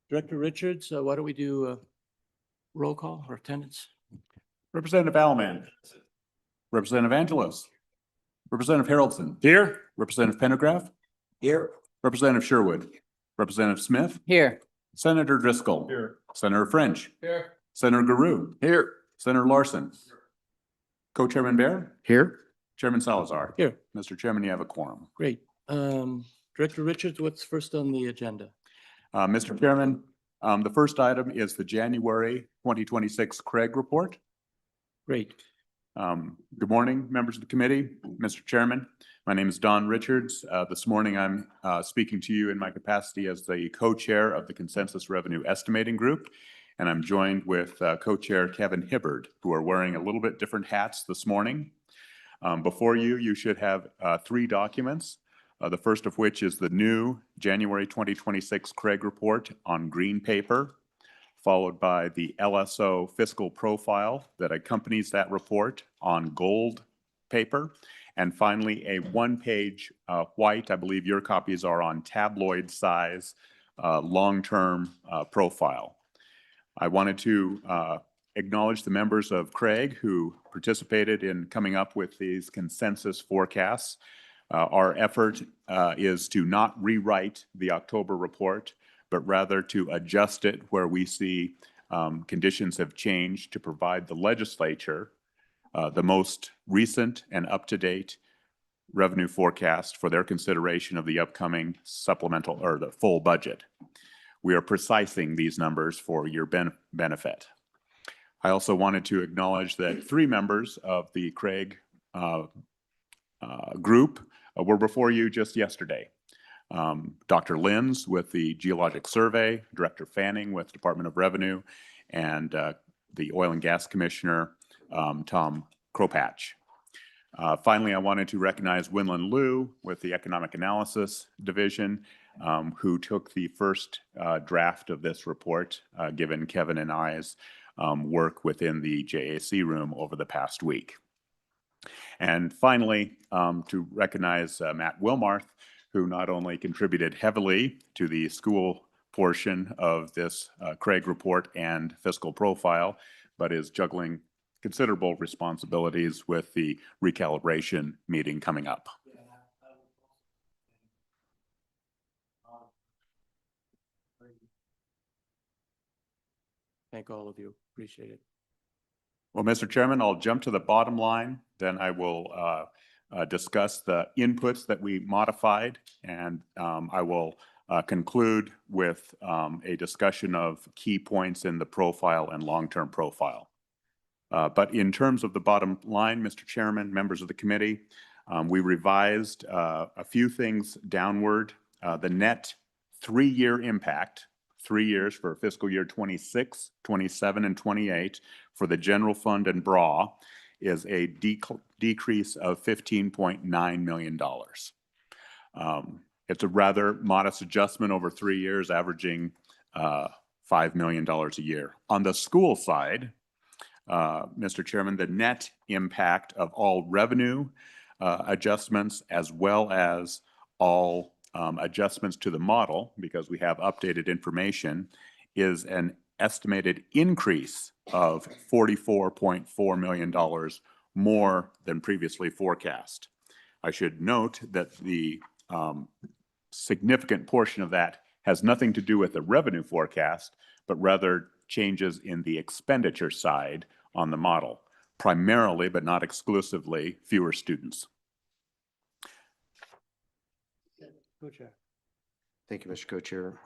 Director Richards, why don't we do roll call or attendance? Representative Alman. Representative Angelos. Representative Haroldson. Here. Representative Pendergraph. Here. Representative Sherwood. Representative Smith. Here. Senator Driscoll. Here. Senator French. Here. Senator Garou. Here. Senator Larson. Co-Chairman Bear. Here. Chairman Salazar. Here. Mr. Chairman, you have a quorum. Great. Director Richards, what's first on the agenda? Mr. Chairman, the first item is the January 2026 Craig report. Great. Good morning, members of the committee. Mr. Chairman, my name is Don Richards. This morning, I'm speaking to you in my capacity as the co-chair of the Consensus Revenue Estimating Group, and I'm joined with co-chair Kevin Hibbard, who are wearing a little bit different hats this morning. Before you, you should have 3 documents. The first of which is the new January 2026 Craig report on green paper, followed by the LSO fiscal profile that accompanies that report on gold paper, and finally a 1-page white, I believe your copies are on tabloid size, long-term profile. I wanted to acknowledge the members of Craig who participated in coming up with these consensus forecasts. Our effort is to not rewrite the October report, but rather to adjust it where we see conditions have changed to provide the legislature the most recent and up-to-date revenue forecast for their consideration of the upcoming supplemental or the full budget. We are precising these numbers for your benefit. I also wanted to acknowledge that 3 members of the Craig group were before you just yesterday. Dr. Linz with the Geologic Survey, Director Fanning with Department of Revenue, and the Oil and Gas Commissioner, Tom Kropatch. Finally, I wanted to recognize Winland Liu with the Economic Analysis Division, who took the first draft of this report, given Kevin and I's work within the JAC room over the past week. And finally, to recognize Matt Wilmarth, who not only contributed heavily to the school portion of this Craig report and fiscal profile, but is juggling considerable responsibilities with the recalibration meeting coming up. Thank all of you. Appreciate it. Well, Mr. Chairman, I'll jump to the bottom line. Then I will discuss the inputs that we modified, and I will conclude with a discussion of key points in the profile and long-term profile. But in terms of the bottom line, Mr. Chairman, members of the committee, we revised a few things downward. The net 3-year impact, 3 years for fiscal year 26, 27, and 28 for the general fund and BRA is a decrease of $15.9 million. It's a rather modest adjustment over 3 years, averaging $5 million a year. On the school side, Mr. Chairman, the net impact of all revenue adjustments as well as all adjustments to the model, because we have updated information, is an estimated increase of $44.4 million more than previously forecast. I should note that the significant portion of that has nothing to do with the revenue forecast, but rather changes in the expenditure side on the model, primarily but not exclusively fewer students. Co-chair. Thank you, Mr. Co-Chair.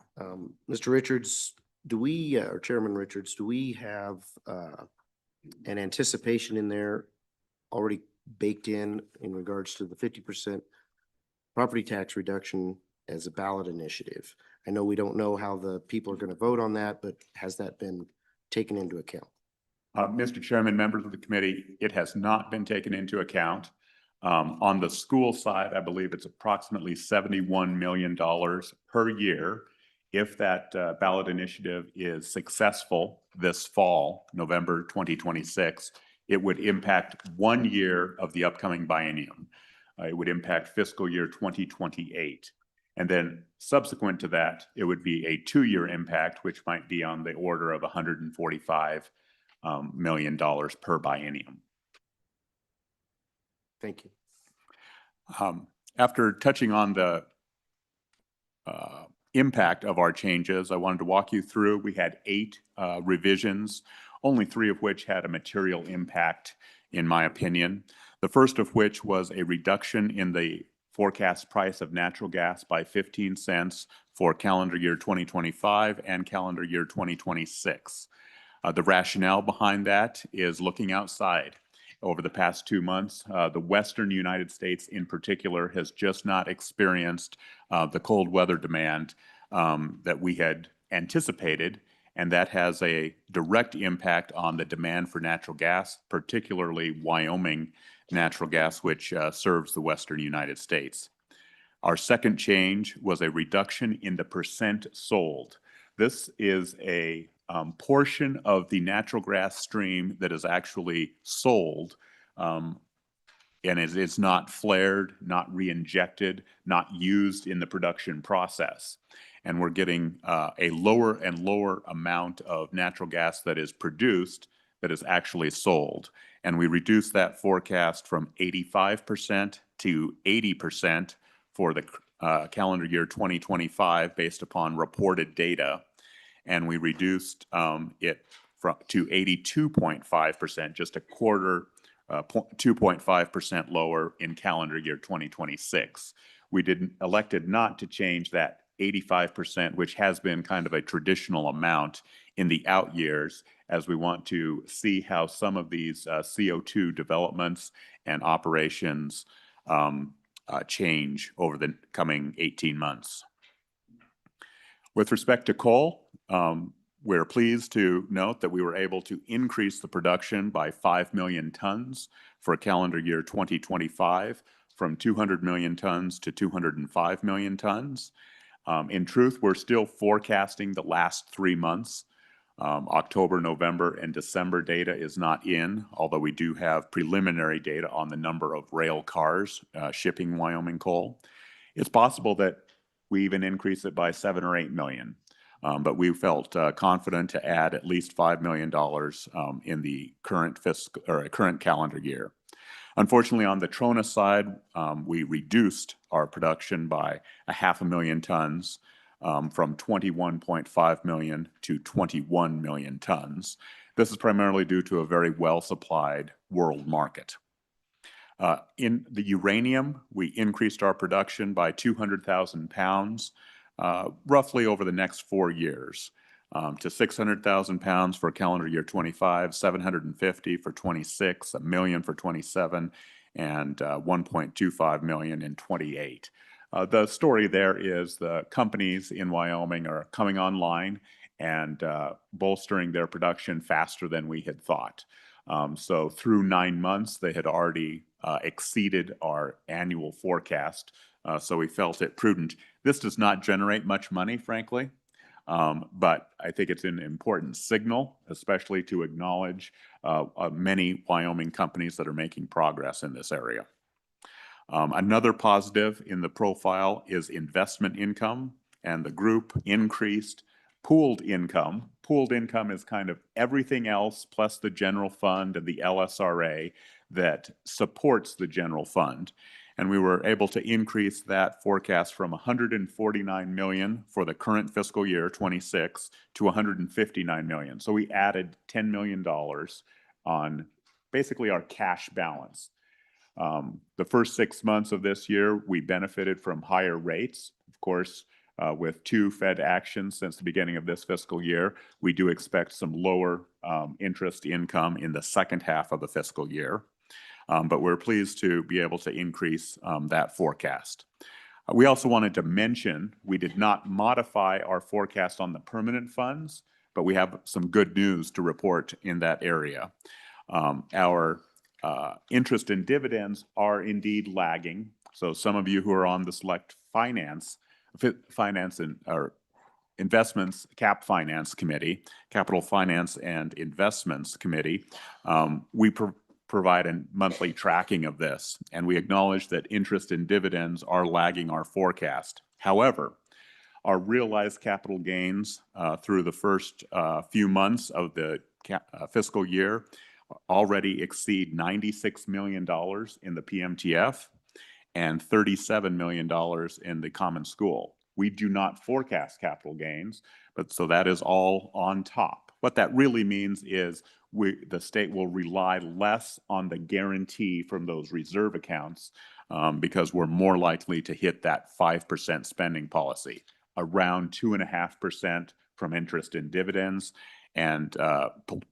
Mr. Richards, do we, or Chairman Richards, do we have an anticipation in there already baked in regards to the 50% property tax reduction as a ballot initiative? I know we don't know how the people are going to vote on that, but has that been taken into account? Mr. Chairman, members of the committee, it has not been taken into account. On the school side, I believe it's approximately $71 million per year. If that ballot initiative is successful this fall, November 2026, it would impact 1 year of the upcoming biennium. It would impact fiscal year 2028. And then subsequent to that, it would be a 2-year impact, which might be on the order of $145 million per biennium. Thank you. After touching on the impact of our changes, I wanted to walk you through. We had 8 revisions, only 3 of which had a material impact, in my opinion. The first of which was a reduction in the forecast price of natural gas by 15 cents for calendar year 2025 and calendar year 2026. The rationale behind that is looking outside. Over the past 2 months, the Western United States in particular has just not experienced the cold weather demand that we had anticipated, and that has a direct impact on the demand for natural gas, particularly Wyoming natural gas, which serves the Western United States. Our second change was a reduction in the percent sold. This is a portion of the natural gas stream that is actually sold, and it is not flared, not re-injected, not used in the production process. And we're getting a lower and lower amount of natural gas that is produced that is actually sold. And we reduced that forecast from 85% to 80% for the calendar year 2025 based upon reported data. And we reduced it to 82.5%, just a quarter, 2.5% lower in calendar year 2026. We elected not to change that 85%, which has been kind of a traditional amount in the out years, as we want to see how some of these CO2 developments and operations change over the coming 18 months. With respect to coal, we're pleased to note that we were able to increase the production by 5 million tons for calendar year 2025, from 200 million tons to 205 million tons. In truth, we're still forecasting the last 3 months. October, November, and December data is not in, although we do have preliminary data on the number of rail cars shipping Wyoming coal. It's possible that we even increase it by 7 or 8 million, but we felt confident to add at least $5 million in the current calendar year. Unfortunately, on the Trona side, we reduced our production by 500,000 tons, from 21.5 million to 21 million tons. This is primarily due to a very well-supplied world market. In the uranium, we increased our production by 200,000 pounds, roughly over the next 4 years, to 600,000 pounds for calendar year 25, 750 for 26, 1 million for 27, and 1.25 million in 28. The story there is the companies in Wyoming are coming online and bolstering their production faster than we had thought. So through 9 months, they had already exceeded our annual forecast. So we felt it prudent. This does not generate much money, frankly, but I think it's an important signal, especially to acknowledge many Wyoming companies that are making progress in this area. Another positive in the profile is investment income, and the group increased pooled income. Pooled income is kind of everything else plus the general fund and the LSRA that supports the general fund. And we were able to increase that forecast from 149 million for the current fiscal year 26 to 159 million. So we added $10 million on basically our cash balance. The first 6 months of this year, we benefited from higher rates. Of course, with 2 Fed actions since the beginning of this fiscal year, we do expect some lower interest income in the second half of the fiscal year. But we're pleased to be able to increase that forecast. We also wanted to mention we did not modify our forecast on the permanent funds, but we have some good news to report in that area. Our interest and dividends are indeed lagging. So some of you who are on the select finance and or investments capital finance and investments committee, we provide a monthly tracking of this, and we acknowledge that interest and dividends are lagging our forecast. However, our realized capital gains through the first few months of the fiscal year already exceed $96 million in the PMTF and $37 million in the common school. We do not forecast capital gains, but so that is all on top. What that really means is the state will rely less on the guarantee from those reserve accounts because we're more likely to hit that 5% spending policy, around 2.5% from interest and dividends, and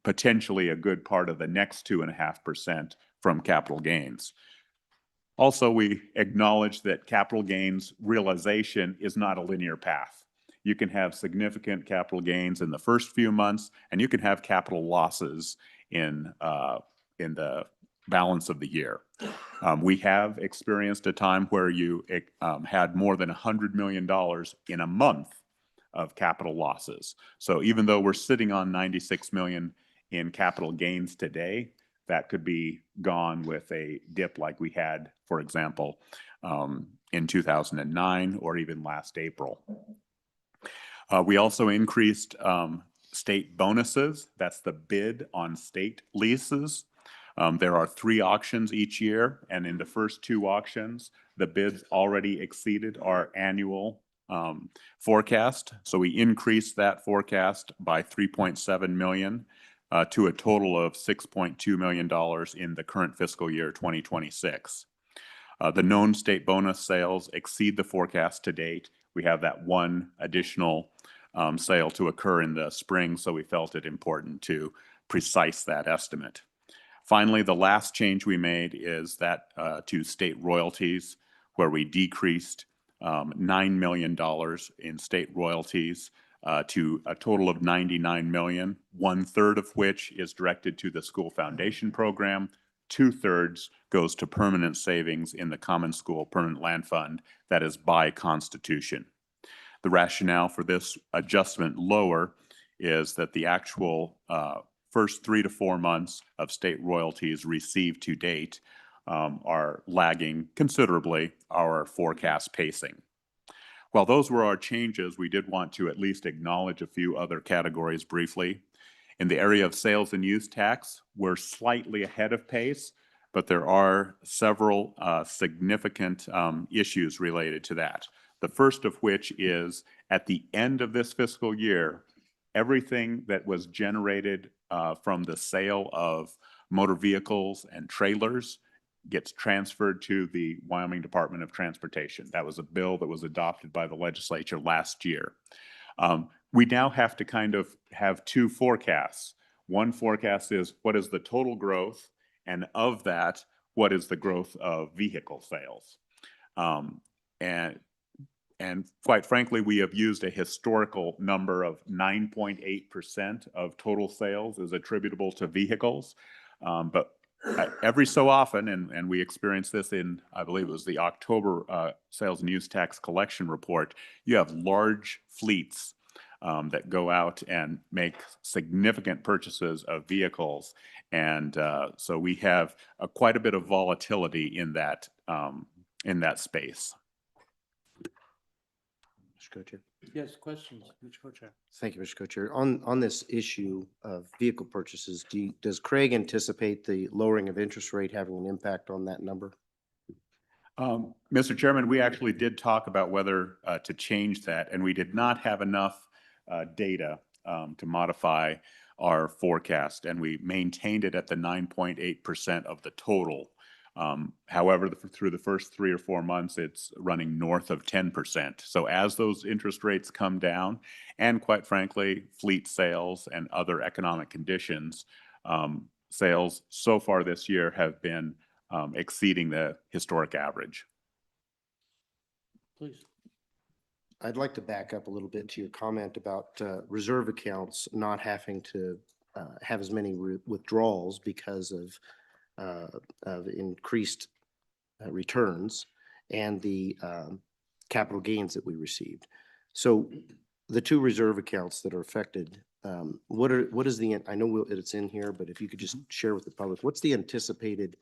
potentially a good part of the next 2.5% from capital gains. Also, we acknowledge that capital gains realization is not a linear path. You can have significant capital gains in the first few months, and you can have capital losses in the balance of the year. We have experienced a time where you had more than $100 million in a month of capital losses. So even though we're sitting on $96 million in capital gains today, that could be gone with a dip like we had, for example, in 2009 or even last April. We also increased state bonuses. That's the bid on state leases. There are 3 auctions each year, and in the first 2 auctions, the bids already exceeded our annual forecast. So we increased that forecast by $3.7 million to a total of $6.2 million in the current fiscal year 2026. The known state bonus sales exceed the forecast to date. We have that one additional sale to occur in the spring, so we felt it important to precise that estimate. Finally, the last change we made is that to state royalties, where we decreased $9 million in state royalties to a total of $99 million, 1/3 of which is directed to the school foundation program. 2/3 goes to permanent savings in the Common School Permanent Land Fund that is by constitution. The rationale for this adjustment lower is that the actual first 3 to 4 months of state royalties received to date are lagging considerably our forecast pacing. While those were our changes, we did want to at least acknowledge a few other categories briefly. In the area of sales and use tax, we're slightly ahead of pace, but there are several significant issues related to that. The first of which is at the end of this fiscal year, everything that was generated from the sale of motor vehicles and trailers gets transferred to the Wyoming Department of Transportation. That was a bill that was adopted by the legislature last year. We now have to kind of have 2 forecasts. One forecast is what is the total growth, and of that, what is the growth of vehicle sales? And quite frankly, we have used a historical number of 9.8% of total sales is attributable to vehicles. But every so often, and we experienced this in, I believe it was the October sales and use tax collection report, you have large fleets that go out and make significant purchases of vehicles. And so we have quite a bit of volatility in that space. Mr. Co-Chair. Yes, questions, Mr. Co-Chair. Thank you, Mr. Co-Chair. On this issue of vehicle purchases, does Craig anticipate the lowering of interest rate having an impact on that number? Mr. Chairman, we actually did talk about whether to change that, and we did not have enough data to modify our forecast, and we maintained it at the 9.8% of the total. However, through the first 3 or 4 months, it's running north of 10%. So as those interest rates come down, and quite frankly, fleet sales and other economic conditions, sales so far this year have been exceeding the historic average. Please. I'd like to back up a little bit to your comment about reserve accounts not having to have as many withdrawals because of increased returns and the capital gains that we received. So the 2 reserve accounts that are affected, what is the, I know it's in here, but if you could just share with the public, what's the anticipated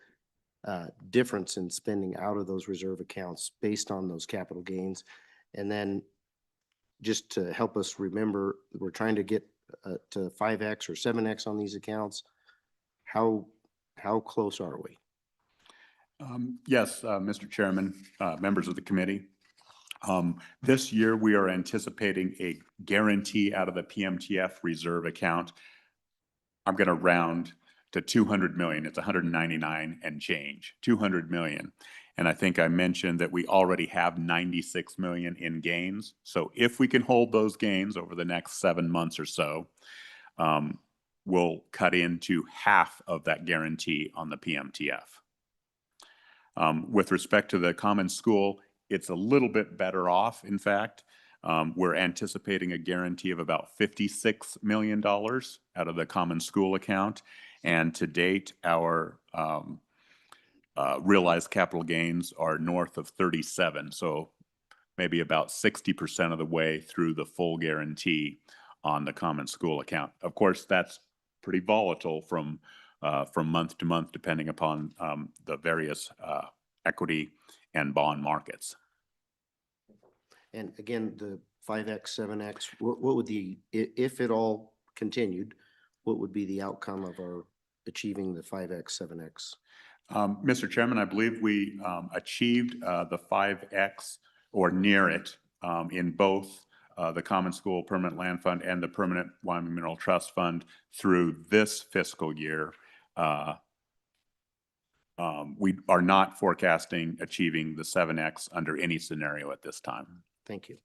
difference in spending out of those reserve accounts based on those capital gains? And then just to help us remember, we're trying to get to 5X or 7X on these accounts. How close are we? Yes, Mr. Chairman, members of the committee. This year, we are anticipating a guarantee out of the PMTF reserve account. I'm going to round to 200 million. It's 199 and change, 200 million. And I think I mentioned that we already have 96 million in gains. So if we can hold those gains over the next 7 months or so, we'll cut into half of that guarantee on the PMTF. With respect to the common school, it's a little bit better off, in fact. We're anticipating a guarantee of about $56 million out of the common school account. And to date, our realized capital gains are north of 37. So maybe about 60% of the way through the full guarantee on the common school account. Of course, that's pretty volatile from month to month, depending upon the various equity and bond markets. And again, the 5X, 7X, what would if it all continued, what would be the outcome of our achieving the 5X, 7X? Mr. Chairman, I believe we achieved the 5X or near it in both the Common School Permanent Land Fund and the Permanent Wyoming Mineral Trust Fund through this fiscal year. We are not forecasting achieving the 7X under any scenario at this time. Thank you.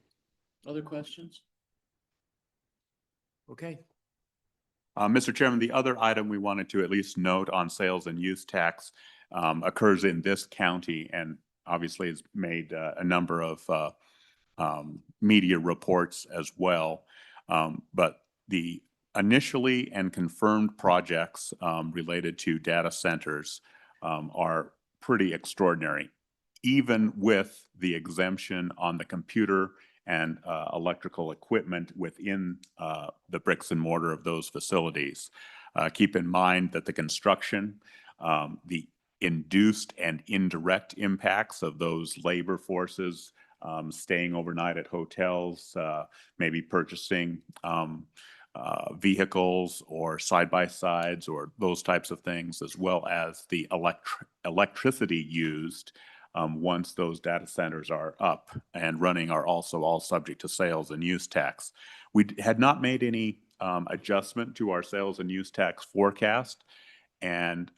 Other questions? Okay. Mr. Chairman, the other item we wanted to at least note on sales and use tax occurs in this county and obviously has made a number of media reports as well. But the initially and confirmed projects related to data centers are pretty extraordinary, even with the exemption on the computer and electrical equipment within the bricks and mortar of those facilities. Keep in mind that the construction, the induced and indirect impacts of those labor forces, staying overnight at hotels, maybe purchasing vehicles or side-by-sides or those types of things, as well as the electricity used once those data centers are up and running, are also all subject to sales and use tax. We had not made any adjustment to our sales and use tax forecast, and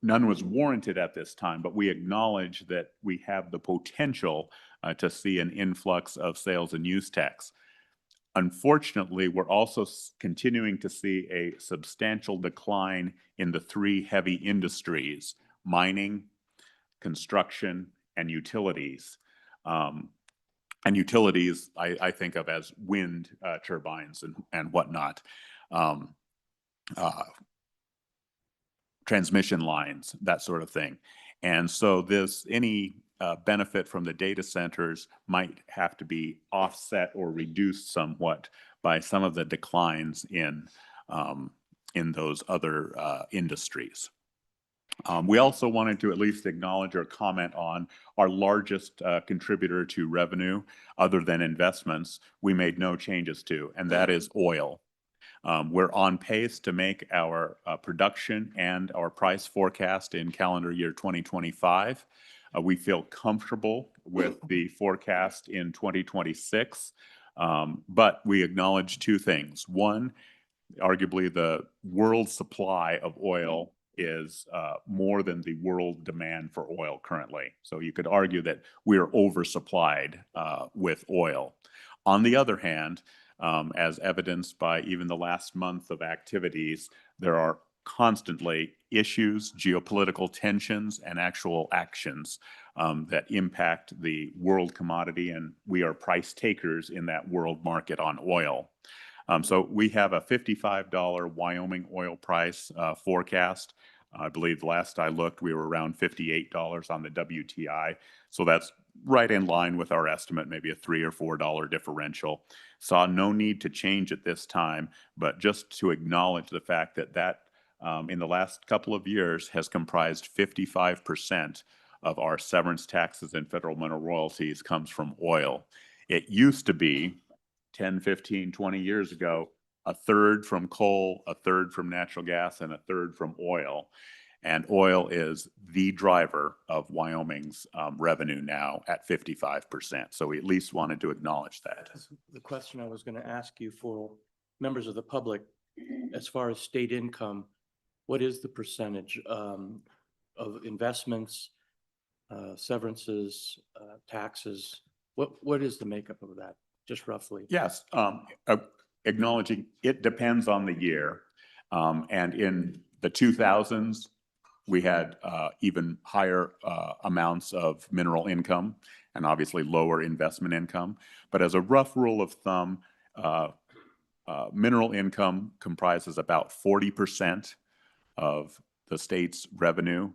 none was warranted at this time, but we acknowledge that we have the potential to see an influx of sales and use tax. Unfortunately, we're also continuing to see a substantial decline in the 3 heavy industries: mining, construction, and utilities. And utilities, I think of as wind turbines and whatnot, transmission lines, that sort of thing. And so any benefit from the data centers might have to be offset or reduced somewhat by some of the declines in those other industries. We also wanted to at least acknowledge or comment on our largest contributor to revenue, other than investments, we made no changes to, and that is oil. We're on pace to make our production and our price forecast in calendar year 2025. We feel comfortable with the forecast in 2026, but we acknowledge 2 things. One, arguably the world supply of oil is more than the world demand for oil currently. So you could argue that we are oversupplied with oil. On the other hand, as evidenced by even the last month of activities, there are constantly issues, geopolitical tensions, and actual actions that impact the world commodity, and we are price takers in that world market on oil. So we have a $55 Wyoming oil price forecast. I believe last I looked, we were around $58 on the WTI. So that's right in line with our estimate, maybe a $3 or $4 differential. Saw no need to change at this time, but just to acknowledge the fact that in the last couple of years has comprised 55% of our severance taxes and federal mineral royalties comes from oil. It used to be 10, 15, 20 years ago, a third from coal, a third from natural gas, and a third from oil. And oil is the driver of Wyoming's revenue now at 55%. So we at least wanted to acknowledge that. The question I was going to ask you for members of the public, as far as state income, what is the percentage of investments, severances, taxes? What is the makeup of that, just roughly? Yes, acknowledging it depends on the year. And in the 2000s, we had even higher amounts of mineral income and obviously lower investment income. But as a rough rule of thumb, mineral income comprises about 40% of the state's revenue,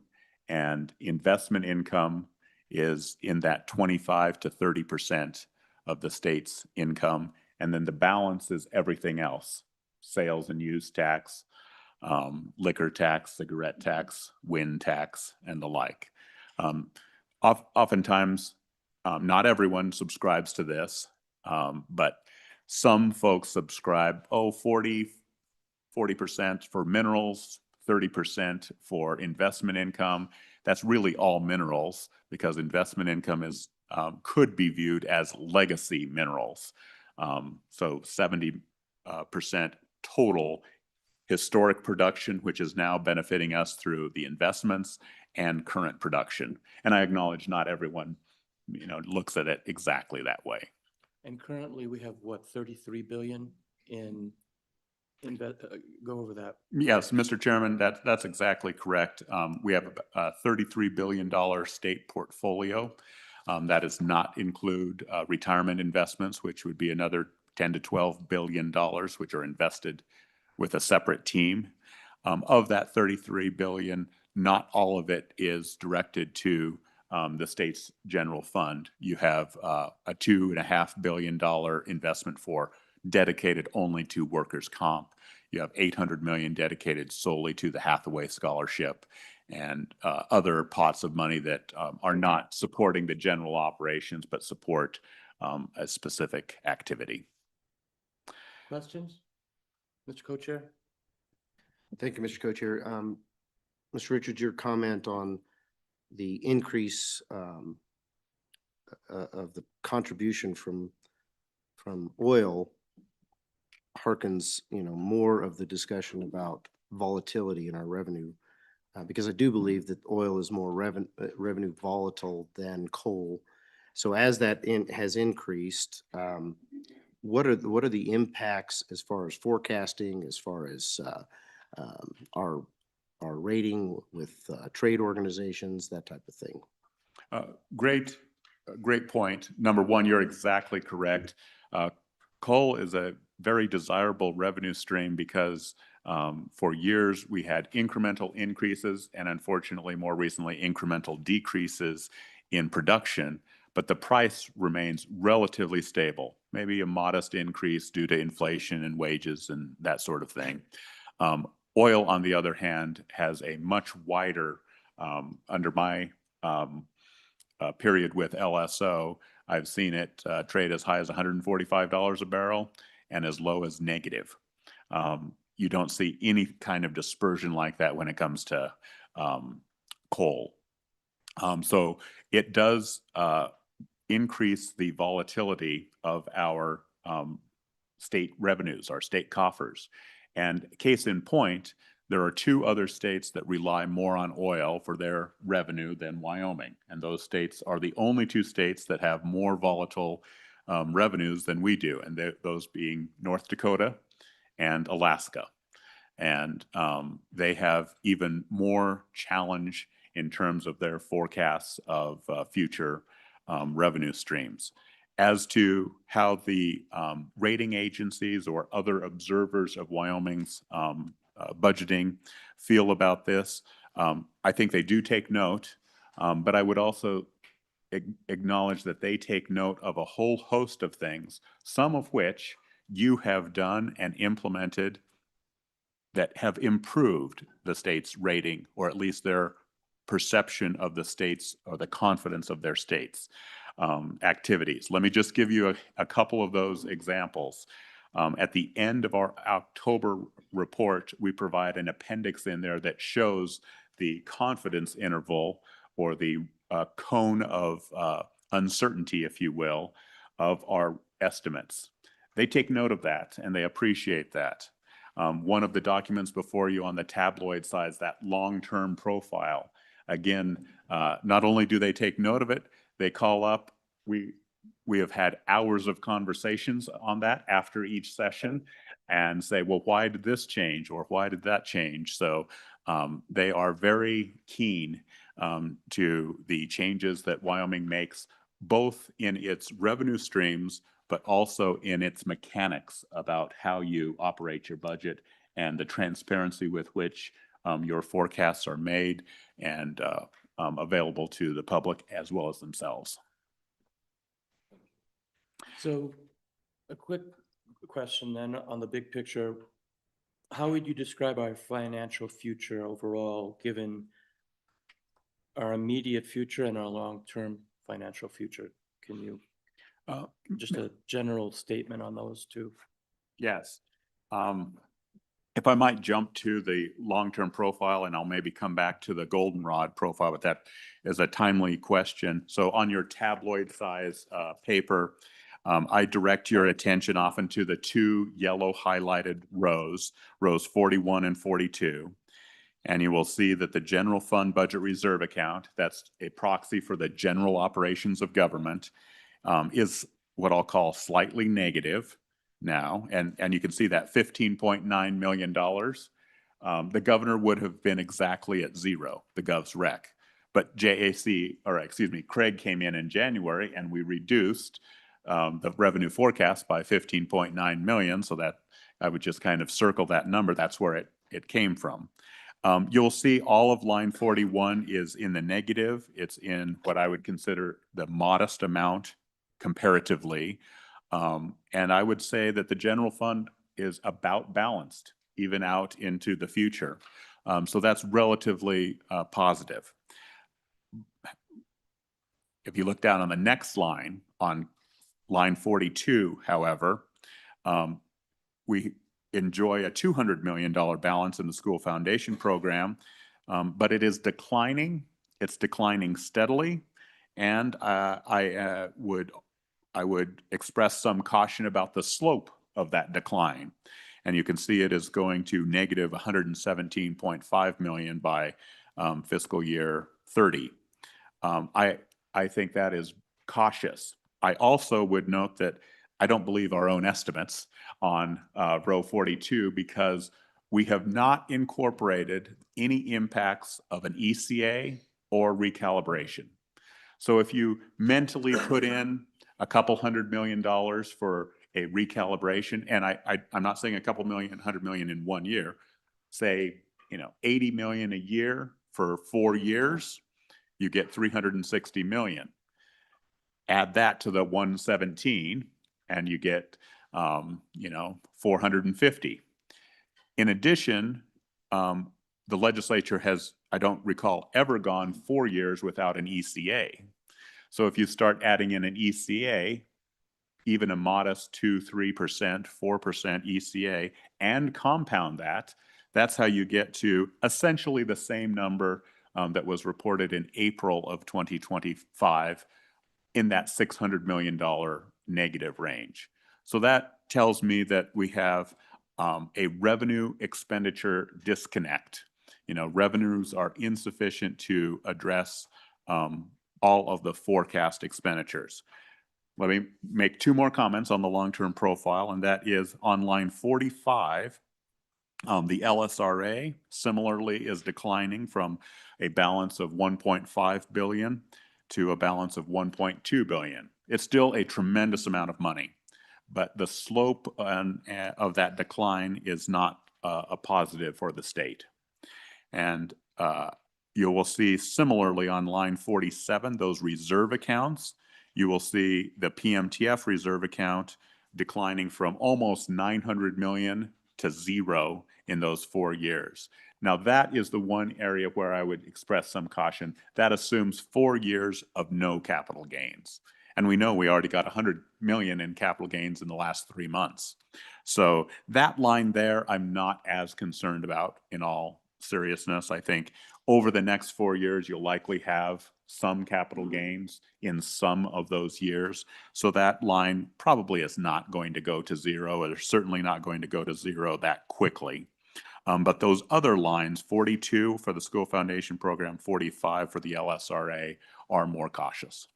and investment income is in that 25 to 30% of the state's income. And then the balance is everything else: sales and use tax, liquor tax, cigarette tax, wind tax, and the like. Oftentimes, not everyone subscribes to this, but some folks subscribe, 40% for minerals, 30% for investment income. That's really all minerals, because investment income is could be viewed as legacy minerals. So 70% total historic production, which is now benefiting us through the investments, and current production. And I acknowledge not everyone, looks at it exactly that way. And currently we have what, 33 billion in go over that. Yes, Mr. Chairman, that's exactly correct. We have a $33 billion state portfolio. That does not include retirement investments, which would be another $10 to $12 billion, which are invested with a separate team. Of that $33 billion, not all of it is directed to the state's general fund. You have a $2.5 billion investment for dedicated only to workers' comp. You have $800 million dedicated solely to the Hathaway Scholarship, and other pots of money that are not supporting the general operations, but support a specific activity. Questions? Mr. Co-Chair? Thank you, Mr. Co-Chair. Mr. Richards, your comment on the increase of the contribution from oil harkens, more of the discussion about volatility in our revenue, because I do believe that oil is more revenue volatile than coal. So as that has increased, what are the impacts as far as forecasting, as far as our rating with trade organizations, that type of thing? Great point. Number one, you're exactly correct. Coal is a very desirable revenue stream because for years we had incremental increases, and unfortunately more recently incremental decreases in production, but the price remains relatively stable, maybe a modest increase due to inflation and wages and that sort of thing. Oil, on the other hand, has a much wider, under my period with LSO, I've seen it trade as high as $145 a barrel and as low as negative. You don't see any kind of dispersion like that when it comes to coal. So it does increase the volatility of our state revenues, our state coffers. And case in point, there are two other states that rely more on oil for their revenue than Wyoming. And those states are the only two states that have more volatile revenues than we do, and those being North Dakota and Alaska. And they have even more challenge in terms of their forecasts of future revenue streams. As to how the rating agencies or other observers of Wyoming's budgeting feel about this, I think they do take note, but I would also acknowledge that they take note of a whole host of things, some of which you have done and implemented that have improved the state's rating, or at least their perception of the states or the confidence of their states. activities. Let me just give you a couple of those examples. At the end of our October report, we provide an appendix in there that shows the confidence interval or the cone of uncertainty, if you will, of our estimates. They take note of that and they appreciate that. One of the documents before you on the tabloid side is that long-term profile. Again, not only do they take note of it, they call up. We have had hours of conversations on that after each session and say, well, why did this change or why did that change? So they are very keen to the changes that Wyoming makes, both in its revenue streams, but also in its mechanics about how you operate your budget and the transparency with which your forecasts are made and available to the public as well as themselves. So a quick question then on the big picture. How would you describe our financial future overall, given our immediate future and our long-term financial future? Can you, just a general statement on those two? Yes. If I might jump to the long-term profile, and I'll maybe come back to the goldenrod profile, but that is a timely question. So on your tabloid size paper, I direct your attention often to the two yellow highlighted rows 41 and 42. And you will see that the general fund budget reserve account, that's a proxy for the general operations of government, is what I'll call slightly negative now. And you can see that $15.9 million. The governor would have been exactly at zero, the gov's rec. But Craig came in January and we reduced the revenue forecast by 15.9 million. So that I would just kind of circle that number. That's where it came from. You'll see all of line 41 is in the negative. It's in what I would consider the modest amount comparatively. And I would say that the general fund is about balanced, even out into the future. So that's relatively positive. If you look down on the next line, on line 42, however, we enjoy a $200 million balance in the school foundation program, but it is declining. It's declining steadily, and I would express some caution about the slope of that decline. And you can see it is going to negative $117.5 million by fiscal year 30. I think that is cautious. I also would note that I don't believe our own estimates on row 42 because we have not incorporated any impacts of an ECA or recalibration. So if you mentally put in a couple $100 million for a recalibration, and I'm not saying a couple million, $100 million in 1 year, say, 80 million a year for 4 years, you get 360 million. Add that to the 117 and you get, 450. In addition, the legislature has, I don't recall, ever gone 4 years without an ECA. So if you start adding in an ECA, even a modest 2-3%, 4% ECA, and compound that, that's how you get to essentially the same number that was reported in April of 2025 in that $600 million negative range. So that tells me that we have a revenue expenditure disconnect. Revenues are insufficient to address all of the forecast expenditures. Let me make 2 more comments on the long-term profile, and that is on line 45, the LSRA similarly is declining from a balance of 1.5 billion to a balance of 1.2 billion. It's still a tremendous amount of money, but the slope of that decline is not a positive for the state. And you will see similarly on line 47, those reserve accounts, you will see the PMTF reserve account declining from almost 900 million to zero in those 4 years. Now that is the one area where I would express some caution. That assumes 4 years of no capital gains. And we know we already got 100 million in capital gains in the last 3 months. So that line there, I'm not as concerned about in all seriousness. I think over the next 4 years, you'll likely have some capital gains in some of those years. So that line probably is not going to go to zero, or certainly not going to go to zero that quickly. But those other lines, 42 for the school foundation program, 45 for the LSRA, are more cautious.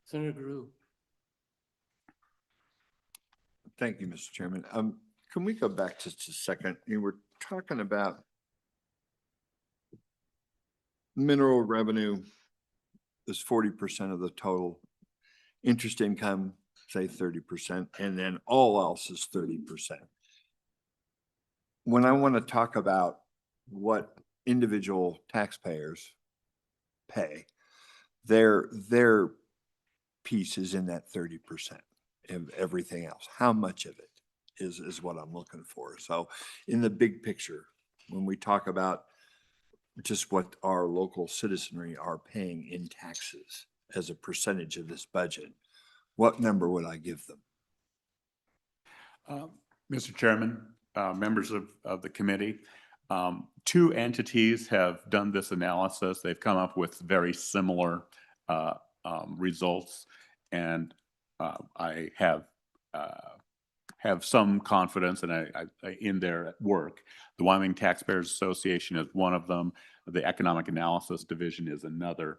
Senator Drew. Thank you, Mr. Chairman. Can we go back just a second? You were talking about mineral revenue is 40% of the total. Interest income, say 30%, and then all else is 30%. When I want to talk about what individual taxpayers pay, their piece is in that 30% of everything else. How much of it is what I'm looking for. So in the big picture, when we talk about just what our local citizenry are paying in taxes as a percentage of this budget, what number would I give them? Mr. Chairman, members of the committee, two entities have done this analysis. They've come up with very similar results, and I have some confidence in their work. The Wyoming Taxpayers Association is one of them. The Economic Analysis Division is another.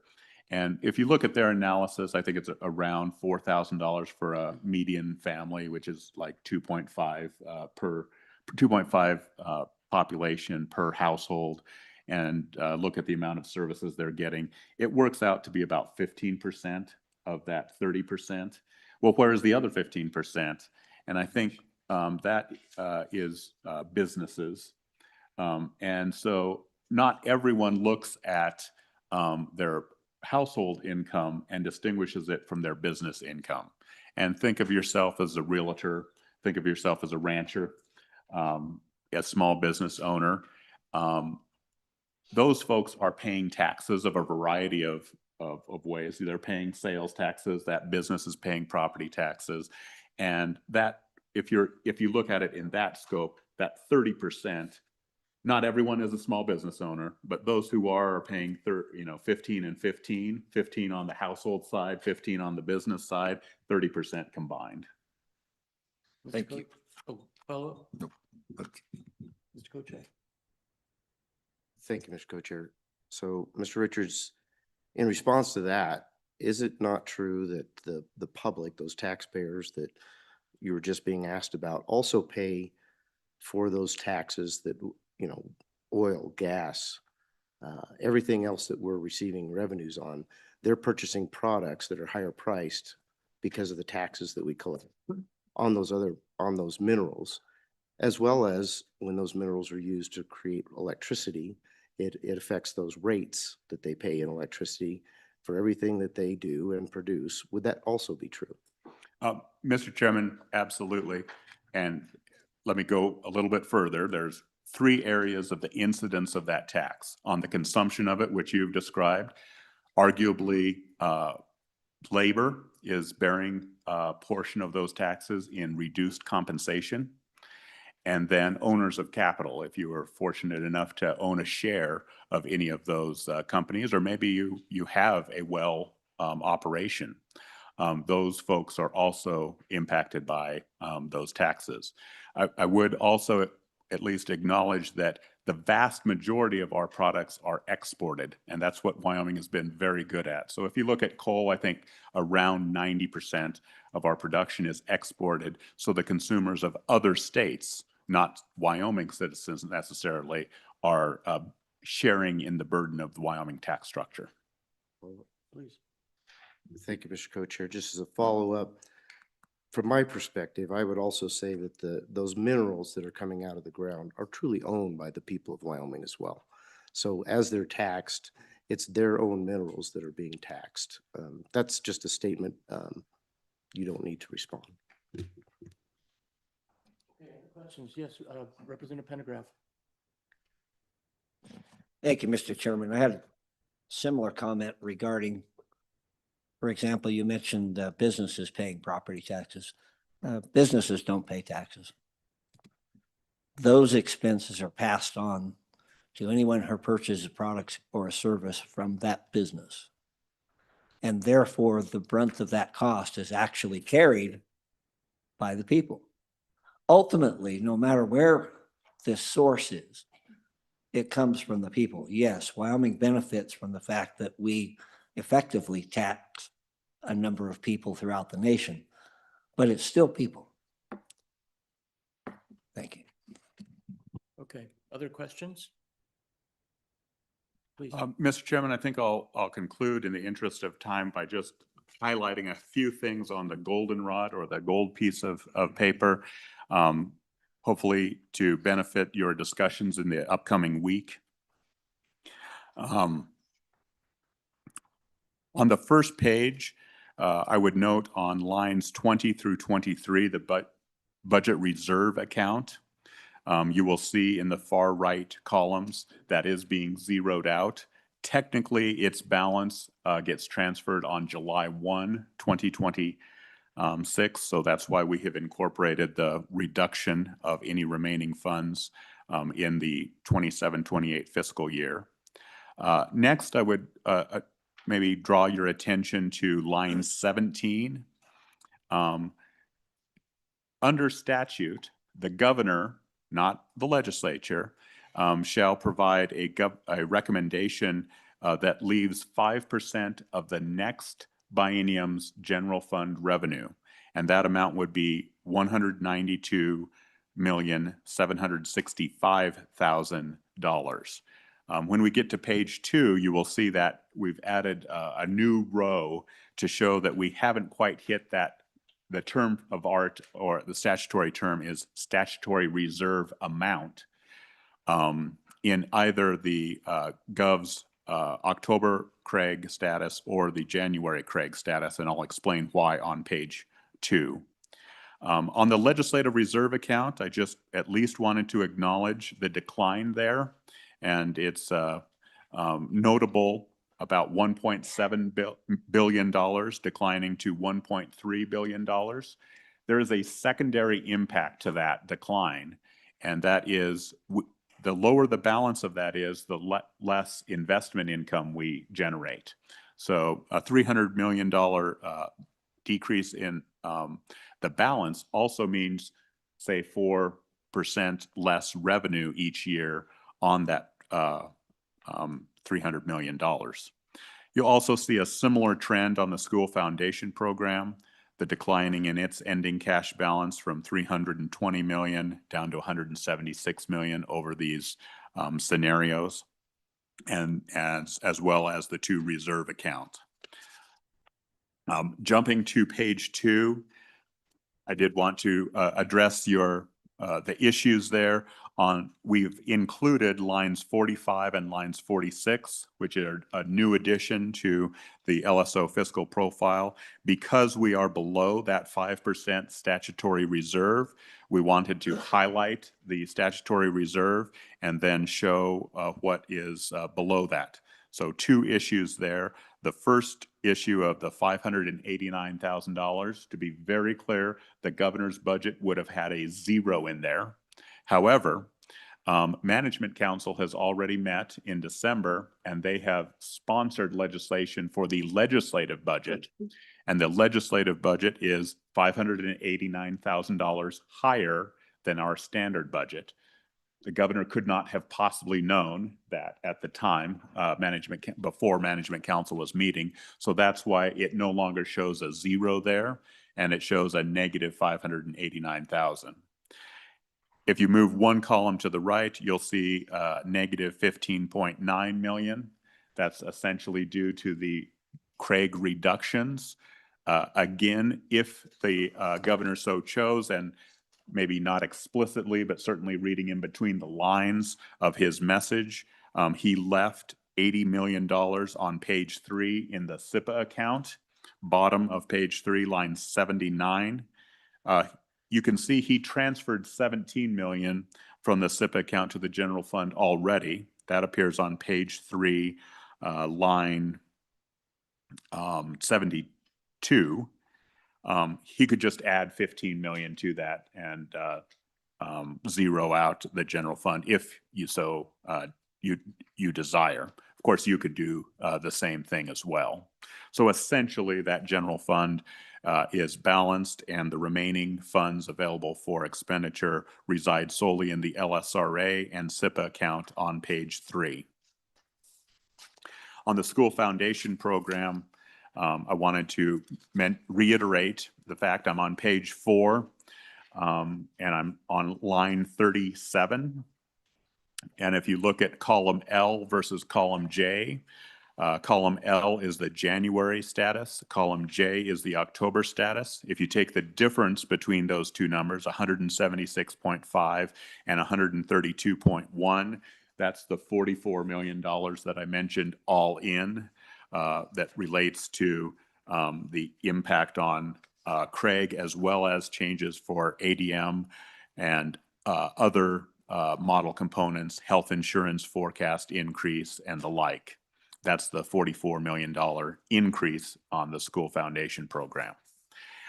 And if you look at their analysis, I think it's around $4,000 for a median family, which is like 2.5 population per household, and look at the amount of services they're getting. It works out to be about 15% of that 30%. Well, where's the other 15%? And I think that is businesses. And so not everyone looks at their household income and distinguishes it from their business income. And think of yourself as a realtor, think of yourself as a rancher, a small business owner. Those folks are paying taxes of a variety of ways. They're paying sales taxes, that business is paying property taxes. And that, if you look at it in that scope, that 30%, not everyone is a small business owner, but those who are paying 15 and 15, 15 on the household side, 15 on the business side, 30% combined. Thank you. Oh, follow? No. Mr. Kochek. Thank you, Mr. Co-Chair. So, Mr. Richards, in response to that, is it not true that the public, those taxpayers that you were just being asked about, also pay for those taxes that, oil, gas, everything else that we're receiving revenues on? They're purchasing products that are higher priced because of the taxes that we collect on those minerals, as well as when those minerals are used to create electricity, it affects those rates that they pay in electricity for everything that they do and produce. Would that also be true? Mr. Chairman, absolutely. And let me go a little bit further. There's 3 areas of the incidence of that tax. On the consumption of it, which you've described, arguably labor is bearing a portion of those taxes in reduced compensation. And then owners of capital, if you were fortunate enough to own a share of any of those companies, or maybe you have a well operation, those folks are also impacted by those taxes. I would also at least acknowledge that the vast majority of our products are exported, and that's what Wyoming has been very good at. So if you look at coal, I think around 90% of our production is exported. So the consumers of other states, not Wyoming citizens necessarily, are sharing in the burden of the Wyoming tax structure. Please. Thank you, Mr. Co-Chair. Just as a follow-up, from my perspective, I would also say that those minerals that are coming out of the ground are truly owned by the people of Wyoming as well. So as they're taxed, it's their own minerals that are being taxed. That's just a statement. You don't need to respond. Okay, questions? Yes, Representative Pendergraft. Thank you, Mr. Chairman. I had a similar comment regarding For example, you mentioned businesses paying property taxes. Businesses don't pay taxes. Those expenses are passed on to anyone who purchases products or a service from that business. And therefore, the brunt of that cost is actually carried by the people. Ultimately, no matter where this source is, it comes from the people. Yes, Wyoming benefits from the fact that we effectively tax a number of people throughout the nation, but it's still people. Thank you. Okay, other questions? Please. Mr. Chairman, I think I'll conclude in the interest of time by just highlighting a few things on the goldenrod or the gold piece of paper, hopefully to benefit your discussions in the upcoming week. On the first page, I would note on lines 20 through 23, the budget reserve account. You will see in the far right columns that is being zeroed out. Technically, its balance gets transferred on July 1, 2026. So that's why we have incorporated the reduction of any remaining funds in the 27-28 fiscal year. Next, I would maybe draw your attention to line 17. Under statute, the governor, not the legislature, shall provide a recommendation that leaves 5% of the next biennium's general fund revenue. And that amount would be $192,765,000. When we get to page 2, you will see that we've added a new row to show that we haven't quite hit that. The term of art, or the statutory term, is statutory reserve amount in either the Gov's October Craig status or the January Craig status, and I'll explain why on page 2. On the legislative reserve account, I just at least wanted to acknowledge the decline there, and it's notable. About $1.7 billion declining to $1.3 billion. There is a secondary impact to that decline, and that is the lower the balance of that is, the less investment income we generate. So a $300 million decrease in the balance also means, say, 4% less revenue each year on that $300 million. You'll also see a similar trend on the school foundation program, the declining in its ending cash balance from $320 million down to $176 million over these scenarios, and as well as the 2 reserve accounts. Jumping to page 2, I did want to address the issues there. We've included lines 45 and lines 46, which are a new addition to the LSO fiscal profile. Because we are below that 5% statutory reserve, we wanted to highlight the statutory reserve and then show what is below that. So 2 issues there. The first issue of the $589,000, to be very clear, the governor's budget would have had a 0 in there. However, Management Council has already met in December, and they have sponsored legislation for the legislative budget. And the legislative budget is $589,000 higher than our standard budget. The governor could not have possibly known that at the time before Management Council was meeting. So that's why it no longer shows a 0 there, and it shows a negative $589,000. If you move 1 column to the right, you'll see negative $15.9 million. That's essentially due to the Craig reductions. Again, if the governor so chose, and maybe not explicitly, but certainly reading in between the lines of his message, he left $80 million on page 3 in the SIPA account, bottom of page 3, line 79. You can see he transferred $17 million from the SIPA account to the general fund already. That appears on page 3, line 72, he could just add 15 million to that and zero out the general fund if you so you desire. Of course, you could do the same thing as well. So essentially, that general fund is balanced, and the remaining funds available for expenditure reside solely in the LSRA and SIPA account on page 3. On the school foundation program, I wanted to reiterate the fact I'm on page 4, and I'm on line 37. And if you look at column L versus column J, column L is the January status, column J is the October status. If you take the difference between those two numbers, 176.5 and 132.1, that's the $44 million that I mentioned all in, that relates to the impact on Craig, as well as changes for ADM and other model components, health insurance forecast increase, and the like. That's the $44 million increase on the school foundation program.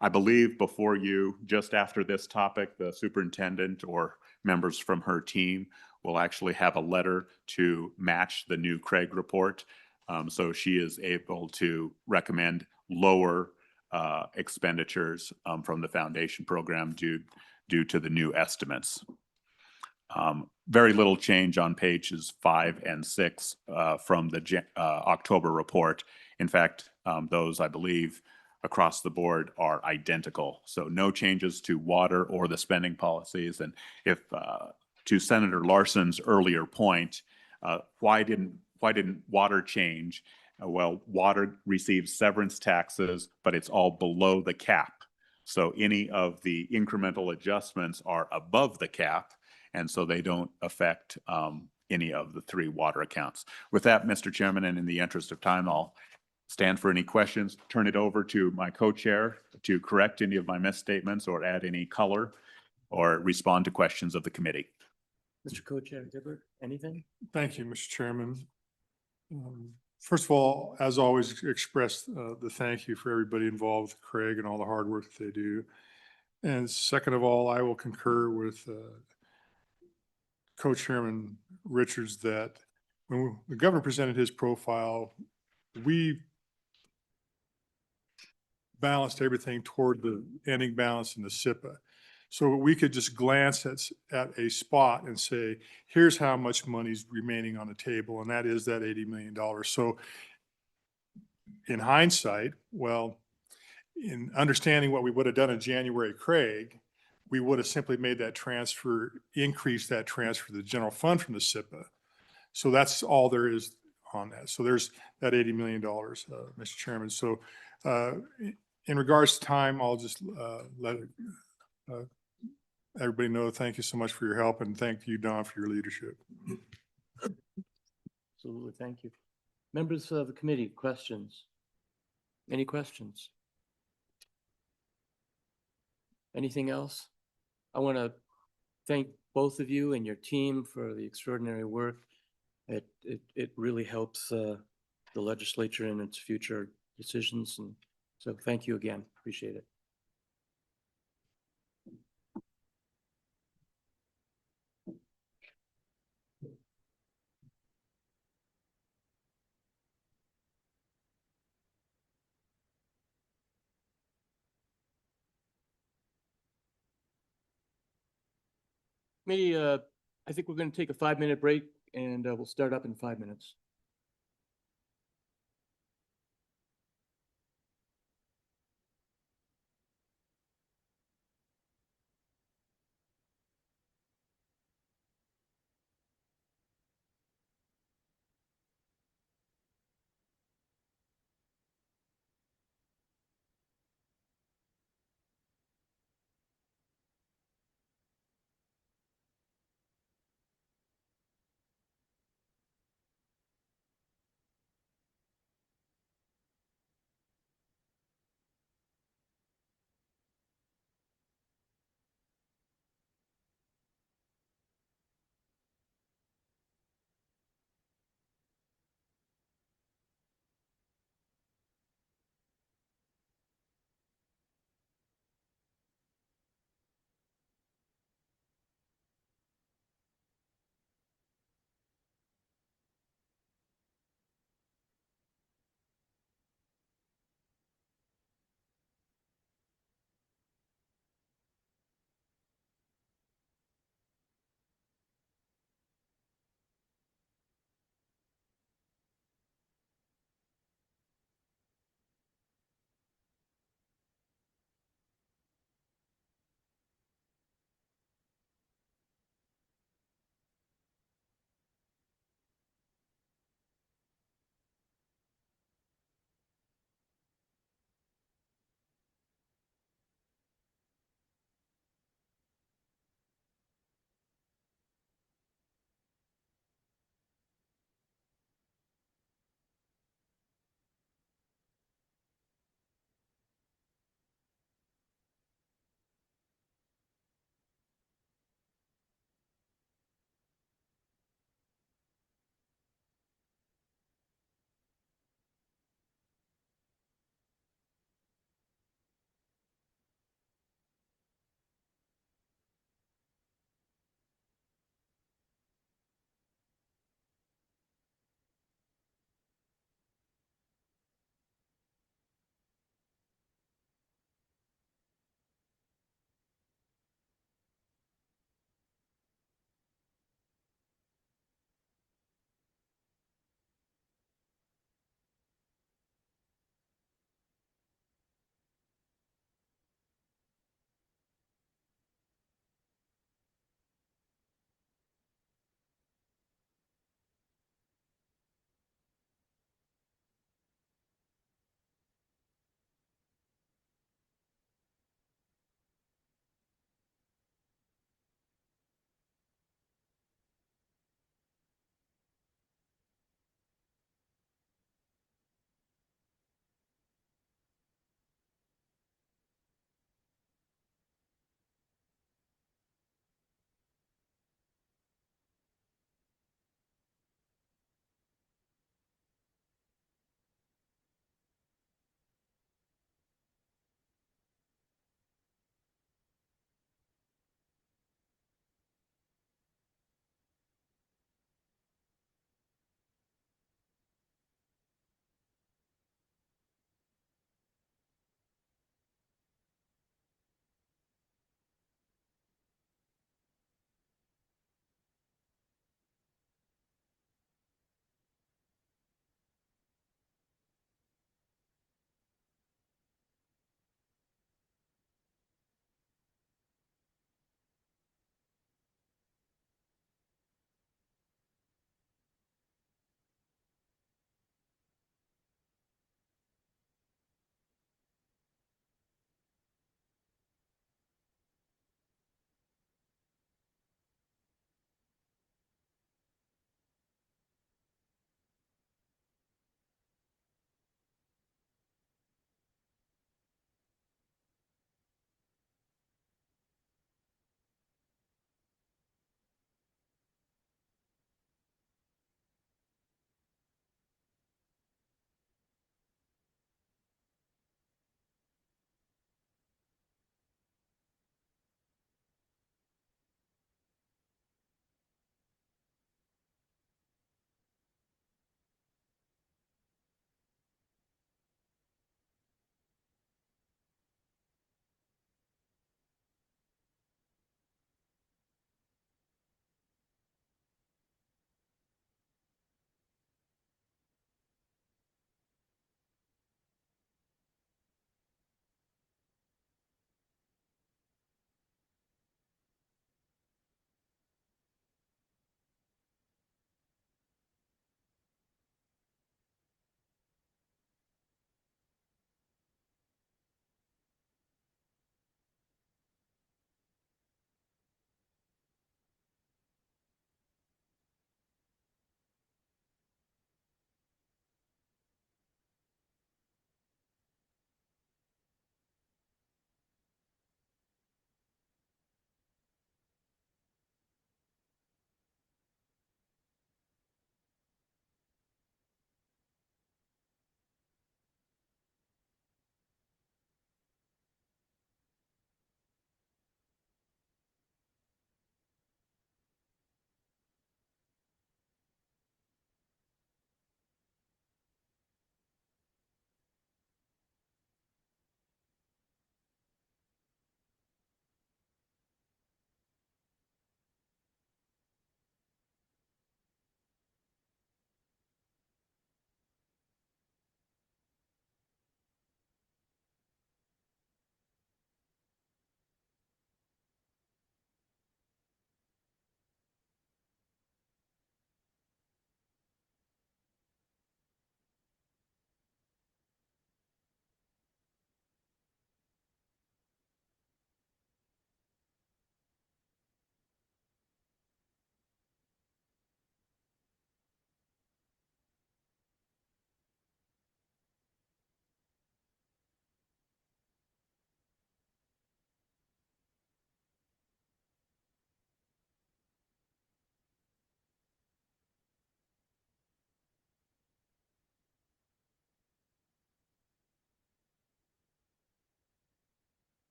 I believe before you, just after this topic, the superintendent or members from her team will actually have a letter to match the new Craig report. So she is able to recommend lower expenditures from the foundation program due to the new estimates. Very little change on pages 5 and 6 from the October report. In fact, those, I believe, across the board are identical. So no changes to water or the spending policies. And if to Senator Larson's earlier point, why didn't water change? Well, water receives severance taxes, but it's all below the cap. So any of the incremental adjustments are above the cap, and so they don't affect any of the 3 water accounts. With that, Mr. Chairman, and in the interest of time, I'll stand for any questions, turn it over to my co-chair to correct any of my misstatements or add any color or respond to questions of the committee. Mr. Co-Chair Gibbert, anything? Thank you, Mr. Chairman. First of all, as always, express the thank you for everybody involved with Craig and all the hard work that they do. And second of all, I will concur with Co-Chairman Richards that when the governor presented his profile, we balanced everything toward the ending balance in the SIPA. So we could just glance at a spot and say, here's how much money's remaining on the table, and that is that $80 million. So in hindsight, well, in understanding what we would have done in January, Craig, we would have simply made that transfer, increased that transfer to the general fund from the SIPA. So that's all there is on that. So there's that $80 million, Mr. Chairman. So in regards to time, I'll just let everybody know. Thank you so much for your help, and thank you, Don, for your leadership. Absolutely, thank you. Members of the committee, questions? Any questions? Anything else? I want to thank both of you and your team for the extraordinary work. It really helps the legislature in its future decisions, and so thank you again. Appreciate it. Committee, I think we're going to take a 5-minute break, and we'll start up in 5 minutes.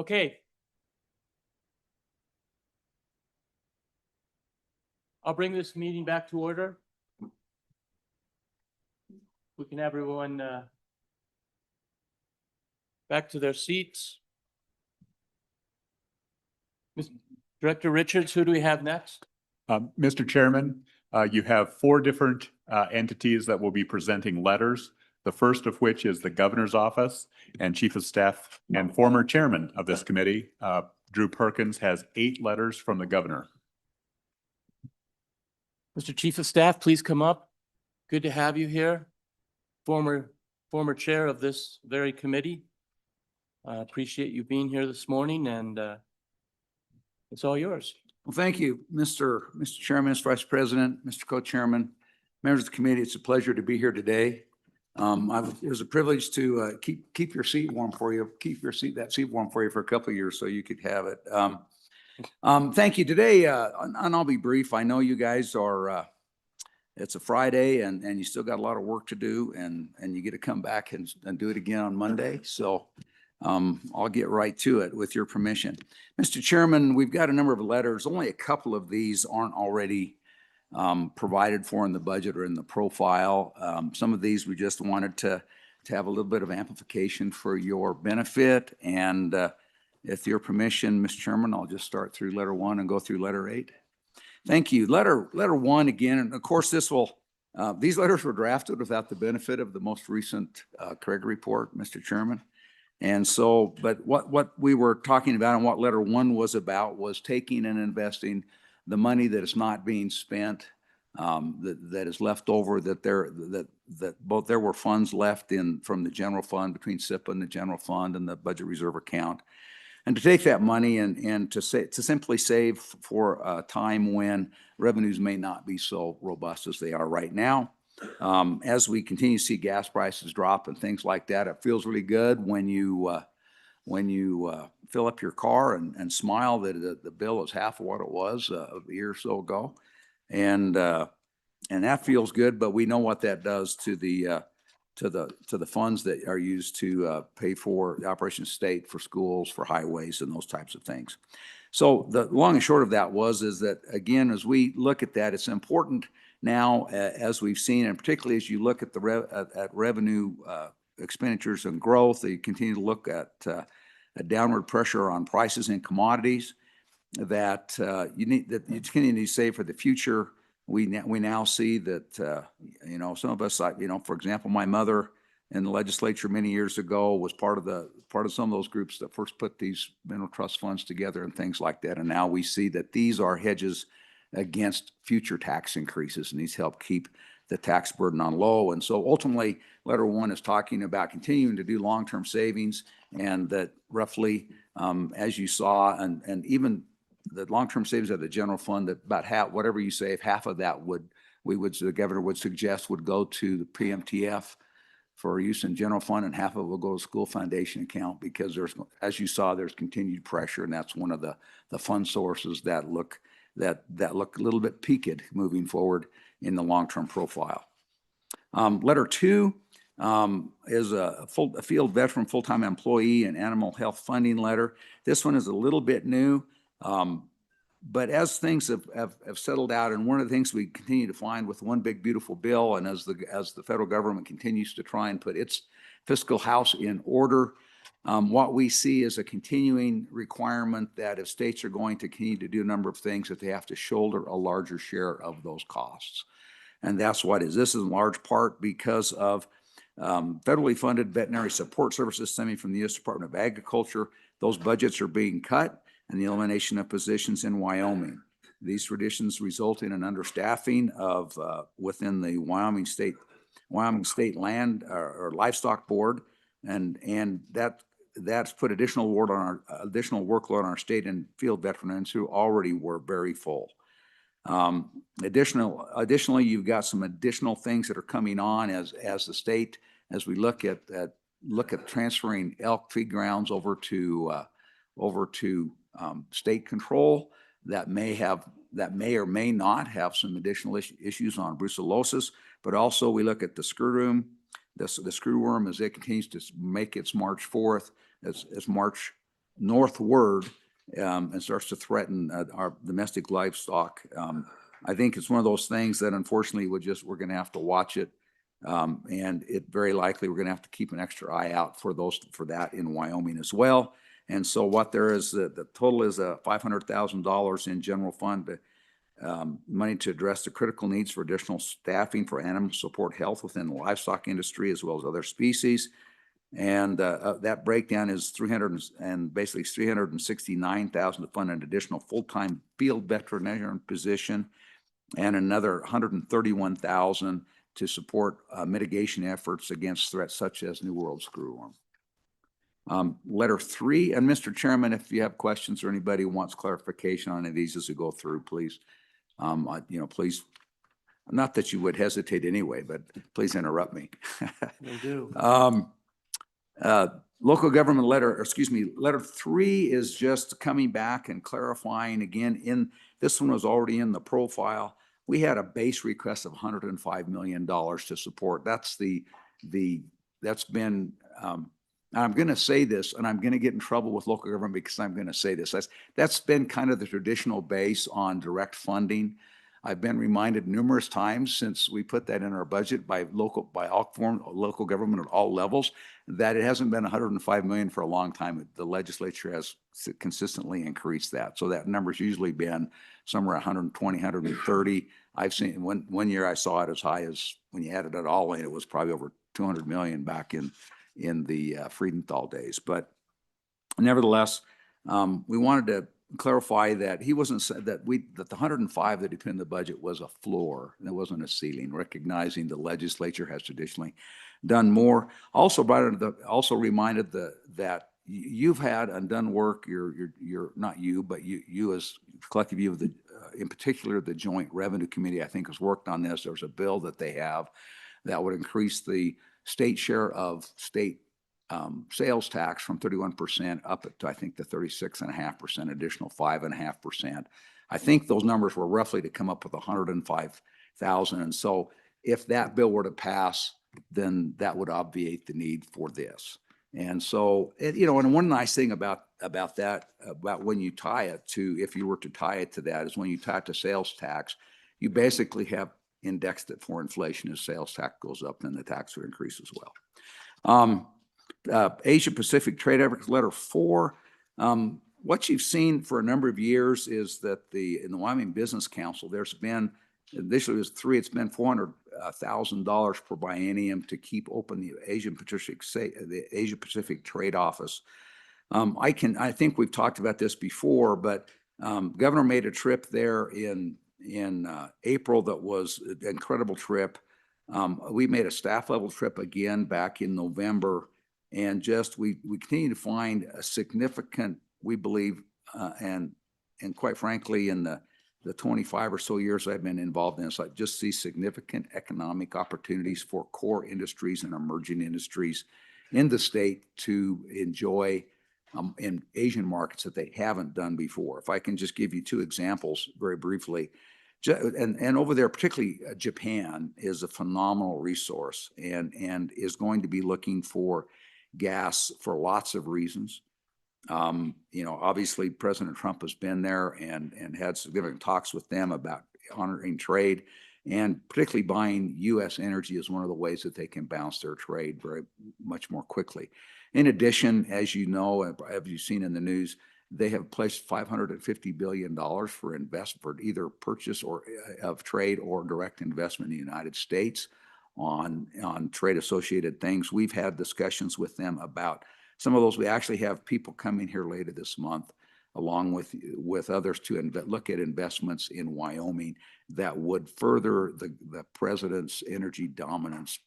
Okay. I'll bring this meeting back to order. We can have everyone back to their seats. Director Richards, who do we have next? Mr. Chairman, you have four different entities that will be presenting letters. The first of which is the Governor's Office, and Chief of Staff and former Chairman of this committee, Drew Perkins, has 8 letters from the Governor. Mr. Chief of Staff, please come up. Good to have you here. Former chair of this very committee. Appreciate you being here this morning, and it's all yours. Well, thank you, Mr. Chairman, Mr. Vice President, Mr. Co-Chairman, members of the committee. It's a pleasure to be here today. It was a privilege to keep your seat warm for you, that seat warm for you for a couple of years so you could have it. Thank you. Today, and I'll be brief. I know you guys are, it's a Friday and you still got a lot of work to do, and you get to come back and do it again on Monday. So I'll get right to it with your permission. Mr. Chairman, we've got a number of letters. Only a couple of these aren't already provided for in the budget or in the profile. Some of these we just wanted to have a little bit of amplification for your benefit. And with your permission, Mr. Chairman, I'll just start through letter 1 and go through letter 8. Thank you. Letter 1 again, and of course these letters were drafted without the benefit of the most recent Craig report, Mr. Chairman. And so, but what we were talking about and what letter 1 was about was taking and investing the money that is not being spent, that is left over, that there were funds left from the general fund, between SIPA and the general fund and the budget reserve account. And to take that money and to simply save for a time when revenues may not be so robust as they are right now. As we continue to see gas prices drop and things like that, it feels really good when you fill up your car and smile that the bill is half of what it was a year or so ago. And that feels good, but we know what that does to the funds that are used to pay for the Operations State, for schools, for highways, and those types of things. So the long and short of that is that, again, as we look at that, it's important now, as we've seen, and particularly as you look at at revenue expenditures and growth, that you continue to look at a downward pressure on prices and commodities, that you continue to save for the future. We now see that, some of us, for example, my mother in the legislature many years ago was part of some of those groups that first put these mineral trust funds together and things like that. And now we see that these are hedges against future tax increases, and these help keep the tax burden on low. And so ultimately, letter 1 is talking about continuing to do long-term savings, and that roughly, as you saw, and even the long-term savings of the general fund, that about half, whatever you save, half of that the governor would suggest would go to the PMTF for use in general fund, and half of it will go to school foundation account, because as you saw, there's continued pressure, and that's one of the fund sources that look a little bit peaked moving forward in the long-term profile. Letter 2 is a field veteran full-time employee and animal health funding letter. This one is a little bit new. But as things have settled out, and one of the things we continue to find with one big beautiful bill, and as the federal government continues to try and put its fiscal house in order, what we see is a continuing requirement that if states are going to continue to do a number of things, that they have to shoulder a larger share of those costs. And that's what is. This is in large part because of federally funded veterinary support services stemming from the U.S. Department of Agriculture. Those budgets are being cut, and the elimination of positions in Wyoming. These traditions result in an understaffing of within the Wyoming State Land or Livestock Board, and that's put additional workload on our state and field veterans who already were very full. Additionally, you've got some additional things that are coming on as the state, as we look at transferring elk feed grounds over to state control, that may or may not have some additional issues on brucellosis. But also we look at the screwworm, the screwworm, as it continues to make its march forth, as March northward and starts to threaten our domestic livestock. I think it's one of those things that unfortunately we're going to have to watch it. And it very likely we're going to have to keep an extra eye out for that in Wyoming as well. And so what there is, the total is $500,000 in general fund, money to address the critical needs for additional staffing for animal support health within the livestock industry as well as other species. And that breakdown is basically $369,000 to fund an additional full-time field veterinarian position, and another $131,000 to support mitigation efforts against threats such as New World screwworm. Letter 3, and Mr. Chairman, if you have questions or anybody wants clarification on any of these as we go through, please, please, not that you would hesitate anyway, but please interrupt me. Will do. Local government letter 3 is just coming back and clarifying again. This one was already in the profile. We had a base request of $105 million to support. That's been, I'm going to say this, and I'm going to get in trouble with local government because I'm going to say this. That's been kind of the traditional base on direct funding. I've been reminded numerous times since we put that in our budget by local government at all levels that it hasn't been $105 million for a long time. The legislature has consistently increased that. So that number's usually been somewhere 120, 130. I've seen one year I saw it as high as, when you added it all in, it was probably over 200 million back in the Friedenthal days. But nevertheless, we wanted to clarify that he wasn't said that the 105 that he put in the budget was a floor and it wasn't a ceiling, recognizing the legislature has traditionally done more. Also reminded that you've had and done work. You're not you, but you as collective view of the, in particular, the Joint Revenue Committee, I think, has worked on this. There's a bill that they have that would increase the state share of state sales tax from 31% up to, I think, the 36.5%, additional 5.5%. I think those numbers were roughly to come up with 105,000. And so if that bill were to pass, then that would obviate the need for this. And so, and one nice thing about that, about when you tie it to, if you were to tie it to that, is when you tie it to sales tax, you basically have indexed it for inflation. As sales tax goes up, then the tax would increase as well. Asia Pacific Trade Efforts Letter 4. What you've seen for a number of years is that in the Wyoming Business Council, there's been, initially it was 3, it's been $400,000 per biennium to keep open the Asia Pacific Trade Office. I think we've talked about this before, but Governor made a trip there in April that was an incredible trip. We made a staff level trip again back in November, and we continue to find a significant, we believe, and quite frankly, in the 25 or so years I've been involved in this, I just see significant economic opportunities for core industries and emerging industries in the state to enjoy in Asian markets that they haven't done before. If I can just give you 2 examples very briefly. And over there, particularly Japan is a phenomenal resource and is going to be looking for gas for lots of reasons. Obviously President Trump has been there and had significant talks with them about honoring trade, and particularly buying U.S. energy is one of the ways that they can bounce their trade very much more quickly. In addition, as you know, as you've seen in the news, they have pledged $550 billion for either purchase or of trade or direct investment in the United States on trade associated things. We've had discussions with them about some of those. We actually have people coming here later this month, along with others, to look at investments in Wyoming that would further the president's energy dominance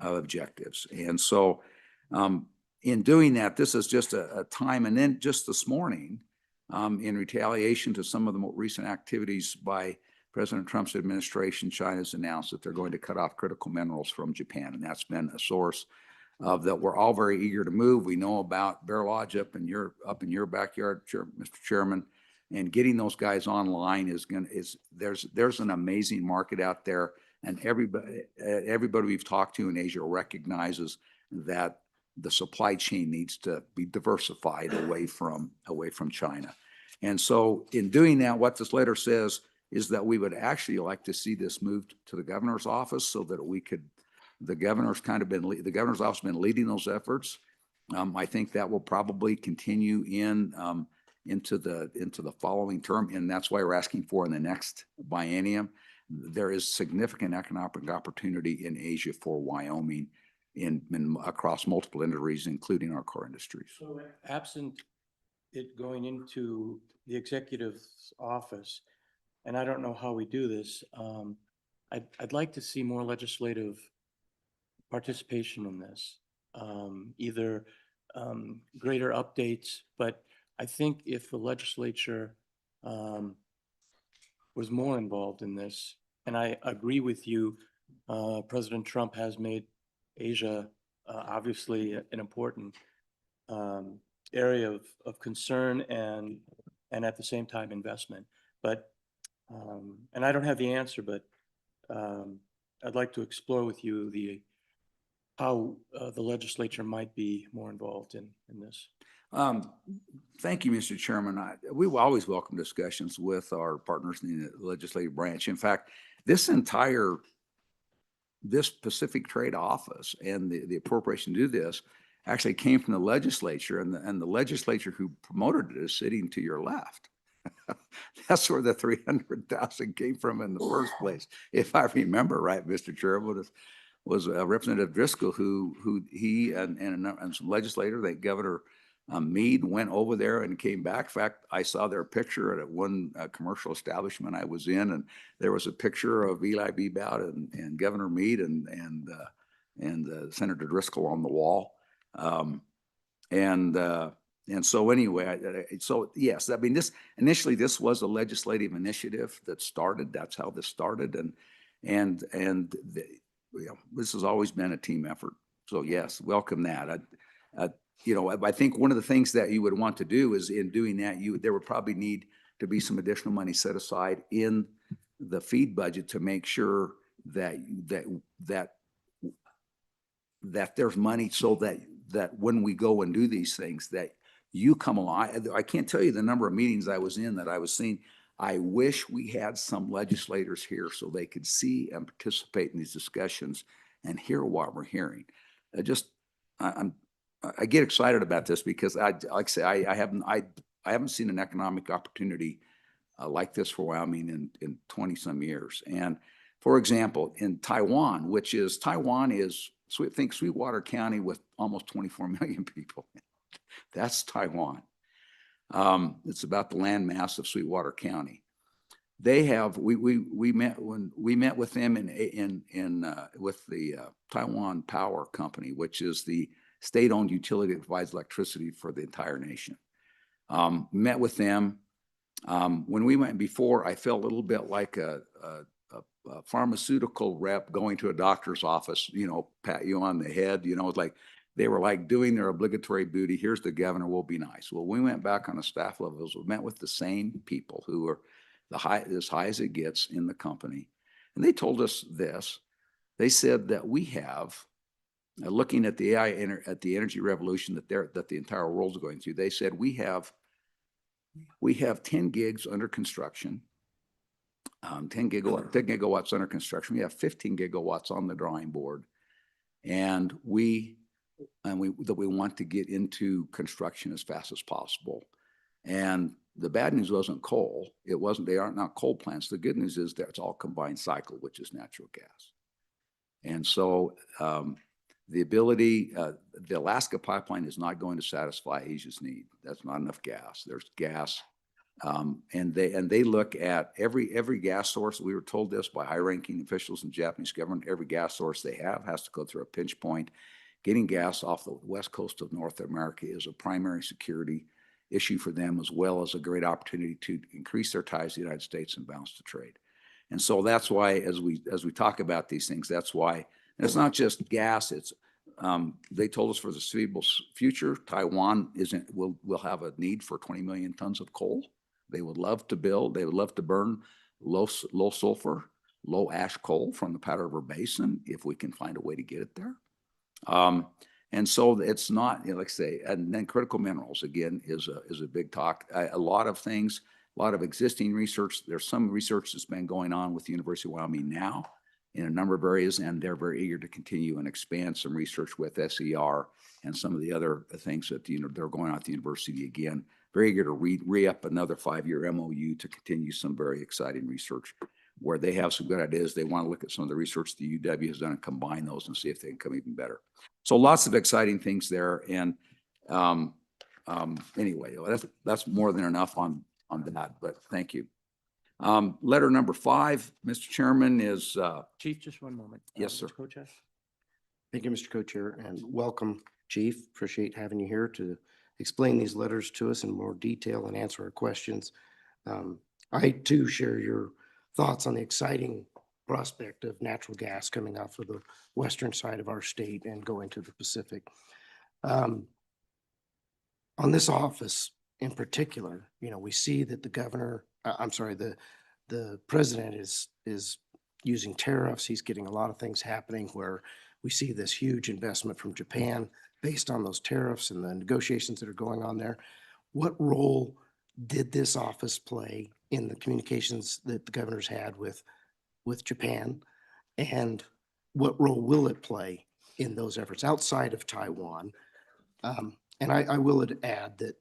objectives. And so in doing that, this is just a time. And then just this morning, in retaliation to some of the more recent activities by President Trump's administration, China's announced that they're going to cut off critical minerals from Japan. And that's been a source of that we're all very eager to move. We know about Bear Lodge up in your backyard, Mr. Chairman, and getting those guys online there's an amazing market out there, and everybody we've talked to in Asia recognizes that the supply chain needs to be diversified away from China. And so in doing that, what this letter says is that we would actually like to see this moved to the governor's office so that we could, the governor's office has been leading those efforts. I think that will probably continue into the following term, and that's why we're asking for in the next biennium. There is significant economic opportunity in Asia for Wyoming across multiple industries, including our core industries. So absent it going into the executive's office, and I don't know how we do this, I'd like to see more legislative participation in this. Either greater updates, but I think if the legislature was more involved in this, and I agree with you, President Trump has made Asia obviously an important area of concern and at the same time investment. But and I don't have the answer, but I'd like to explore with you how the legislature might be more involved in this. Thank you, Mr. Chairman. We will always welcome discussions with our partners in the legislative branch. In fact, this Pacific Trade Office and the appropriation to do this actually came from the legislature, and the legislature who promoted it is sitting to your left. That's where the 300,000 came from in the first place, if I remember right, Mr. Chairman. Was Representative Driscoll who he and some legislators, like Governor Meade, went over there and came back. In fact, I saw their picture at one commercial establishment I was in, and there was a picture of Eli Bebout and Governor Meade and Senator Driscoll on the wall. And so anyway, so yes, I mean, initially this was a legislative initiative that started. That's how this started, this has always been a team effort. So yes, welcome that. I think one of the things that you would want to do is in doing that, there would probably need to be some additional money set aside in the feed budget to make sure that there's money so that when we go and do these things, that you come along. I can't tell you the number of meetings I was in that I was seeing. I wish we had some legislators here so they could see and participate in these discussions and hear what we're hearing. I get excited about this because like I say, I haven't seen an economic opportunity like this for Wyoming in 20 some years. And for example, in Taiwan, think Sweetwater County with almost 24 million people. That's Taiwan. It's about the land mass of Sweetwater County. They have we met with them with the Taiwan Power Company, which is the state-owned utility that provides electricity for the entire nation. Met with them. When we went before, I felt a little bit like a pharmaceutical rep going to a doctor's office, pat you on the head, like they were like doing their obligatory duty. Here's the governor, will be nice. Well, we went back on the staff levels. We met with the same people who are as high as it gets in the company. And they told us this. They said that we have, looking at the at the energy revolution that the entire world is going through, they said we have 10 gigs under construction, 10 gigawatts under construction. We have 15 gigawatts on the drawing board, and we want to get into construction as fast as possible. And the bad news wasn't coal. They aren't not coal plants. The good news is that it's all combined cycle, which is natural gas. And so the Alaska pipeline is not going to satisfy Asia's need. That's not enough gas. There's gas. And they look at every gas source. We were told this by high-ranking officials in the Japanese government. Every gas source they have has to go through a pinch point. Getting gas off the west coast of North America is a primary security issue for them, as well as a great opportunity to increase their ties to the United States and balance the trade. And so that's why, as we talk about these things, that's why, and it's not just gas. It's they told us for the foreseeable future, Taiwan will have a need for 20 million tons of coal. They would love to burn low sulfur, low ash coal from the Powder River Basin if we can find a way to get it there. And so it's not, like I say, and then critical minerals again is a big talk. A lot of things, a lot of existing research. There's some research that's been going on with the University of Wyoming now in a number of areas, and they're very eager to continue and expand some research with SER and some of the other things that they're going on at the university again. Very eager to re-up another 5-year MOU to continue some very exciting research where they have some good ideas. They want to look at some of the research the UW has done and combine those and see if they can come even better. So lots of exciting things there. And anyway, that's more than enough on that, but thank you. Letter number 5, Mr. Chairman, is Chief, just one moment. Yes, sir. Mr. Co-Chair? Thank you, Mr. Co-Chair, and welcome, Chief. Appreciate having you here to explain these letters to us in more detail and answer our questions. I too share your thoughts on the exciting prospect of natural gas coming off of the western side of our state and going to the Pacific. On this office in particular, we see that the governor, the president is using tariffs. He's getting a lot of things happening where we see this huge investment from Japan based on those tariffs and the negotiations that are going on there. What role did this office play in the communications that the governor's had with Japan? And what role will it play in those efforts outside of Taiwan? And I will add that,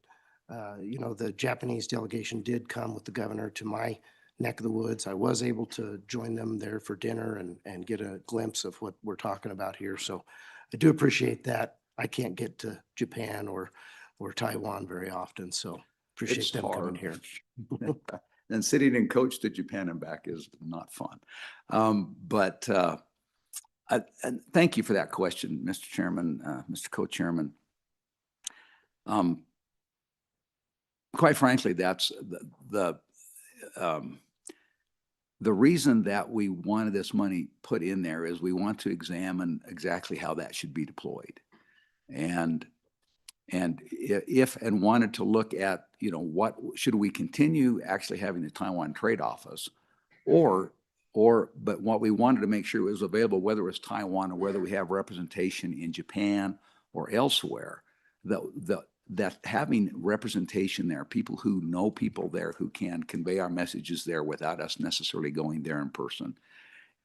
the Japanese delegation did come with the governor to my neck of the woods. I was able to join them there for dinner and get a glimpse of what we're talking about here. So I do appreciate that. I can't get to Japan or Taiwan very often, so appreciate It's them coming hard. here. And sitting and coach to Japan and back is not fun. And thank you for that question, Mr. Chairman, Mr. Co-Chairman. Quite frankly, that's the reason that we wanted this money put in there is we want to examine exactly how that should be deployed. And wanted to look at, what should we continue actually having the Taiwan Trade Office but what we wanted to make sure it was available, whether it was Taiwan or whether we have representation in Japan or elsewhere, that having representation there, people who know people there who can convey our messages there without us necessarily going there in person,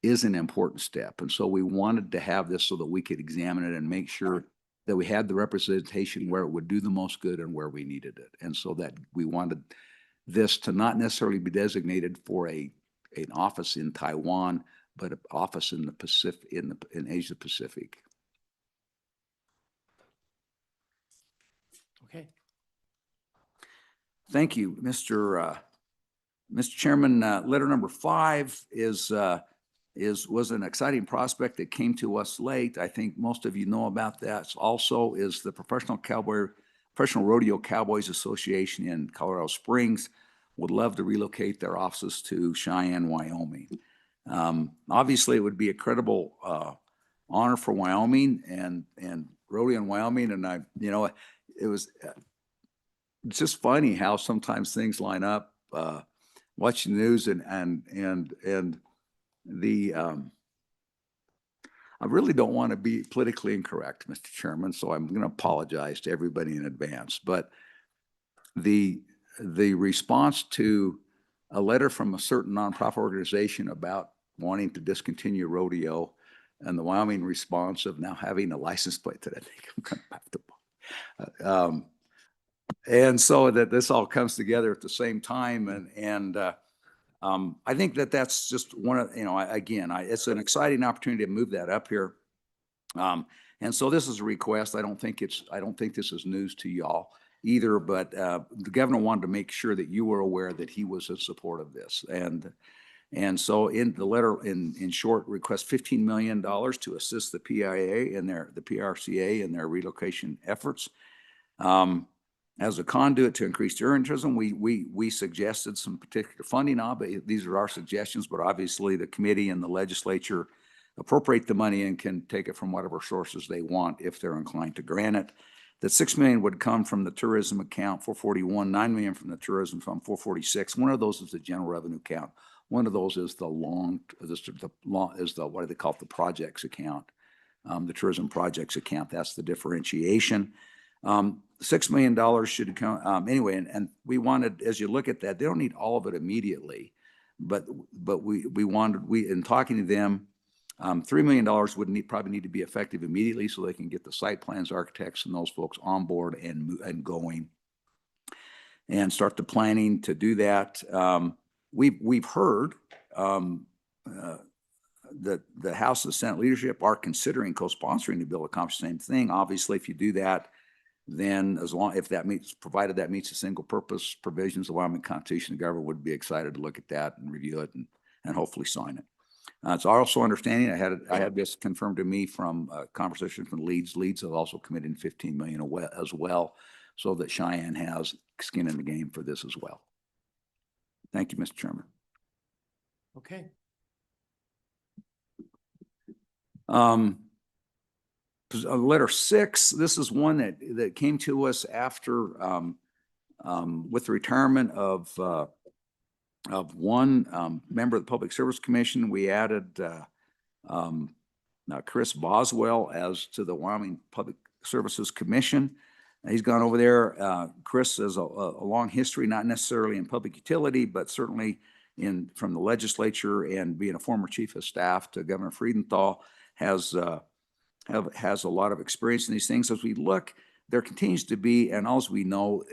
is an important step. And so we wanted to have this so that we could examine it and make sure that we had the representation where it would do the most good and where we needed it. And so that we wanted this to not necessarily be designated for an office in Taiwan, but an office in the Pacific, in Asia Pacific. Okay. Thank you, Mr. Chairman. Letter number 5 was an exciting prospect that came to us late. I think most of you know about that. Also is the Professional Rodeo Cowboys Association in Colorado Springs would love to relocate their offices to Cheyenne, Wyoming. Obviously, it would be a credible honor for Wyoming and rodeo in Wyoming. And it was it's just funny how sometimes things line up. Watching the news and I really don't want to be politically incorrect, Mr. Chairman, so I'm going to apologize to everybody in advance. But the response to a letter from a certain nonprofit organization about wanting to discontinue rodeo and the Wyoming response of now having a license plate that I think I'm going to have to buy. And so that this all comes together at the same time. I think that's just one of, it's an exciting opportunity to move that up here. And so this is a request. I don't think this is news to y'all either, but the governor wanted to make sure that you were aware that he was in support of this. And so in the letter, in short, request $15 million to assist the PIA and the PRCA in their relocation efforts. As a conduit to increase tourism, we suggested some particular funding now, but these are our suggestions, but obviously the committee and the legislature appropriate the money and can take it from whatever sources they want if they're inclined to grant it. That $6 million would come from the tourism account 441, $9 million from the tourism fund 446. One of those is the general revenue account. One of those is what do they call it, the projects account. the tourism projects account. That's the differentiation. $6 million should account, anyway, and we wanted, as you look at that, they don't need all of it immediately, but in talking to them, $3 million would probably need to be effective immediately so they can get the site plans, architects, and those folks on board and going and start the planning to do that. We've heard that the House and Senate leadership are considering co-sponsoring the bill to accomplish the same thing. Obviously, if you do that, then provided that meets the single purpose provisions of the Wyoming Constitution, the government would be excited to look at that and review it and hopefully sign it. It's also understanding, I had this confirmed to me from a conversation from Leeds. Leeds has also committed $15 million as well, so that Cheyenne has skin in the game for this as well. Thank you, Mr. Chairman. Okay. Letter 6, this is one that came to us after, with the retirement of one member of the Public Service Commission. We added Chris Boswell as to the Wyoming Public Services Commission. He's gone over there. Chris has a long history, not necessarily in public utility, but certainly from the legislature, and being a former chief of staff to Governor Friedenthal, has a lot of experience in these things. As we look, there continues to be, and as we know,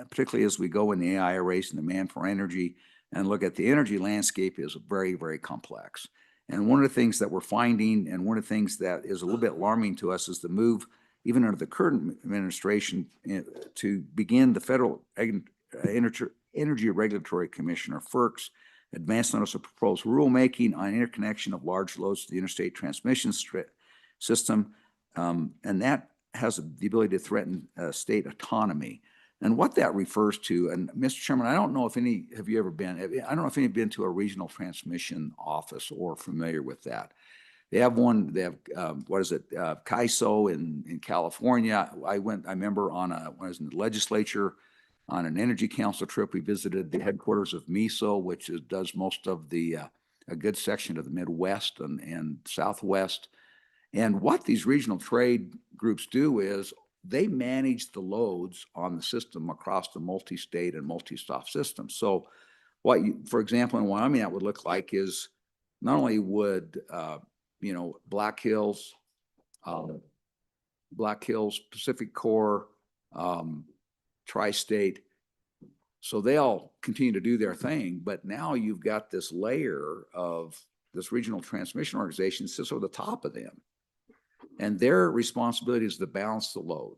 particularly as we go in the AI race and demand for energy, and look at the energy landscape is very, very complex. And one of the things that we're finding, and one of the things that is a little bit alarming to us, is the move, even under the current administration, to begin the Federal Energy Regulatory Commission, or FERC's, advance notice of proposed rulemaking on interconnection of large loads to the interstate transmission system, and that has the ability to threaten state autonomy. And what that refers to, and Mr. Chairman, I don't know if any of you ever been, I don't know if any have been to a regional transmission office or familiar with that. They have one, they have, CAISO in California. I remember when I was in the legislature, on an energy council trip, we visited the headquarters of MISO, which does most of a good section of the Midwest and Southwest. And what these regional trade groups do is they manage the loads on the system across the multi-state and multi-stop system. So for example, in Wyoming, that would look like is not only would, Black Hills, Pacific Core, Tri-State, so they all continue to do their thing, but now you've got this layer of this regional transmission organization sits over the top of them, and their responsibility is to balance the load.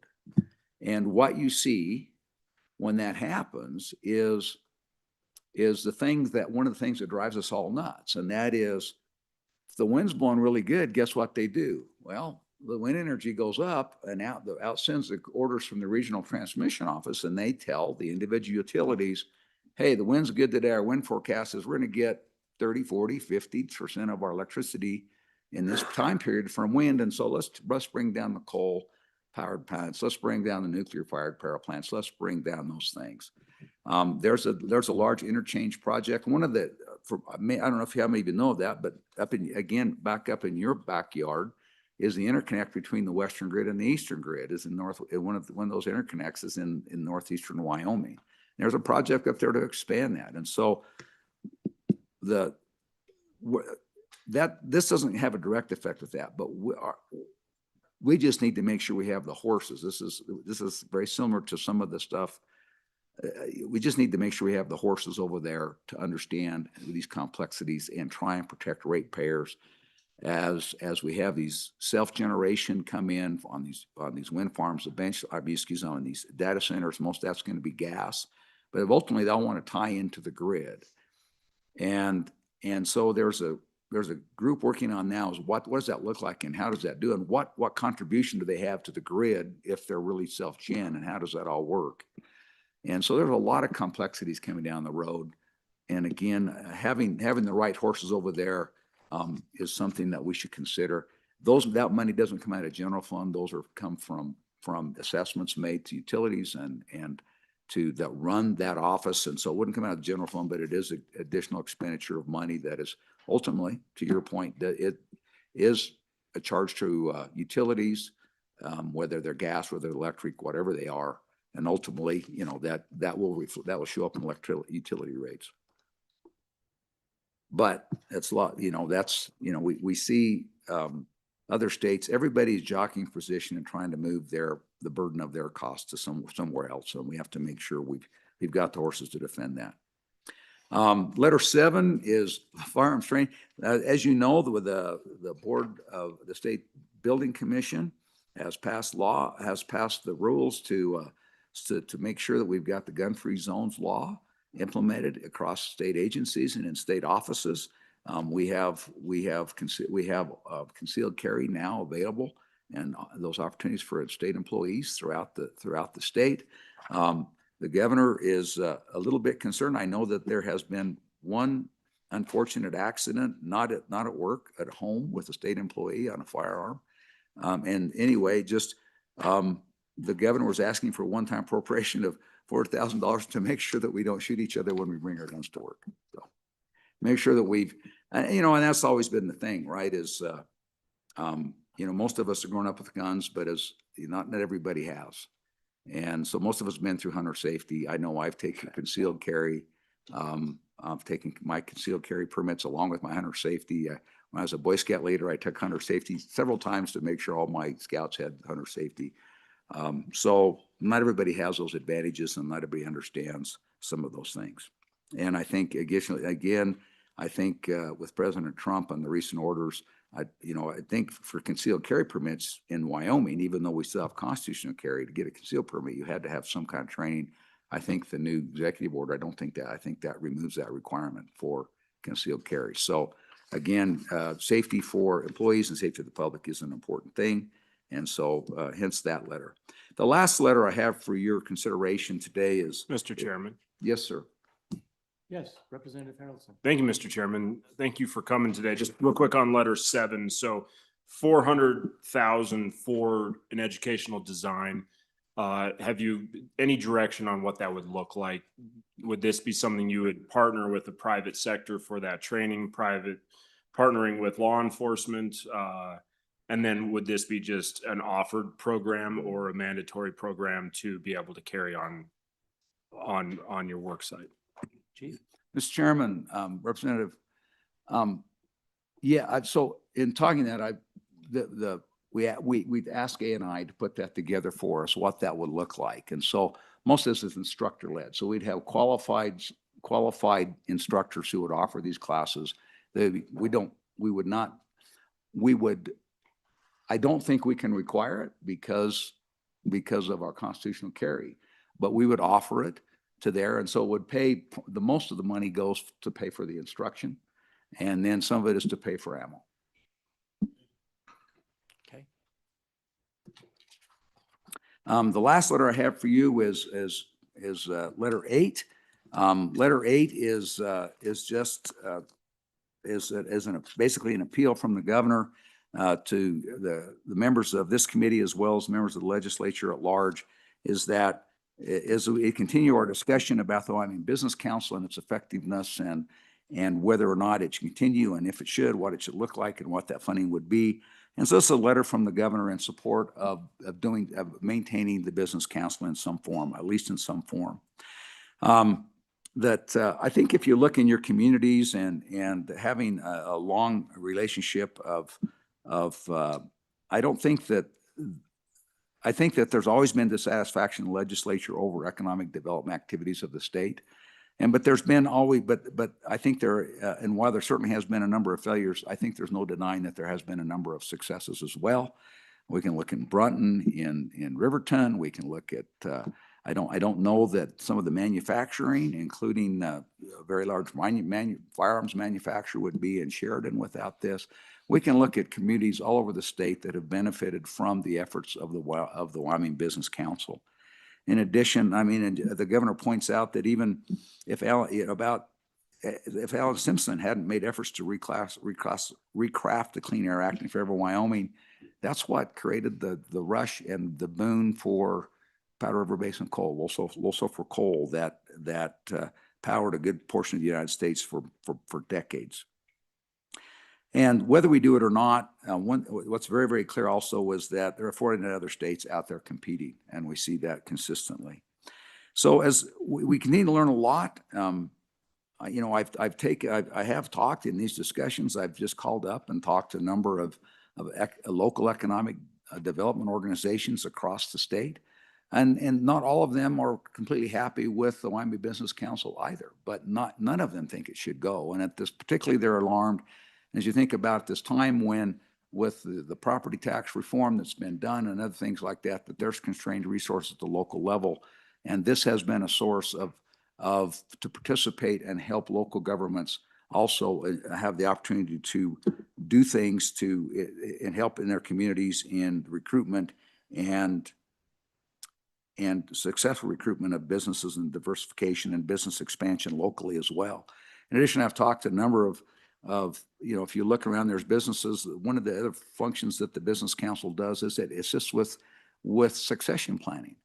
And what you see when that happens is one of the things that drives us all nuts, and that is, if the wind's blowing really good, guess what they do? Well, the wind energy goes up and out sends the orders from the regional transmission office, and they tell the individual utilities, hey, the wind's good today. Our wind forecast is we're going to get 30, 40, 50% of our electricity in this time period from wind. And so let's bring down the coal powered plants. Let's bring down the nuclear fired power plants. Let's bring down those things. There's a large interchange project. I don't know if you even know that, but back up in your backyard is the interconnect between the Western grid and the Eastern grid. Is in one of those interconnects is in northeastern Wyoming. There's a project up there to expand that, and so this doesn't have a direct effect with that, but we just need to make sure we have the horses. This is very similar to some of the stuff. We just need to make sure we have the horses over there to understand these complexities and try and protect ratepayers as we have these self-generation come in on these wind farms, on these data centers. Most of that's going to be gas, but ultimately they'll want to tie into the grid. And so there's a group working on now is what does that look like, and how does that do, and what contribution do they have to the grid if they're really self-gen, and how does that all work? And so there's a lot of complexities coming down the road. And again, having the right horses over there is something that we should consider. That money doesn't come out of general fund. Those come from assessments made to utilities and to that run that office. And so it wouldn't come out of the general fund, but it is an additional expenditure of money that is ultimately, to your point, that is a charge to utilities, whether they're gas, whether they're electric, whatever they are. And ultimately, you know, that will show up in utility rates. But that's a lot, you know, that's, you know, we see other states, everybody's jockeying for position and trying to move the burden of their costs to somewhere else. So we have to make sure we've got the horses to defend that. Letter 7 is firearms training. As you know, the board of the State Building Commission has passed the rules to make sure that we've got the gun-free zones law implemented across state agencies and in state offices. We have concealed carry now available, and those opportunities for state employees throughout the state. The governor is a little bit concerned. I know that there has been one unfortunate accident, not at work, at home with a state employee on a firearm. And anyway, the governor was asking for a one-time appropriation of $4,000 to make sure that we don't shoot each other when we bring our guns to work. So make sure that we've, you know, and that's always been the thing, right? Is, you know, most of us are growing up with guns, but not everybody has. And so most of us have been through hunter safety. I know I've taken concealed carry. I've taken my concealed carry permits along with my hunter safety. When I was a Boy Scout leader, I took hunter safety several times to make sure all my scouts had hunter safety. So not everybody has those advantages, and not everybody understands some of those things. And I think, again, with President Trump and the recent orders, I think for concealed carry permits in Wyoming, even though we still have constitutional carry, to get a concealed permit, you had to have some kind of training. I think the new executive order, I think that removes that requirement for concealed carry. So again, safety for employees and safety of the public is an important thing. And so hence that letter. The last letter I have for your consideration today is. Mr. Chairman. Yes, sir. Yes, Representative Harrelson. Thank you, Mr. Chairman. Thank you for coming today. Just real quick on letter 7. So 400,000 for an educational design. Have you any direction on what that would look like? Would this be something you would partner with the private sector for that training, partnering with law enforcement? And then would this be just an offered program or a mandatory program to be able to carry on your work site? Chief? Mr. Chairman, Representative, so in talking that, we've asked A&I to put that together for us, what that would look like. And so most of this is instructor led. So we'd have qualified instructors who would offer these classes. I don't think we can require it because of our constitutional carry, but we would offer it to there. And so it would pay, the most of the money goes to pay for the instruction. And then some of it is to pay for ammo. Okay. The last letter I have for you is letter 8. Letter 8 is basically an appeal from the governor to the members of this committee, as well as members of the legislature at large, is that as we continue our discussion about the Wyoming Business Council and its effectiveness and whether or not it should continue, and if it should, what it should look like and what that funding would be. And so it's a letter from the governor in support of maintaining the Business Council in some form, at least in some form. I think if you look in your communities and having a long relationship I think that there's always been dissatisfaction in the legislature over economic development activities of the state. But there's been always, but I think and while there certainly has been a number of failures, I think there's no denying that there has been a number of successes as well. We can look in Brunton, in Riverton. We can look at, I don't know that some of the manufacturing, including a very large firearms manufacturer, would be in Sheridan without this. We can look at communities all over the state that have benefited from the efforts of the Wyoming Business Council. In addition, I mean, the governor points out that even if Alan Simpson hadn't made efforts to recraft the Clean Air Act in favor of Wyoming, that's what created the rush and the boon for Powder River Basin coal, low sulfur coal that powered a good portion of the United States for decades. And whether we do it or not, what's very, very clear also was that there are 49 other states out there competing, and we see that consistently. So as we continue to learn a lot, you know, I have talked in these discussions. I've just called up and talked to a number of local economic development organizations across the state. And not all of them are completely happy with the Wyoming Business Council either, but none of them think it should go. And at this, particularly they're alarmed as you think about this time when with the property tax reform that's been done and other things like that, that there's constrained resources at the local level. And this has been a source to participate and help local governments also have the opportunity to do things and help in their communities in recruitment and successful recruitment of businesses and diversification and business expansion locally as well. In addition, I've talked to a number of, you know, if you look around, there's businesses. One of the other functions that the Business Council does is it assists with succession planning.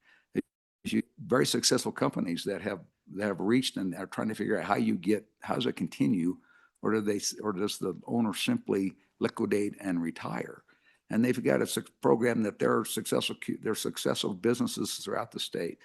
Very successful companies that have reached and are trying to figure out how does it continue, or does the owner simply liquidate and retire? And they've got a program that they're successful businesses throughout the state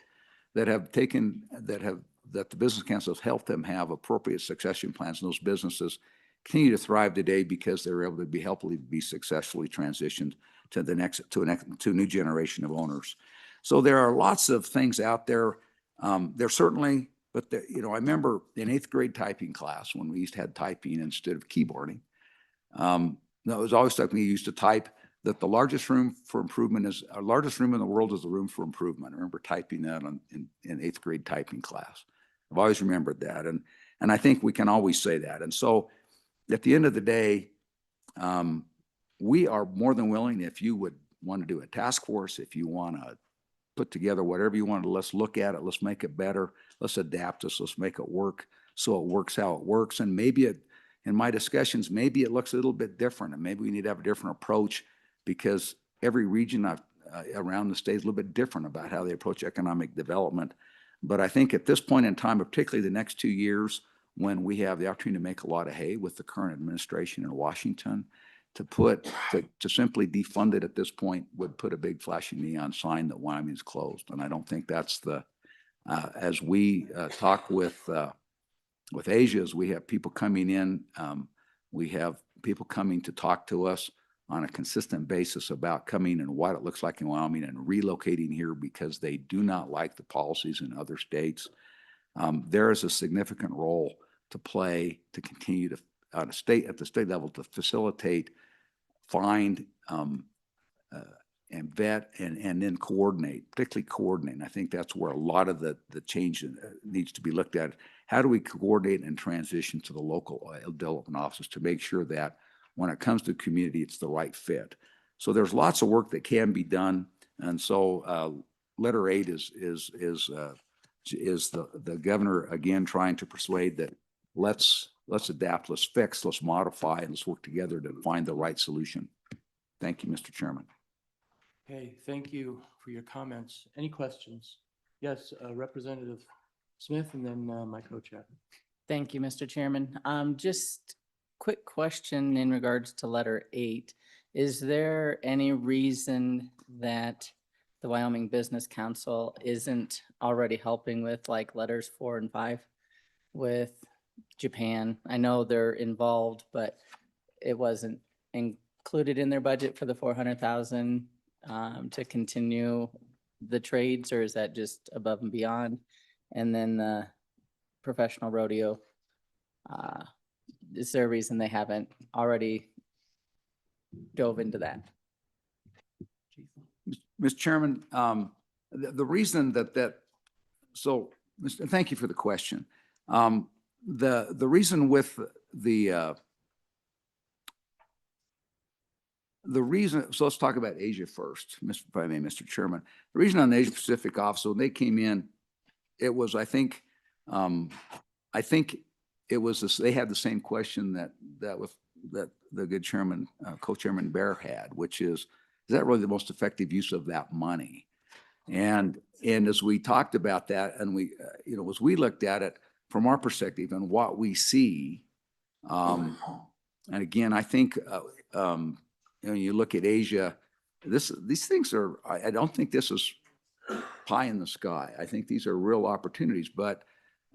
that the Business Council has helped them have appropriate succession plans. And those businesses continue to thrive today because they're able to be successfully transitioned to a new generation of owners. So there are lots of things out there. There certainly, but you know, I remember in 8th grade typing class when we used to have typing instead of keyboarding. That was always stuck me. You used to type that the largest room for improvement is our largest room in the world is the room for improvement. I remember typing that in 8th grade typing class. I've always remembered that, and I think we can always say that. And so, at the end of the day, we are more than willing. If you would want to do a task force, if you want to put together whatever you want to, let's look at it. Let's make it better. Let's adapt this. Let's make it work so it works how it works. And maybe in my discussions, maybe it looks a little bit different, and maybe we need to have a different approach because every region around the state is a little bit different about how they approach economic development. But I think at this point in time, particularly the next 2 years, when we have the opportunity to make a lot of hay with the current administration in Washington, to simply defund it at this point would put a big flashing neon sign that Wyoming is closed. And I don't think that's as we talk with Asia, as we have people coming in, we have people coming to talk to us on a consistent basis about coming and what it looks like in Wyoming and relocating here because they do not like the policies in other states. There is a significant role to play to continue to at the state level to facilitate, find, and vet and then coordinate, particularly coordinate. And I think that's where a lot of the change needs to be looked at. How do we coordinate and transition to the local development offices to make sure that when it comes to community, it's the right fit? So there's lots of work that can be done. And so letter 8 is the governor again trying to persuade that let's adapt, let's fix, let's modify, and let's work together to find the right solution. Thank you, Mr. Chairman. Okay, thank you for your comments. Any questions? Yes, Representative Smith and then my co-chair. Thank you, Mr. Chairman. Just quick question in regards to letter 8. Is there any reason that the Wyoming Business Council isn't already helping with like letters 4 and 5 with Japan? I know they're involved, but it wasn't included in their budget for the 400,000 to continue the trades, or is that just above and beyond? And then the professional rodeo, is there a reason they haven't already dove into that? Mr. Chairman, the reason so thank you for the question. The reason with the reason, so let's talk about Asia first, if I may, Mr. Chairman. The reason on the Asia Pacific office, when they came in, it was, I think it was this, they had the same question that the good chairman, co-chairman Bear had, which is that really the most effective use of that money? And as we talked about that, and we, as we looked at it from our perspective and what we see, And again, I think, you look at Asia, these things are, I don't think this is pie in the sky. I think these are real opportunities, but,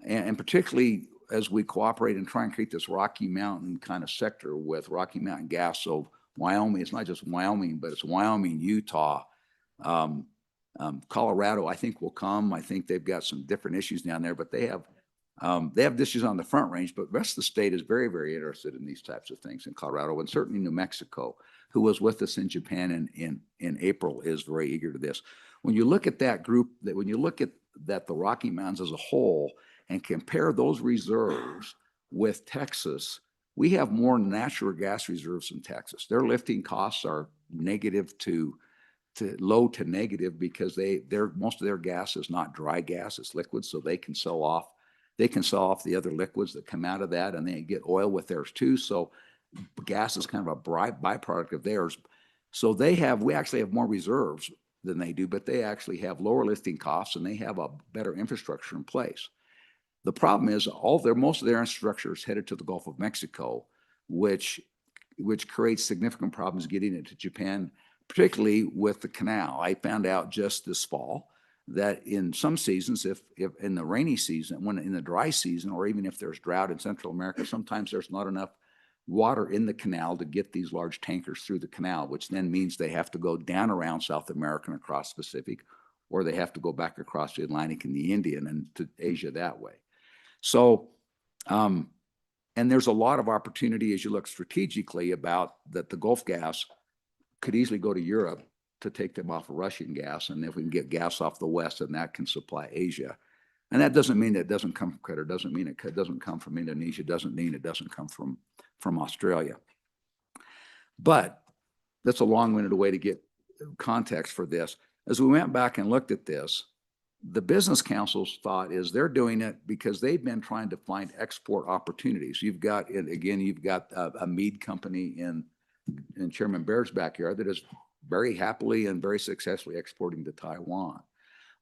and particularly as we cooperate and try and create this Rocky Mountain kind of sector with Rocky Mountain gas. So Wyoming, it's not just Wyoming, but it's Wyoming, Utah, Colorado, I think will come. I think they've got some different issues down there, but they have issues on the Front Range, but the rest of the state is very, very interested in these types of things in Colorado, and certainly New Mexico, who was with us in Japan in April, is very eager to this. When you look at that group, when you look at that, the Rocky Mountains as a whole, and compare those reserves with Texas, we have more natural gas reserves in Texas. Their lifting costs are negative to low to negative because most of their gas is not dry gas, it's liquid, so they can sell off the other liquids that come out of that, and they get oil with theirs too. So gas is kind of a byproduct of theirs. So we actually have more reserves than they do, but they actually have lower lifting costs and they have a better infrastructure in place. The problem is most of their infrastructure is headed to the Gulf of Mexico, which creates significant problems getting it to Japan, particularly with the canal. I found out just this fall that in some seasons, if in the rainy season, when in the dry season, or even if there's drought in Central America, sometimes there's not enough water in the canal to get these large tankers through the canal, which then means they have to go down around South America and across the Pacific, or they have to go back across the Atlantic and the Indian and to Asia that way. So, and there's a lot of opportunity as you look strategically about that the Gulf gas could easily go to Europe to take them off of Russian gas. And if we can get gas off the West, then that can supply Asia. And that doesn't mean it doesn't come from Qatar, doesn't mean it doesn't come from Indonesia, doesn't mean it doesn't come from Australia. But that's a long-winded way to get context for this. As we went back and looked at this, the Business Council's thought is they're doing it because they've been trying to find export opportunities. You've got a mead company in Chairman Bair's backyard that is very happily and very successfully exporting to Taiwan.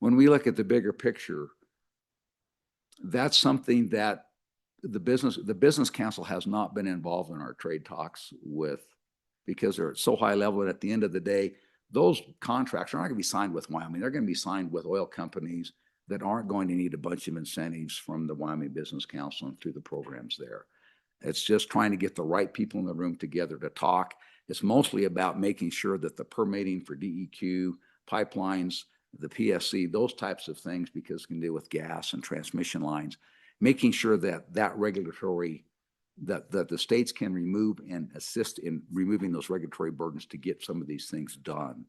When we look at the bigger picture, that's something that the Business Council has not been involved in our trade talks with, because they're at so high level. And at the end of the day, those contracts are not going to be signed with Wyoming. They're going to be signed with oil companies that aren't going to need a bunch of incentives from the Wyoming Business Council and through the programs there. It's just trying to get the right people in the room together to talk. It's mostly about making sure that the permitting for DEQ, pipelines, the PSC, those types of things, because it can deal with gas and transmission lines, making sure that regulatory, that the states can remove and assist in removing those regulatory burdens to get some of these things done.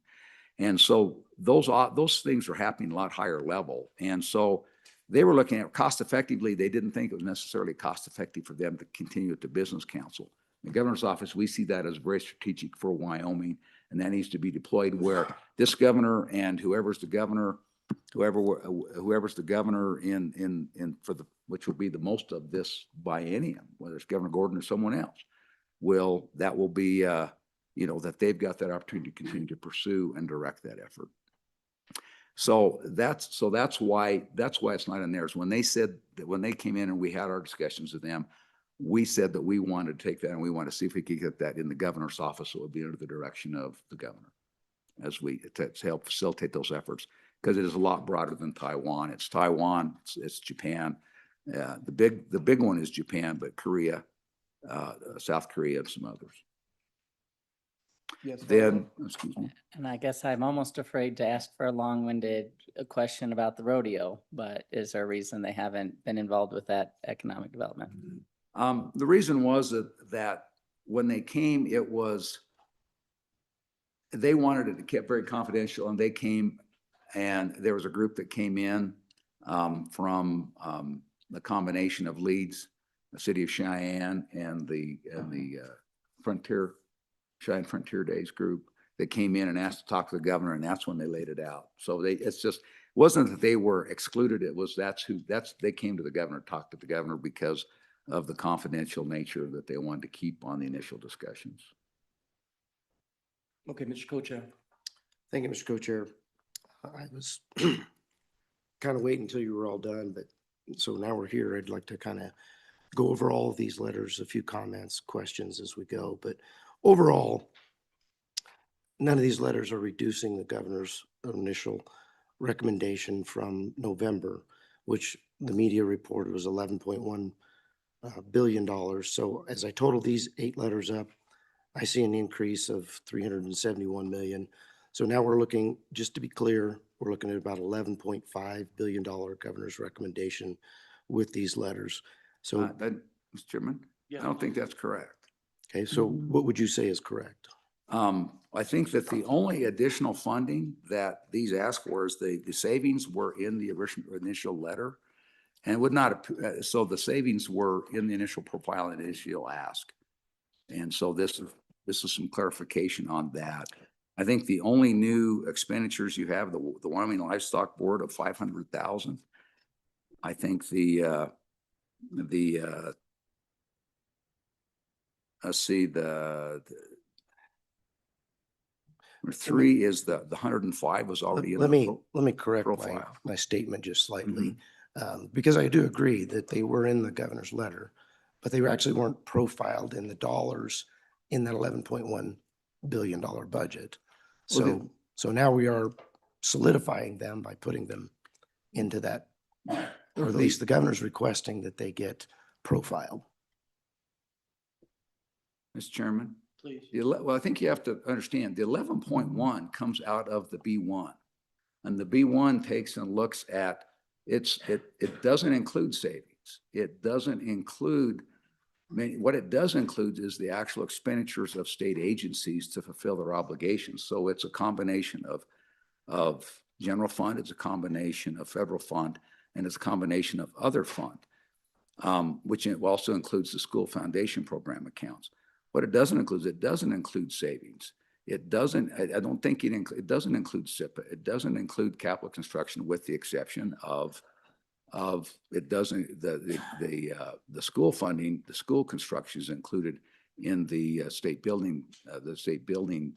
And so those things are happening a lot higher level. And so they were looking at cost effectively. They didn't think it was necessarily cost effective for them to continue at the Business Council. In the governor's office, we see that as very strategic for Wyoming, and that needs to be deployed where this governor and whoever's the governor in for the, which will be the most of this biennium, whether it's Governor Gordon or someone else, that will be that they've got that opportunity to continue to pursue and direct that effort. So that's why it's not in theirs. When they said that, when they came in and we had our discussions with them, we said that we wanted to take that and we want to see if we could get that in the governor's office. So it would be under the direction of the governor as to help facilitate those efforts, because it is a lot broader than Taiwan. It's Taiwan, it's Japan. The big one is Japan, but Korea, South Korea, and some others. Yes. Then, Excuse me. And I guess I'm almost afraid to ask for a long-winded question about the rodeo, but is there a reason they haven't been involved with that economic development? The reason was that when they came, they wanted it to keep very confidential, and they came, and there was a group that came in from the combination of Leeds, the city of Cheyenne, and the Cheyenne Frontier Days group that came in and asked to talk to the governor, and that's when they laid it out. So it wasn't that they were excluded. It was they came to the governor, talked to the governor because of the confidential nature that they wanted to keep on the initial discussions. Okay, Mr. Co-Chair. Thank you, Mr. Co-Chair. I was kind of waiting until you were all done, but so now we're here. I'd like to kind of go over all of these letters, a few comments, questions as we go, but overall, none of these letters are reducing the governor's initial recommendation from November, which the media reported was $11.1 billion. So as I total these 8 letters up, I see an increase of 371 million. So now we're looking, just to be clear, we're looking at about $11.5 billion governor's recommendation with these letters. So, Mr. Chairman, Yeah. I don't think that's correct. okay, so what would you say is correct? I think that the only additional funding that these ask for is the savings were in the initial letter. And would not, so the savings were in the initial profile and initial ask. And so this is some clarification on that. I think the only new expenditures you have, the Wyoming Livestock Board of 500,000. I think let's see, number 3 is the 105 was already in Let the me correct profile. my statement just slightly, because I do agree that they were in the governor's letter, but they actually weren't profiled in the dollars in that $11.1 billion budget. Well, So now we are solidifying them by putting them into that, or at least the governor's requesting that they get profiled. Mr. Chairman. Please. Well, I think you have to understand, the 11.1 comes out of the B1. And the B1 takes and looks at, it doesn't include savings. It doesn't include, what it does include is the actual expenditures of state agencies to fulfill their obligations. So it's a combination of general fund, it's a combination of federal fund, and it's a combination of other fund, which also includes the school foundation program accounts. What it doesn't include savings. It doesn't, I don't think it doesn't include SIPA. It doesn't include capital construction with the exception of it doesn't, the school funding, the school construction is included in the state building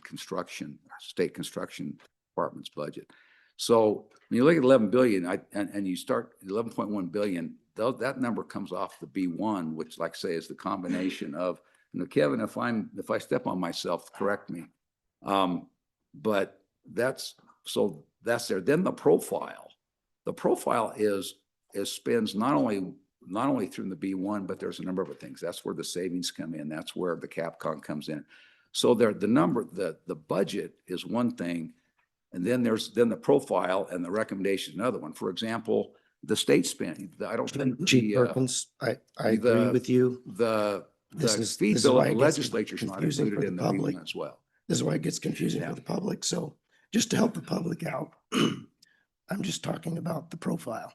construction, state construction department's budget. So when you look at 11 billion and you start 11.1 billion, that number comes off the B1, which like I say is the combination of, Kevin, if I step on myself, correct me. But that's there. Then the profile spends not only through the B1, but there's a number of other things. That's where the savings come in. That's where the CapCon comes in. So the budget is one thing, and then there's the profile and the recommendation is another one. For example, the state spending. I don't think Chief Perkins, I agree with you. The This is fee bill why of it the gets legislature is not confusing included for in the the public. B1 as well. This is why it gets confusing Yeah. for the public. So just to help the public out, I'm just talking about the profile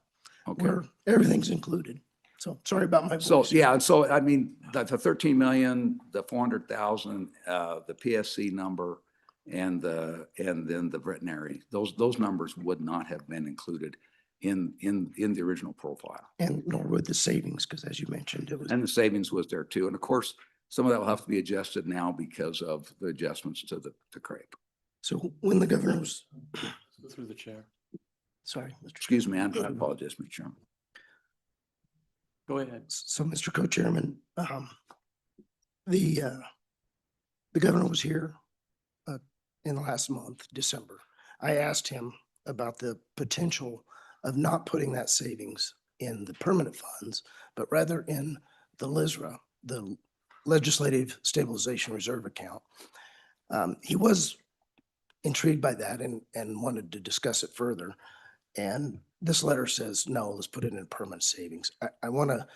Okay. where everything's included. So sorry about my So, voice. yeah, and so, I mean, the 13 million, the 400,000, the PSC number, and then the veterinary, those numbers would not have been included in the original profile. And nor would the savings, because as you mentioned, it was, And the savings was there too. And of course, some of that will have to be adjusted now because of the adjustments to Craig. so when the governor was, Go through the chair. sorry, Mr. Excuse me, I apologize, Mr. Chairman. Go ahead. So, Mr. Co-Chairman, the governor was here in the last month, December. I asked him about the potential of not putting that savings in the permanent funds, but rather in the LSRA, the Legislative Stabilization Reserve Account. He was intrigued by that and wanted to discuss it further. And this letter says, no, let's put it in permanent savings. I want to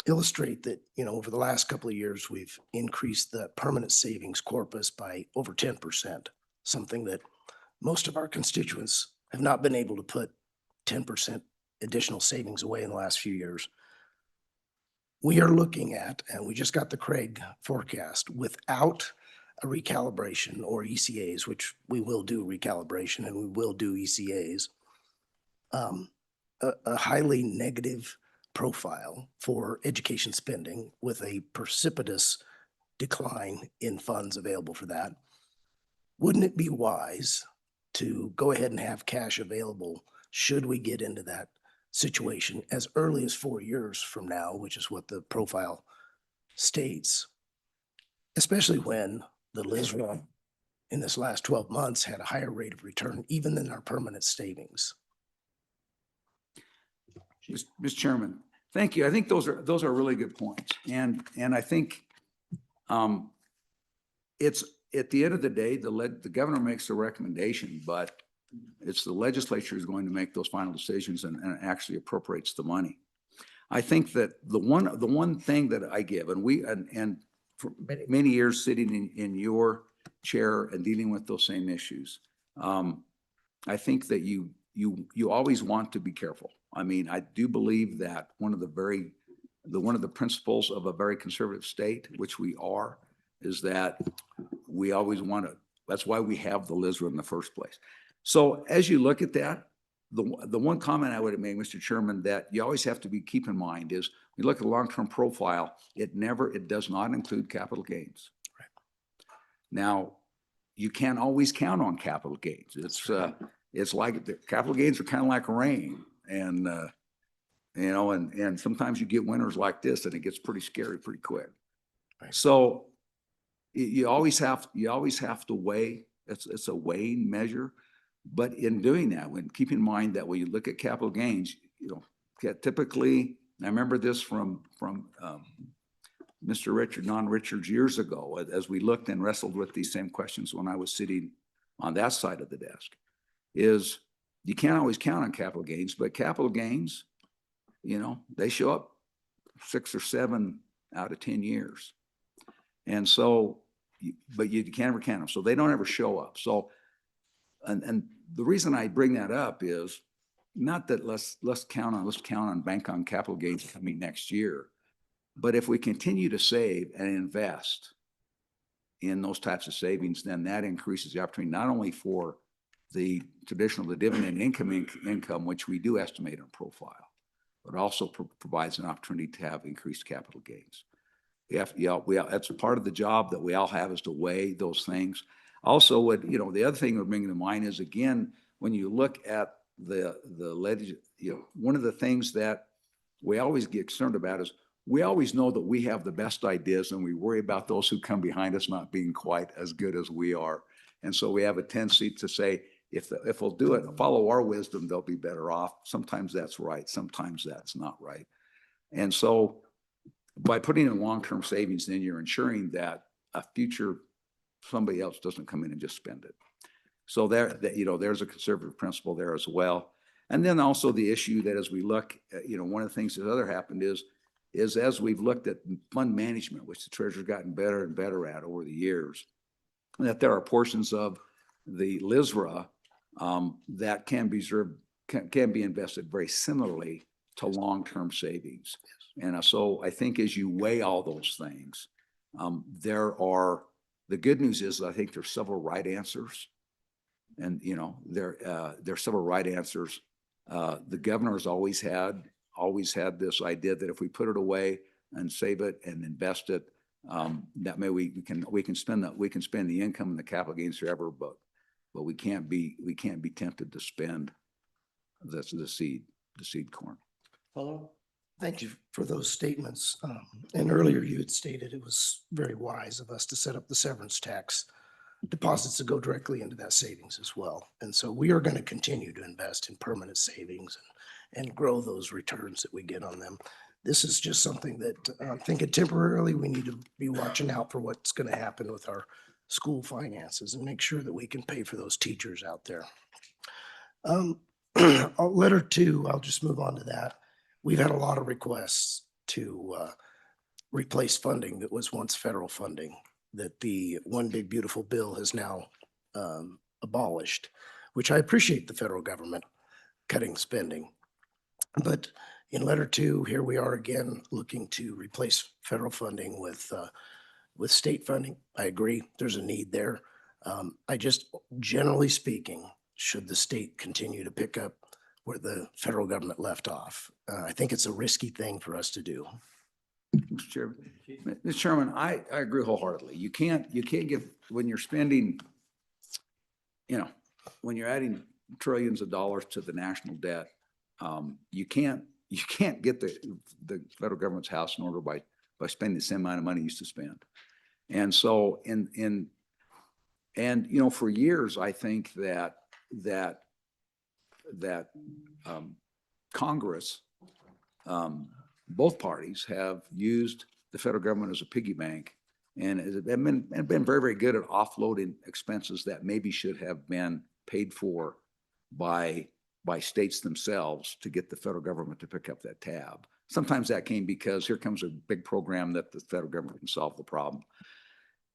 illustrate that, over the last couple of years, we've increased the permanent savings corpus by over 10%, something that most of our constituents have not been able to put 10% additional savings away in the last few years. We are looking at, and we just got the Craig forecast, without a recalibration or ECAs, which we will do recalibration and we will do ECAs, a highly negative profile for education spending with a precipitous decline in funds available for that. Wouldn't it be wise to go ahead and have cash available should we get into that situation as early as 4 years from now, which is what the profile states, especially when the LISRA in this last 12 months had a higher rate of return even than our permanent savings. Mr. Chairman, thank you. I think those are really good points. And I think it's at the end of the day, the governor makes the recommendation, but it's the legislature is going to make those final decisions and actually appropriates the money. I think that the one thing that I give, and for many years sitting in your chair and dealing with those same issues, I think that you always want to be careful. I mean, I do believe that one of the principles of a very conservative state, which we are, is that we always want to, that's why we have the LISRA in the first place. So as you look at that, the one comment I would make, Mr. Chairman, that you always have to keep in mind is, when you look at the long-term profile, it does not include capital gains. Right. Now, you can't always count on capital gains. It's like the capital gains are kind of like rain, and you know, and sometimes you get winters like this, and it gets pretty scary pretty quick. Right. So you always have to weigh. It's a weighing measure, but in doing that, keep in mind that when you look at capital gains, you know, typically, I remember this from Mr. Don Richards years ago, as we looked and wrestled with these same questions when I was sitting on that side of the desk, is you can't always count on capital gains, but capital gains, you know, they show up 6 or 7 out of 10 years. And so, but you can't ever count them. So they don't ever show up. So, and the reason I bring that up is not that let's count on bank on capital gains coming next year. But if we continue to save and invest in those types of savings, then that increases the opportunity not only for the dividend income, which we do estimate on profile, but also provides an opportunity to have increased capital gains. That's part of the job that we all have, is to weigh those things. Also, the other thing we're bringing to mind is, again, when you look at one of the things that we always get concerned about is, we always know that we have the best ideas, and we worry about those who come behind us not being quite as good as we are. And so we have a tendency to say, if we'll do it, follow our wisdom, they'll be better off. Sometimes that's right. Sometimes that's not right. And so by putting in long-term savings, then you're ensuring that a future somebody else doesn't come in and just spend it. So there's a conservative principle there as well. And then also the issue that as we look, one of the things that happened is as we've looked at fund management, which the treasurer's gotten better and better at over the years, that there are portions of the LISRA that can be invested very similarly to long-term savings. And so I think as you weigh all those things, the good news is I think there's several right answers. And, there's several right answers. The governor's always had this idea that if we put it away and save it and invest it, that may we can spend the income and the capital gains forever, but we can't be tempted to spend the seed corn. Follow? Thank you for those statements. And earlier you had stated it was very wise of us to set up the severance tax deposits to go directly into that savings as well. And so we are going to continue to invest in permanent savings and grow those returns that we get on them. This is just something that I'm thinking temporarily we need to be watching out for what's going to happen with our school finances and make sure that we can pay for those teachers out there. Letter 2, I'll just move on to that. We've had a lot of requests to replace funding that was once federal funding that the One Big Beautiful Bill has now abolished, which I appreciate the federal government cutting spending. But in letter 2, here we are again looking to replace federal funding with state funding. I agree, there's a need there. I just, generally speaking, should the state continue to pick up where the federal government left off? I think it's a risky thing for us to do. Mr. Chairman, I agree wholeheartedly. You can't give, when you're spending, when you're adding trillions of dollars to the national debt, you can't get the federal government's house in order by spending the same amount of money you used to spend. And so and for years, I think that Congress, both parties have used the federal government as a piggy bank and have been very, very good at offloading expenses that maybe should have been paid for by states themselves to get the federal government to pick up that tab. Sometimes that came because here comes a big program that the federal government can solve the problem.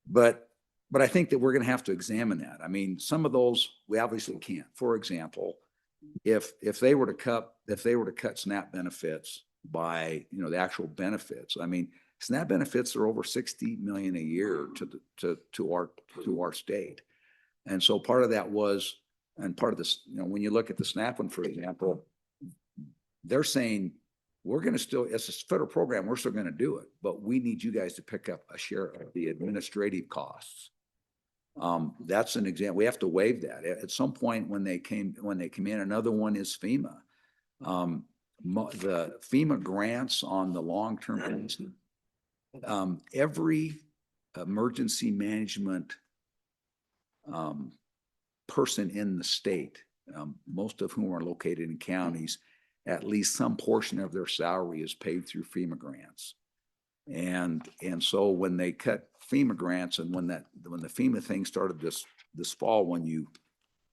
But I think that we're going to have to examine that. I mean, some of those we obviously can't. For example, if they were to cut SNAP benefits by the actual benefits, I mean, SNAP benefits are over 60 million a year to our state, and so part of that was, and part of this, when you look at the SNAP one, for example, they're saying we're going to still, it's a federal program, we're still going to do it, but we need you guys to pick up a share of the administrative costs. That's an example. We have to waive that at some point when they come in. Another one is FEMA. The FEMA grants on the long-term, every emergency management person in the state, most of whom are located in counties, at least some portion of their salary is paid through FEMA grants. And so when they cut FEMA grants, and when the FEMA thing started this fall,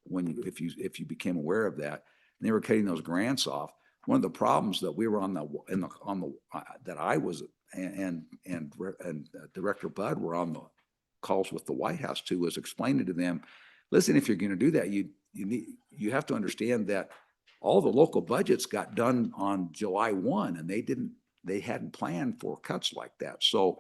if you became aware of that, and they were cutting those grants off, one of the problems that we were that I was and Director Budd were on the calls with the White House too, was explaining to them, listen, if you're going to do that, you have to understand that all the local budgets got done on July 1, and they hadn't planned for cuts like that. So,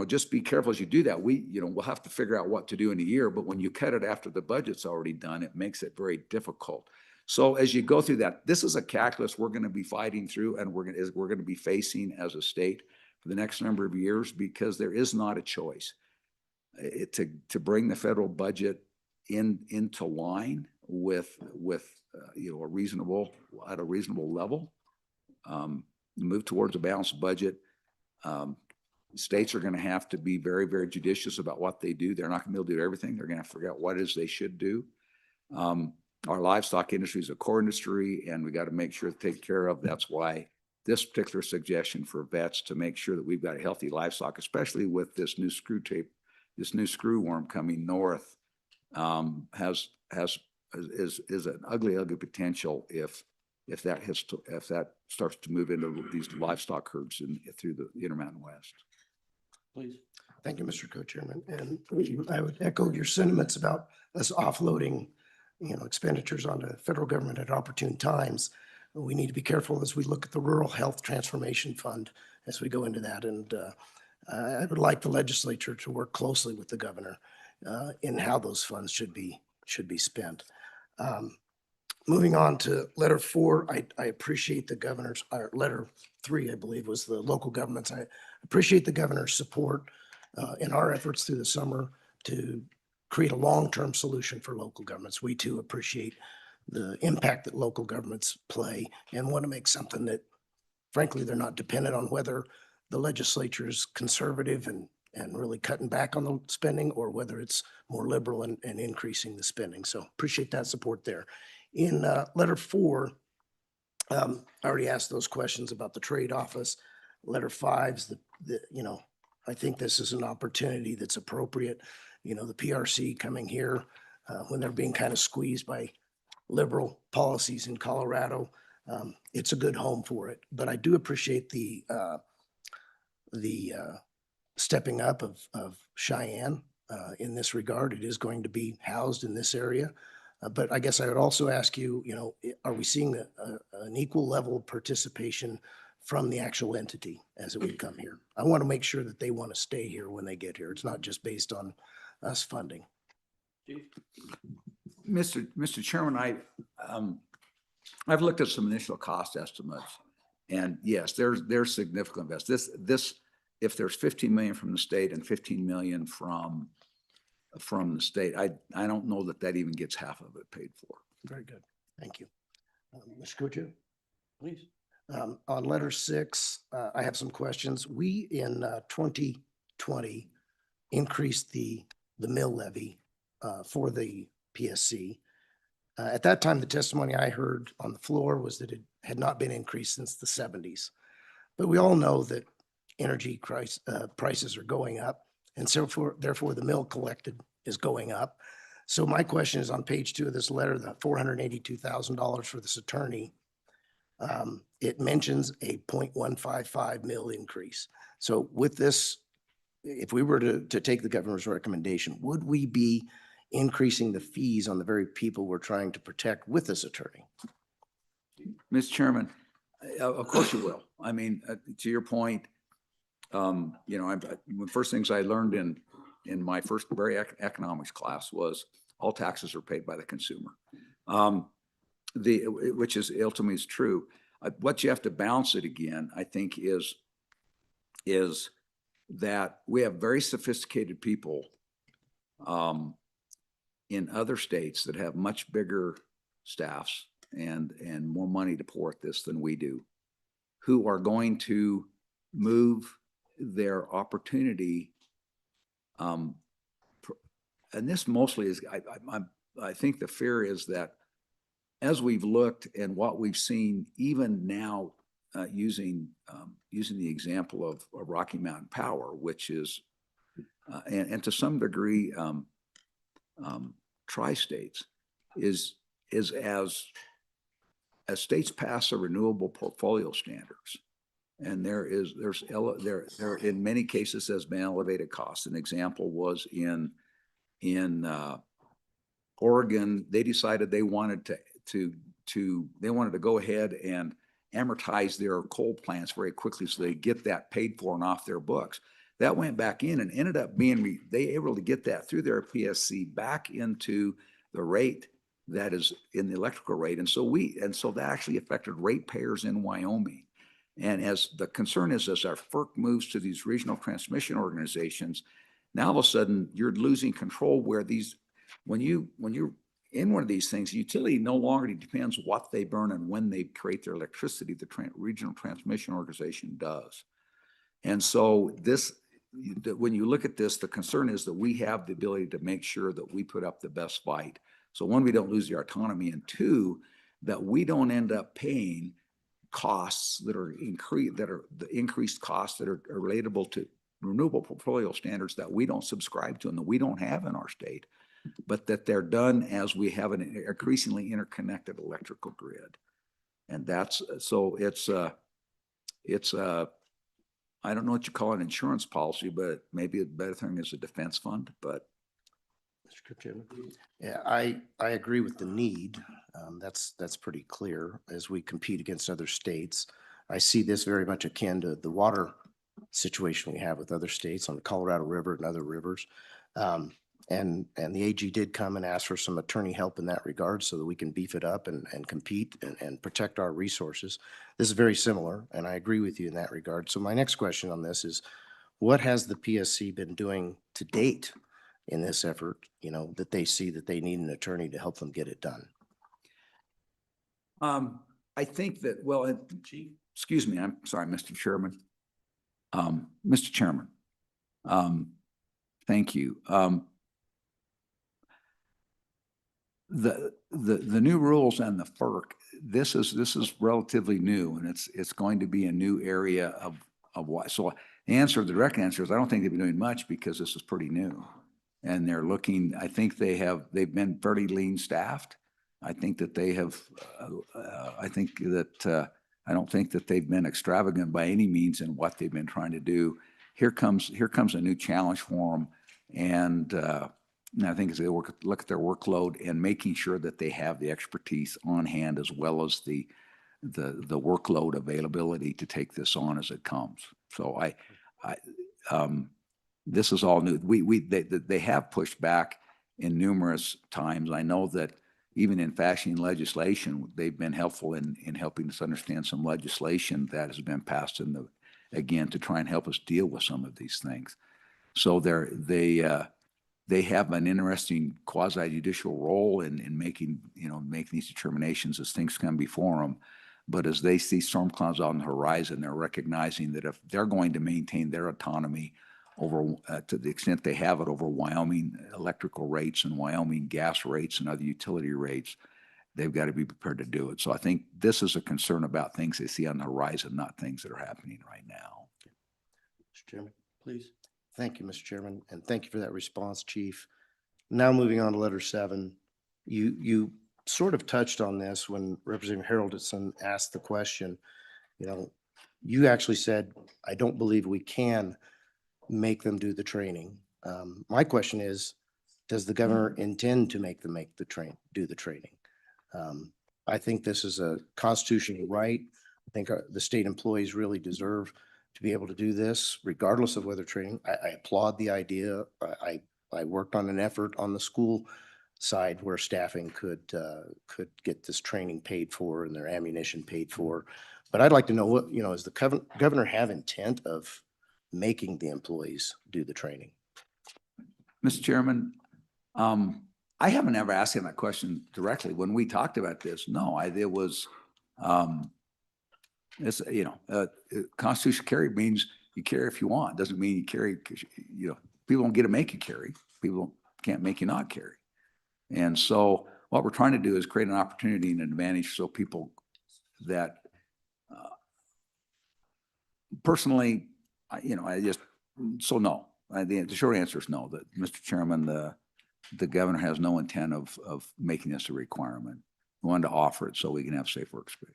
just be careful as you do that. We'll have to figure out what to do in a year, but when you cut it after the budget's already done, it makes it very difficult. So as you go through that, this is a calculus we're going to be fighting through, and we're going to be facing as a state for the next number of years, because there is not a choice to bring the federal budget into line with a reasonable level, move towards a balanced budget. States are going to have to be very, very judicious about what they do. They're not going to be able to do everything. They're going to figure out what it is they should do. Our livestock industry is a core industry, and we got to make sure to take care of. That's why this particular suggestion for vets to make sure that we've got a healthy livestock, especially with this new screw worm coming north, is an ugly potential if that starts to move into these livestock herds through the Intermountain West. Please. Thank you, Mr. Co-Chairman. And I would echo your sentiments about us offloading, expenditures on the federal government at opportune times. We need to be careful as we look at the Rural Health Transformation Fund as we go into that. And I would like the legislature to work closely with the governor in how those funds should be spent. Moving on to letter 4, I appreciate the governor's, or letter 3, I believe, was the local governments. I appreciate the governor's support in our efforts through the summer to create a long-term solution for local governments. We too appreciate the impact that local governments play and want to make something that, frankly, they're not dependent on whether the legislature is conservative and really cutting back on the spending, or whether it's more liberal and increasing the spending. So appreciate that support there. In letter 4, I already asked those questions about the trade office. Letter 5's I think this is an opportunity that's appropriate. The PRC coming here when they're being kind of squeezed by liberal policies in Colorado, it's a good home for it. But I do appreciate the stepping up of Cheyenne in this regard. It is going to be housed in this area. But I guess I would also ask you, are we seeing an equal level of participation from the actual entity as it would come here? I want to make sure that they want to stay here when they get here. It's not just based on us funding. Mr. Chairman, I've looked at some initial cost estimates, and yes, there's significant investment. This, if there's 15 million from the state and 15 million from the state, I don't know that even gets half of it paid for. Very good. Thank you. Mr. Co-Chair, please. On letter 6, I have some questions. We in 2020 increased the mill levy for the PSC. At that time, the testimony I heard on the floor was that it had not been increased since the 70s. But we all know that energy prices are going up, and so therefore the mill collected is going up. So my question is on page 2 of this letter, the $482,000 for this attorney. It mentions a 0.155 mil increase. So with this, if we were to take the governor's recommendation, would we be increasing the fees on the very people we're trying to protect with this attorney? Mr. Chairman, of course you will. I mean, to your point, one of the first things I learned in my first economics class was all taxes are paid by the consumer. Which is ultimately is true. What you have to balance it again, I think, is that we have very sophisticated people in other states that have much bigger staffs and more money to pour at this than we do, who are going to move their opportunity. And this mostly is, I think the fear is that as we've looked and what we've seen, even now, using the example of Rocky Mountain Power, which is, and to some degree, tri-states, is as states pass a renewable portfolio standards, and there in many cases has been elevated costs. An example was in Oregon. They decided they wanted to go ahead and amortize their coal plants very quickly so they get that paid for and off their books. That went back in and ended up being, they able to get that through their PSC back into the rate that is in the electrical rate. And so that actually affected ratepayers in Wyoming. And as the concern is, as our FERC moves to these regional transmission organizations, now all of a sudden you're losing control where when you're in one of these things, the utility no longer depends what they burn and when they create their electricity, the regional transmission organization does. And so when you look at this, the concern is that we have the ability to make sure that we put up the best fight. So one, we don't lose the autonomy, and two, that we don't end up paying costs that are the increased costs that are relatable to renewable portfolio standards that we don't subscribe to and that we don't have in our state, but that they're done as we have an increasingly interconnected electrical grid. And that's, so it's I don't know what you call an insurance policy, but maybe a better thing is a defense fund, but. Mr. Chairman. Yeah, I agree with the need. That's pretty clear as we compete against other states. I see this very much akin to the water situation we have with other states on the Colorado River and other rivers. And the AG did come and ask for some attorney help in that regard so that we can beef it up and compete and protect our resources. This is very similar, and I agree with you in that regard. So my next question on this is, what has the PSC been doing to date in this effort, that they see that they need an attorney to help them get it done? I think that, well, excuse me, I'm sorry, Mr. Chairman. Mr. Chairman, thank you. The new rules and the FERC, this is relatively new, and it's going to be a new area of what. So the direct answer is I don't think they've been doing much because this is pretty new. And they're looking, I think they've been fairly lean staffed. I think that they have, I don't think that they've been extravagant by any means in what they've been trying to do. Here comes a new challenge for them. And I think as they look at their workload and making sure that they have the expertise on hand as well as the workload availability to take this on as it comes. So this is all new. They have pushed back in numerous times. I know that even in fashioning legislation, they've been helpful in helping us understand some legislation that has been passed again to try and help us deal with some of these things. So they have an interesting quasi judicial role in making, making these determinations as things come before them. But as they see storm clouds on the horizon, they're recognizing that if they're going to maintain their autonomy over, to the extent they have it over Wyoming electrical rates and Wyoming gas rates and other utility rates, they've got to be prepared to do it. So I think this is a concern about things they see on the horizon, not things that are happening right now. Mr. Chairman. Please. Thank you, Mr. Chairman, and thank you for that response, Chief. Now moving on to letter 7, you sort of touched on this when Representative Haroldson asked the question. You actually said, I don't believe we can make them do the training. My question is, does the governor intend to make them do the training? I think this is a constitutional right. I think the state employees really deserve to be able to do this regardless of whether training. I applaud the idea. I worked on an effort on the school side where staffing could get this training paid for and their ammunition paid for. But I'd like to know what, does the governor have intent of making the employees do the training? Mr. Chairman, I haven't ever asked him that question directly. When we talked about this, no, it was, it's, constitutional carry means you carry if you want. Doesn't mean you carry, people don't get to make you carry. People can't make you not carry. And so what we're trying to do is create an opportunity and an advantage so people that personally, no. The short answer is no, that Mr. Chairman, the governor has no intent of making this a requirement. We wanted to offer it so we can have safe workspace.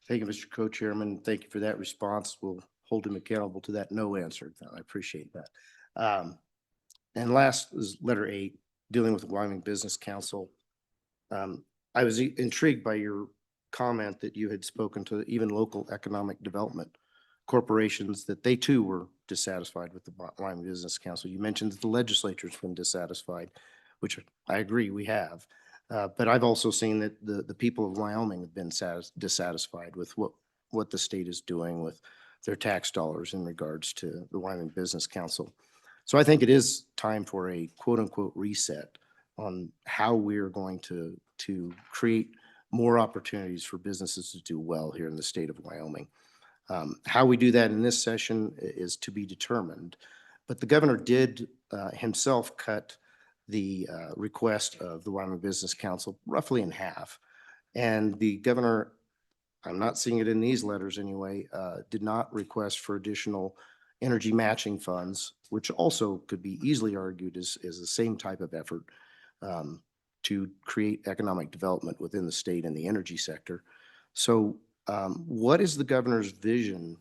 Thank you, Mr. Co-Chairman. Thank you for that response. We'll hold him accountable to that no answer. I appreciate that. And last is letter 8, dealing with the Wyoming Business Council. I was intrigued by your comment that you had spoken to even local economic development corporations, that they too were dissatisfied with the Wyoming Business Council. You mentioned that the legislature's been dissatisfied, which I agree we have. But I've also seen that the people of Wyoming have been dissatisfied with what the state is doing with their tax dollars in regards to the Wyoming Business Council. So I think it is time for a quote unquote reset on how we're going to create more opportunities for businesses to do well here in the state of Wyoming. How we do that in this session is to be determined, but the governor did himself cut the request of the Wyoming Business Council roughly in half. And the governor, I'm not seeing it in these letters anyway, did not request for additional energy matching funds, which also could be easily argued is the same type of effort to create economic development within the state and the energy sector. So what is the governor's vision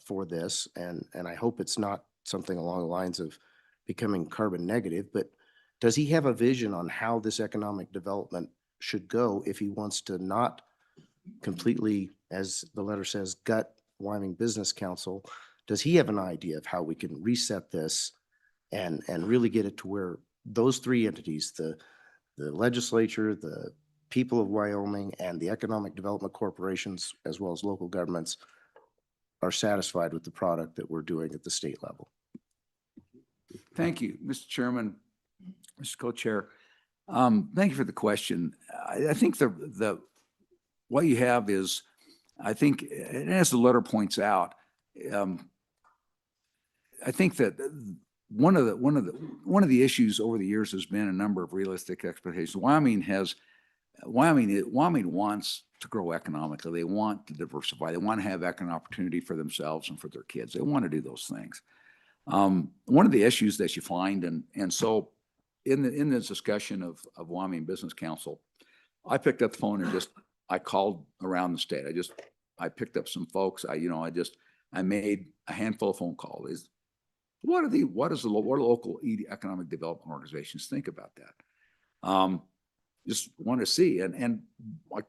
for this? And I hope it's not something along the lines of becoming carbon negative, but does he have a vision on how this economic development should go if he wants to not completely, as the letter says, gut Wyoming Business Council? Does he have an idea of how we can reset this and really get it to where those three entities, the legislature, the people of Wyoming, and the economic development corporations, as well as local governments, are satisfied with the product that we're doing at the state level? Thank you, Mr. Chairman, Mr. Co-Chair. Thank you for the question. I think what you have is, I think, and as the letter points out, I think that one of the issues over the years has been a number of realistic expectations. Wyoming wants to grow economically. They want to diversify. They want to have economic opportunity for themselves and for their kids. They want to do those things. One of the issues that you find, and so in this discussion of Wyoming Business Council, I picked up the phone and I called around the state. I picked up some folks. I made a handful of phone calls. What do local economic development organizations think about that? Just want to see, and like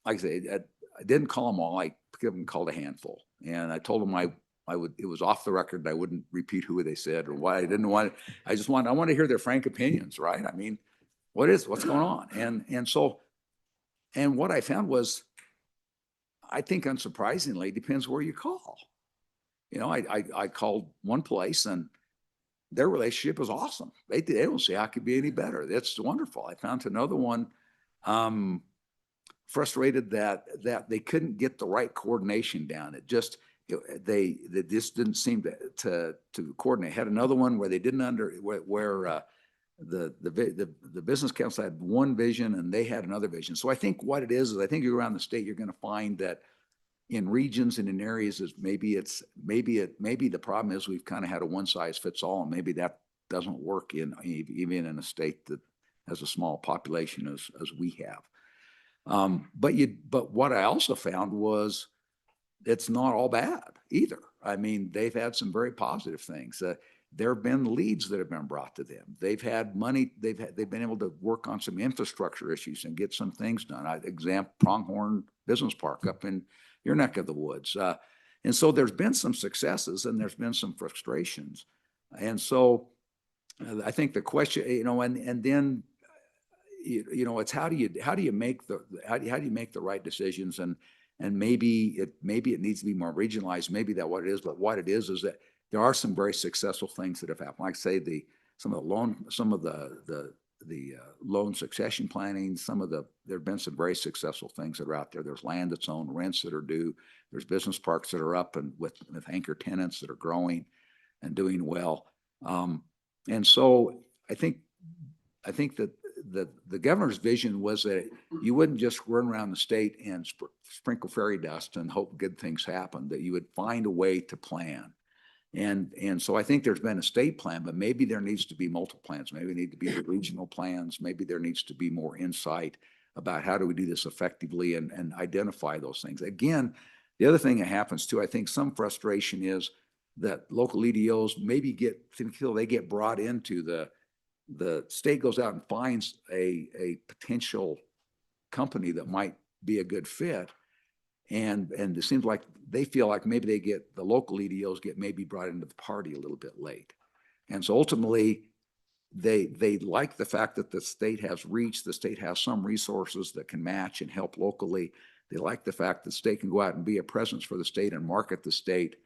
I say, I didn't call them all. I picked up and called a handful, and I told them I would. It was off the record. And I wouldn't repeat who they said or why. I didn't want. I want to hear their frank opinions, right? I mean, what's going on? And what I found was, I think unsurprisingly, it depends where you call. I called one place and their relationship is awesome. They don't see how it could be any better. That's wonderful. I found another one, frustrated that they couldn't get the right coordination down. It just, they just didn't seem to coordinate. Had another one where they didn't where the business council had one vision and they had another vision. So I think what it is I think you're around the state, you're going to find that in regions and in areas is maybe the problem is we've kind of had a one size fits all, and maybe that doesn't work even in a state that has a small population as we have. But what I also found was it's not all bad either. I mean, they've had some very positive things. There have been leads that have been brought to them. They've had money. They've been able to work on some infrastructure issues and get some things done. Example, Pronghorn Business Park up in your neck of the woods. And so there's been some successes and there's been some frustrations. And so I think the question, and then it's how do you make the right decisions, and maybe it needs to be more regionalized. Maybe that's what it is. But what it is that there are some very successful things that have happened. Like say some of the loan succession planning. There have been some very successful things that are out there. There's land that's owned, rents that are due. There's business parks that are up and with anchor tenants that are growing and doing well. And so I think that the governor's vision was that you wouldn't just run around the state and sprinkle fairy dust and hope good things happen, that you would find a way to plan. And so I think there's been a state plan, but maybe there needs to be multiple plans. Maybe there need to be regional plans. Maybe there needs to be more insight about how do we do this effectively and identify those things. Again, the other thing that happens too, I think some frustration is that local EDOs maybe feel they get brought into the state goes out and finds a potential company that might be a good fit. And it seems like they feel like maybe the local EDOs get maybe brought into the party a little bit late. And so ultimately they like the fact that the state has reach, the state has some resources that can match and help locally. They like the fact that the state can go out and be a presence for the state and market the state,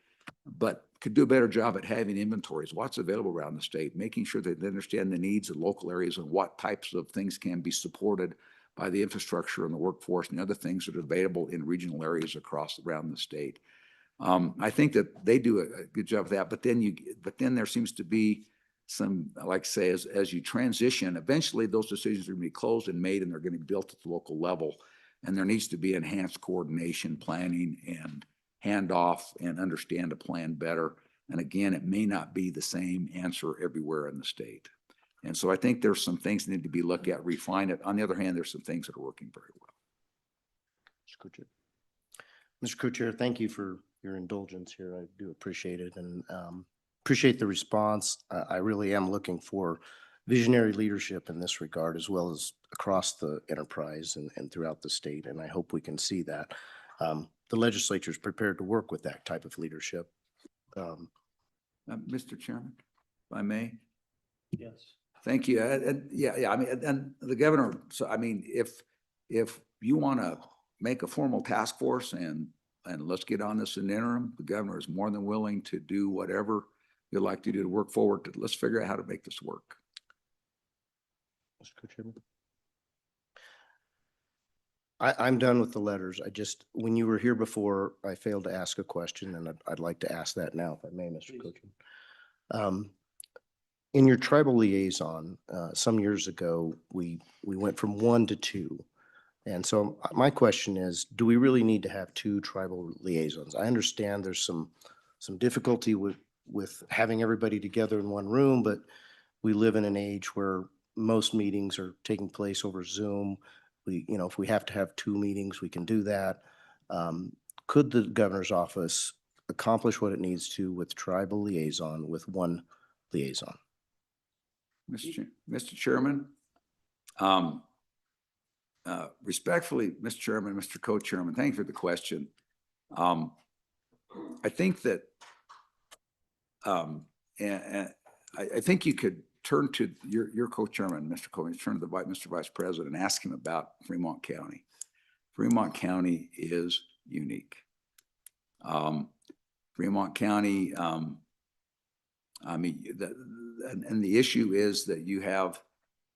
but could do a better job at having inventories, what's available around the state, making sure that they understand the needs of local areas and what types of things can be supported by the infrastructure and the workforce and the other things that are available in regional areas around the state. I think that they do a good job of that, but then there seems to be some, like say, as you transition, eventually those decisions are going to be closed and made, and they're going to be built at the local level. And there needs to be enhanced coordination, planning, and handoff, and understand a plan better. And again, it may not be the same answer everywhere in the state. And so I think there's some things that need to be looked at, refine it. On the other hand, there's some things that are working very well. Mr. Co-Chair, thank you for your indulgence here. I do appreciate it, and appreciate the response. I really am looking for visionary leadership in this regard, as well as across the enterprise and throughout the state. And I hope we can see that. The legislature is prepared to work with that type of leadership. Mr. Chairman, if I may. Yes. Thank you. I mean, and the governor, so I mean, if you want to make a formal task force and let's get on this in the interim, the governor is more than willing to do whatever you'd like to do to work forward. Let's figure out how to make this work. Mr. Co-Chairman. I'm done with the letters. When you were here before, I failed to ask a question, and I'd like to ask that now, if I may, Mr. Co-Chairman. In your tribal liaison, some years ago, we went from 1 to 2. And so my question is, do we really need to have 2 tribal liaisons? I understand there's some difficulty with having everybody together in one room, but we live in an age where most meetings are taking place over Zoom. If we have to have 2 meetings, we can do that. Could the governor's office accomplish what it needs to with tribal liaison with 1 liaison? Mr. Chairman, respectfully, Mr. Chairman, Mr. Co-Chairman, thank you for the question. I think that, and I think you could turn to your co-chairman, Mr. Coleman, turn to Mr. Vice President and ask him about Fremont County. Fremont County is unique. Fremont County, I mean, and the issue is that you have,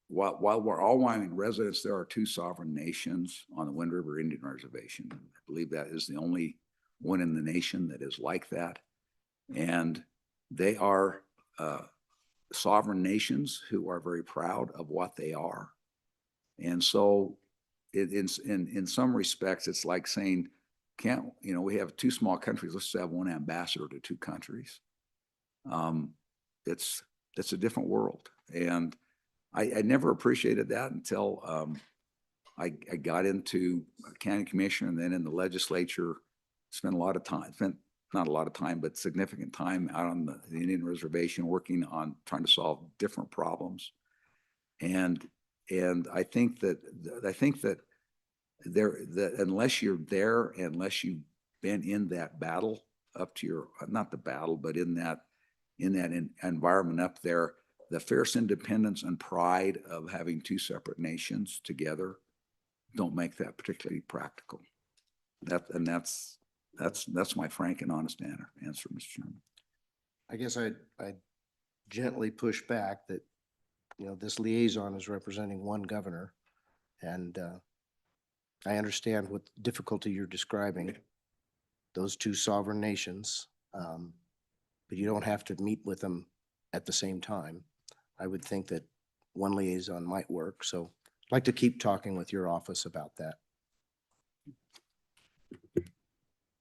while we're all Wyoming residents, there are two sovereign nations on the Wind River Indian Reservation. I believe that is the only one in the nation that is like that. And they are sovereign nations who are very proud of what they are. And so in some respects, it's like saying, we have two small countries, let's have one ambassador to two countries. It's a different world. And I never appreciated that until I got into county commission and then in the legislature, spent not a lot of time, but significant time out on the Indian Reservation working on trying to solve different problems. And I think that unless you're there, unless you've been in that battle up to your, not the battle, but in that environment up there, the fierce independence and pride of having two separate nations together don't make that particularly practical. That's my frank and honest answer, Mr. Chairman. I guess I'd gently push back that, this liaison is representing one governor, and I understand what difficulty you're describing, those two sovereign nations, but you don't have to meet with them at the same time. I would think that one liaison might work, so I'd like to keep talking with your office about that.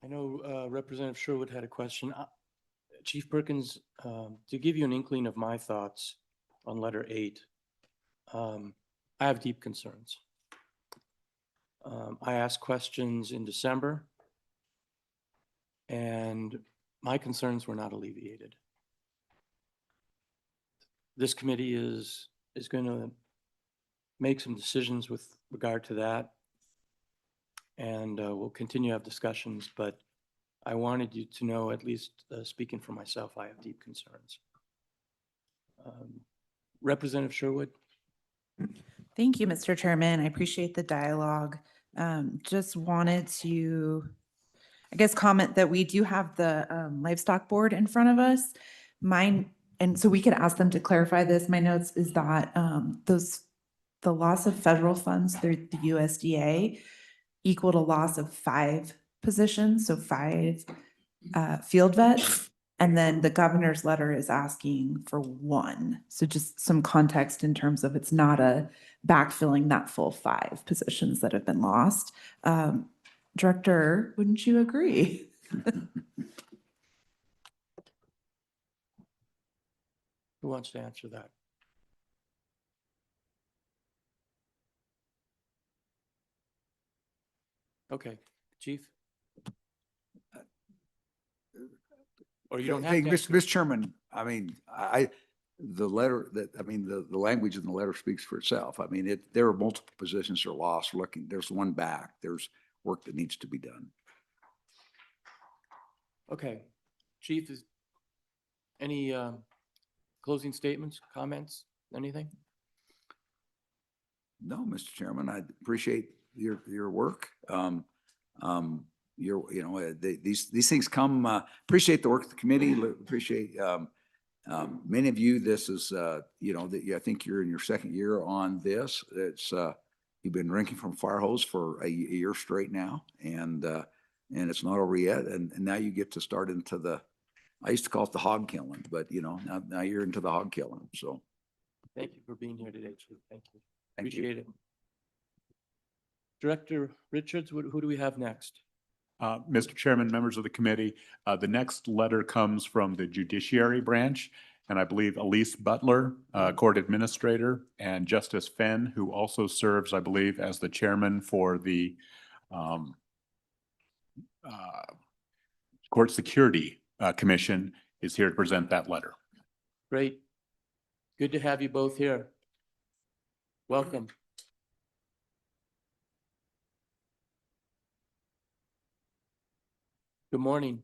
I know Representative Sherwood had a question. Chief Perkins, to give you an inkling of my thoughts on letter 8, I have deep concerns. I asked questions in December, and my concerns were not alleviated. This committee is going to make some decisions with regard to that, and we'll continue to have discussions, but I wanted you to know, at least speaking for myself, I have deep concerns. Representative Sherwood? Thank you, Mr. Chairman. I appreciate the dialogue. Just wanted to, I guess, comment that we do have the livestock board in front of us. And so we could ask them to clarify this. My notes is that the loss of federal funds through the USDA equaled a loss of 5 positions, so 5 field vets. And then the governor's letter is asking for 1. So just some context in terms of it's not a backfilling that full 5 positions that have been lost. Director, wouldn't you agree? Who wants to answer that? Okay, Chief? Or you don't have Hey, to. Mr. Chairman, I mean, the language in the letter speaks for itself. I mean, there are multiple positions that are lost. There's one back. There's work that needs to be done. Okay, Chief, is any closing statements, comments, anything? No, Mr. Chairman, I appreciate your work. These things come, appreciate the work of the committee, appreciate many of you, this is, I think you're in your 2nd year on this. It's, you've been drinking from a fire hose for a year straight now, and it's not over yet. And now you get to start into I used to call it the hog killing, but now you're into the hog killing, so. Thank you for being here today, Chief. Thank you. Thank you. Appreciate it. Director Richards, who do we have next? Mr. Chairman, members of the committee, the next letter comes from the Judiciary Branch, and I believe Elise Butler, Court Administrator, and Justice Fenn, who also serves, I believe, as the chairman for the Court Security Commission, is here to present that letter. Great. Good to have you both here. Welcome. Good morning.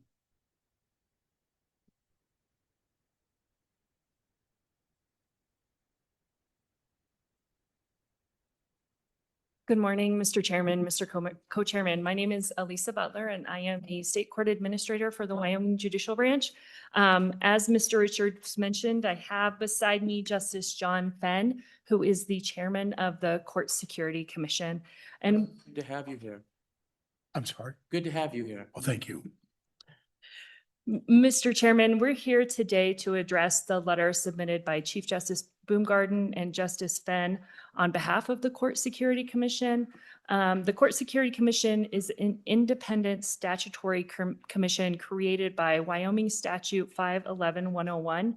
Good morning, Mr. Chairman, Mr. Co-Chairman. My name is Elisa Butler, and I am the State Court Administrator for the Wyoming Judicial Branch. As Mr. Richards mentioned, I have beside me Justice John Fenn, who is the Chairman of the Court Security Commission. And Good to have you here. I'm sorry. Good to have you here. Well, thank you. Mr. Chairman, we're here today to address the letter submitted by Chief Justice Boomgarden and Justice Fenn on behalf of the Court Security Commission. The Court Security Commission is an independent statutory commission created by Wyoming Statute 511-101.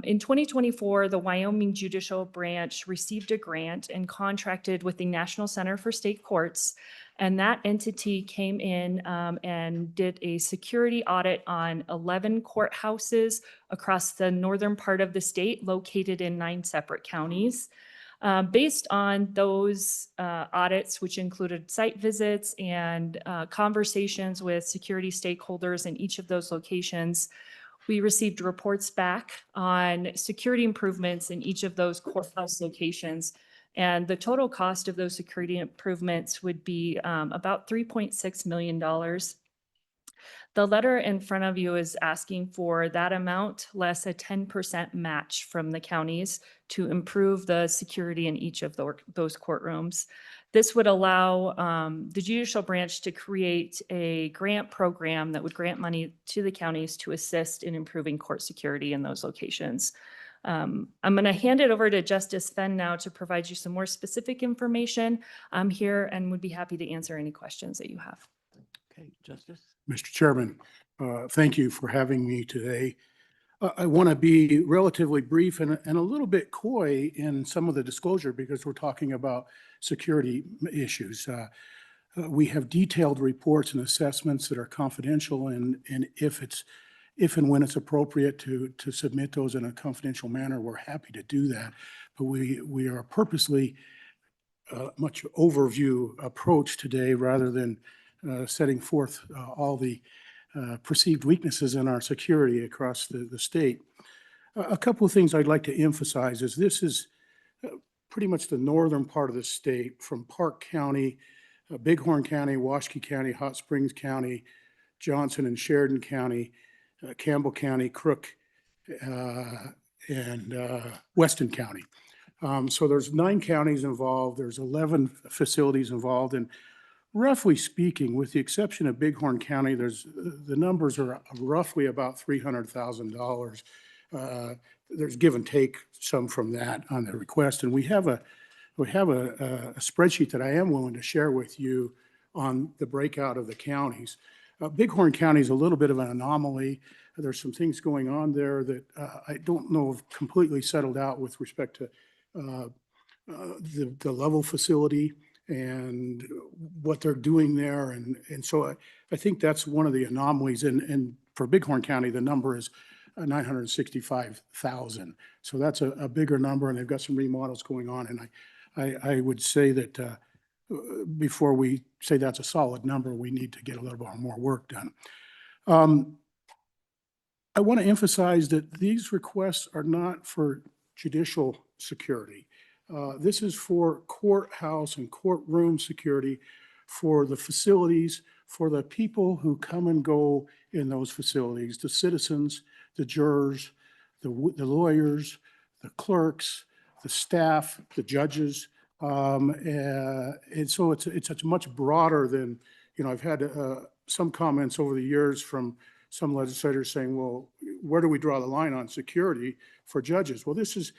In 2024, the Wyoming Judicial Branch received a grant and contracted with the National Center for State Courts. And that entity came in and did a security audit on 11 courthouses across the northern part of the state, located in 9 separate counties. Based on those audits, which included site visits and conversations with security stakeholders in each of those locations, we received reports back on security improvements in each of those courthouse locations. And the total cost of those security improvements would be about $3.6 million. The letter in front of you is asking for that amount less a 10% match from the counties to improve the security in each of those courtrooms. This would allow the judicial branch to create a grant program that would grant money to the counties to assist in improving court security in those locations. I'm going to hand it over to Justice Fenn now to provide you some more specific information. I'm here and would be happy to answer any questions that you have. Okay, Justice? Mr. Chairman, thank you for having me today. I want to be relatively brief and a little bit coy in some of the disclosure because we're talking about security issues. We have detailed reports and assessments that are confidential, and if and when it's appropriate to submit those in a confidential manner, we're happy to do that. But we are purposely much overview approach today rather than setting forth all the perceived weaknesses in our security across the state. A couple of things I'd like to emphasize is this is pretty much the northern part of the state, from Park County, Bighorn County, Washakie County, Hot Springs County, Johnson and Sheridan County, Campbell County, Crook, and Weston County. So there's 9 counties involved. There's 11 facilities involved, and roughly speaking, with the exception of Bighorn County, the numbers are roughly about $300,000. There's give and take some from that on the request, and we have a spreadsheet that I am willing to share with you on the breakout of the counties. Bighorn County is a little bit of an anomaly. There's some things going on there that I don't know have completely settled out with respect to the level facility and what they're doing there. And so I think that's one of the anomalies. And for Bighorn County, the number is 965,000. So that's a bigger number, and they've got some remodels going on. And I would say that before we say that's a solid number, we need to get a little bit more work done. I want to emphasize that these requests are not for judicial security. This is for courthouse and courtroom security, for the facilities, for the people who come and go in those facilities, the citizens, the jurors, the lawyers, the clerks, the staff, the judges. And so it's much broader than, I've had some comments over the years from some legislators saying, well, where do we draw the line on security for judges? Well, this is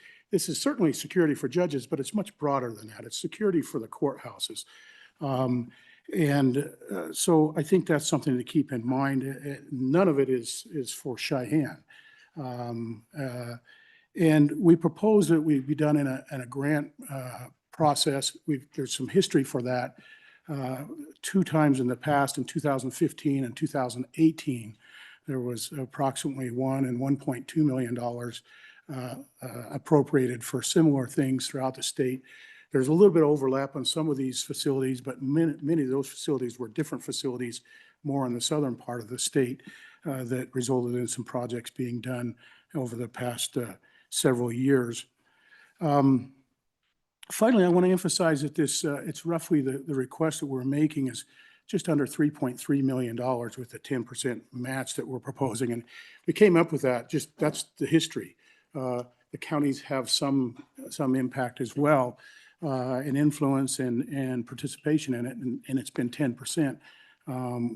certainly security for judges, but it's much broader than that. It's security for the courthouses. So I think that's something to keep in mind. None of it is for Cheyenne. And we propose that we be done in a grant process. There's some history for that. 2 times in the past, in 2015 and 2018, there was approximately $1 and $1.2 million appropriated for similar things throughout the state. There's a little bit of overlap on some of these facilities, but many of those facilities were different facilities, more in the southern part of the state, that resulted in some projects being done over the past several years. Finally, I want to emphasize that this, it's roughly the request that we're making is just under $3.3 million with the 10% match that we're proposing. And we came up with that, just, that's the history. The counties have some impact as well, and influence and participation in it. And it's been 10%,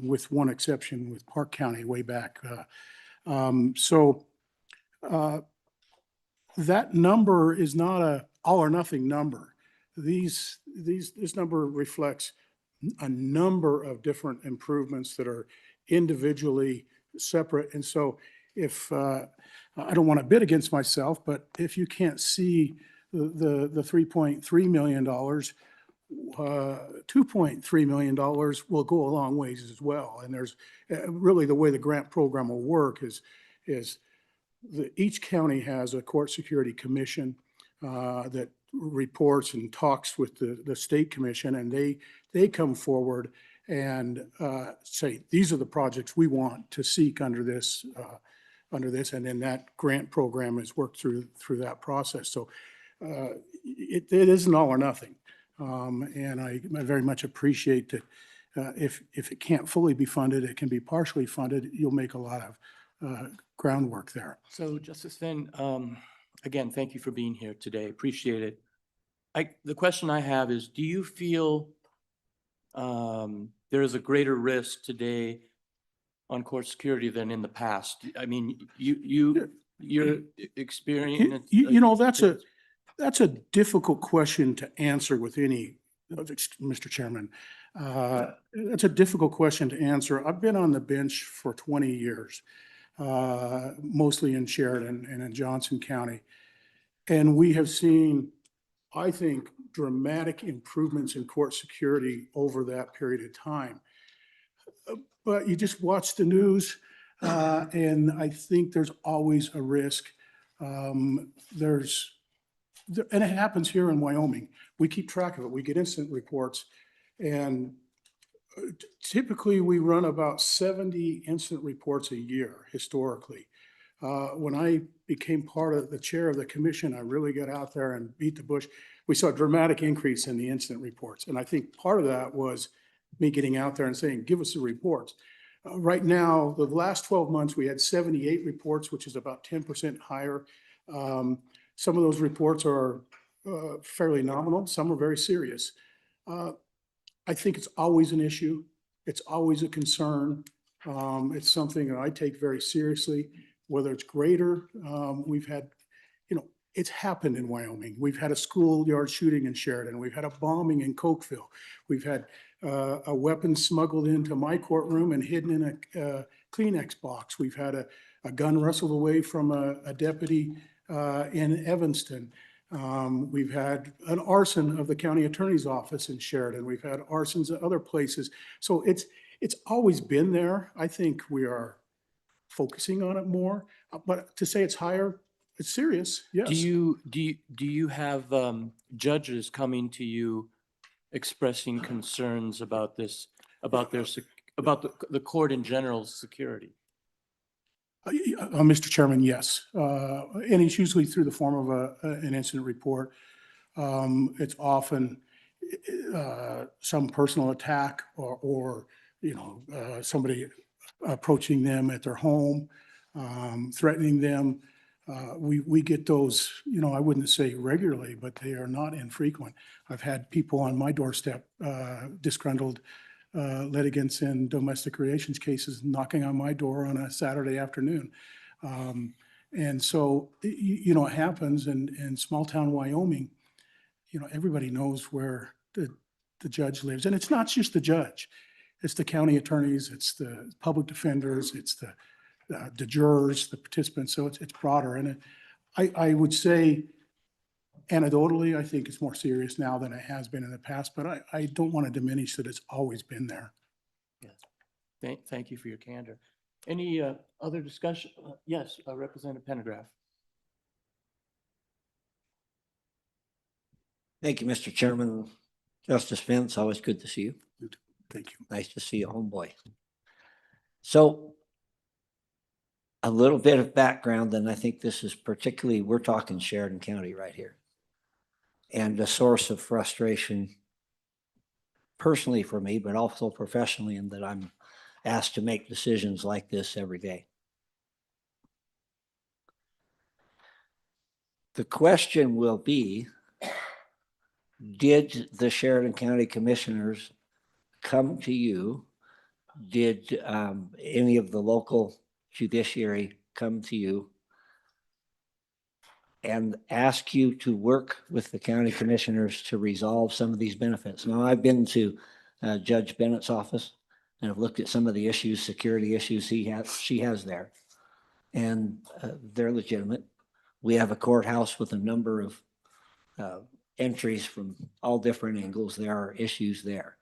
with one exception with Park County way back. That number is not a all or nothing number. This number reflects a number of different improvements that are individually separate. And so if, I don't want to bid against myself, but if you can't see the $3.3 million, $2.3 million will go a long ways as well. And there's really the way the grant program will work is each county has a court security commission that reports and talks with the state commission, and they come forward and say, these are the projects we want to seek under this, and then that grant program is worked through that process. So it isn't all or nothing. And I very much appreciate that if it can't fully be funded, it can be partially funded. You'll make a lot of groundwork there. So Justice Finn, again, thank you for being here today. Appreciate it. The question I have is, do you feel there is a greater risk today on court security than in the past? I mean, your experience. You know, that's a difficult question to answer with any, Mr. Chairman. That's a difficult question to answer. I've been on the bench for 20 years. Mostly in Sheridan and in Johnson County. And we have seen, I think, dramatic improvements in court security over that period of time. But you just watch the news, and I think there's always a risk. And it happens here in Wyoming. We keep track of it. We get incident reports, and typically we run about 70 incident reports a year historically. When I became part of the chair of the commission, I really got out there and beat the bush. We saw a dramatic increase in the incident reports. And I think part of that was me getting out there and saying, give us the reports. Right now, the last 12 months, we had 78 reports, which is about 10% higher. Some of those reports are fairly nominal. Some are very serious. I think it's always an issue. It's always a concern. It's something that I take very seriously, whether it's greater. We've had, it's happened in Wyoming. We've had a schoolyard shooting in Sheridan. We've had a bombing in Cokeville. We've had a weapon smuggled into my courtroom and hidden in a Kleenex box. We've had a gun wrestled away from a deputy in Evanston. We've had an arson of the county attorney's office in Sheridan. We've had arsons at other places. So it's always been there. I think we are focusing on it more, but to say it's higher, it's serious. Yes. Do you have judges coming to you expressing concerns about this, about the court in general's security? Mr. Chairman, yes. And it's usually through the form of an incident report. It's often some personal attack or somebody approaching them at their home, threatening them. We get those, I wouldn't say regularly, but they are not infrequent. I've had people on my doorstep, disgruntled litigants in domestic relations cases knocking on my door on a Saturday afternoon. And so, it happens in small town Wyoming. Everybody knows where the judge lives. And it's not just the judge. It's the county attorneys, it's the public defenders, it's the jurors, the participants. So it's broader. And I would say anecdotally, I think it's more serious now than it has been in the past, but I don't want to diminish that it's always been there. Yes. Thank you for your candor. Any other discussion? Yes, Representative Pendergraft. Thank you, Mr. Chairman. Justice Finn, it's always good to see you. Thank you. Nice to see you, homeboy. So a little bit of background, and I think this is particularly, we're talking Sheridan County right here. and a source of frustration personally for me, but also professionally, in that I'm asked to make decisions like this every day. The question will be, did the Sheridan County Commissioners come to you? Did any of the local judiciary come to you and ask you to work with the county commissioners to resolve some of these benefits? Now, I've been to Judge Bennett's office and have looked at some of the issues, security issues she has there, and they're legitimate. We have a courthouse with a number of entries from all different angles. There are issues there.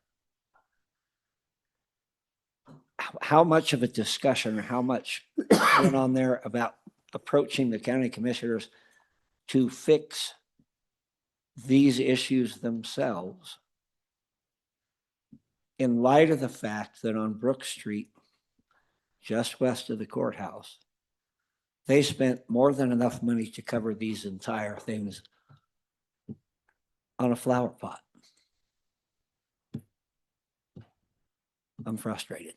How much of a discussion or how much went on there about approaching the county commissioners to fix these issues themselves, in light of the fact that on Brook Street, just west of the courthouse, they spent more than enough money to cover these entire things on a flower pot? I'm frustrated.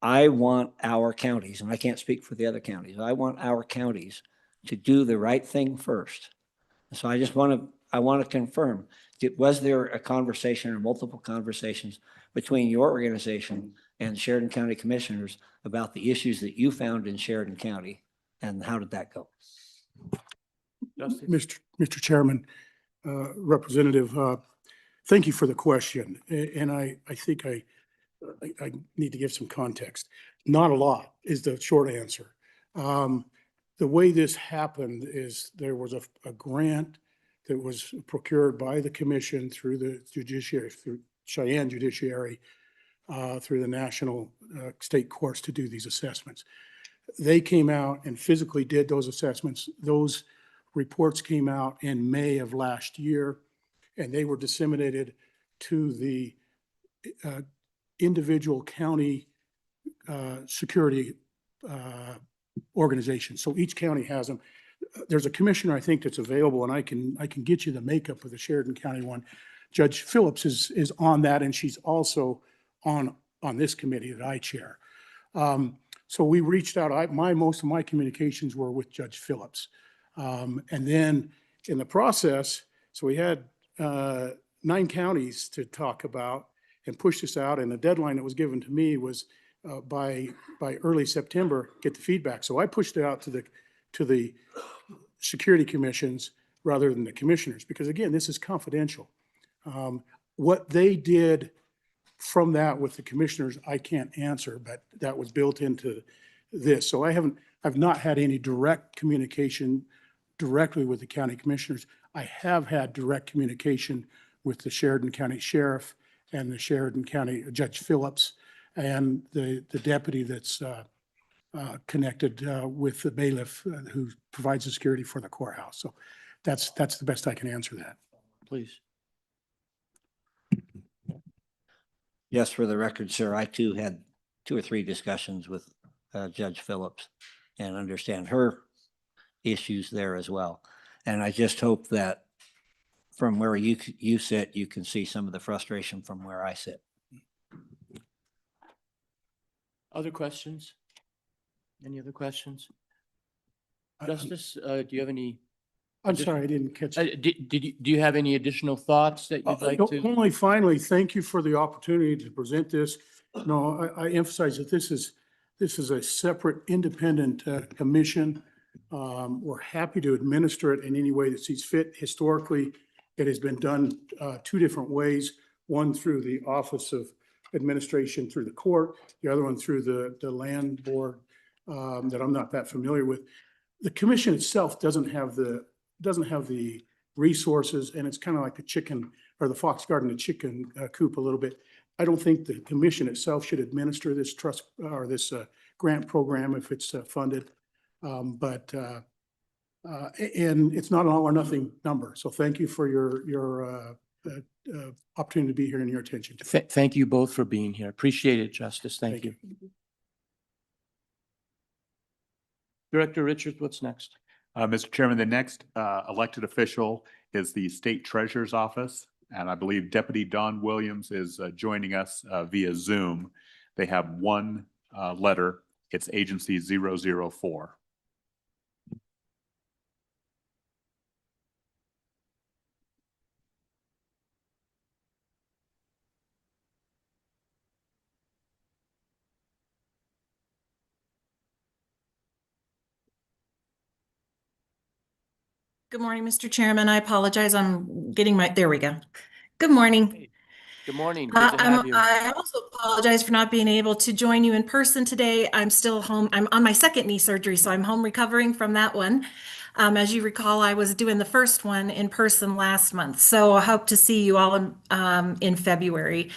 I want our counties, and I can't speak for the other counties, I want our counties to do the right thing first. So I just want to confirm, was there a conversation or multiple conversations between your organization and Sheridan County Commissioners about the issues that you found in Sheridan County, and how did that go? Mr. Chairman, Representative, thank you for the question. And I think I need to give some context. Not a lot is the short answer. The way this happened is there was a grant that was procured by the commission through the judiciary, through Cheyenne Judiciary, through the national state courts to do these assessments. They came out and physically did those assessments. Those reports came out in May of last year, and they were disseminated to the individual county security organizations. So each county has them. There's a commissioner, I think, that's available, and I can get you the makeup of the Sheridan County one. Judge Phillips is on that, and she's also on this committee that I chair. So we reached out. Most of my communications were with Judge Phillips. And then in the process, so we had 9 counties to talk about and push this out. And the deadline that was given to me was by early September, get the feedback. So I pushed it out to the security commissions rather than the commissioners, because again, this is confidential. What they did from that with the commissioners, I can't answer, but that was built into this. So I've not had any direct communication directly with the county commissioners. I have had direct communication with the Sheridan County Sheriff and the Sheridan County Judge Phillips and the deputy that's connected with the bailiff who provides the security for the courthouse. So that's the best I can answer that. Please. Yes, for the record, sir, I too had 2 or 3 discussions with Judge Phillips and understand her issues there as well. And I just hope that from where you sit, you can see some of the frustration from where I sit. Other questions? Any other questions? Justice, do you have any? I'm sorry, I didn't catch. Do you have any additional thoughts that you'd like to? Only finally, thank you for the opportunity to present this. No, I emphasize that this is a separate, independent commission. We're happy to administer it in any way that sees fit. Historically, it has been done 2 different ways. One through the Office of Administration through the court, the other one through the land board that I'm not that familiar with. The commission itself doesn't have the resources, and it's kind of like the chicken or the fox guarding the chicken coop a little bit. I don't think the commission itself should administer this trust or this grant program if it's funded. And it's not an all or nothing number. So thank you for your opportunity to be here and your attention. Thank you both for being here. Appreciate it, Justice. Thank you. Director Richards, what's next? Mr. Chairman, the next elected official is the State Treasurer's Office, and I believe Deputy Don Williams is joining us via Zoom. They have one letter. It's Agency 004. Good morning, Mr. Chairman. I apologize. I'm getting there we go. Good morning. Hey, good morning. Good to have you. I also apologize for not being able to join you in person today. I'm still home. I'm on my second knee surgery, so I'm home recovering from that one. As you recall, I was doing the first one in person last month, so I hope to see you all in February.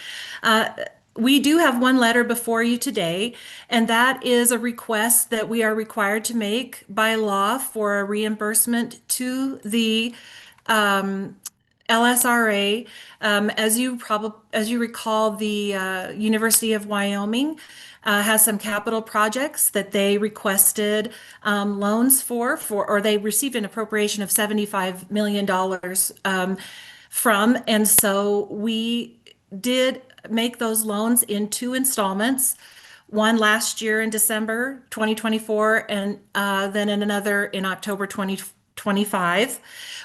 We do have one letter before you today, and that is a request that we are required to make by law for a reimbursement to the LSRA. As you recall, the University of Wyoming has some capital projects that they requested loans or they received an appropriation of $75 million from, and so we did make those loans in 2 installments. One last year in December 2024, and then in another in October 2025.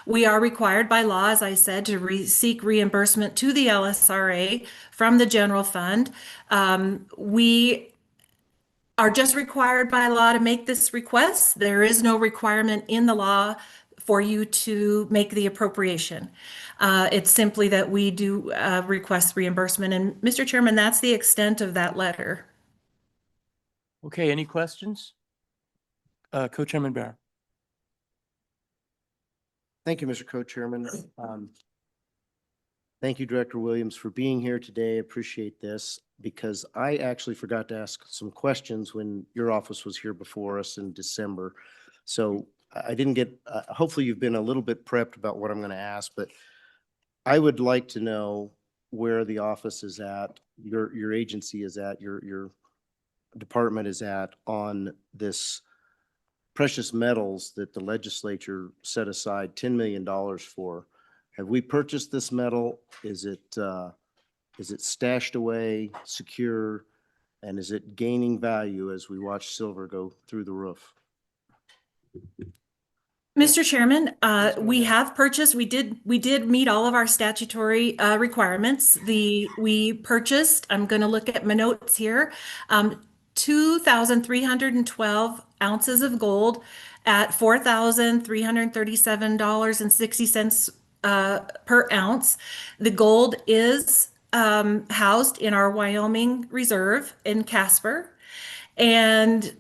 We are required by law, as I said, to seek reimbursement to the LSRA from the general fund. We are just required by law to make this request. There is no requirement in the law for you to make the appropriation. It's simply that we do request reimbursement. And Mr. Chairman, that's the extent of that letter. Okay, any questions? Co-Chairman Bear. Thank you, Mr. Co-Chairman. Thank you, Director Williams, for being here today. Appreciate this because I actually forgot to ask some questions when your office was here before us in December. So I didn't get, hopefully you've been a little bit prepped about what I'm going to ask, but I would like to know where the office is at, your agency is at, your department is at on this precious metals that the legislature set aside $10 million for. Have we purchased this metal? Is it stashed away, secure, and is it gaining value as we watch silver go through the roof? Mr. Chairman, we have purchased, we did meet all of our statutory requirements. We purchased, I'm going to look at my notes here, 2,312 ounces of gold at $4,337.60 per ounce. The gold is housed in our Wyoming Reserve in Casper. And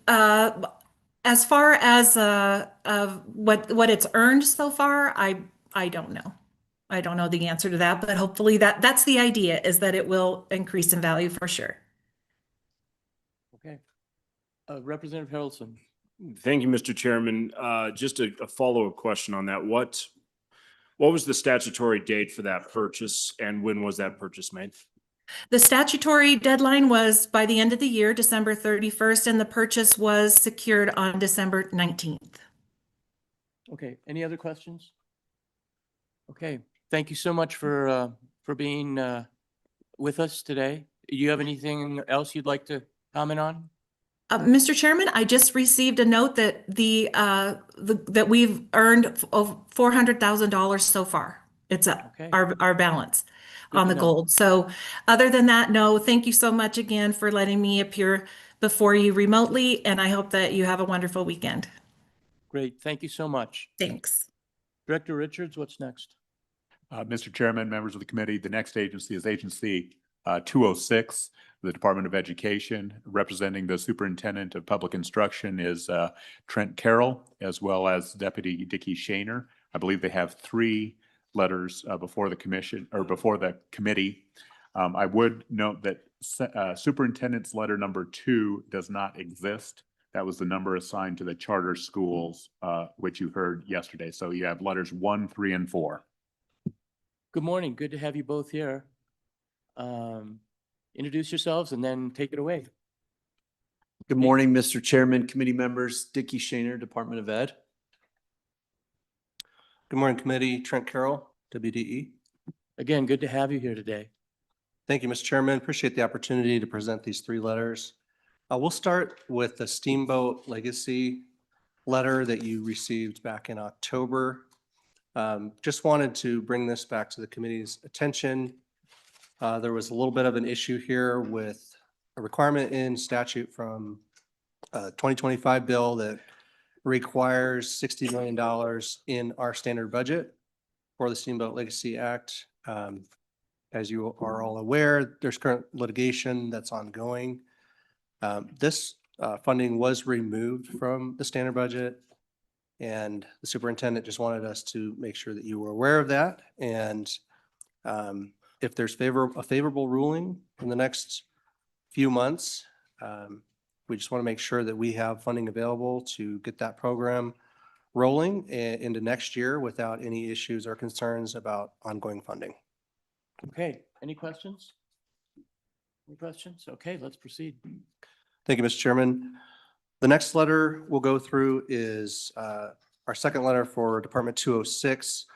as far as what it's earned so far, I don't know. I don't know the answer to that, but hopefully that's the idea, is that it will increase in value for sure. Okay. Representative Harrelson. Thank you, Mr. Chairman. Just a follow-up question on that. What was the statutory date for that purchase and when was that purchase made? The statutory deadline was by the end of the year, December 31st, and the purchase was secured on December 19th. Okay, any other questions? Okay, thank you so much for being with us today. Do you have anything else you'd like to comment on? Mr. Chairman, I just received a note that that we've earned $400,000 so far. It's Okay. our balance Good on to the know. gold. So other than that, no, thank you so much again for letting me appear before you remotely, and I hope that you have a wonderful weekend. Great, thank you so much. Thanks. Director Richards, what's next? Mr. Chairman, members of the committee, the next agency is Agency 206, the Department of Education. Representing the Superintendent of Public Instruction is Trent Carroll, as well as Deputy Dickie Shaner. I believe they have 3 letters before the commission or before the committee. I would note that Superintendent's letter number 2 does not exist. That was the number assigned to the charter schools, which you heard yesterday. So you have letters 1, 3, and 4. Good morning, good to have you both here. Introduce yourselves and then take it away. Good morning, Mr. Chairman, committee members, Dickie Shaner, Department of Ed. Good morning, committee. Trent Carroll, WDE. Again, good to have you here today. Thank you, Mr. Chairman. Appreciate the opportunity to present these three letters. We'll start with the Steamboat Legacy letter that you received back in October. Just wanted to bring this back to the committee's attention. There was a little bit of an issue here with a requirement in statute from 2025 bill that requires $60 million in our standard budget for the Steamboat Legacy Act. As you are all aware, there's current litigation that's ongoing. This funding was removed from the standard budget, and the superintendent just wanted us to make sure that you were aware of that. And if there's a favorable ruling in the next few months, we just want to make sure that we have funding available to get that program rolling into next year without any issues or concerns about ongoing funding. Okay, any questions? Any questions? Okay, let's proceed. Thank you, Mr. Chairman. The next letter we'll go through is our second letter for Department 206.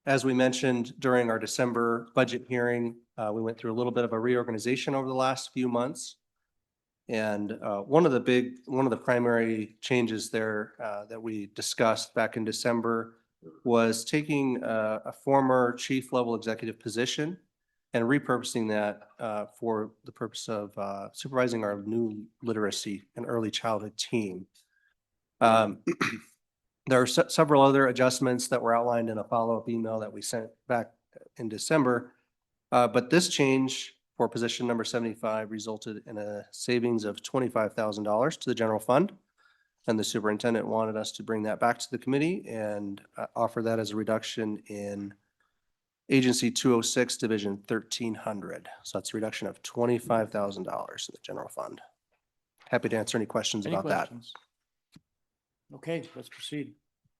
As we mentioned during our December budget hearing, we went through a little bit of a reorganization over the last few months. And one of the primary changes there that we discussed back in December was taking a former chief level executive position and repurposing that for the purpose of supervising our new literacy and early childhood team. There are several other adjustments that were outlined in a follow-up email that we sent back in December. But this change for position number 75 resulted in a savings of $25,000 to the general fund. And the superintendent wanted us to bring that back to the committee and offer that as a reduction in Agency 206, Division 1300. So that's a reduction of $25,000 in the general fund. Happy to answer any questions Any about questions? Okay, let's proceed.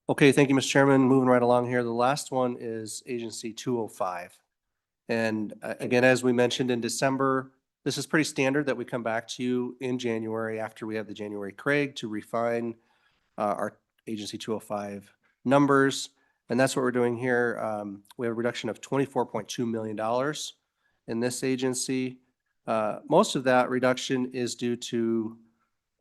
that. Okay, thank you, Mr. Chairman. Moving right along here. The last one is Agency 205. And again, as we mentioned in December, this is pretty standard that we come back to you in January after we have the January CRAG to refine our Agency 205 numbers. And that's what we're doing here. We have a reduction of $24.2 million in this agency. Most of that reduction is due to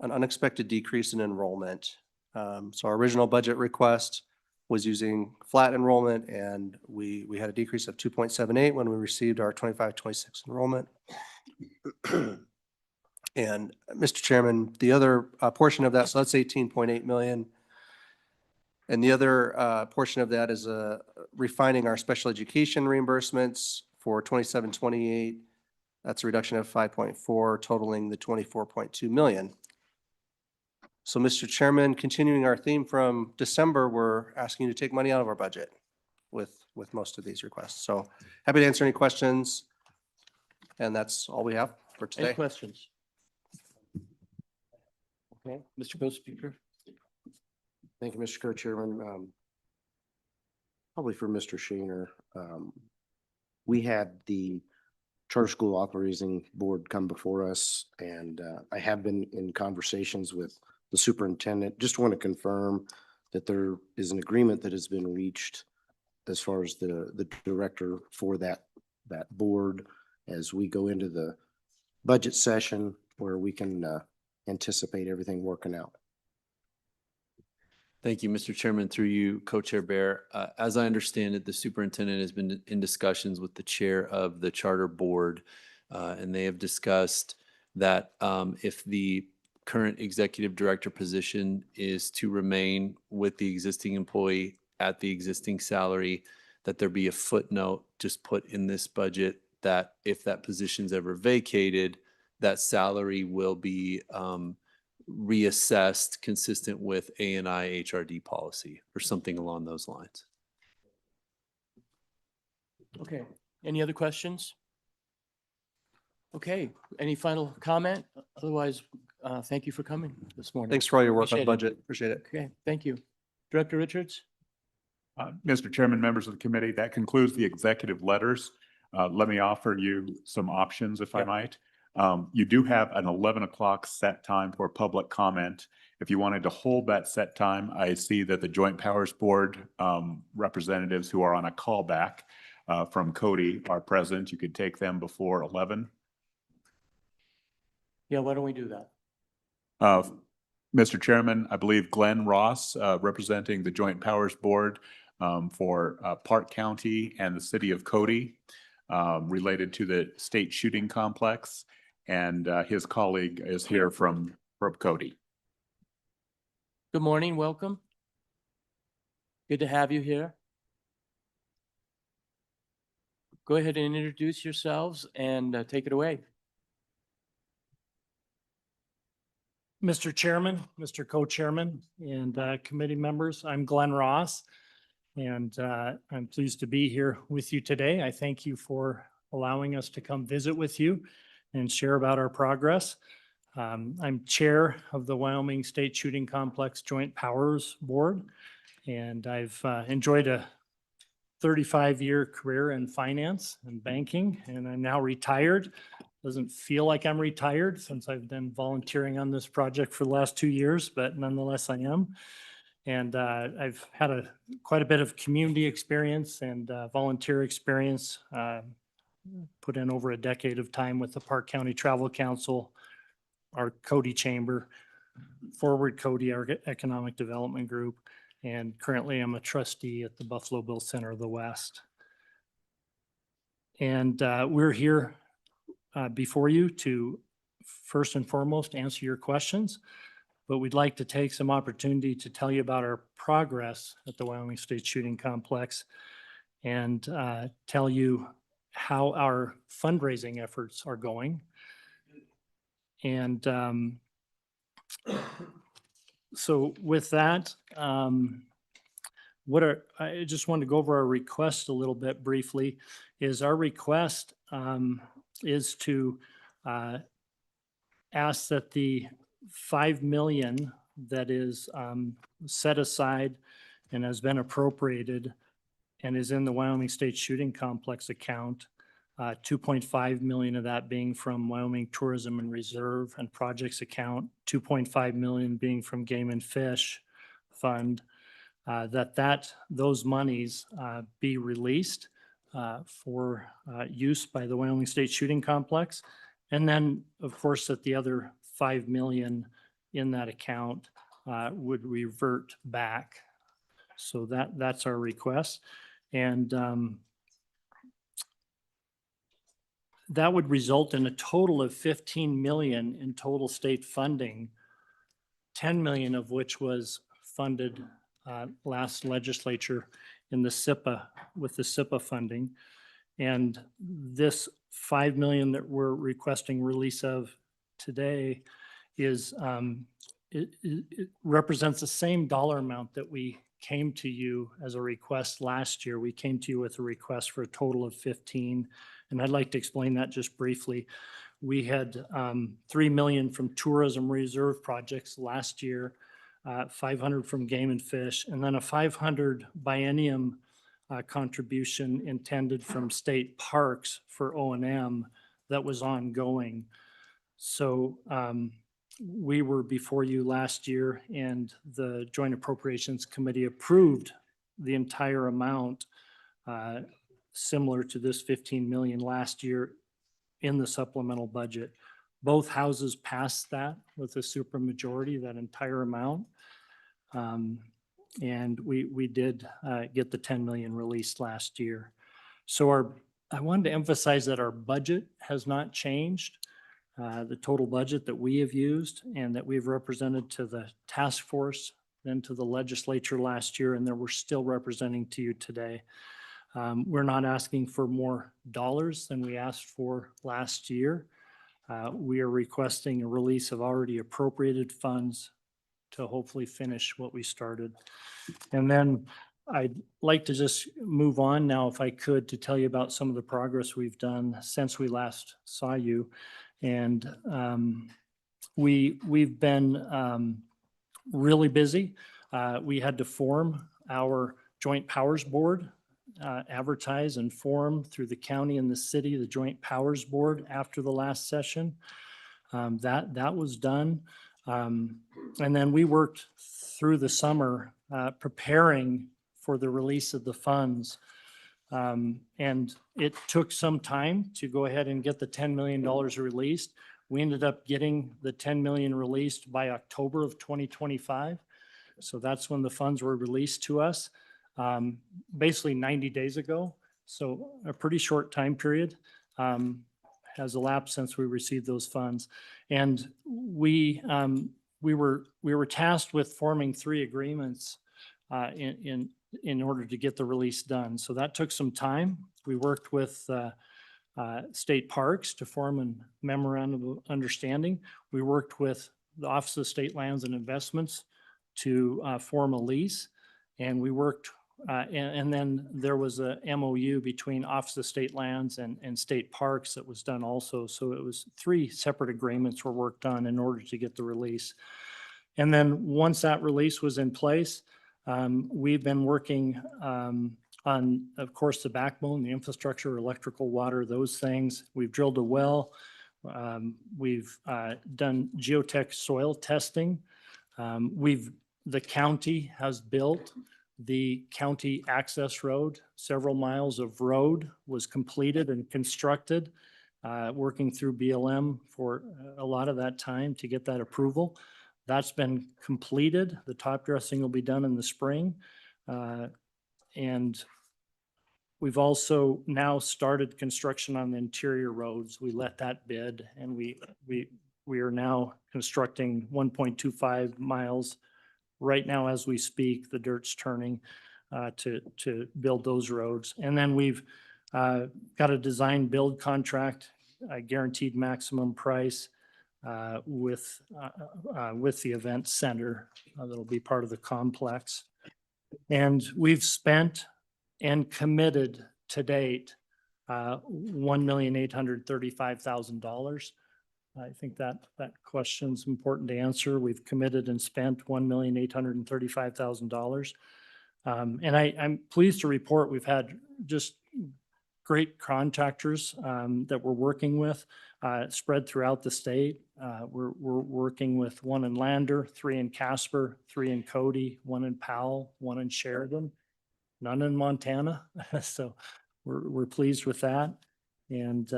an unexpected decrease in enrollment. So our original budget request was using flat enrollment, and we had a decrease of 2.78 when we received our 25-26 enrollment. And Mr. Chairman, the other portion of that, so that's 18.8 million. And the other portion of that is refining our special education reimbursements for 27-28. That's a reduction of 5.4, totaling the 24.2 million. So, Mr. Chairman, continuing our theme from December, we're asking you to take money out of our budget with most of these requests. So happy to answer any questions. And that's all we have for Any today. questions? Okay, Mr. Co-Speaker. Thank you, Mr. Co-Chairman. Probably for Mr. Shaner. We had the Charter School Operating Board come before us, and I have been in conversations with the superintendent. Just want to confirm that there is an agreement that has been reached as far as the director for that board as we go into the budget session where we can anticipate everything working out. Thank you, Mr. Chairman, through you, Co-Chair Bear. As I understand it, the superintendent has been in discussions with the chair of the charter board, and they have discussed that if the current executive director position is to remain with the existing employee at the existing salary, that there be a footnote just put in this budget that if that position's ever vacated, that salary will be reassessed consistent with ANI HRD policy or something along those lines. Okay, any other questions? Okay, any final comment? Otherwise, thank you for coming this morning. Thanks for all your work on Appreciate it. budget. Appreciate it. Okay, thank you. Director Richards? Mr. Chairman, members of the committee, that concludes the executive letters. Let me offer you some options, if I might. You do have an 11 o'clock set time for public comment, If you wanted to hold that set time, I see that the Joint Powers Board representatives who are on a callback from Cody are present. You could take them before 11. Yeah, why don't we do that? Mr. Chairman, I believe Glenn Ross, representing the Joint Powers Board for Park County and the city of Cody, related to the state shooting complex, and his colleague is here from Cody. Good morning, welcome. Good to have you here. Go ahead and introduce yourselves and take it away. Mr. Chairman, Mr. Co-Chairman, and committee members, I'm Glenn Ross, and I'm pleased to be here with you today. I thank you for allowing us to come visit with you and share about our progress. I'm chair of the Wyoming State Shooting Complex Joint Powers Board, and I've enjoyed a 35-year career in finance and banking, and I'm now retired. Doesn't feel like I'm retired since I've been volunteering on this project for the last 2 years, but nonetheless I am. And I've had quite a bit of community experience and volunteer experience. Put in over a decade of time with the Park County Travel Council, our Cody Chamber, Forward Cody, our economic development group, and currently I'm a trustee at the Buffalo Bill Center of the West. And we're here before you to first and foremost answer your questions, but we'd like to take some opportunity to tell you about our progress at the Wyoming State Shooting Complex and tell you how our fundraising efforts are going. And so with that, I just wanted to go over our request a little bit briefly. Is our request is to ask that the 5 million that is set aside and has been appropriated and is in the Wyoming State Shooting Complex account, 2.5 million of that being from Wyoming Tourism and Reserve and Projects account, 2.5 million being from Game and Fish Fund, those monies be released for use by the Wyoming State Shooting Complex. And then, of course, that the other 5 million in that account would revert back. So that's our request. And that would result in a total of 15 million in total state funding, 10 million of which was funded last legislature in the SIPA, with the SIPA funding. And this 5 million that we're requesting release of today is, it represents the same dollar amount that we came to you as a request last year. We came to you with a request for a total of 15. And I'd like to explain that just briefly. We had 3 million from tourism reserve projects last year, 500 from Game and Fish, and then a 500 biennium contribution intended from state parks for O&M that was ongoing. So we were before you last year, and the Joint Appropriations Committee approved the entire amount similar to this 15 million last year in the supplemental budget. Both houses passed that with a supermajority, that entire amount. And we did get the 10 million released last year. So I wanted to emphasize that our budget has not changed. The total budget that we have used and that we've represented to the task force, then to the legislature last year, and that we're still representing to you today. We're not asking for more dollars than we asked for last year. We are requesting a release of already appropriated funds to hopefully finish what we started. And then I'd like to just move on now, if I could, to tell you about some of the progress we've done since we last saw you. And we've been really busy. We had to form our Joint Powers Board, advertise and form through the county and the city, the Joint Powers Board after the last session. That was done. And then we worked through the summer preparing for the release of the funds. And it took some time to go ahead and get the $10 million released. We ended up getting the 10 million released by October of 2025. So that's when the funds were released to us, basically 90 days ago. So a pretty short time period has elapsed since we received those funds. And we were tasked with forming 3 agreements in order to get the release done. So that took some time. We worked with state parks to form a memorandum of understanding. We worked with the Office of State Lands and Investments to form a lease. And we worked, and then there was a MOU between Office of State Lands and State Parks that was done also. So it was 3 separate agreements were worked on in order to get the release. And then once that release was in place, we've been working on, of course, the backbone, the infrastructure, electrical, water, those things. We've drilled a well. We've done geotech soil testing. The county has built the county access road. Several miles of road was completed and constructed, working through BLM for a lot of that time to get that approval. That's been completed. The top dressing will be done in the spring. And we've also now started construction on the interior roads. We let that bid, and we are now constructing 1.25 miles. Right now, as we speak, the dirt's turning to build those roads. And then we've got a design build contract, a guaranteed maximum price with the event center that'll be part of the complex. And we've spent and committed to date $1,835,000. I think that question's important to answer. We've committed and spent $1,835,000. And I'm pleased to report we've had just great contractors that we're working with spread throughout the state. We're working with 1 in Lander, 3 in Casper, 3 in Cody, 1 in Powell, 1 in Sheridan, none in Montana. So we're pleased with that. And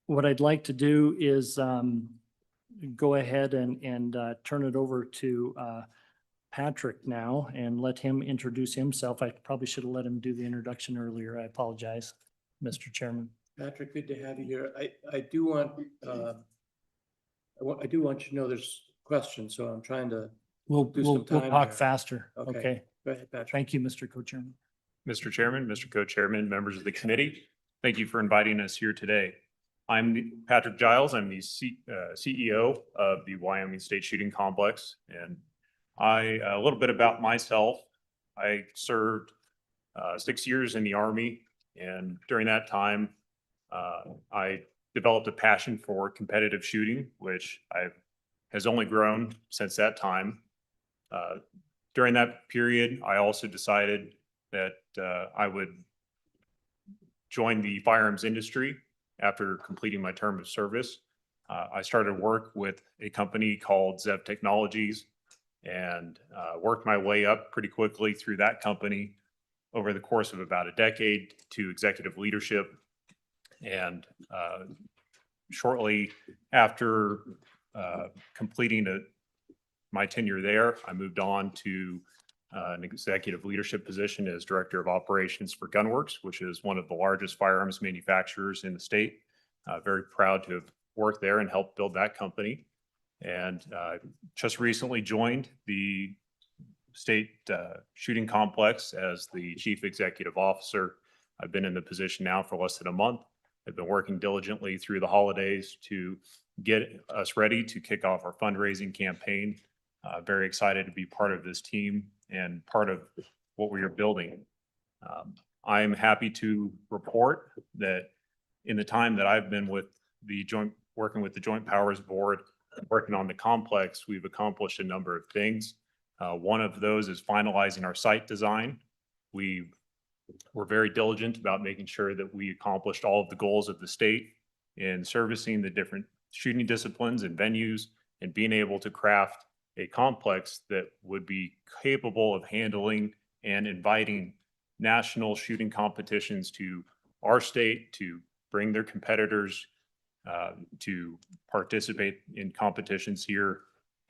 what I'd like to do is go ahead and turn it over to Patrick now and let him introduce himself. I probably should have let him do the introduction earlier. I apologize, Mr. Chairman. Patrick, good to have you here. I do want you to know there's questions, so I'm trying to We'll time talk here. faster. Okay. Okay. Go ahead, Patrick. Thank you, Mr. Co-Chairman. Mr. Chairman, Mr. Co-Chairman, members of the committee, thank you for inviting us here today. I'm Patrick Giles. I'm the CEO of the Wyoming State Shooting Complex. And a little bit about myself. I served 6 years in the Army. And during that time, I developed a passion for competitive shooting, which has only grown since that time. During that period, I also decided that I would join the firearms industry after completing my term of service. I started work with a company called Zev Technologies and worked my way up pretty quickly through that company over the course of about a decade to executive leadership. And shortly after completing my tenure there, I moved on to an executive leadership position as Director of Operations for Gunworks, which is one of the largest firearms manufacturers in the state. Very proud to have worked there and helped build that company. And just recently joined the state shooting complex as the Chief Executive Officer. I've been in the position now for less than a month. I've been working diligently through the holidays to get us ready to kick off our fundraising campaign. Very excited to be part of this team and part of what we are building. I'm happy to report that in the time that I've been working with the Joint Powers Board, working on the complex, we've accomplished a number of things. One of those is finalizing our site design. We were very diligent about making sure that we accomplished all of the goals of the state in servicing the different shooting disciplines and venues, and being able to craft a complex that would be capable of handling and inviting national shooting competitions to our state, to bring their competitors to participate in competitions here.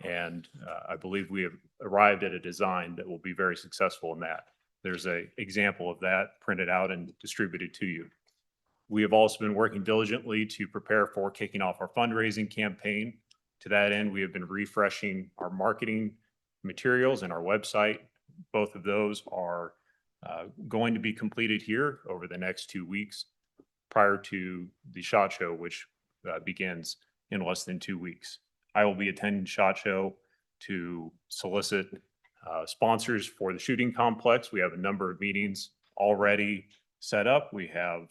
And I believe we have arrived at a design that will be very successful in that. There's an example of that printed out and distributed to you. We have also been working diligently to prepare for kicking off our fundraising campaign. To that end, we have been refreshing our marketing materials and our website. Both of those are going to be completed here over the next 2 weeks prior to the SHOT Show, which begins in less than 2 weeks. I will be attending SHOT Show to solicit sponsors for the shooting complex. We have a number of meetings already set up. We have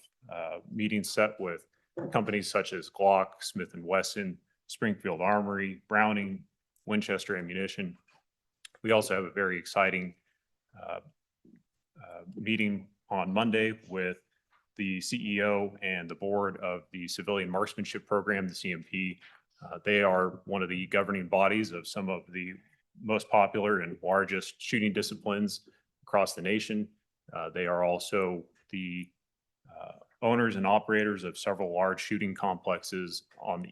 meetings set with companies such as Glock, Smith & Wesson, Springfield Armory, Browning, Winchester Ammunition. We also have a very exciting meeting on Monday with the CEO and the board of the Civilian Marksmanship Program, the CMP. They are one of the governing bodies of some of the most popular and largest shooting disciplines across the nation. They are also the owners and operators of several large shooting complexes on the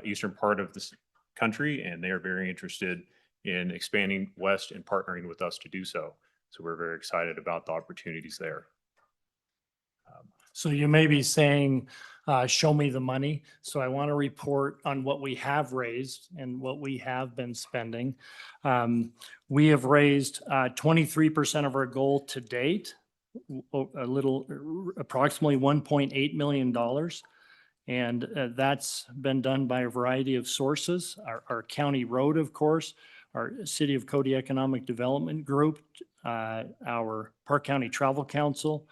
eastern part of this country, and they are very interested in expanding west and partnering with us to do so. So we're very excited about the opportunities there. So you may be saying, show me the money. So I want to report on what we have raised and what we have been spending. We have raised 23% of our goal to date, approximately $1.8 million. And that's been done by a variety of sources. Our county road, of course, our City of Cody Economic Development Group, our Park County Travel Council,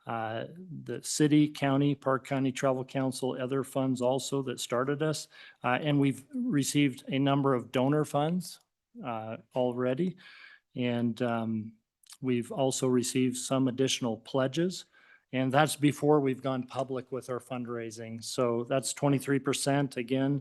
the city, county, Park County Travel Council, other funds also that started us. And we've received a number of donor funds already. And we've also received some additional pledges. And that's before we've gone public with our fundraising. So that's 23% again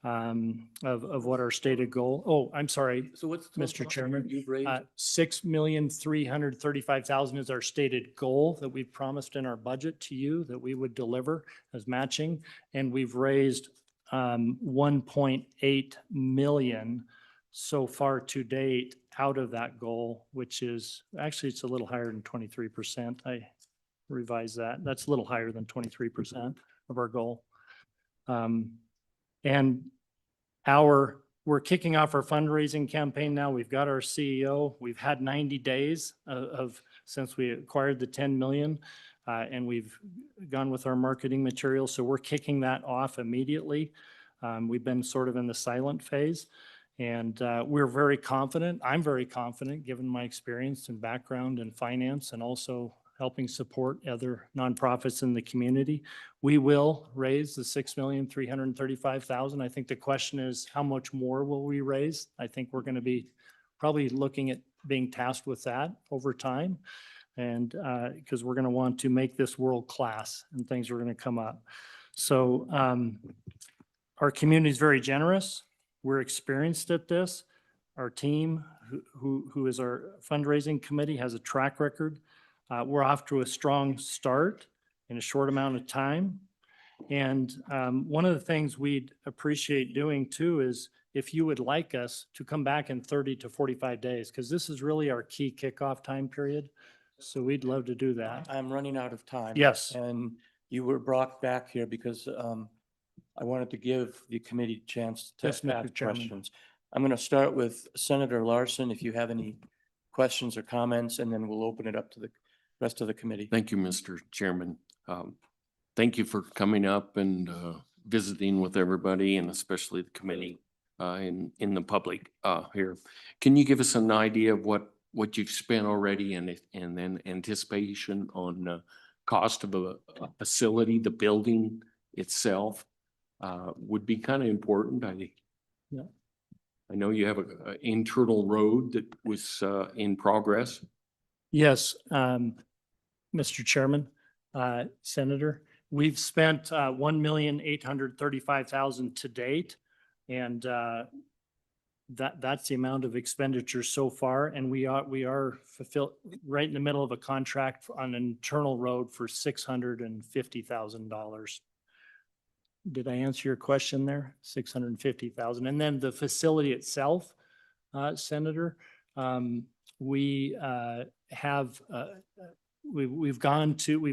of what our stated goal. Oh, I'm sorry. So what's Mr. Chairman, you've raised? $6,335,000 is our stated goal that we've promised in our budget to you that we would deliver as matching. And we've raised 1.8 million so far to date out of that goal, which is actually, it's a little higher than 23%. I revise that. That's a little higher than 23% of our goal. And we're kicking off our fundraising campaign now. We've got our CEO. We've had 90 days since we acquired the 10 million, and we've gone with our marketing material. So we're kicking that off immediately. We've been sort of in the silent phase, and we're very confident. I'm very confident, given my experience and background in finance and also helping support other nonprofits in the community. We will raise the $6,335,000. I think the question is, how much more will we raise? I think we're going to be probably looking at being tasked with that over time. And because we're going to want to make this world class and things are going to come up. So our community is very generous. We're experienced at this. Our team, who is our fundraising committee, has a track record. We're off to a strong start in a short amount of time. And one of the things we'd appreciate doing too is if you would like us to come back in 30 to 45 days, because this is really our key kickoff time period. So we'd love to do that. I'm running out of time. Yes. And you were brought back here because I wanted to give the committee a chance to Yes, Mr. ask Chairman. questions. I'm going to start with Senator Larson, if you have any questions or comments, and then we'll open it up to the rest of the committee. Thank you, Mr. Chairman. Thank you for coming up and visiting with everybody and especially the committee in the public here. Can you give us an idea of what you've spent already and then anticipation on cost of a facility, the building itself would be kind of important. I know you have an internal road that was in progress. Yes, Mr. Chairman, Senator, we've spent 1,835,000 to date. And that's the amount of expenditure so far. And we are fulfilled right in the middle of a contract on an internal road for $650,000. Did I answer your question there? 650,000. And then the facility itself, Senator, we have, we've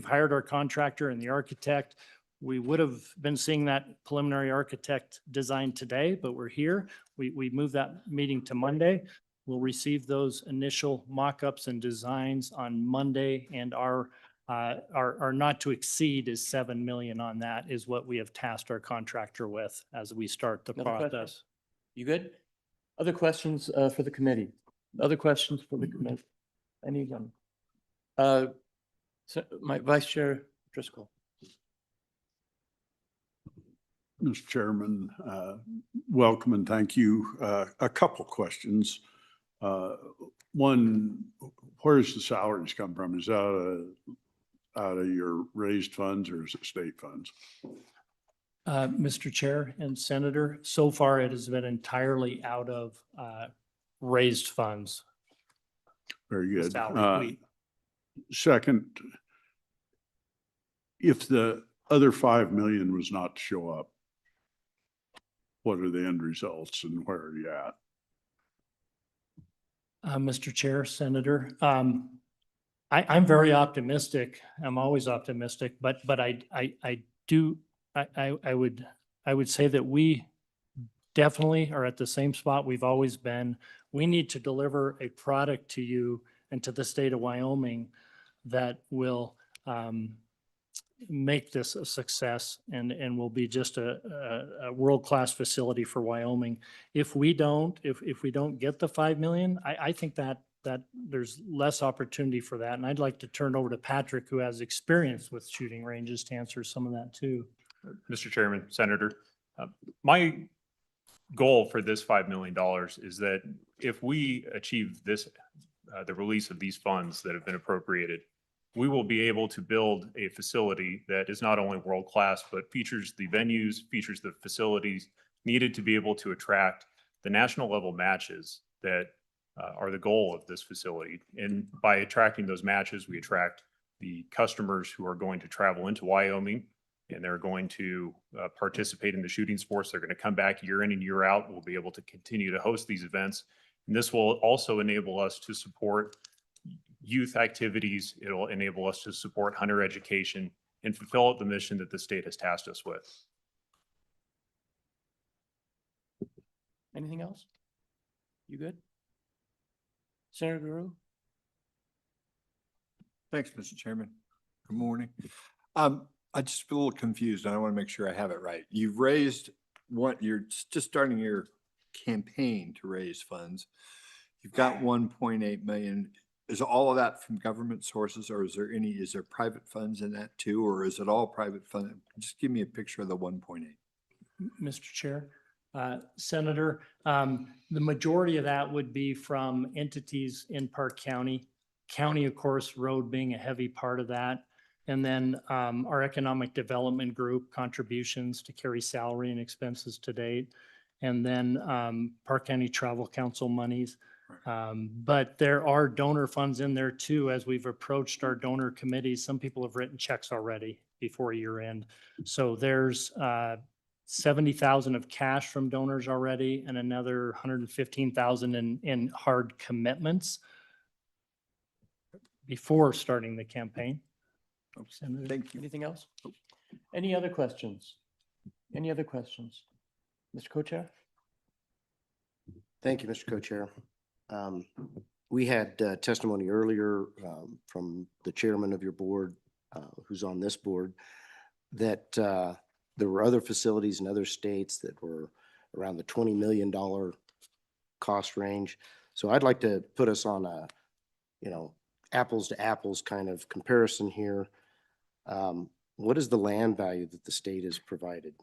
hired our contractor and the architect. We would have been seeing that preliminary architect design today, but we're here. We moved that meeting to Monday. We'll receive those initial mock-ups and designs on Monday, and our not to exceed is 7 million on that is what we have tasked our contractor with as we start the Another question? process. You good? Other questions for the committee? Other questions for the committee? Anyone? So my Vice Chair Driscoll. Mr. Chairman, welcome and thank you. A couple questions. One, where's the salaries come from? Is that out of your raised funds or is it state funds? Mr. Chair and Senator, so far it has been entirely out of raised funds. Very The good. salary. Second, if the other 5 million was not to show up, what are the end results and where are you at? Mr. Chair, Senator, I'm very optimistic. I'm always optimistic, but I would say that we definitely are at the same spot we've always been. We need to deliver a product to you and to the state of Wyoming that will make this a success and will be just a world-class facility for Wyoming. If we don't get the 5 million, I think that there's less opportunity for that. And I'd like to turn over to Patrick, who has experience with shooting ranges, to answer some of that too. Mr. Chairman, Senator, my goal for this $5 million is that if we achieve this, the release of these funds that have been appropriated, we will be able to build a facility that is not only world-class, but features the venues, features the facilities needed to be able to attract the national level matches that are the goal of this facility. And by attracting those matches, we attract the customers who are going to travel into Wyoming and they're going to participate in the shooting sports. They're going to come back year in and year out. We'll be able to continue to host these events. And this will also enable us to support youth activities. It'll enable us to support hunter education and fulfill the mission that the state has tasked us with. Anything else? You good? Senator Guru? Thanks, Mr. Chairman. Good morning. I just feel a little confused and I want to make sure I have it right. You've raised you're just starting your campaign to raise funds. You've got 1.8 million. Is all of that from government sources or is there private funds in that too? Or is it all private fund? Just give me a picture of the 1.8. Mr. Chair, Senator, the majority of that would be from entities in Park County. County, of course, road being a heavy part of that. And then our economic development group contributions to carry salary and expenses to date. And then Park County Travel Council monies. But there are donor funds in there too. As we've approached our donor committees, some people have written checks already before year end. So there's 70,000 of cash from donors already and another 115,000 in hard commitments before starting the campaign. Senator. Thank you. Anything else? Any other questions? Any other questions? Mr. Co-Chair? Thank you, Mr. Co-Chair. We had testimony earlier from the chairman of your board, who's on this board, that there were other facilities in other states that were around the $20 million cost range. So I'd like to put us on a, apples to apples kind of comparison here. What is the land value that the state has provided?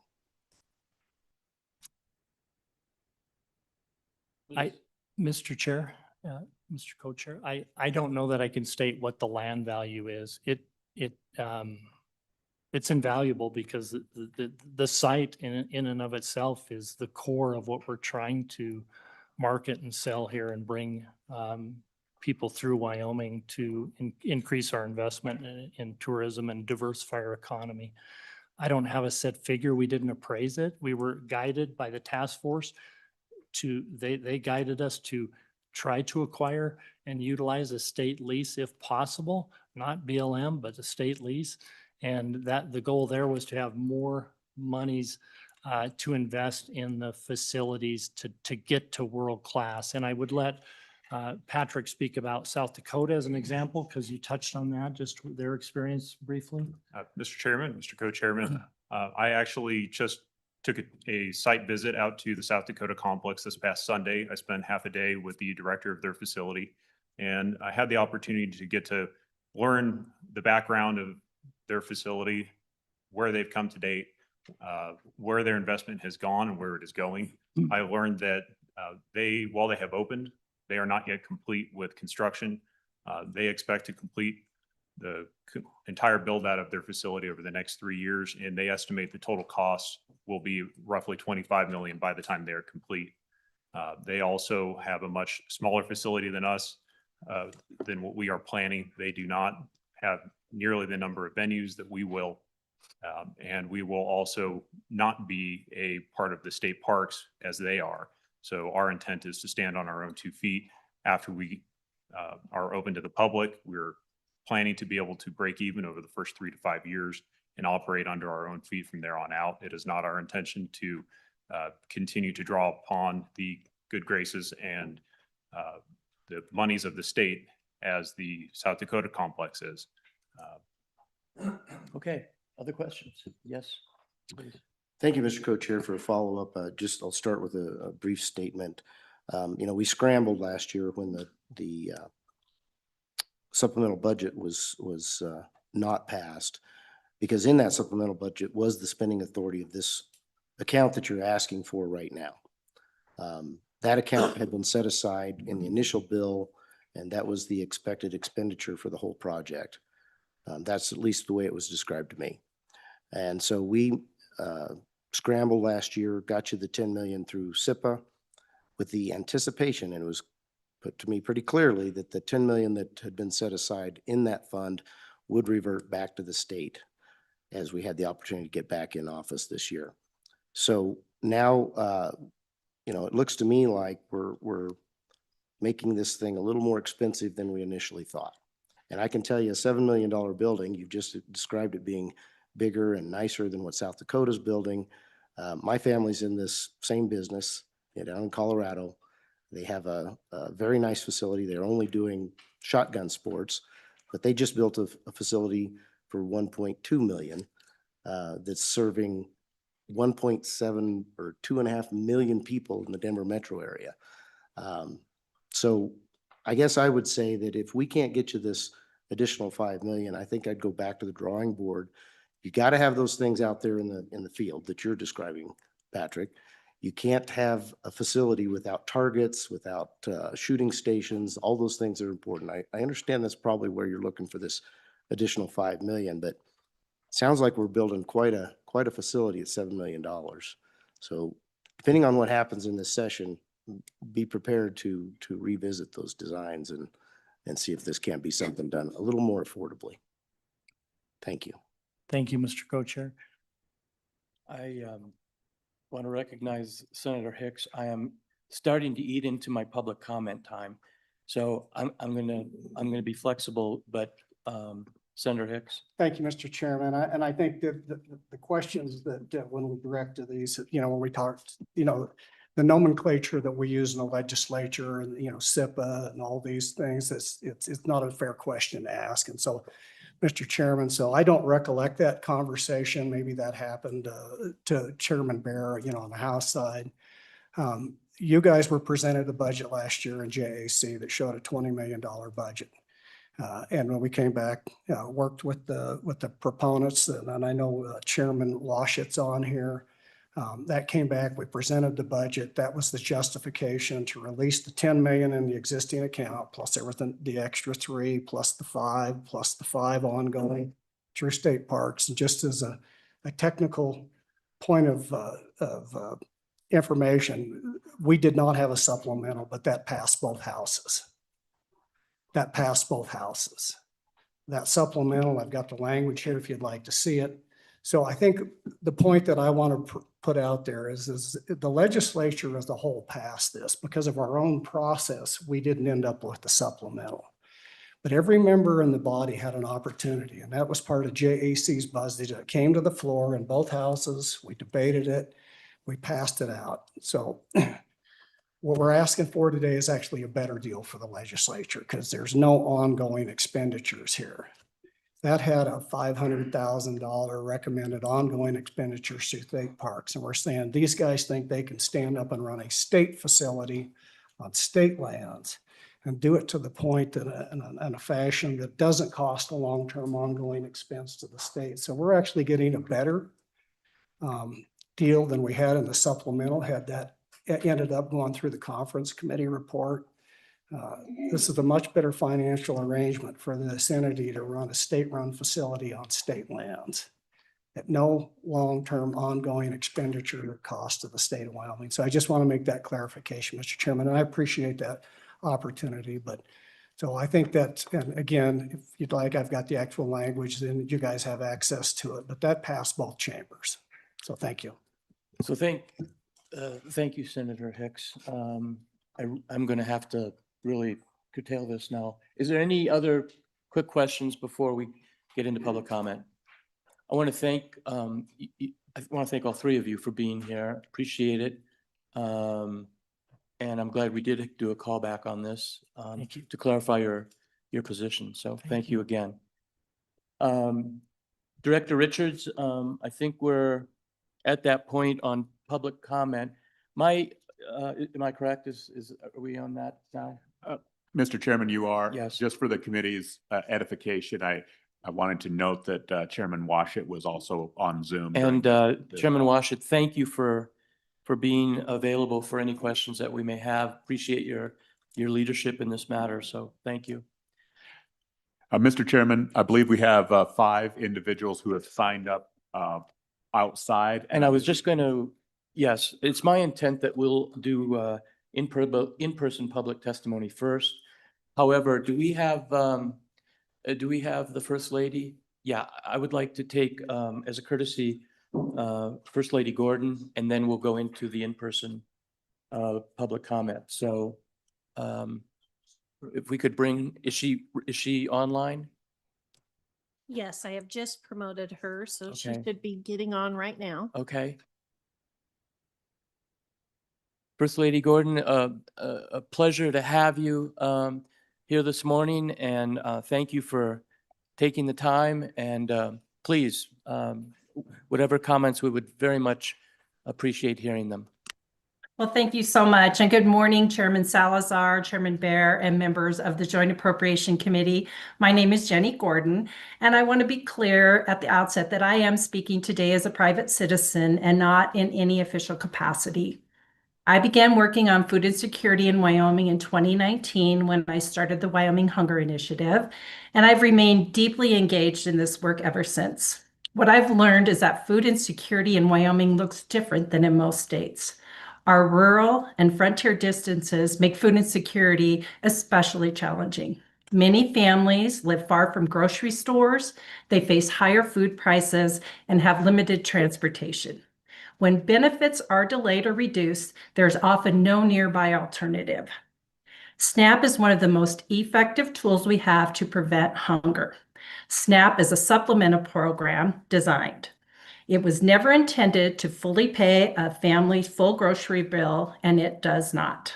Mr. Chair, Mr. Co-Chair, I don't know that I can state what the land value is. it's invaluable because the site in and of itself is the core of what we're trying to market and sell here and bring people through Wyoming to increase our investment in tourism and diversify our economy. I don't have a set figure. We didn't appraise it. We were guided by the task force they guided us to try to acquire and utilize a state lease if possible, not BLM, but a state lease. And that the goal there was to have more monies to invest in the facilities to get to world class. And I would let Patrick speak about South Dakota as an example, because you touched on that, just their experience briefly. Mr. Chairman, Mr. Co-Chairman, I actually just took a site visit out to the South Dakota complex this past Sunday. I spent half a day with the director of their facility, and I had the opportunity to get to learn the background of their facility, where they've come to date, where their investment has gone and where it is going. I learned that while they have opened, they are not yet complete with construction. They expect to complete the entire build out of their facility over the next 3 years, and they estimate the total cost will be roughly 25 million by the time they are complete. They also have a much smaller facility than us, than what we are planning. They do not have nearly the number of venues that we will. And we will also not be a part of the state parks as they are. So our intent is to stand on our own 2 feet after we are open to the public. We're planning to be able to break even over the first 3 to 5 years and operate under our own feet from there on out. It is not our intention to continue to draw upon the good graces and the monies of the state as the South Dakota complex is. Okay, other questions? Yes, please. Thank you, Mr. Co-Chair, for a follow-up. I'll start with a brief statement. We scrambled last year when the supplemental budget was not passed, because in that supplemental budget was the spending authority of this account that you're asking for right now. That account had been set aside in the initial bill, and that was the expected expenditure for the whole project. That's at least the way it was described to me. And so we scrambled last year, got you the 10 million through SIPA with the anticipation, and it was put to me pretty clearly that the 10 million that had been set aside in that fund would revert back to the state as we had the opportunity to get back in office this year. So now, it looks to me like we're making this thing a little more expensive than we initially thought. And I can tell you a $7 million building, you've just described it being bigger and nicer than what South Dakota's building. My family's in this same business down in Colorado. They have a very nice facility. They're only doing shotgun sports, but they just built a facility for 1.2 million that's serving 1.7 or 2.5 million people in the Denver metro area. So I guess I would say that if we can't get you this additional 5 million, I think I'd go back to the drawing board. You got to have those things out there in the field that you're describing, Patrick. You can't have a facility without targets, without shooting stations. All those things are important. I understand that's probably where you're looking for this additional 5 million, but it sounds like we're building quite a facility at $7 million. So depending on what happens in this session, be prepared to revisit those designs and see if this can't be something done a little more affordably. Thank you. Thank you, Mr. Co-Chair. I want to recognize Senator Hicks. I am starting to eat into my public comment time. So I'm gonna be flexible, but Senator Hicks. Thank you, Mr. Chairman. And I think that the questions that when we direct to these, when we talked, the nomenclature that we use in the legislature and, SIPA and all these things, it's not a fair question to ask. And so, Mr. Chairman, so I don't recollect that conversation. Maybe that happened to Chairman Bear, on the House side. You guys were presented a budget last year in JAC that showed a $20 million budget. And when we came back, worked with the proponents, and I know Chairman Washett's on here. That came back, we presented the budget. That was the justification to release the 10 million in the existing account, plus everything, the extra 3, plus the 5, plus the 5 ongoing. through state parks. And just as a technical point of information, we did not have a supplemental, but that passed both houses. That passed both houses. That supplemental, I've got the language here if you'd like to see it. So I think the point that I want to put out there is the legislature as a whole passed this. Because of our own process, we didn't end up with the supplemental. But every member in the body had an opportunity, and that was part of JAC's budget. It came to the floor in both houses. We debated it. We passed it out. So what we're asking for today is actually a better deal for the legislature because there's no ongoing expenditures here. That had a $500,000 recommended ongoing expenditure to state parks. And we're saying these guys think they can stand up and run a state facility on state lands and do it to the point that in a fashion that doesn't cost a long-term ongoing expense to the state. So we're actually getting a better deal than we had in the supplemental, had that ended up going through the conference committee report. This is a much better financial arrangement for the vicinity to run a state-run facility on state lands at no long-term ongoing expenditure or cost to the state of Wyoming. So I just want to make that clarification, Mr. Chairman, and I appreciate that opportunity. But so I think that, and again, if you'd like, I've got the actual language, then you guys have access to it, but that passed both chambers. So thank you. So thank you, Senator Hicks. I'm going to have to really curtail this now. Is there any other quick questions before we get into public comment? I want to thank all three of you for being here. Appreciate it. And I'm glad we did do a callback on this to clarify your position. So thank you again. Director Richards, I think we're at that point on public comment. Am I correct? Are we on that now? Mr. Chairman, you are. Yes. Just for the committee's edification, I wanted to note that Chairman Washit was also on Zoom. And Chairman Washit, thank you for being available for any questions that we may have. Appreciate your leadership in this matter. So thank you. Mr. Chairman, I believe we have 5 individuals who have signed up outside. And I was just going to, yes, it's my intent that we'll do in-person public testimony first. However, do we have the First Lady? Yeah, I would like to take, as a courtesy, First Lady Gordon, and then we'll go into the in-person public comment. So if we could bring, is she online? Yes, I have just promoted her, so she Okay. should be getting on right now. Okay. First Lady Gordon, a pleasure to have you here this morning, and thank you for taking the time. And please, whatever comments, we would very much appreciate hearing them. Well, thank you so much. And good morning, Chairman Salazar, Chairman Bear, and members of the Joint Appropriation Committee. My name is Jenny Gordon, and I want to be clear at the outset that I am speaking today as a private citizen and not in any official capacity. I began working on food insecurity in Wyoming in 2019 when I started the Wyoming Hunger Initiative, and I've remained deeply engaged in this work ever since. What I've learned is that food insecurity in Wyoming looks different than in most states. Our rural and frontier distances make food insecurity especially challenging. Many families live far from grocery stores, they face higher food prices, and have limited transportation. When benefits are delayed or reduced, there's often no nearby alternative. SNAP is one of the most effective tools we have to prevent hunger. SNAP is a supplemental program designed. It was never intended to fully pay a family's full grocery bill, and it does not.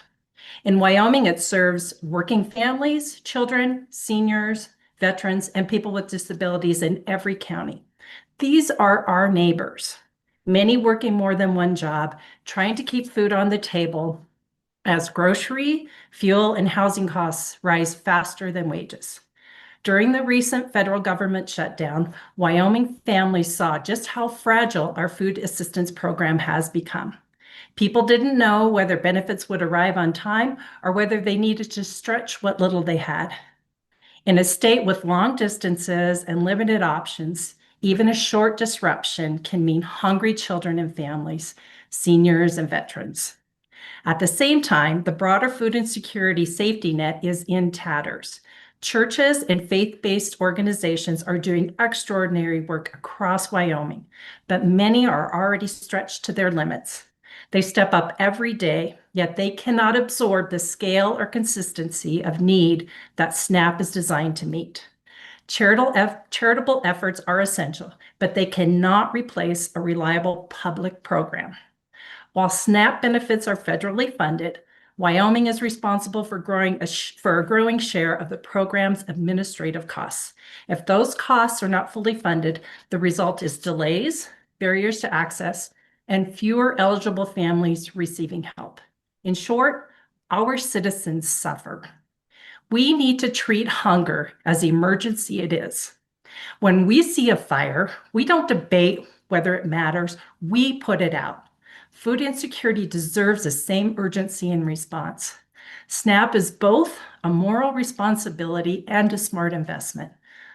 In Wyoming, it serves working families, children, seniors, veterans, and people with disabilities in every county. These are our neighbors, many working more than one job, trying to keep food on the table as grocery, fuel, and housing costs rise faster than wages. During the recent federal government shutdown, Wyoming families saw just how fragile our food assistance program has become. People didn't know whether benefits would arrive on time or whether they needed to stretch what little they had. In a state with long distances and limited options, even a short disruption can mean hungry children and families, seniors and veterans. At the same time, the broader food insecurity safety net is in tatters. Churches and faith-based organizations are doing extraordinary work across Wyoming, but many are already stretched to their limits. They step up every day, yet they cannot absorb the scale or consistency of need that SNAP is designed to meet. Charitable efforts are essential, but they cannot replace a reliable public program. While SNAP benefits are federally funded, Wyoming is responsible for a growing share of the program's administrative costs. If those costs are not fully funded, the result is delays, barriers to access, and fewer eligible families receiving help. In short, our citizens suffer. We need to treat hunger as the emergency it is. When we see a fire, we don't debate whether it matters, we put it out. Food insecurity deserves the same urgency and response. SNAP is both a moral responsibility and a smart investment.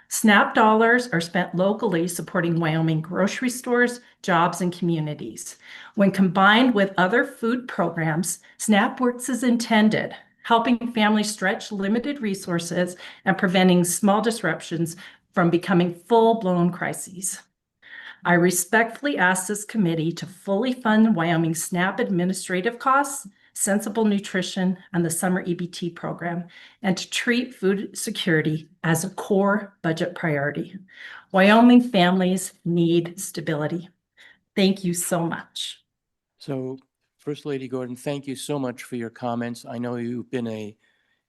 SNAP dollars are spent locally supporting Wyoming grocery stores, jobs, and communities. When combined with other food programs, SNAP works as intended, helping families stretch limited resources and preventing small disruptions from becoming full-blown crises. I respectfully ask this committee to fully fund Wyoming SNAP administrative costs, sensible nutrition, and the summer EBT program, and to treat food security as a core budget priority. Wyoming families need stability. Thank you so much. So, First Lady Gordon, thank you so much for your comments. I know you've been an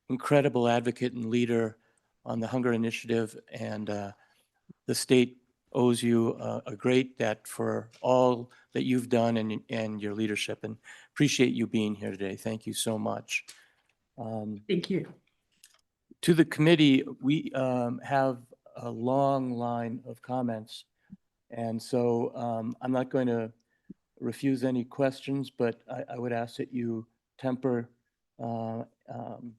incredible advocate and leader on the Hunger Initiative, and the state owes you a great debt for all that you've done and your leadership, and appreciate you being here today. Thank you so much. Thank you. To the committee, we have a long line of comments, and so I'm not going to refuse any questions, but I would ask that you temper the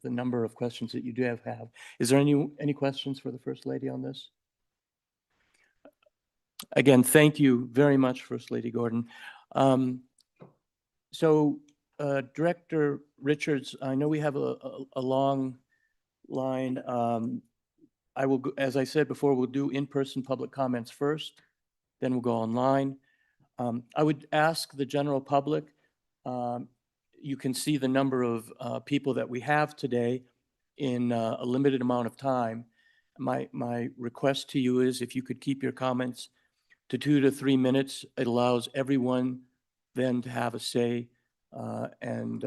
number of questions that you do have. Is there any questions for the First Lady on this? Again, thank you very much, First Lady Gordon. Director Richards, I know we have a long line. I will, as I said before, we'll do in-person public comments first, then we'll go online. I would ask the general public, you can see the number of people that we have today in a limited amount of time. My request to you is if you could keep your comments to 2 to 3 minutes. It allows everyone then to have a say, and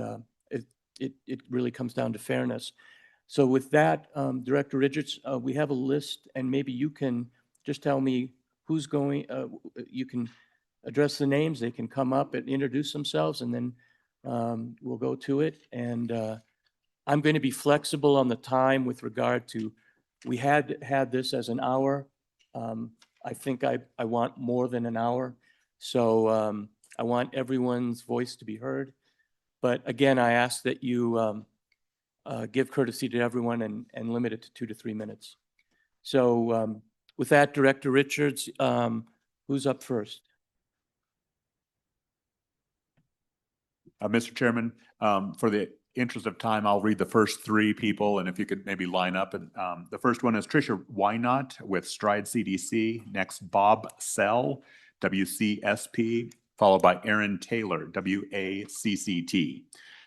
it really comes down to fairness. So with that, Director Richards, we have a list, and maybe you can just tell me who's going, you can address the names, they can come up and introduce themselves, and then we'll go to it. And I'm going to be flexible on the time with regard to, we had this as an hour. I think I want more than an hour. So I want everyone's voice to be heard. But again, I ask that you give courtesy to everyone and limit it to 2 to 3 minutes. So with that, Director Richards, who's up first? Mr. Chairman, for the interest of time, I'll read the first 3 people, and if you could maybe line up. And the first one is Tricia Wynot with Stride CDC. Next, Bob Sell, WCSP, followed by Aaron Taylor, WACCT.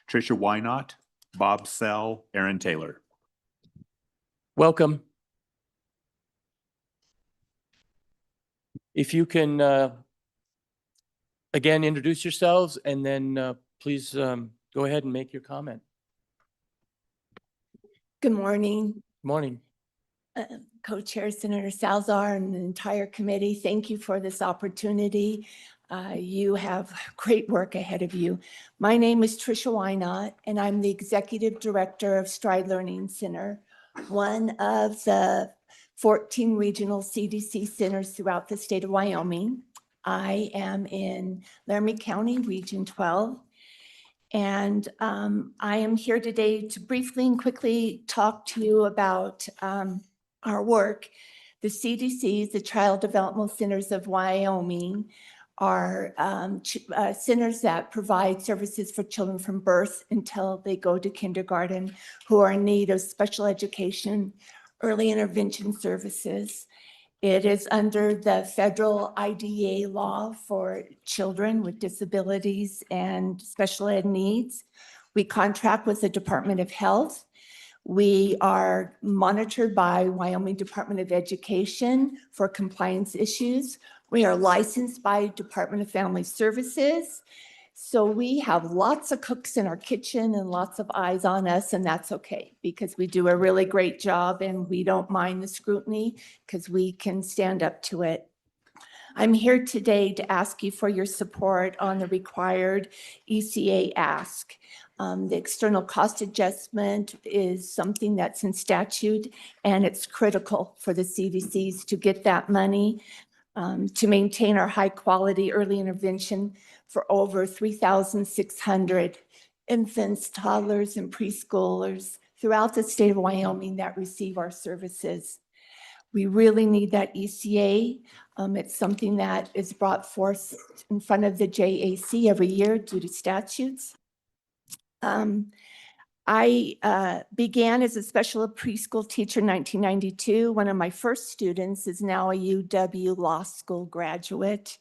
Tricia Wynot, Bob Sell, Aaron Taylor. Welcome. If you can, again, introduce yourselves, and then please go ahead and make your comment. Good morning. Morning. Co-Chair Senator Salzar and the entire committee, thank you for this opportunity. You have great work ahead of you. My name is Tricia Wynot, and I'm the Executive Director of Stride Learning Center, one of the 14 regional CDC centers throughout the state of Wyoming. I am in Laramie County, Region 12. And I am here today to briefly and quickly talk to you about our work. The CDCs, the Child Development Centers of Wyoming, are centers that provide services for children from birth until they go to kindergarten who are in need of special education, early intervention services. It is under the federal IDEA law for children with disabilities and special ed needs. We contract with the Department of Health. We are monitored by Wyoming Department of Education for compliance issues. We are licensed by Department of Family Services. So we have lots of cooks in our kitchen and lots of eyes on us, and that's okay because we do a really great job and we don't mind the scrutiny because we can stand up to it. I'm here today to ask you for your support on the required ECA ask. The external cost adjustment is something that's in statute, and it's critical for the CDCs to get that money to maintain our high quality early intervention for over 3,600 infants, toddlers, and preschoolers throughout the state of Wyoming that receive our services. We really need that ECA. It's something that is brought forth in front of the JAC every year due to statutes. I began as a special ed preschool teacher in 1992. One of my first students is now a UW Law School graduate.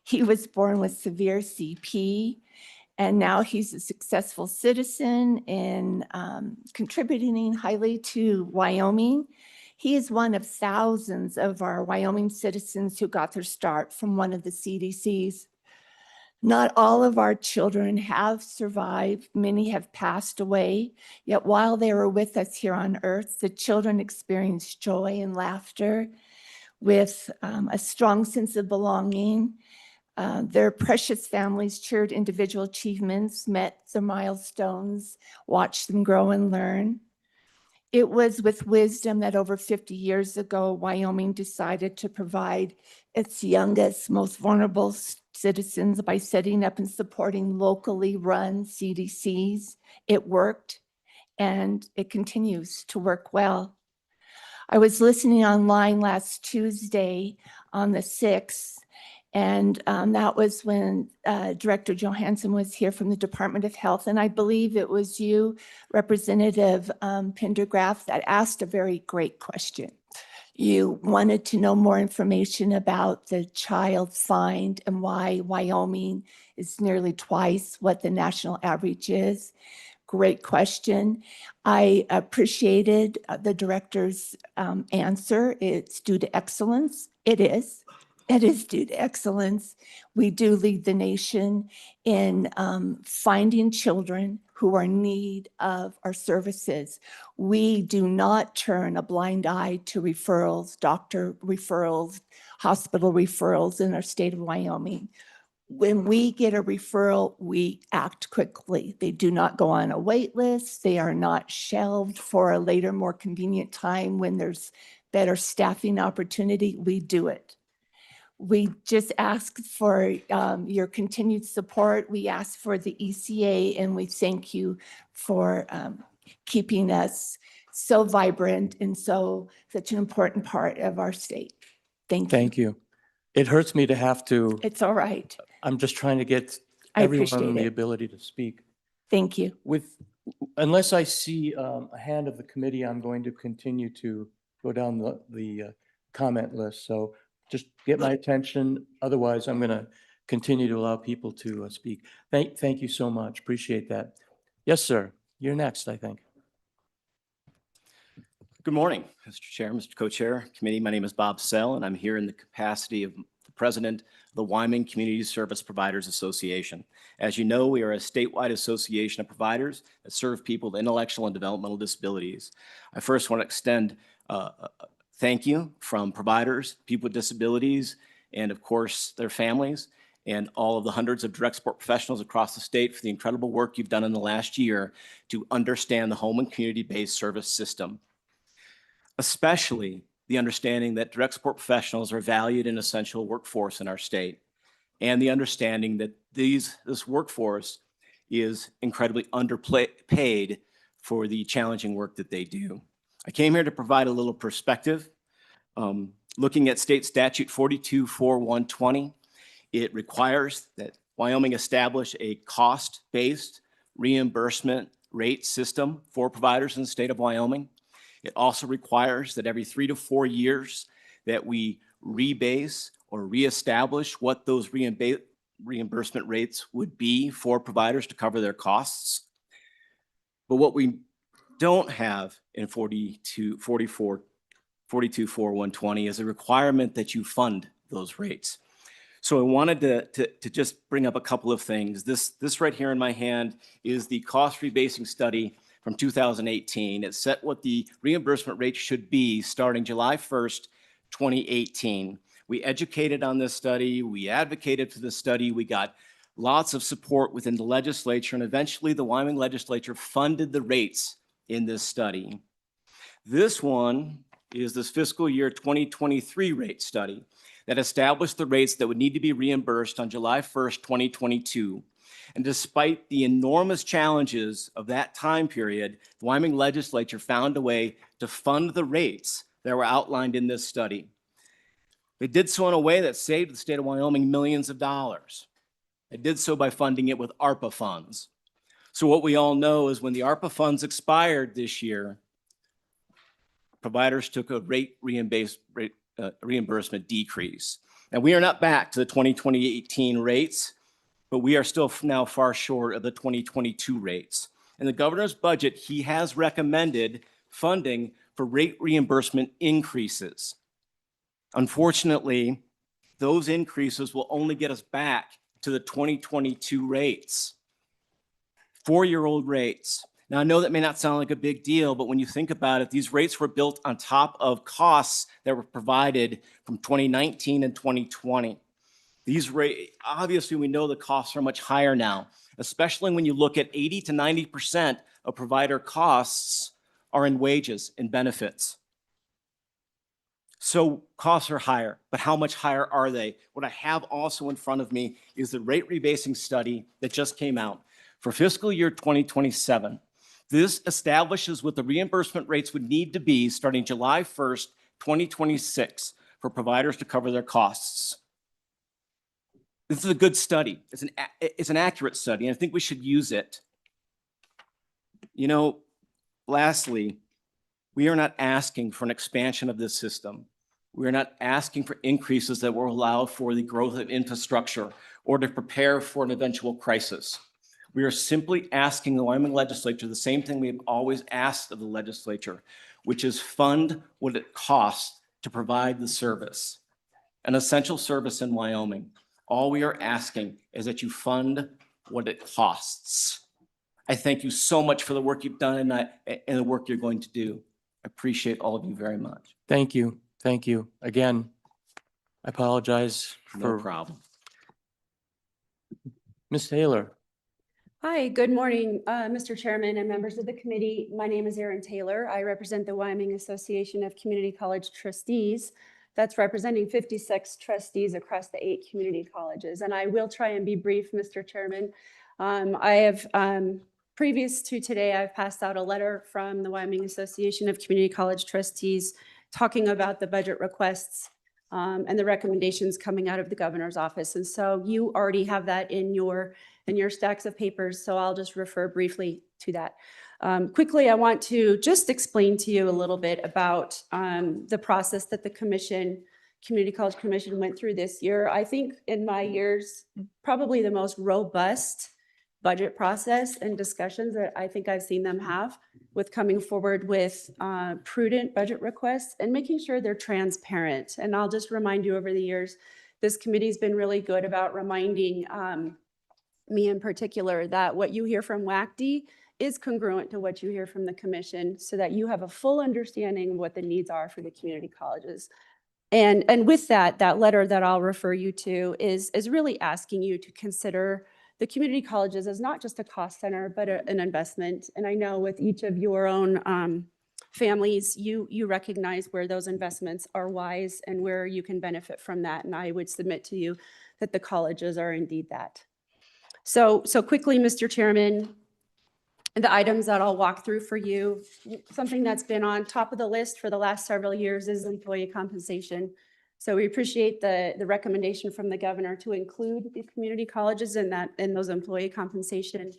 He was born with severe CP, and now he's a successful citizen and contributing highly to Wyoming. He is one of thousands of our Wyoming citizens who got their start from one of the CDCs. Not all of our children have survived. Many have passed away. Yet while they were with us here on earth, the children experienced joy and laughter with a strong sense of belonging. Their precious families cheered individual achievements, met their milestones, watched them grow and learn. It was with wisdom that over 50 years ago, Wyoming decided to provide its youngest, most vulnerable citizens by setting up and supporting locally run CDCs. It worked, and it continues to work well. I was listening online last Tuesday on the 6th, and that was when Director Johansson was here from the Department of Health. And I believe it was you, Representative Pendergraft, that asked a very great question. You wanted to know more information about the child find and why Wyoming is nearly twice what the national average is. Great question. I appreciated the director's answer. It's due to excellence. It is. It is due to excellence. We do lead the nation in finding children who are in need of our services. We do not turn a blind eye to referrals, doctor referrals, hospital referrals in our state of Wyoming. When we get a referral, we act quickly. They do not go on a wait list. They are not shelved for a later, more convenient time when there's better staffing opportunity. We do it. We just ask for your continued support. We ask for the ECA, and we thank you for keeping us so vibrant and such an important part of our state. Thank you. Thank you. It hurts me to have to. It's all right. I'm just trying to get I everyone appreciate the it. ability to speak. Thank you. Unless I see a hand of the committee, I'm going to continue to go down the comment list. So just get my attention. Otherwise, I'm going to continue to allow people to speak. Thank you so much. Appreciate that. Yes, sir. You're next, I think. Good morning, Mr. Chair, Mr. Co-Chair, Committee. My name is Bob Sell, and I'm here in the capacity of the President of the Wyoming Community Service Providers Association. As you know, we are a statewide association of providers that serve people with intellectual and developmental disabilities. I first want to extend thank you from providers, people with disabilities, and of course, their families, and all of the hundreds of direct support professionals across the state for the incredible work you've done in the last year to understand the home and community-based service system. Especially the understanding that direct support professionals are valued and essential workforce in our state, and the understanding that this workforce is incredibly underpaid for the challenging work that they do. I came here to provide a little perspective. Looking at state statute 424120, it requires that Wyoming establish a cost-based reimbursement rate system for providers in the state of Wyoming. It also requires that every 3 to 4 years that we rebase or reestablish what those reimbursement rates would be for providers to cover their costs. But what we don't have in 424120 is a requirement that you fund those rates. So I wanted to just bring up a couple of things. This right here in my hand is the cost rebasing study from 2018. It set what the reimbursement rate should be starting July 1st, 2018. We educated on this study. We advocated for this study. We got lots of support within the legislature, and eventually the Wyoming legislature funded the rates in this study. This one is this fiscal year 2023 rate study that established the rates that would need to be reimbursed on July 1st, 2022. And despite the enormous challenges of that time period, the Wyoming legislature found a way to fund the rates that were outlined in this study. They did so in a way that saved the state of Wyoming millions of dollars. They did so by funding it with ARPA funds. So what we all know is when the ARPA funds expired this year, providers took a reimbursement decrease. And we are not back to the 2018 rates, but we are still now far short of the 2022 rates. In the governor's budget, he has recommended funding for rate reimbursement increases. Unfortunately, those increases will only get us back to the 2022 rates, 4-year-old rates. Now, I know that may not sound like a big deal, but when you think about it, these rates were built on top of costs that were provided from 2019 and 2020. These rates, obviously, we know the costs are much higher now, especially when you look at 80 to 90% of provider costs are in wages and benefits. So costs are higher, but how much higher are they? What I have also in front of me is the rate rebasing study that just came out for fiscal year 2027. This establishes what the reimbursement rates would need to be starting July 1st, 2026 for providers to cover their costs. This is a good study. It's an accurate study, and I think we should use it. You know, lastly, we are not asking for an expansion of this system. We are not asking for increases that will allow for the growth of infrastructure or to prepare for an eventual crisis. We are simply asking the Wyoming legislature the same thing we have always asked of the legislature, which is fund what it costs to provide the service, an essential service in Wyoming. All we are asking is that you fund what it costs. I thank you so much for the work you've done and the work you're going to do. I appreciate all of you very much. Thank you. Thank you. Again, I apologize No for. problem. Ms. Taylor. Hi, good morning, Mr. Chairman and members of the committee. My name is Erin Taylor. I represent the Wyoming Association of Community College Trustees. That's representing 56 trustees across the 8 community colleges. And I will try and be brief, Mr. Chairman. I have, previous to today, I've passed out a letter from the Wyoming Association of Community College Trustees talking about the budget requests and the recommendations coming out of the governor's office. And so you already have that in your stacks of papers, so I'll just refer briefly to that. Quickly, I want to just explain to you a little bit about the process that the Community College Commission went through this year. I think in my years, probably the most robust budget process and discussions that I think I've seen them have with coming forward with prudent budget requests and making sure they're transparent. And I'll just remind you, over the years, this committee's been really good about reminding me in particular that what you hear from WACD is congruent to what you hear from the commission, so that you have a full understanding of what the needs are for the community colleges. And with that letter that I'll refer you to is really asking you to consider the community colleges as not just a cost center, but an investment. And I know with each of your own families, you recognize where those investments are wise and where you can benefit from that. And I would submit to you that the colleges are indeed that. So quickly, Mr. Chairman, the items that I'll walk through for you, something that's been on top of the list for the last several years is employee compensation. So we appreciate the recommendation from the governor to include these community colleges in those employee compensation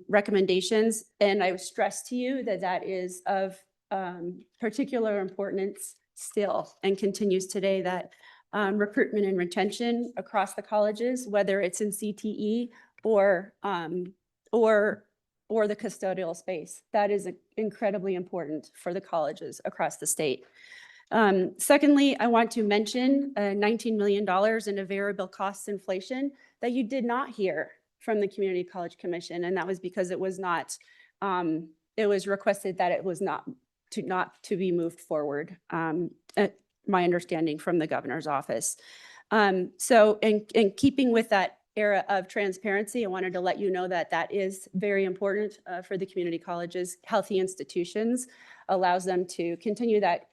recommendations. And I would stress to you that that is of particular importance still and continues today, that recruitment and retention across the colleges, whether it's in CTE or the custodial space. That is incredibly important for the colleges across the state. Secondly, I want to mention $19 million in a variable cost inflation that you did not hear from the Community College Commission, and that was because it was not, it was requested that it was not to be moved forward, my understanding from the governor's office. So in keeping with that era of transparency, I wanted to let you know that that is very important for the community colleges. Healthy institutions allows them to continue that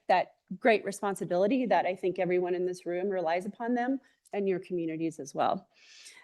great responsibility that I think everyone in this room relies upon them and your communities as well.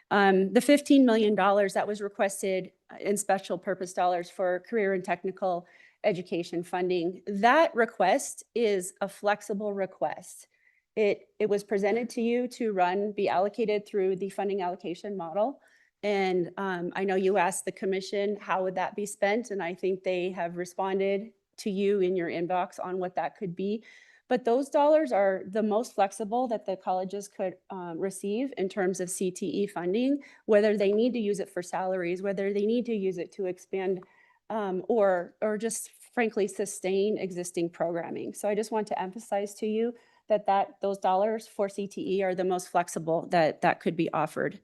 The $15 million that was requested in special purpose dollars for career and technical education funding, that request is a flexible request. It was presented to you to be allocated through the funding allocation model. And I know you asked the commission, how would that be spent? And I think they have responded to you in your inbox on what that could be. But those dollars are the most flexible that the colleges could receive in terms of CTE funding, whether they need to use it for salaries, whether they need to use it to expand or just frankly sustain existing programming. So I just want to emphasize to you that those dollars for CTE are the most flexible that could be offered.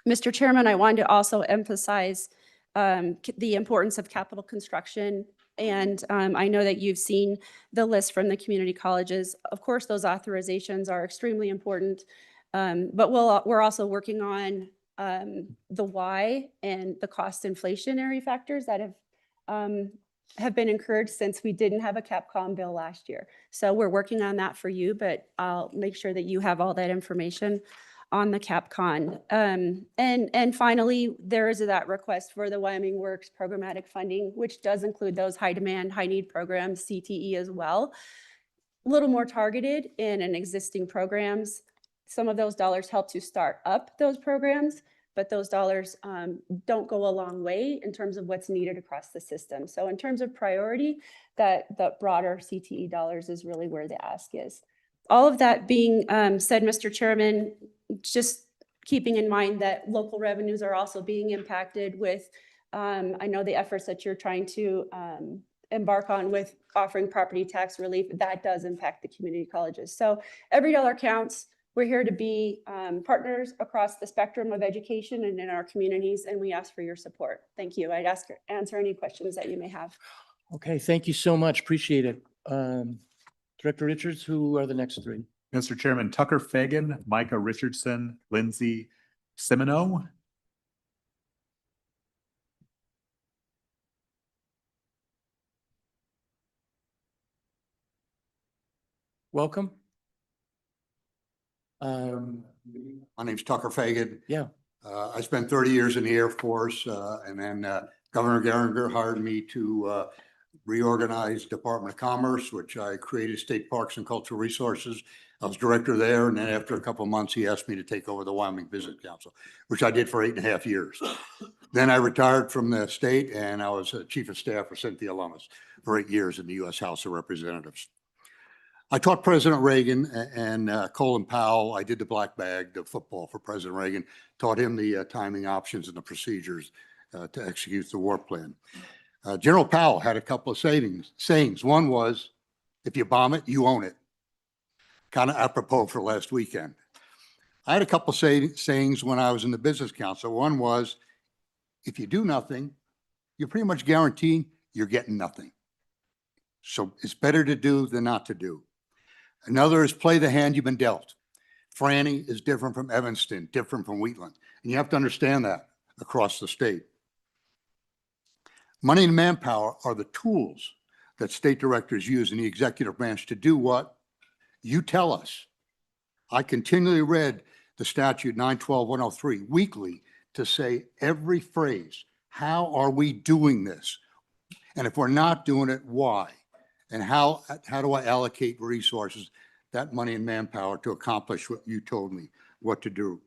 Mr. Chairman, I wanted to also emphasize the importance of capital construction. And I know that you've seen the list from the community colleges. Of course, those authorizations are extremely important, but we're also working on the why and the cost inflationary factors that have been incurred since we didn't have a CapCom bill last year. So we're working on that for you, but I'll make sure that you have all that information on the CapCon. And finally, there is that request for the Wyoming Works programmatic funding, which does include those high demand, high need programs, CTE as well. A little more targeted in an existing programs. Some of those dollars help to start up those programs, but those dollars don't go a long way in terms of what's needed across the system. So in terms of priority, that broader CTE dollars is really where the ask is. All of that being said, Mr. Chairman, just keeping in mind that local revenues are also being impacted with, I know the efforts that you're trying to embark on with offering property tax relief, that does impact the community colleges. So every dollar counts. We're here to be partners across the spectrum of education and in our communities, and we ask for your support. Thank you. I'd answer any questions that you may have. Okay, thank you so much. Appreciate it. Director Richards, who are the next three? Mr. Chairman, Tucker Fagan, Micah Richardson, Lindsay Semino. Welcome. My name's Tucker Fagan. Yeah. I spent 30 years in the Air Force, and then Governor Geringer hired me to reorganize Department of Commerce, which I created State Parks and Cultural Resources. I was director there, and then after a couple of months, he asked me to take over the Wyoming Business Council, which I did for 8.5 years. Then I retired from the state, and I was chief of staff for Cynthia Lummis for 8 years in the U.S. House of Representatives. I taught President Reagan and Colin Powell. I did the black bag, the football for President Reagan, taught him the timing options and the procedures to execute the war plan. General Powell had a couple of sayings. One was, if you bomb it, you own it. Kind of apropos for last weekend. I had a couple of sayings when I was in the Business Council. One was, if you do nothing, you're pretty much guaranteed you're getting nothing. So it's better to do than not to do. Another is play the hand you've been dealt. Franny is different from Evanston, different from Wheatland. And you have to understand that across the state. Money and manpower are the tools that state directors use in the executive branch to do what you tell us. I continually read the statute 912-103 weekly to say every phrase How are we doing this? And if we're not doing it, why? And how do I allocate resources, that money and manpower to accomplish what you told me what to do?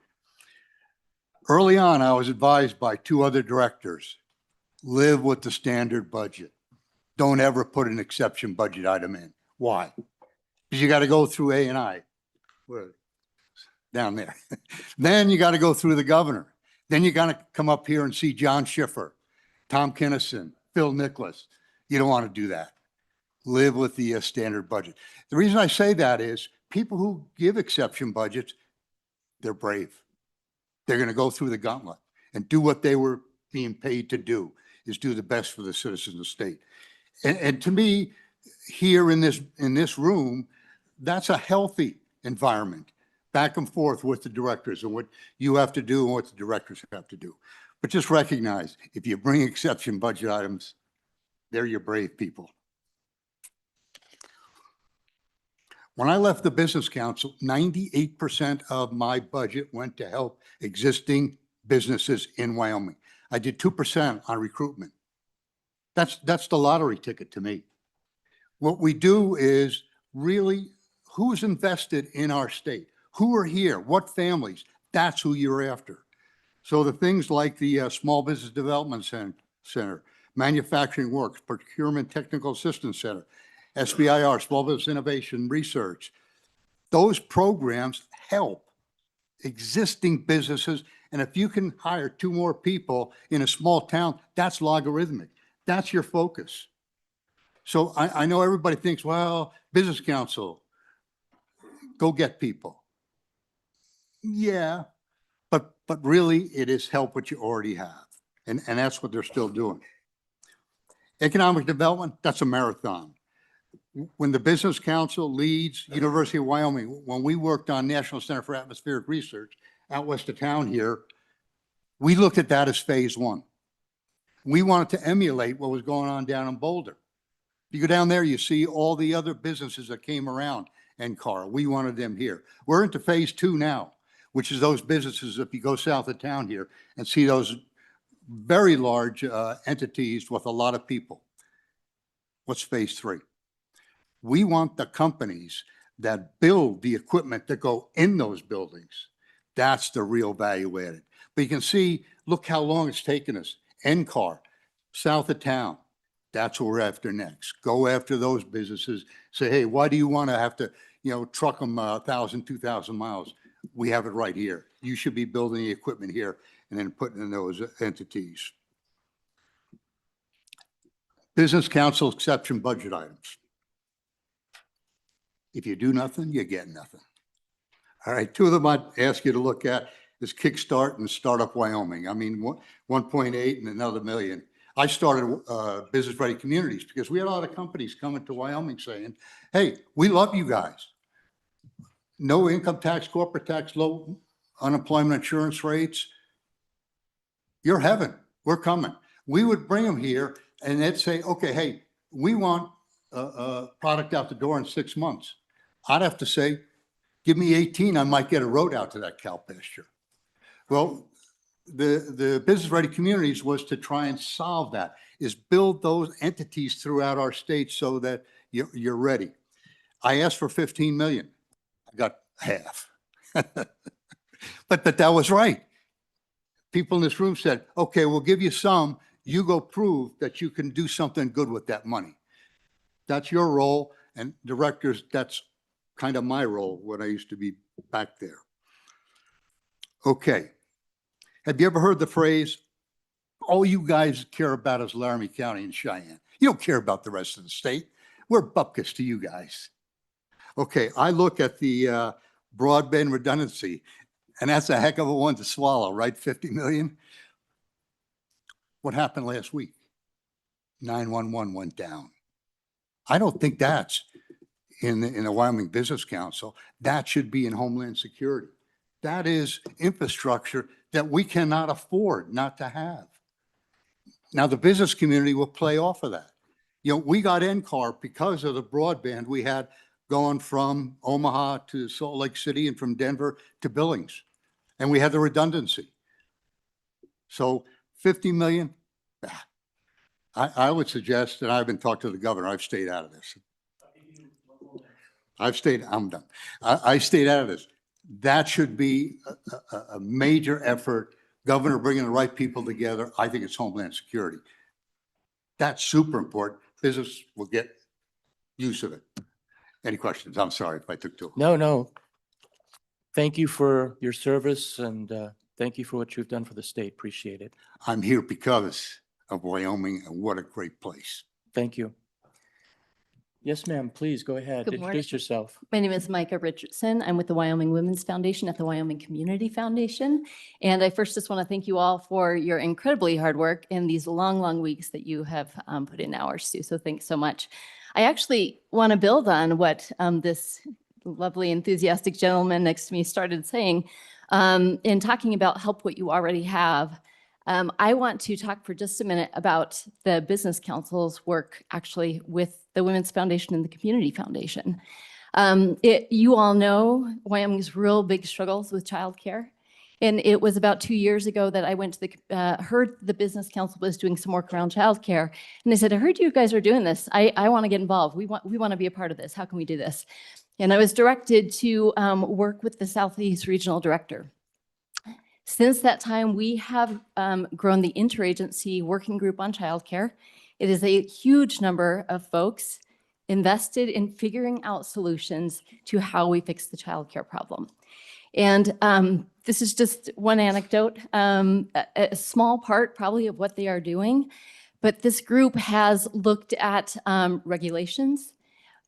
Early on, I was advised by two other directors, live with the standard budget. Don't ever put an exception budget item in. Why? Because you got to go through A&I. Down there. Then you got to go through the governor. Then you got to come up here and see John Schiffer, Tom Kinnison, Phil Nicholas. You don't want to do that. Live with the standard budget. The reason I say that is people who give exception budgets, they're brave. They're going to go through the gauntlet and do what they were being paid to do, is do the best for the citizens of the state. And to me, here in this room, that's a healthy environment, back and forth with the directors and what you have to do and what the directors have to do. But just recognize, if you bring exception budget items, they're your brave people. When I left the Business Council, 98% of my budget went to help existing businesses in Wyoming. I did 2% on recruitment. That's the lottery ticket to me. What we do is really, who's invested in our state? Who are here? What families? That's who you're after. So the things like the Small Business Development Center, Manufacturing Works, Procurement Technical Assistance Center, SBIR, Small Business Innovation Research, those programs help existing businesses. And if you can hire 2 more people in a small town, that's logarithmic. That's your focus. So I know everybody thinks, well, Business Council, go get people. Yeah, but really it is help what you already have. And that's what they're still doing. Economic development, that's a marathon. When the Business Council leads University of Wyoming, when we worked on National Center for Atmospheric Research out west of town here, we looked at that as phase 1. We wanted to emulate what was going on down in Boulder. You go down there, you see all the other businesses that came around NCAR. We wanted them here. We're into phase 2 now, which is those businesses, if you go south of town here and see those very large entities with a lot of people. What's phase 3? We want the companies that build the equipment that go in those buildings. That's the real value added. But you can see, look how long it's taken us. NCAR, south of town. That's what we're after next. Go after those businesses. Say, hey, why do you want to have to, truck them 1,000, 2,000 miles? We have it right here. You should be building the equipment here and then putting in those entities. Business Council exception budget items. If you do nothing, you get nothing. All right, 2 of them I'd ask you to look at is Kickstart and Startup Wyoming. I mean, 1.8 and another $1 million. I started Business Ready Communities because we had a lot of companies coming to Wyoming saying, hey, we love you guys. No income tax, corporate tax, low unemployment insurance rates. You're heaven. We're coming. We would bring them here and they'd say, okay, hey, we want a product out the door in 6 months. I'd have to say, give me 18, I might get a road out to that cow pasture. Well, the Business Ready Communities was to try and solve that, is build those entities throughout our state so that you're ready. I asked for 15 million. I got half. But that was right. People in this room said, okay, we'll give you some. You go prove that you can do something good with that money. That's your role. And directors, that's kind of my role when I used to be back there. Okay. Have you ever heard the phrase, all you guys care about is Laramie County and Cheyenne? You don't care about the rest of the state. We're bupkis to you guys. Okay, I look at the broadband redundancy, and that's a heck of a one to swallow, right? 50 million. What happened last week? 911 went down. I don't think that's in the Wyoming Business Council. That should be in Homeland Security. That is infrastructure that we cannot afford not to have. Now, the business community will play off of that. We got NCAR because of the broadband we had going from Omaha to Salt Lake City and from Denver to Billings. And we had the redundancy. So 50 million, I would suggest, and I've been talking to the governor, I've stayed out of this. I'm done. I stayed out of this. That should be a major effort. Governor bringing the right people together. I think it's Homeland Security. That's super important. Business will get use of it. Any questions? I'm sorry if I took too long. No. Thank you for your service and thank you for what you've done for the state. Appreciate it. I'm here because of Wyoming, and what a great place. Thank you. Yes, ma'am, please go ahead. Good morning. Introduce yourself. My name is Micah Richardson. I'm with the Wyoming Women's Foundation at the Wyoming Community Foundation. And I first just want to thank you all for your incredibly hard work in these long, long weeks that you have put in hours too. So thanks so much. I actually want to build on what this lovely, enthusiastic gentleman next to me started saying in talking about help what you already have. I want to talk for just a minute about the Business Council's work actually with the Women's Foundation and the Community Foundation. You all know Wyoming's real big struggles with childcare. And it was about 2 years ago that I went to heard the Business Council was doing some work around childcare. And they said, I heard you guys are doing this. I want to get involved. We want to be a part of this. How can we do this? And I was directed to work with the Southeast Regional Director. Since that time, we have grown the interagency working group on childcare. It is a huge number of folks invested in figuring out solutions to how we fix the childcare problem. And this is just one anecdote, a small part probably of what they are doing, but this group has looked at regulations.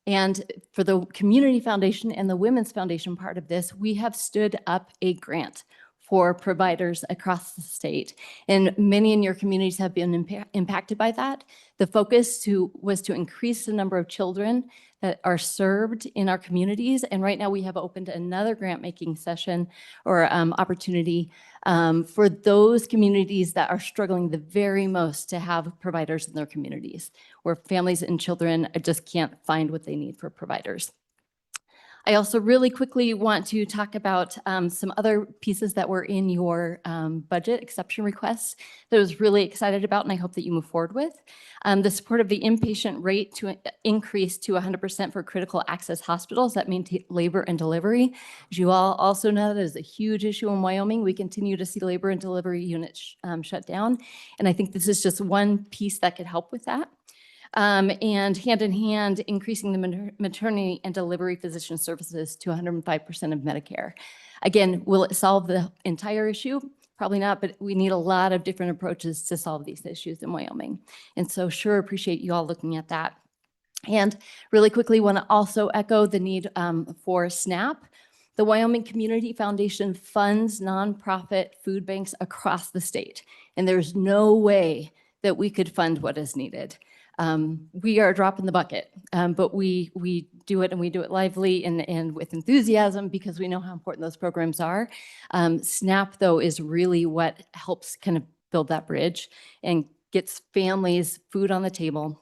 And for the Community Foundation and the Women's Foundation part of this, we have stood up a grant for providers across the state. And many in your communities have been impacted by that. The focus was to increase the number of children that are served in our communities. And right now we have opened another grant making session or opportunity for those communities that are struggling the very most to have providers in their communities, where families and children just can't find what they need for providers. I also really quickly want to talk about some other pieces that were in your budget exception requests that I was really excited about, and I hope that you move forward with. The support of the inpatient rate to increase to 100% for critical access hospitals that maintain labor and delivery. As you all also know, that is a huge issue in Wyoming. We continue to see labor and delivery units shut down, and I think this is just one piece that could help with that. And hand in hand, increasing the maternity and delivery physician services to 105% of Medicare. Again, will it solve the entire issue? Probably not, but we need a lot of different approaches to solve these issues in Wyoming. And so sure appreciate you all looking at that. And really quickly want to also echo the need for SNAP. The Wyoming Community Foundation funds nonprofit food banks across the state, and there's no way that we could fund what is needed. We are a drop in the bucket, but we do it, and we do it lively and with enthusiasm because we know how important those programs are. SNAP, though, is really what helps kind of build that bridge and gets families food on the table.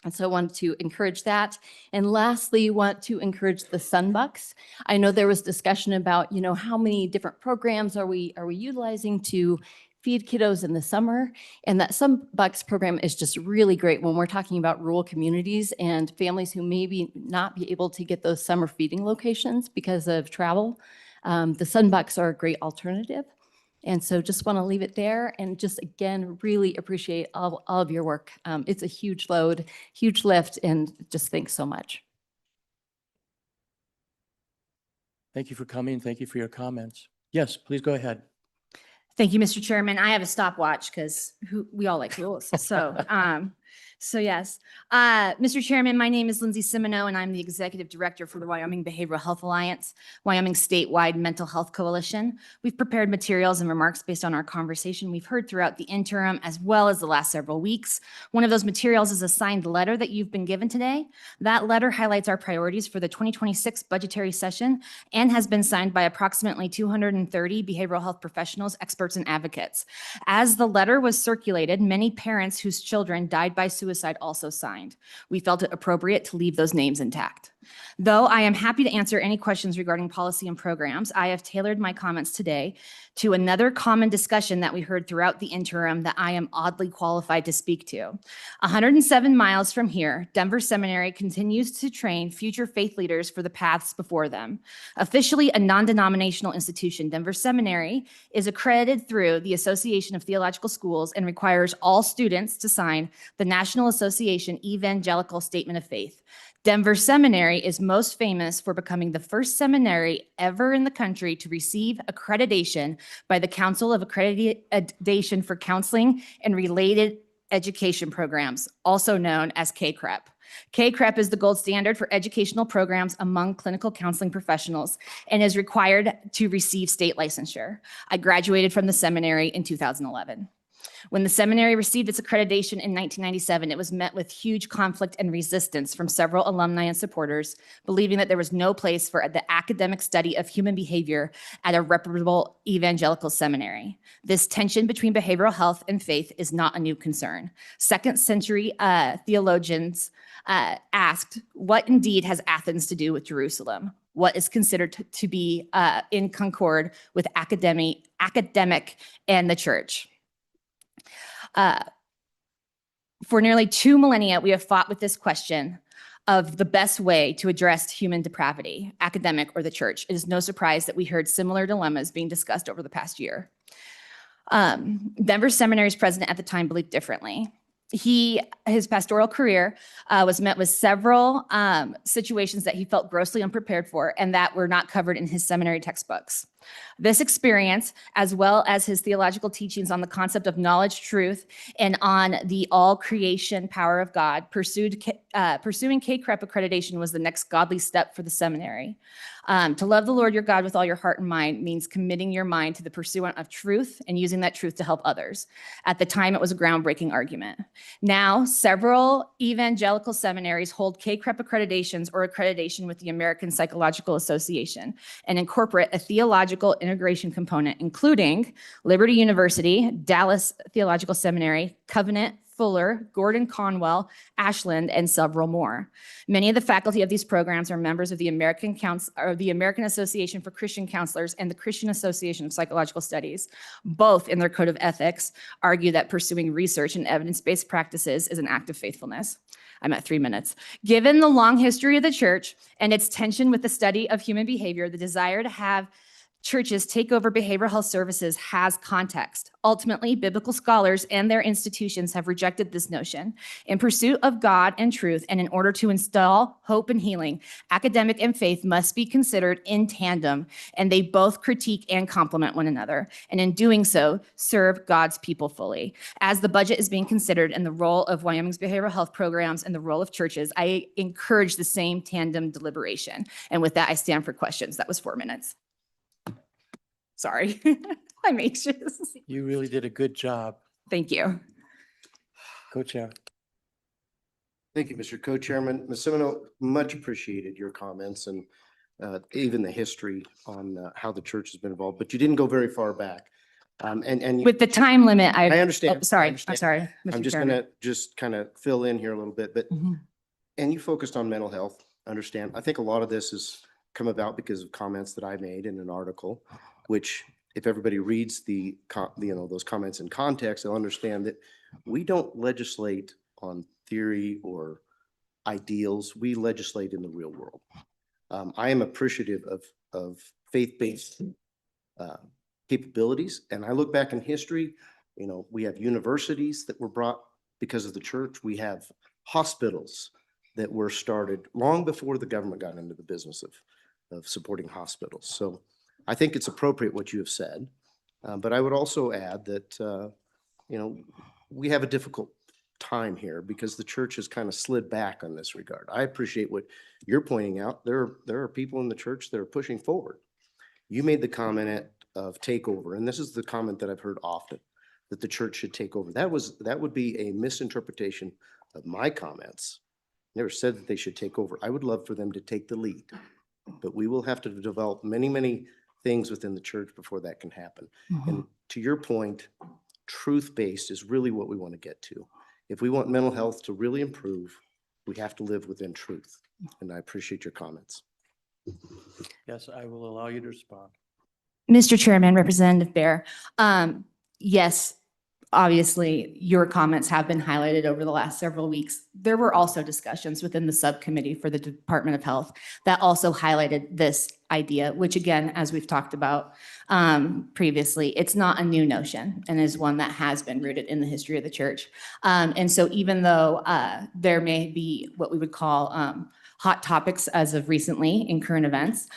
And so I wanted to encourage that. And lastly, want to encourage the Sunbucks. I know there was discussion about, how many different programs are we utilizing to feed kiddos in the summer. And that Sunbucks program is just really great when we're talking about rural communities and families who maybe not be able to get those summer feeding locations because of travel. The Sunbucks are a great alternative. And so just want to leave it there and just, again, really appreciate all of your work. It's a huge load, huge lift, and just thanks so much. Thank you for coming. Thank you for your comments. Yes, please go ahead. Thank you, Mr. Chairman. I have a stopwatch because we all like rules. So yes. Mr. Chairman, my name is Lindsay Simoneau, and I'm the Executive Director for the Wyoming Behavioral Health Alliance, Wyoming statewide mental health coalition. We've prepared materials and remarks based on our conversation we've heard throughout the interim as well as the last several weeks. One of those materials is a signed letter that you've been given today. That letter highlights our priorities for the 2026 budgetary session and has been signed by approximately 230 behavioral health professionals, experts, and advocates. As the letter was circulated, many parents whose children died by suicide also signed. We felt it appropriate to leave those names intact. Though I am happy to answer any questions regarding policy and programs, I have tailored my comments today to another common discussion that we heard throughout the interim that I am oddly qualified to speak to. 107 miles from here, Denver Seminary continues to train future faith leaders for the paths before them. Officially a non-denominational institution, Denver Seminary is accredited through the Association of Theological Schools and requires all students to sign the National Association Evangelical Statement of Faith. Denver Seminary is most famous for becoming the first seminary ever in the country to receive accreditation by the Council of Accreditation for Counseling and Related Education Programs, also known as KCREP. KCREP is the gold standard for educational programs among clinical counseling professionals and is required to receive state licensure. I graduated from the seminary in 2011. When the seminary received its accreditation in 1997, it was met with huge conflict and resistance from several alumni and supporters, believing that there was no place for the academic study of human behavior at a reputable evangelical seminary. This tension between behavioral health and faith is not a new concern. Second century theologians asked, what indeed has Athens to do with Jerusalem? What is considered to be in concord with academic and the church? For nearly 2 millennia, we have fought with this question of the best way to address human depravity, academic or the church. It is no surprise that we heard similar dilemmas being discussed over the past year. Denver Seminary's president at the time believed differently. His pastoral career was met with several situations that he felt grossly unprepared for and that were not covered in his seminary textbooks. This experience, as well as his theological teachings on the concept of knowledge, truth, and on the all creation power of God, pursuing KCREP accreditation was the next godly step for the seminary. To love the Lord your God with all your heart and mind means committing your mind to the pursuit of truth and using that truth to help others. At the time, it was a groundbreaking argument. Now, several evangelical seminaries hold KCREP accreditations or accreditation with the American Psychological Association and incorporate a theological integration component, including Liberty University, Dallas Theological Seminary, Covenant, Fuller, Gordon Conwell, Ashland, and several more. Many of the faculty of these programs are members of the American Association for Christian Counselors and the Christian Association of Psychological Studies. Both, in their code of ethics, argue that pursuing research and evidence-based practices is an act of faithfulness. I'm at 3 minutes. Given the long history of the church and its tension with the study of human behavior, the desire to have churches take over behavioral health services has context. Ultimately, biblical scholars and their institutions have rejected this notion. In pursuit of God and truth, and in order to install hope and healing, academic and faith must be considered in tandem, and they both critique and complement one another, and in doing so, serve God's people fully. As the budget is being considered and the role of Wyoming's behavioral health programs and the role of churches, I encourage the same tandem deliberation. And with that, I stand for questions. That was 4 minutes. Sorry, I'm anxious. You really did a good job. Thank you. Co-chair. Thank you, Mr. Co-Chairman. Ms. Semino, much appreciated your comments and even the history on how the church has been involved, but you didn't go very far back. And With the time limit, I understand. Oh, sorry, I understand. I'm sorry. I'm Mr. just Chairman. gonna kind of fill in here a little bit, but, Mhm. and you focused on mental health, understand. I think a lot of this has come about because of comments that I made in an article, which if everybody reads those comments in context, they'll understand that we don't legislate on theory or ideals. We legislate in the real world. I am appreciative of faith-based capabilities. And I look back in history, we have universities that were brought because of the church. We have hospitals that were started long before the government got into the business of supporting hospitals. So I think it's appropriate what you have said. But I would also add that, we have a difficult time here because the church has kind of slid back on this regard. I appreciate what you're pointing out. There are people in the church that are pushing forward. You made the comment of takeover, and this is the comment that I've heard often, that the church should take over. That would be a misinterpretation of my comments. Never said that they should take over. I would love for them to take the lead, but we will have to develop many, many things within the church before that can happen. And to your point, truth-based is really what we want to get to. If we want mental health to really improve, we have to live within truth. and I appreciate your comments. Yes, I will allow you to respond. Mr. Chairman, Representative Bear, yes, obviously, your comments have been highlighted over the last several weeks. There were also discussions within the subcommittee for the Department of Health that also highlighted this idea, which again, as we've talked about previously, it's not a new notion and is one that has been rooted in the history of the church. And so even though there may be what we would call hot topics as of recently in current events,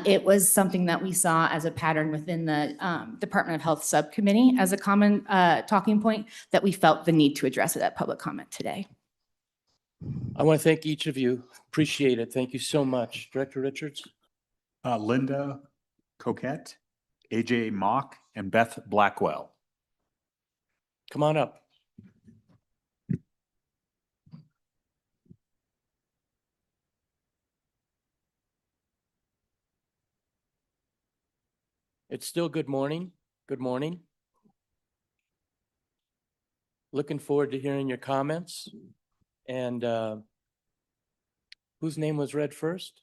it was something that we saw as a pattern within the Department of Health subcommittee as a common talking point that we felt the need to address it at public comment today. I want to thank each of you. Appreciate it. Thank you so much. Director Richards? Linda Coquette, AJ Mock, and Beth Blackwell. Come on up. It's still good morning. Good morning. Looking forward to hearing your comments. And whose name was read first?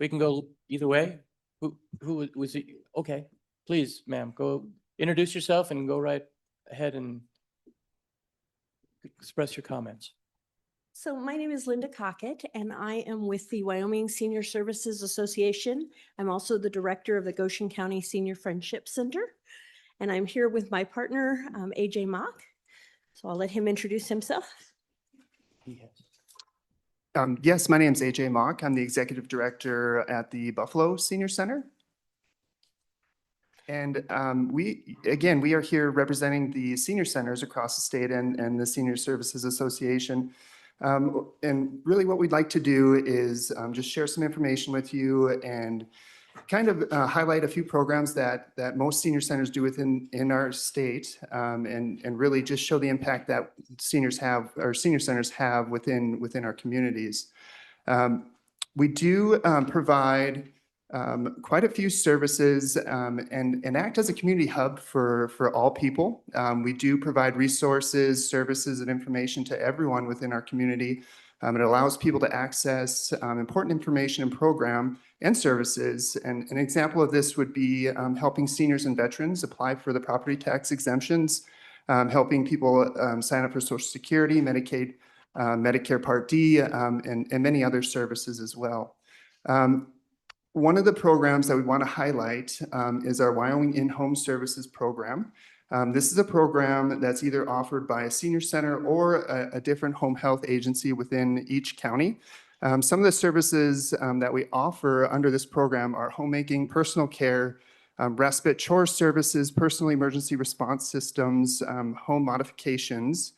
We can go either way. Who was it? Okay, please, ma'am, go introduce yourself and go right ahead and express your comments. So my name is Linda Cockett, and I am with the Wyoming Senior Services Association. I'm also the director of the Goshen County Senior Friendship Center, and I'm here with my partner, AJ Mock. So I'll let him introduce himself. Yes, my name is AJ Mock. I'm the executive director at the Buffalo Senior Center. And we are here representing the senior centers across the state and the Senior Services Association. And really what we'd like to do is just share some information with you and kind of highlight a few programs that most senior centers do in our state, and really just show the impact that seniors have, or senior centers have within our communities. We do provide quite a few services and act as a community hub for all people. We do provide resources, services, and information to everyone within our community. It allows people to access important information and program and services. And an example of this would be helping seniors and veterans apply for the property tax exemptions, helping people sign up for Social Security, Medicaid, Medicare Part D, and many other services as well. One of the programs that we want to highlight is our Wyoming In-Home Services program. This is a program that's either offered by a senior center or a different home health agency within each county. Some of the services that we offer under this program are homemaking, personal care, respite, chore services, personal emergency response systems, home modifications.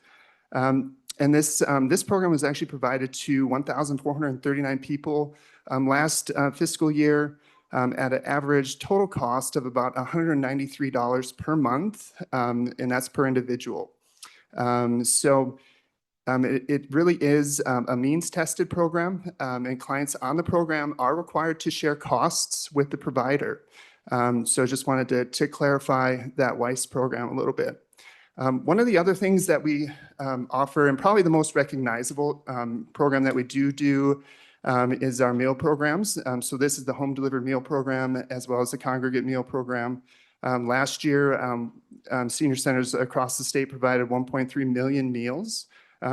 And this program was actually provided to 1,439 people last fiscal year at an average total cost of about $193 per month, and that's per individual. It really is a means-tested program, and clients on the program are required to share costs with the provider. So just wanted to clarify that WISE program a little bit. One of the other things that we offer, and probably the most recognizable program that we do is our meal programs. So this is the home delivered meal program as well as the congregate meal program. Last year, senior centers across the state provided 1.3 million meals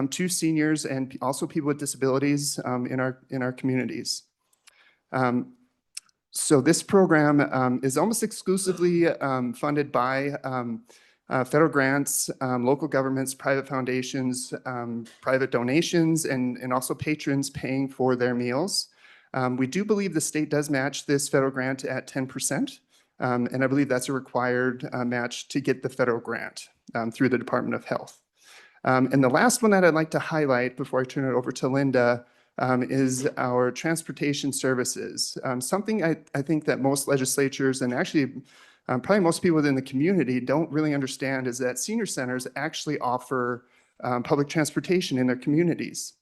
to seniors and also people with disabilities in our communities. So this program is almost exclusively funded by federal grants, local governments, private foundations, private donations, and also patrons paying for their meals. We do believe the state does match this federal grant at 10%, and I believe that's a required match to get the federal grant through the Department of Health. And the last one that I'd like to highlight before I turn it over to Linda is our transportation services. Something I think that most legislatures and actually probably most people within the community don't really understand is that senior centers actually offer public transportation in their communities.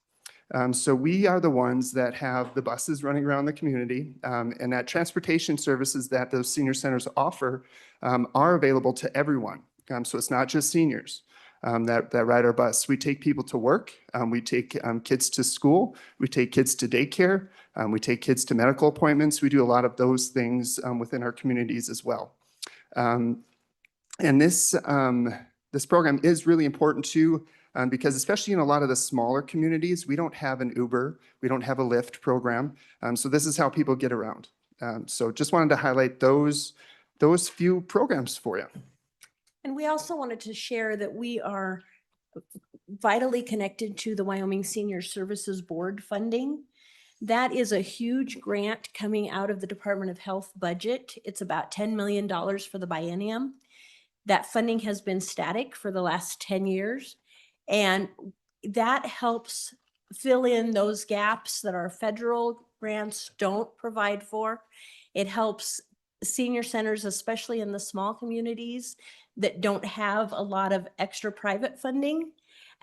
So we are the ones that have the buses running around the community, and that transportation services that those senior centers offer are available to everyone. So it's not just seniors. that ride our bus. We take people to work. We take kids to school. We take kids to daycare. We take kids to medical appointments. We do a lot of those things within our communities as well. And this program is really important too, because especially in a lot of the smaller communities, we don't have an Uber, we don't have a Lyft program. So this is how people get around. So just wanted to highlight those few programs for you. And we also wanted to share that we are vitally connected to the Wyoming Senior Services Board funding. That is a huge grant coming out of the Department of Health budget. It's about $10 million for the biennium. That funding has been static for the last 10 years. And that helps fill in those gaps that our federal grants don't provide for. It helps senior centers, especially in the small communities that don't have a lot of extra private funding.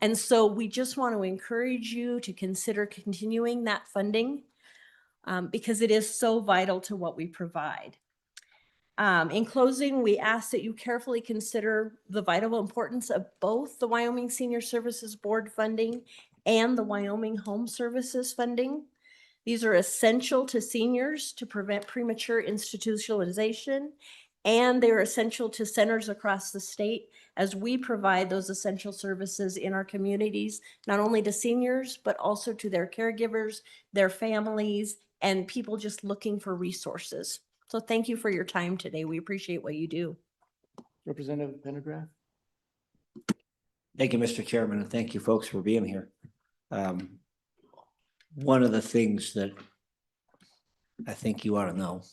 And so we just want to encourage you to consider continuing that funding because it is so vital to what we provide. In closing, we ask that you carefully consider the vital importance of both the Wyoming Senior Services Board funding and the Wyoming Home Services funding. These are essential to seniors to prevent premature institutionalization, and they're essential to centers across the state as we provide those essential services in our communities, not only to seniors, but also to their caregivers, their families, and people just looking for resources. So thank you for your time today. We appreciate what you do. Representative Pendergraft? Thank you, Mr. Chairman, and thank you folks for being here. One of the things that I think you ought to know,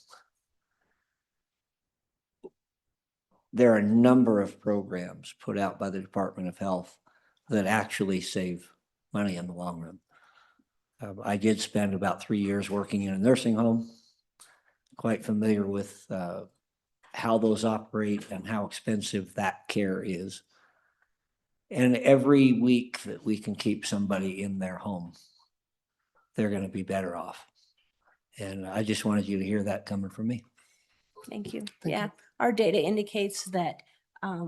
there are a number of programs put out by the Department of Health that actually save money in the long run. I did spend about 3 years working in a nursing home, quite familiar with how those operate and how expensive that care is. And every week that we can keep somebody in their home, they're going to be better off. And I just wanted you to hear that coming from me. Thank you. Yeah, our data indicates that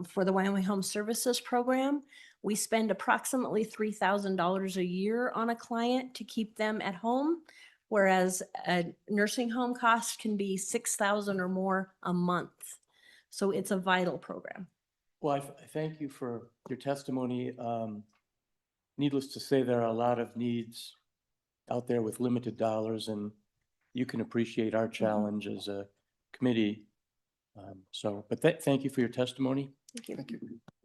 for the Wyoming Home Services Program, we spend approximately $3,000 a year on a client to keep them at home, whereas a nursing home cost can be $6,000 or more a month. So it's a vital program. Well, I thank you for your testimony. Needless to say, there are a lot of needs out there with limited dollars, and you can appreciate our challenge as a committee. But thank you for your testimony. Thank you. Thank you.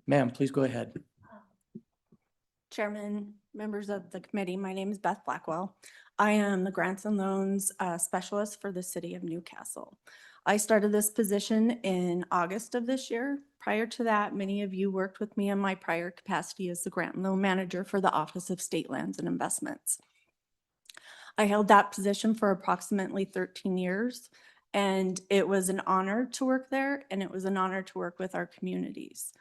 Ma'am, please go ahead. Chairman, members of the committee, my name is Beth Blackwell. I am the grants and loans specialist for the city of Newcastle. I started this position in August of this year. Prior to that, many of you worked with me in my prior capacity as the grant and loan manager for the Office of State Lands and Investments. I held that position for approximately 13 years, and it was an honor to work there, and it was an honor to work with our communities.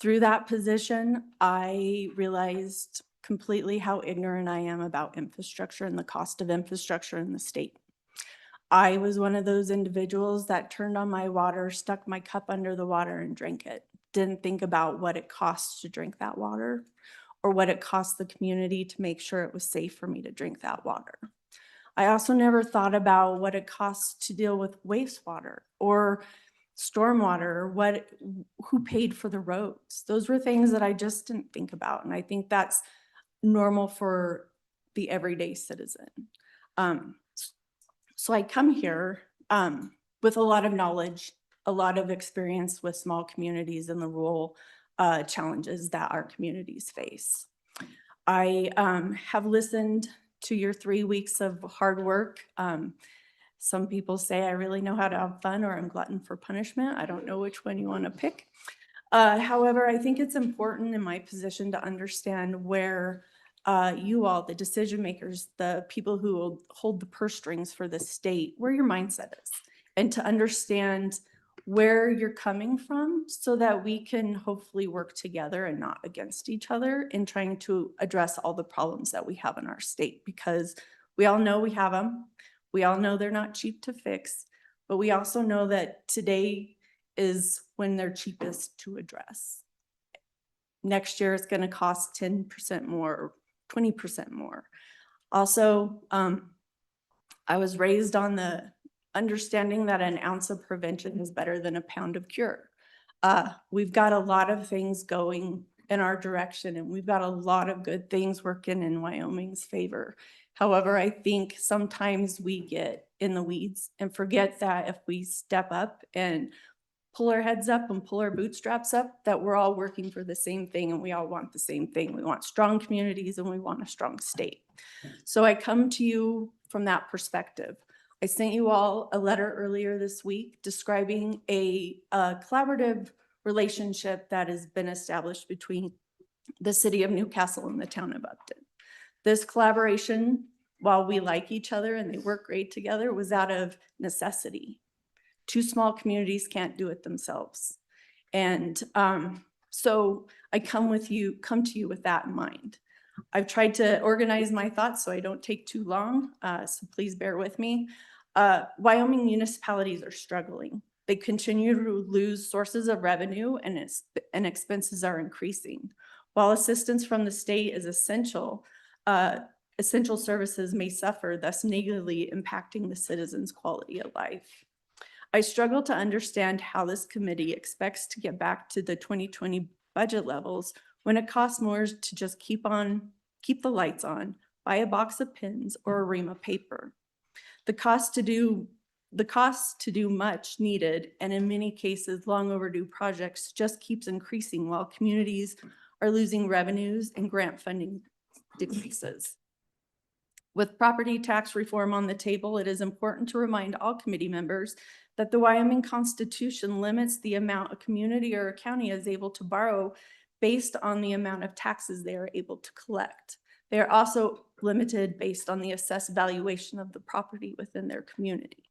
Through that position, I realized completely how ignorant I am about infrastructure and the cost of infrastructure in the state. I was one of those individuals that turned on my water, stuck my cup under the water and drank it. Didn't think about what it costs to drink that water or what it cost the community to make sure it was safe for me to drink that water. I also never thought about what it costs to deal with wastewater or stormwater, who paid for the roads. Those were things that I just didn't think about. And I think that's normal for the everyday citizen. So I come here with a lot of knowledge, a lot of experience with small communities and the rural challenges that our communities face. I have listened to your 3 weeks of hard work. Some people say I really know how to have fun or I'm glutton for punishment. I don't know which one you want to pick. However, I think it's important in my position to understand where you all, the decision makers, the people who will hold the purse strings for the state, where your mindset is, and to understand where you're coming from so that we can hopefully work together and not against each other in trying to address all the problems that we have in our state, because we all know we have them. We all know they're not cheap to fix, but we also know that today is when they're cheapest to address. next year it's going to cost 10% more, or 20% more. Also, I was raised on the understanding that an ounce of prevention is better than a pound of cure. We've got a lot of things going in our direction, and we've got a lot of good things working in Wyoming's favor. However, I think sometimes we get in the weeds and forget that if we step up and pull our heads up and pull our bootstraps up, that we're all working for the same thing and we all want the same thing. We want strong communities and we want a strong state. So I come to you from that perspective. I sent you all a letter earlier this week describing a collaborative relationship that has been established between the city of Newcastle and the town of Upton. This collaboration, while we like each other and they work great together, was out of necessity. Two small communities can't do it themselves. And so I come to you with that in mind. I've tried to organize my thoughts so I don't take too long, so please bear with me. Wyoming municipalities are struggling. They continue to lose sources of revenue and expenses are increasing. While assistance from the state is essential, essential services may suffer, thus negatively impacting the citizens' quality of life. I struggle to understand how this committee expects to get back to the 2020 budget levels when it costs more to just keep the lights on, buy a box of pins or a ream of paper. The cost to do much needed, and in many cases long overdue projects, just keeps increasing while communities are losing revenues and grant funding decreases. With property tax reform on the table, it is important to remind all committee members that the Wyoming Constitution limits the amount a community or a county is able to borrow based on the amount of taxes they are able to collect. They are also limited based on the assessed valuation of the property within their community.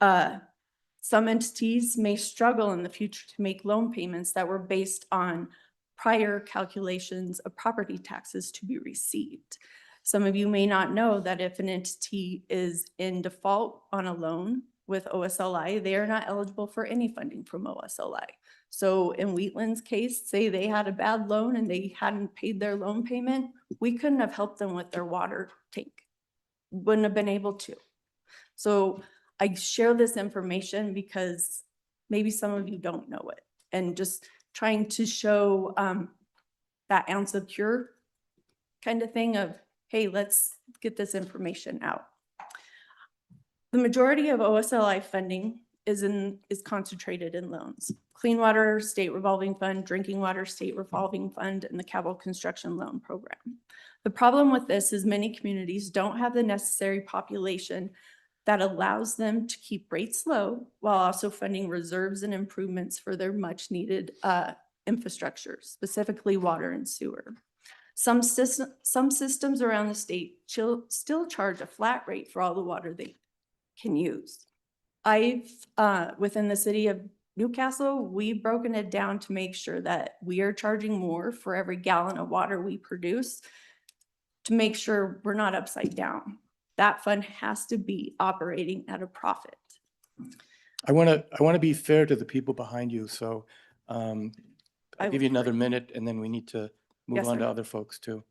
Some entities may struggle in the future to make loan payments that were based on prior calculations of property taxes to be received. Some of you may not know that if an entity is in default on a loan with OSLI, they are not eligible for any funding from OSLI. So in Wheatland's case, say they had a bad loan and they hadn't paid their loan payment, we couldn't have helped them with their water tank. Wouldn't have been able to. So I share this information because maybe some of you don't know it, and just trying to show that ounce of cure kind of thing of, hey, let's get this information out. The majority of OSLI funding is concentrated in loans. Clean Water State Revolving Fund, Drinking Water State Revolving Fund, and the Capital Construction Loan Program. The problem with this is many communities don't have the necessary population that allows them to keep rates low while also funding reserves and improvements for their much needed infrastructure, specifically water and sewer. Some systems around the state still charge a flat rate for all the water they can use. Within the city of Newcastle, we've broken it down to make sure that we are charging more for every gallon of water we produce to make sure we're not upside down. That fund has to be operating at a profit. I want to be fair to the people behind you, so I'll give you another minute and then we need to move Yes, on sir. to other folks too.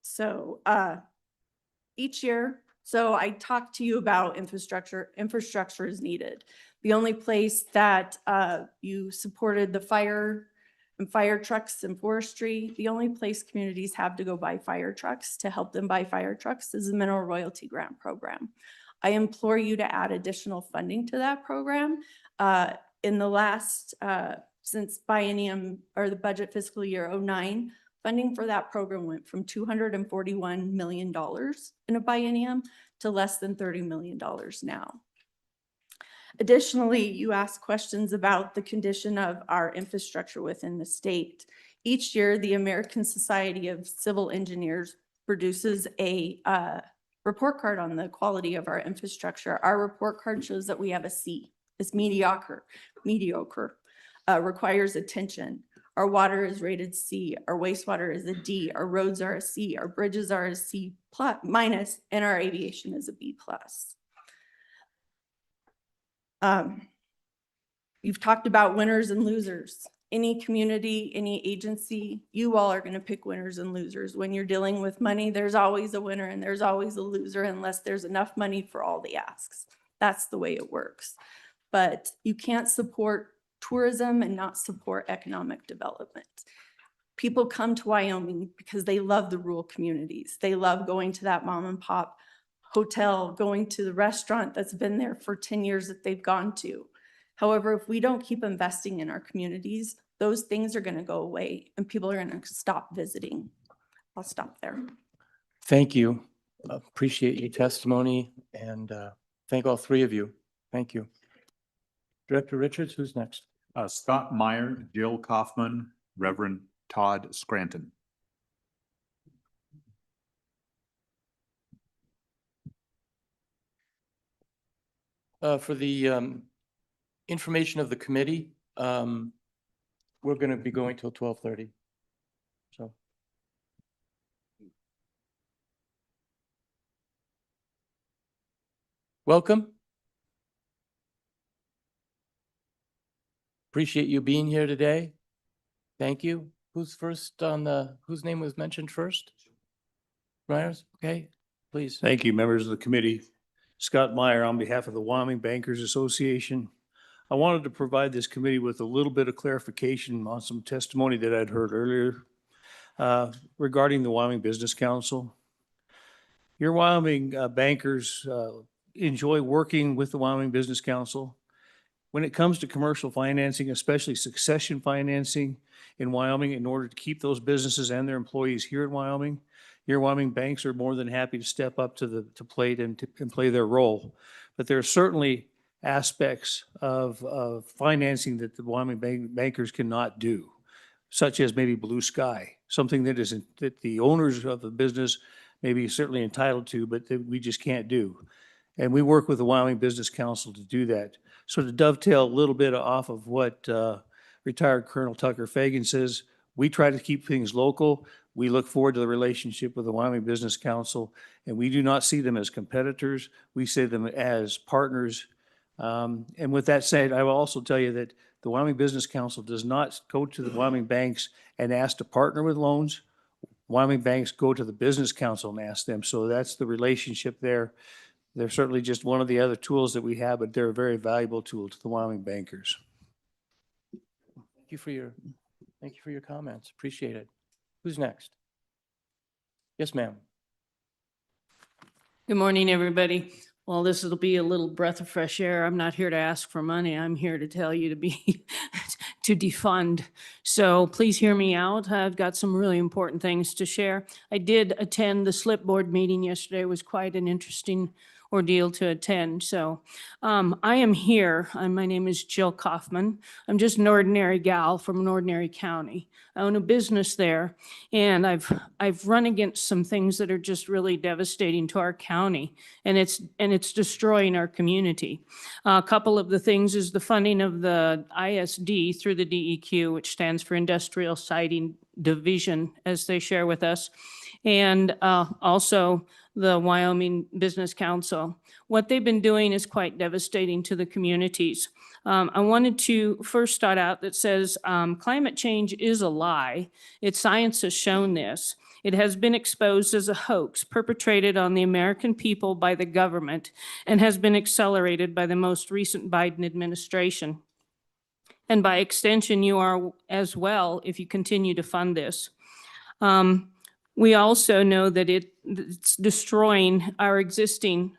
So each year, so I talked to you about infrastructure. Infrastructure is needed. The only place that you supported the fire and fire trucks and forestry, the only place communities have to go buy fire trucks to help them buy fire trucks is the Mineral Royalty Grant Program. I implore you to add additional funding to that program. In the last, since biennium or the budget fiscal year 09, funding for that program went from $241 million in a biennium to less than $30 million now. Additionally, you asked questions about the condition of our infrastructure within the state. Each year, the American Society of Civil Engineers produces a report card on the quality of our infrastructure. Our report card shows that we have a C. It's mediocre, requires attention. Our water is rated C, our wastewater is a D, our roads are a C, our bridges are a C minus, and our aviation is a B plus. You've talked about winners and losers. Any community, any agency, you all are going to pick winners and losers. When you're dealing with money, there's always a winner and there's always a loser unless there's enough money for all the asks. That's the way it works. But you can't support tourism and not support economic development. People come to Wyoming because they love the rural communities. They love going to that mom and pop hotel, going to the restaurant that's been there for 10 years that they've gone to. However, if we don't keep investing in our communities, those things are going to go away and people are going to stop visiting. I'll stop there. Thank you. Appreciate your testimony and thank all three of you. Thank you. Director Richards, who's next? Scott Meyer, Jill Kaufman, Reverend Todd Scranton. For the information of the committee, we're going to be going till 12:30. So. Welcome. Appreciate you being here today. Thank you. Who's first on whose name was mentioned first? Myers, okay, please. Thank you, members of the committee. Scott Meyer on behalf of the Wyoming Bankers Association. I wanted to provide this committee with a little bit of clarification on some testimony that I'd heard earlier regarding the Wyoming Business Council. Your Wyoming bankers enjoy working with the Wyoming Business Council. When it comes to commercial financing, especially succession financing in Wyoming, in order to keep those businesses and their employees here in Wyoming, your Wyoming banks are more than happy to step up to the plate and play their role. But there are certainly aspects of financing that the Wyoming bankers cannot do, such as maybe blue sky, something that the owners of the business may be certainly entitled to, but that we just can't do. And we work with the Wyoming Business Council to do that. So to dovetail a little bit off of what retired Colonel Tucker Fagan says, we try to keep things local. We look forward to the relationship with the Wyoming Business Council, and we do not see them as competitors. We see them as partners. And with that said, I will also tell you that the Wyoming Business Council does not go to the Wyoming banks and ask to partner with loans. Wyoming banks go to the Business Council and ask them. So that's the relationship there. They're certainly just one of the other tools that we have, but they're a very valuable tool to the Wyoming bankers. Thank you for your comments. Appreciate it. Who's next? Yes, ma'am. Good morning, everybody. Well, this will be a little breath of fresh air. I'm not here to ask for money. I'm here to tell you to defund. So please hear me out. I've got some really important things to share. I did attend the SLIP board meeting yesterday. It was quite an interesting ordeal to attend. So I am here. My name is Jill Kaufman. I'm just an ordinary gal from an ordinary county. I own a business there, and I've run against some things that are just really devastating to our county, and it's destroying our community. A couple of the things is the funding of the ISD through the DEQ, which stands for Industrial Siting Division, as they share with us, and also the Wyoming Business Council. What they've been doing is quite devastating to the communities. I wanted to first start out that says climate change is a lie. Science has shown this. It has been exposed as a hoax perpetrated on the American people by the government and has been accelerated by the most recent Biden administration. And by extension, you are as well if you continue to fund this. We also know that it's destroying our existing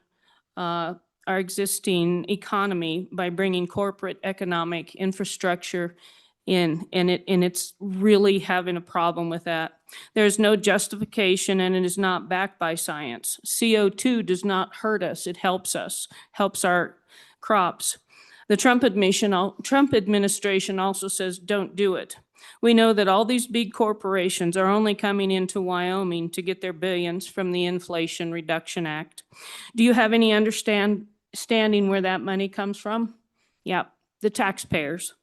economy by bringing corporate economic infrastructure in, and it's really having a problem with that. There's no justification, and it is not backed by science. CO2 does not hurt us. It helps us, helps our crops. The Trump administration also says, don't do it. We know that all these big corporations are only coming into Wyoming to get their billions from the Inflation Reduction Act. Do you have any understanding where that money comes from? Yep, the taxpayers.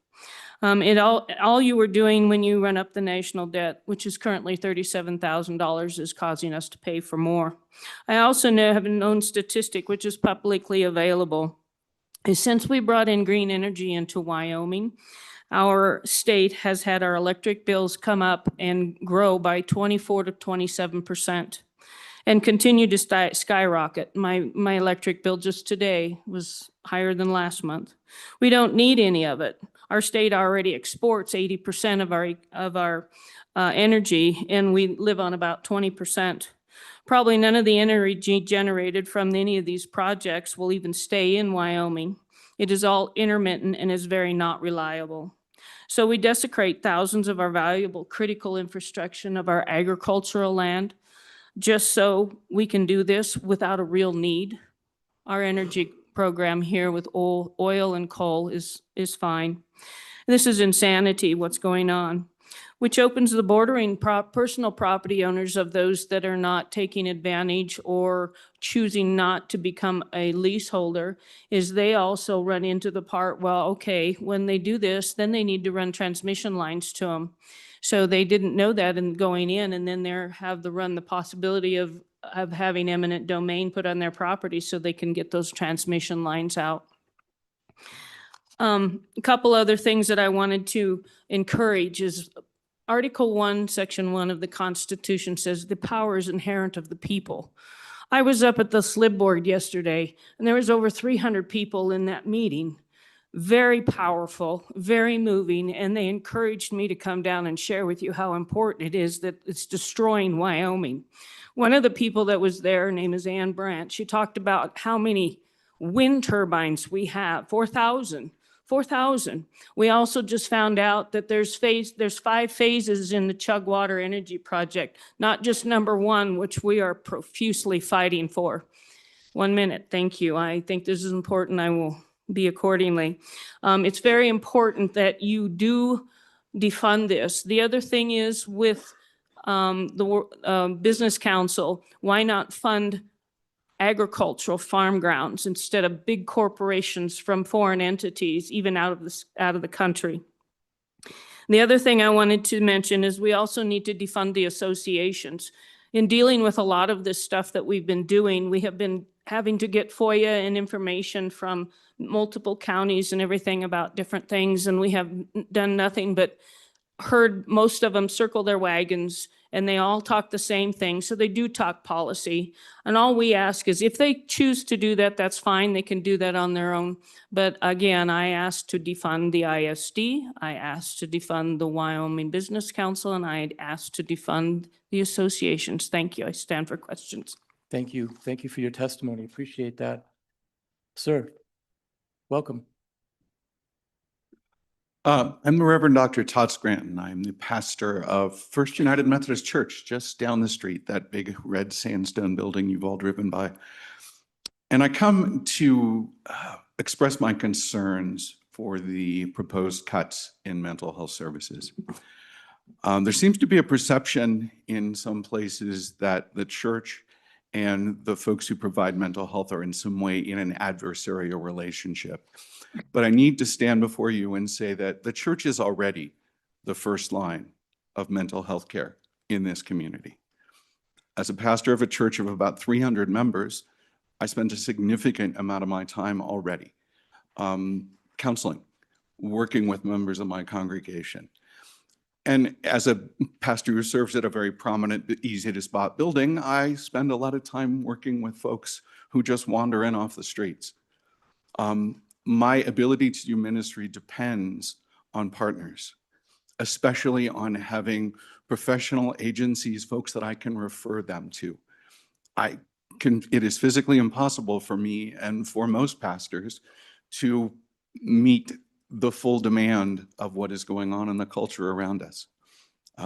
All you were doing when you run up the national debt, which is currently $37,000, is causing us to pay for more. I also have a known statistic, which is publicly available. is since we brought in green energy into Wyoming, our state has had our electric bills come up and grow by 24 to 27% and continue to skyrocket. My electric bill just today was higher than last month. We don't need any of it. Our state already exports 80% of our energy, and we live on about 20%. Probably none of the energy generated from any of these projects will even stay in Wyoming. It is all intermittent and is very not reliable. So we desecrate thousands of our valuable critical infrastructure of our agricultural land just so we can do this without a real need. Our energy program here with oil and coal is fine. This is insanity, what's going on, which opens the bordering personal property owners of those that are not taking advantage or choosing not to become a leaseholder, is they also run into the part, well, okay, when they do this, then they need to run transmission lines to them. So they didn't know that in going in, and then they have to run the possibility of having eminent domain put on their property so they can get those transmission lines out. A couple other things that I wanted to encourage is Article 1, Section 1 of the Constitution says the power is inherent of the people. I was up at the SLIB board yesterday, and there was over 300 people in that meeting. Very powerful, very moving, and they encouraged me to come down and share with you how important it is that it's destroying Wyoming. One of the people that was there, her name is Ann Brandt, she talked about how many wind turbines we have, 4,000. 4,000. We also just found out that there's 5 phases in the Chugwater Energy Project, not just number 1, which we are profusely fighting for. 1 minute, thank you. I think this is important. I will be accordingly. It's very important that you do defund this. The other thing is with the Business Council, why not fund agricultural farm grounds instead of big corporations from foreign entities, even out of the country? The other thing I wanted to mention is we also need to defund the associations. In dealing with a lot of this stuff that we've been doing, we have been having to get FOIA and information from multiple counties and everything about different things, and we have done nothing but heard most of them circle their wagons, and they all talk the same thing. So they do talk policy. And all we ask is if they choose to do that, that's fine. They can do that on their own. But again, I asked to defund the ISD. I asked to defund the Wyoming Business Council, and I asked to defund the associations. Thank you. I stand for questions. Thank you. Thank you for your testimony. Appreciate that. Sir, welcome. I'm the Reverend Dr. Todd Scranton. I'm the pastor of First United Methodist Church, just down the street, that big red sandstone building you've all driven by. And I come to express my concerns for the proposed cuts in mental health services. There seems to be a perception in some places that the church and the folks who provide mental health are in some way in an adversarial relationship. But I need to stand before you and say that the church is already the first line of mental health care in this community. As a pastor of a church of about 300 members, I spend a significant amount of my time already counseling, working with members of my congregation. And as a pastor who serves at a very prominent, easy to spot building, I spend a lot of time working with folks who just wander in off the streets. My ability to do ministry depends on partners, especially on having professional agencies, folks that I can refer them to. It is physically impossible for me and for most pastors to meet the full demand of what is going on in the culture around us.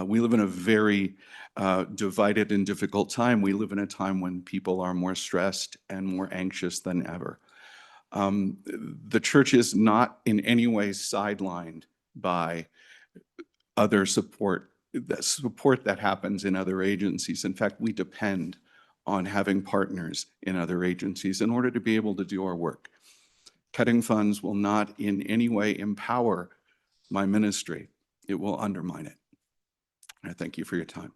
We live in a very divided and difficult time. We live in a time when people are more stressed and more anxious than ever. The church is not in any way sidelined by other support, the support that happens in other agencies. In fact, we depend on having partners in other agencies in order to be able to do our work. Cutting funds will not in any way empower my ministry. It will undermine it. I thank you for your time.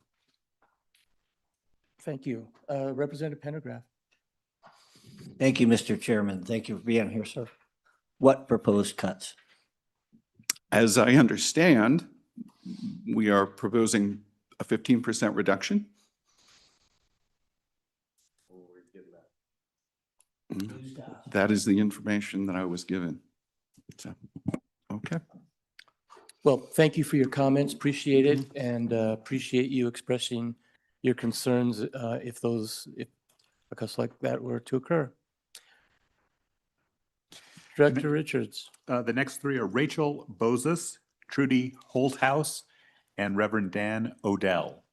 Thank you. Representative Pendergraft. Thank you, Mr. Chairman. Thank you for being here, sir. What proposed cuts? As I understand, we are proposing a 15% reduction. That is the information that I was given. So, okay. Well, thank you for your comments. Appreciate it, and appreciate you expressing your concerns if a cuts like that were to occur. Director Richards. The next three are Rachel Bozes, Trudy Holthouse, and Reverend Dan Odell.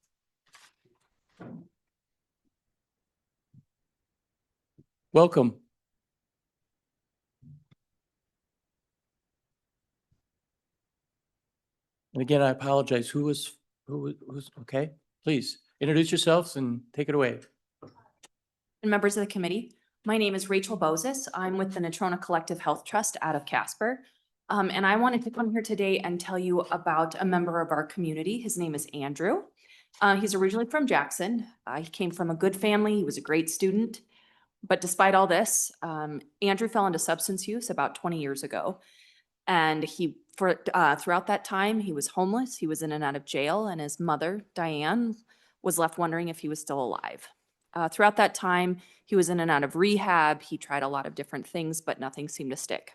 Welcome. And again, I apologize. Who's okay? Please introduce yourselves and take it away. And members of the committee, my name is Rachel Bozes. I'm with the Natrona Collective Health Trust out of Casper. And I wanted to come here today and tell you about a member of our community. His name is Andrew. He's originally from Jackson. He came from a good family. He was a great student. But despite all this, Andrew fell into substance use about 20 years ago. And throughout that time, he was homeless. He was in and out of jail. And his mother, Diane, was left wondering if he was still alive. Throughout that time, he was in and out of rehab. He tried a lot of different things, but nothing seemed to stick.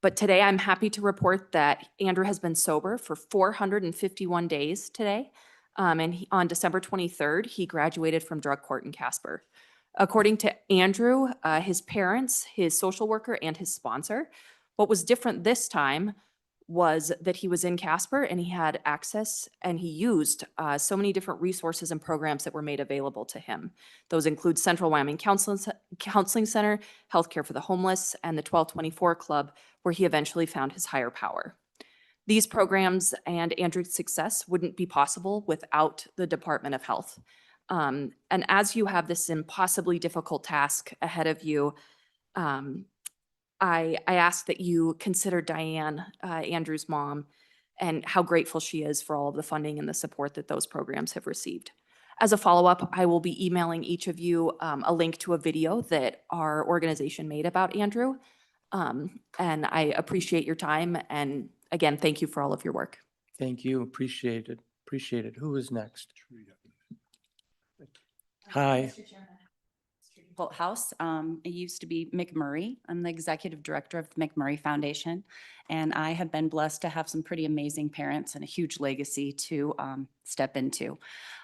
But today, I'm happy to report that Andrew has been sober for 451 days today. And on December 23rd, he graduated from drug court in Casper. According to Andrew, his parents, his social worker, and his sponsor, what was different this time was that he was in Casper and he had access and he used so many different resources and programs that were made available to him. Those include Central Wyoming Counseling Center, Healthcare for the Homeless, and the 1224 Club, where he eventually found his higher power. These programs and Andrew's success wouldn't be possible without the Department of Health. And as you have this impossibly difficult task ahead of you, I ask that you consider Diane, Andrew's mom, and how grateful she is for all of the funding and the support that those programs have received. As a follow-up, I will be emailing each of you a link to a video that our organization made about Andrew. And I appreciate your time. And again, thank you for all of your work. Thank you. Appreciate it. Appreciate it. Who is next? Hi. House. It used to be McMurray. I'm the executive director of the McMurray Foundation, and I have been blessed to have some pretty amazing parents and a huge legacy to step into.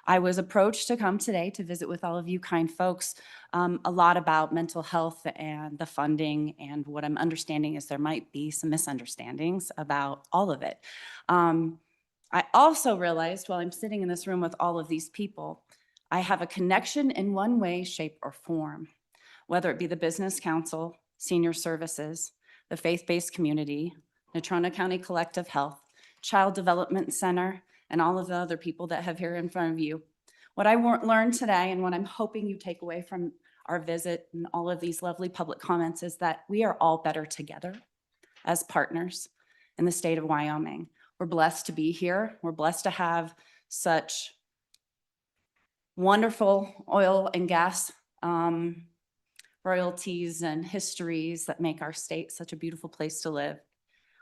I was approached to come today to visit with all of you kind folks a lot about mental health and the funding, and what I'm understanding is there might be some misunderstandings about all of it. I also realized while I'm sitting in this room with all of these people, I have a connection in one way, shape, or form, whether it be the Business Council, Senior Services, the faith-based community, Natrona County Collective Health, Child Development Center, and all of the other people that have here in front of you. What I learned today, and what I'm hoping you take away from our visit and all of these lovely public comments, is that we are all better together as partners in the state of Wyoming. We're blessed to be here. We're blessed to have such wonderful oil and gas royalties and histories that make our state such a beautiful place to live.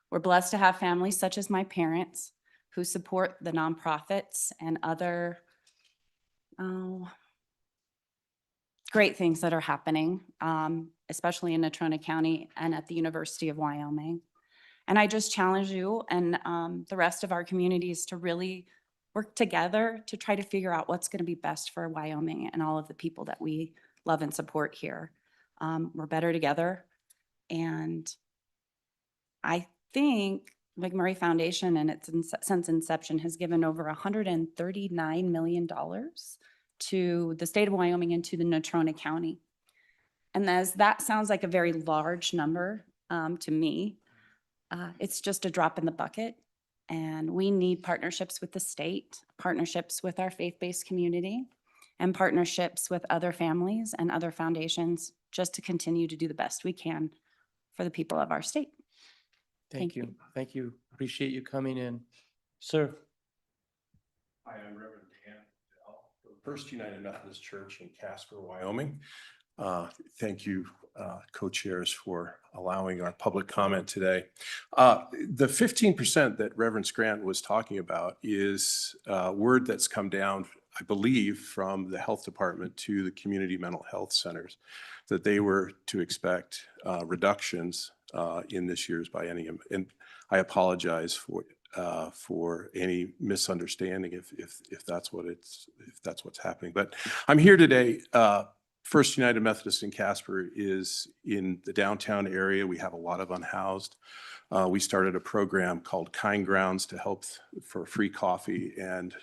We're blessed to have families such as my parents who support the nonprofits and other great things that are happening, especially in Natrona County and at the University of Wyoming. And I just challenge you and the rest of our communities to really work together to try to figure out what's going to be best for Wyoming and all of the people that we love and support here. We're better together. And I think McMurray Foundation, and its since inception, has given over $139 million to the state of Wyoming and to the Natrona County. And as that sounds like a very large number to me, it's just a drop in the bucket. And we need partnerships with the state, partnerships with our faith-based community, and partnerships with other families and other foundations just to continue to do the best we can for the people of our state. Thank you. Thank you. Appreciate you coming in. Sir. Hi, I'm Reverend Dan Odell, from First United Methodist Church in Casper, Wyoming. Thank you, co-chairs, for allowing our public comment today. The 15% that Reverend Scranton was talking about is a word that's come down, I believe, from the health department to the community mental health centers, that they were to expect reductions in this year's biennium. And I apologize for any misunderstanding if that's what's happening. But I'm here today. First United Methodist in Casper is in the downtown area. We have a lot of unhoused. We started a program called Kind Grounds to help for free coffee and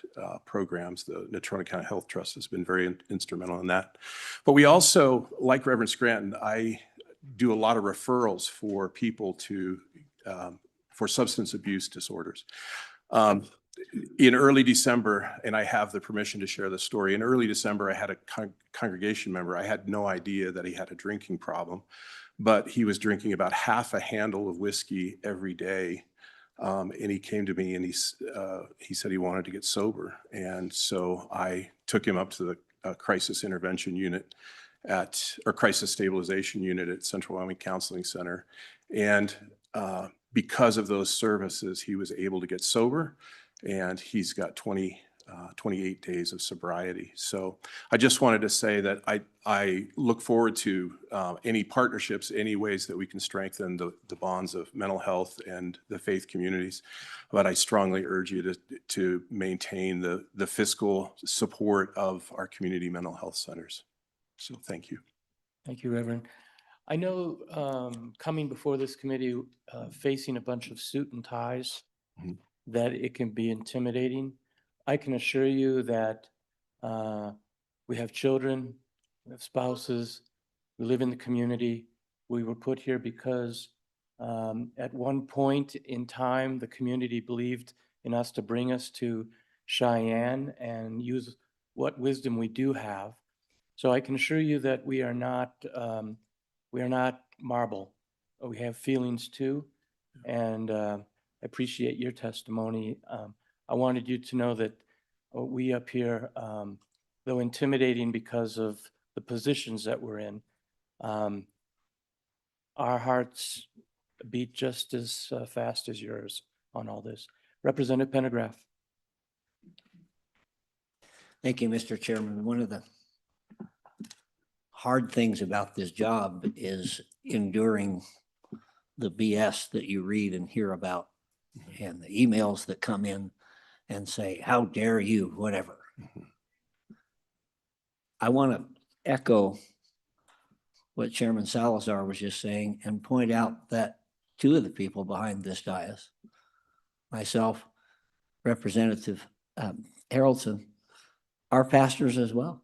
programs. The Natrona County Health Trust has been very instrumental in that. But we also, like Reverend Scranton, I do a lot of referrals for people for substance abuse disorders. In early December, and I have the permission to share the story, in early December, I had a congregation member. I had no idea that he had a drinking problem, but he was drinking about half a handle of whiskey every day. And he came to me and he said he wanted to get sober. And so I took him up to the crisis intervention unit or crisis stabilization unit at Central Wyoming Counseling Center. And because of those services, he was able to get sober, and he's got 28 days of sobriety. So I just wanted to say that I look forward to any partnerships, any ways that we can strengthen the bonds of mental health and the faith communities. But I strongly urge you to maintain the fiscal support of our community mental health centers. So thank you. Thank you, Reverend. I know coming before this committee, facing a bunch of suit and ties, that it can be intimidating. I can assure you that we have children, we have spouses, we live in the community. We were put here because at one point in time, the community believed in us to bring us to Cheyenne and use what wisdom we do have. So I can assure you that we are not marble. We have feelings too, and I appreciate your testimony. I wanted you to know that we up here, though intimidating because of the positions that we're in, our hearts beat just as fast as yours on all this. Representative Pendergraft. Thank you, Mr. Chairman. One of the hard things about this job is enduring the BS that you read and hear about, and the emails that come in and say, how dare you, whatever. I want to echo what Chairman Salazar was just saying and point out that two of the people behind this dais, myself, Representative Harrelson, are pastors as well.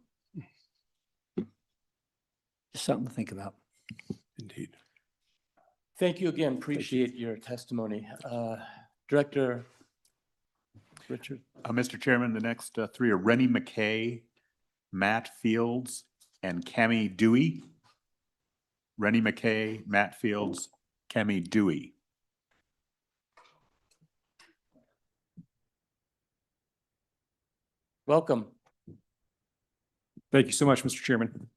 Just something to think about. Indeed. Thank you again. Appreciate your testimony. Director Richard. Mr. Chairman, the next three are Rennie McKay, Matt Fields, and Cammie Dewey. Rennie McKay, Matt Fields, Cammie Dewey. Welcome. Thank you so much, Mr. Chairman.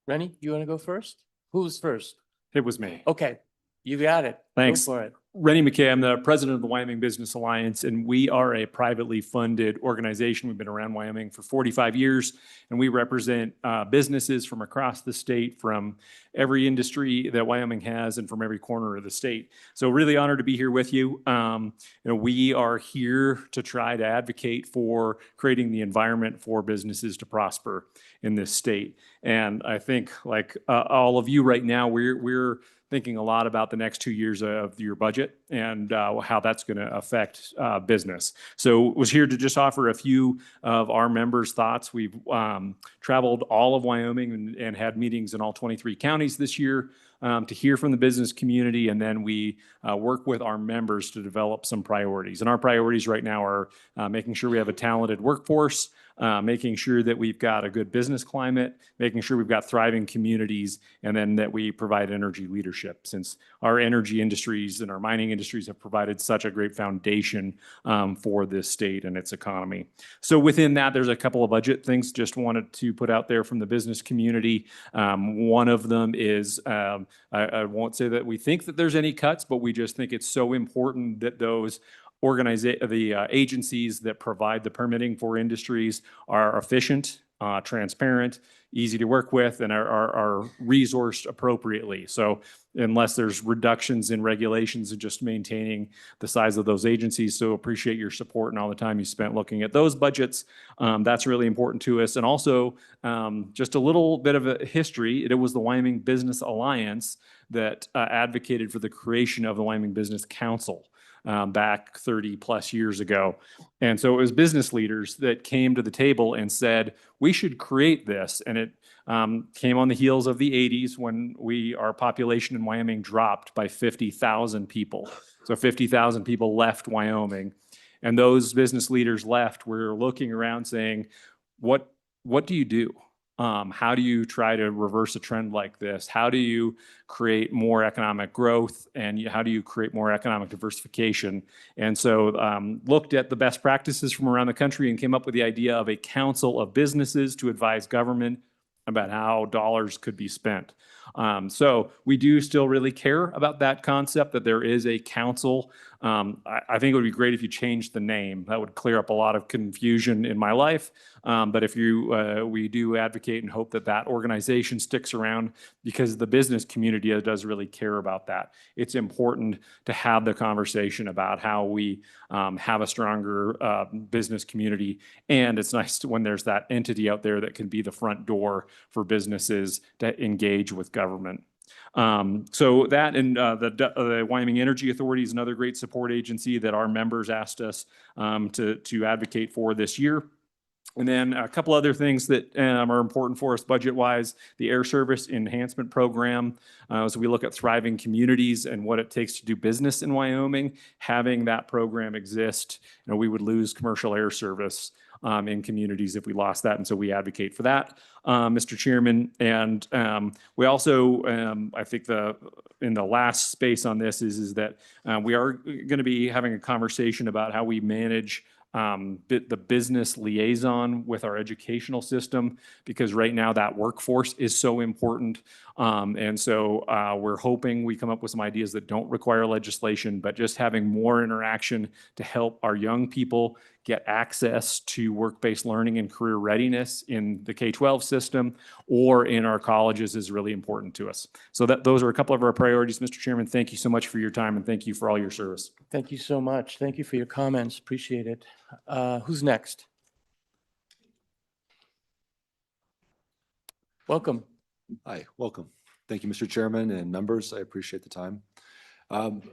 Rennie, you want to go first? Who's first? It was me. Okay, you got it. Thanks. Go for it. Rennie McKay, I'm the president of the Wyoming Business Alliance, and we are a privately funded organization. We've been around Wyoming for 45 years, and we represent businesses from across the state, from every industry that Wyoming has, and from every corner of the state. So really honored to be here with you. We are here to try to advocate for creating the environment for businesses to prosper in this state. And I think, like all of you right now, we're thinking a lot about the next 2 years of your budget and how that's going to affect business. So was here to just offer a few of our members' thoughts. We've traveled all of Wyoming and had meetings in all 23 counties this year to hear from the business community, and then we work with our members to develop some priorities. And our priorities right now are making sure we have a talented workforce, making sure that we've got a good business climate, making sure we've got thriving communities, and then that we provide energy leadership, since our energy industries and our mining industries have provided such a great foundation for this state and its economy. So within that, there's a couple of budget things just wanted to put out there from the business community. One of them is, I won't say that we think that there's any cuts, but we just think it's so important that those agencies that provide the permitting for industries are efficient, transparent, easy to work with, and are resourced appropriately. So unless there's reductions in regulations and just maintaining the size of those agencies. So appreciate your support and all the time you spent looking at those budgets. That's really important to us. And also just a little bit of a history. It was the Wyoming Business Alliance that advocated for the creation of the Wyoming Business Council back 30 plus years ago. And so it was business leaders that came to the table and said, we should create this. And it came on the heels of the 80s when our population in Wyoming dropped by 50,000 people. So 50,000 people left Wyoming. And those business leaders left were looking around saying, what do you do? How do you try to reverse a trend like this? How do you create more economic growth? And how do you create more economic diversification? And so looked at the best practices from around the country and came up with the idea of a council of businesses to advise government about how dollars could be spent. So we do still really care about that concept, that there is a council. I think it would be great if you changed the name. That would clear up a lot of confusion in my life. But if we do advocate and hope that that organization sticks around, because the business community does really care about that. It's important to have the conversation about how we have a stronger business community. And it's nice when there's that entity out there that can be the front door for businesses to engage with government. So that and the Wyoming Energy Authority is another great support agency that our members asked us to advocate for this year. And then a couple other things that are important for us budget-wise, the Air Service Enhancement Program. So we look at thriving communities and what it takes to do business in Wyoming. Having that program exist, we would lose commercial air service in communities if we lost that. And so we advocate for that, Mr. Chairman. And we also, I think in the last space on this is that we are going to be having a conversation about how we manage the business liaison with our educational system, because right now that workforce is so important. And so we're hoping we come up with some ideas that don't require legislation, but just having more interaction to help our young people get access to work-based learning and career readiness in the K-12 system or in our colleges is really important to us. So those are a couple of our priorities, Mr. Chairman. Thank you so much for your time, and thank you for all your service. Thank you so much. Thank you for your comments. Appreciate it. Who's next? Welcome. Hi, welcome. Thank you, Mr. Chairman and members. I appreciate the time.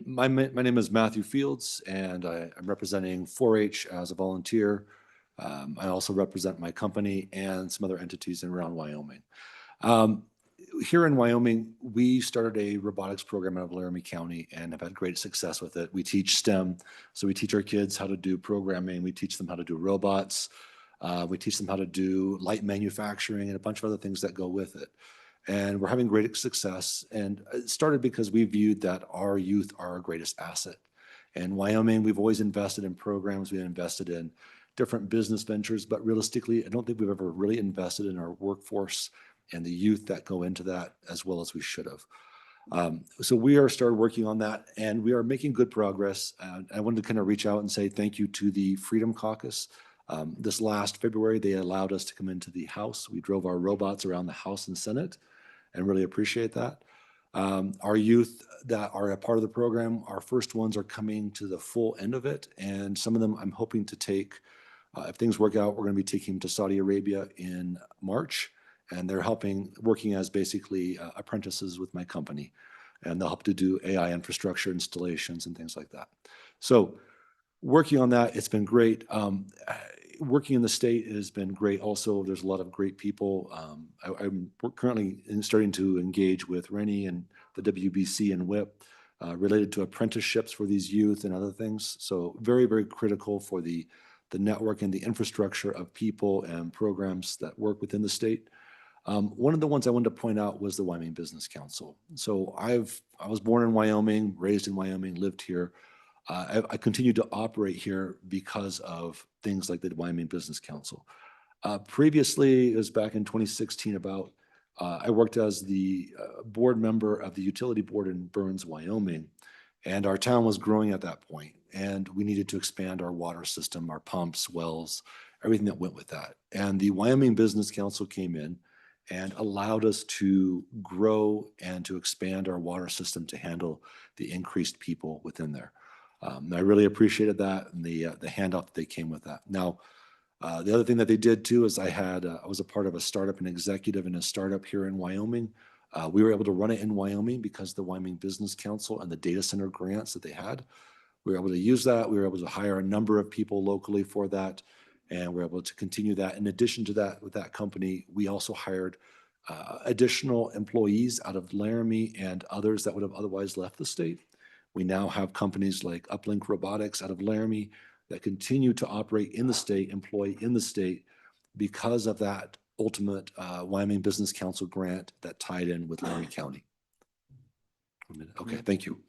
My name is Matthew Fields, and I'm representing 4-H as a volunteer. I also represent my company and some other entities around Wyoming. Here in Wyoming, we started a robotics program out of Laramie County and have had great success with it. We teach STEM, so we teach our kids how to do programming. We teach them how to do robots. We teach them how to do light manufacturing and a bunch of other things that go with it. And we're having great success. And it started because we viewed that our youth are our greatest asset. In Wyoming, we've always invested in programs. We've invested in different business ventures, but realistically, I don't think we've ever really invested in our workforce and the youth that go into that as well as we should have. So we are started working on that, and we are making good progress. I wanted to kind of reach out and say thank you to the Freedom Caucus. This last February, they allowed us to come into the House. We drove our robots around the House and Senate and really appreciate that. Our youth that are a part of the program, our first ones are coming to the full end of it. And some of them I'm hoping to take, if things work out, we're going to be taking them to Saudi Arabia in March. And they're working as basically apprentices with my company. And they'll help to do AI infrastructure installations and things like that. So working on that, it's been great. Working in the state has been great also. There's a lot of great people. I'm currently starting to engage with Rennie and the WBC and WIP related to apprenticeships for these youth and other things. So very, very critical for the the network and the infrastructure of people and programs that work within the state. One of the ones I wanted to point out was the Wyoming Business Council. So I was born in Wyoming, raised in Wyoming, lived here. I continue to operate here because of things like the Wyoming Business Council. Previously, it was back in 2016 I worked as the board member of the utility board in Burns, Wyoming, and our town was growing at that point, and we needed to expand our water system, our pumps, wells, everything that went with that. And the Wyoming Business Council came in and allowed us to grow and to expand our water system to handle the increased people within there. I really appreciated that and the handout that they came with that. Now, the other thing that they did too is I was a part of a startup, an executive in a startup here in Wyoming. We were able to run it in Wyoming because the Wyoming Business Council and the data center grants that they had. We were able to use that. We were able to hire a number of people locally for that, and we were able to continue that. In addition to that, with that company, we also hired additional employees out of Laramie and others that would have otherwise left the state. We now have companies like Uplink Robotics out of Laramie that continue to operate in the state, employ in the state because of that ultimate Wyoming Business Council grant that tied in with Laramie County. Okay, thank you.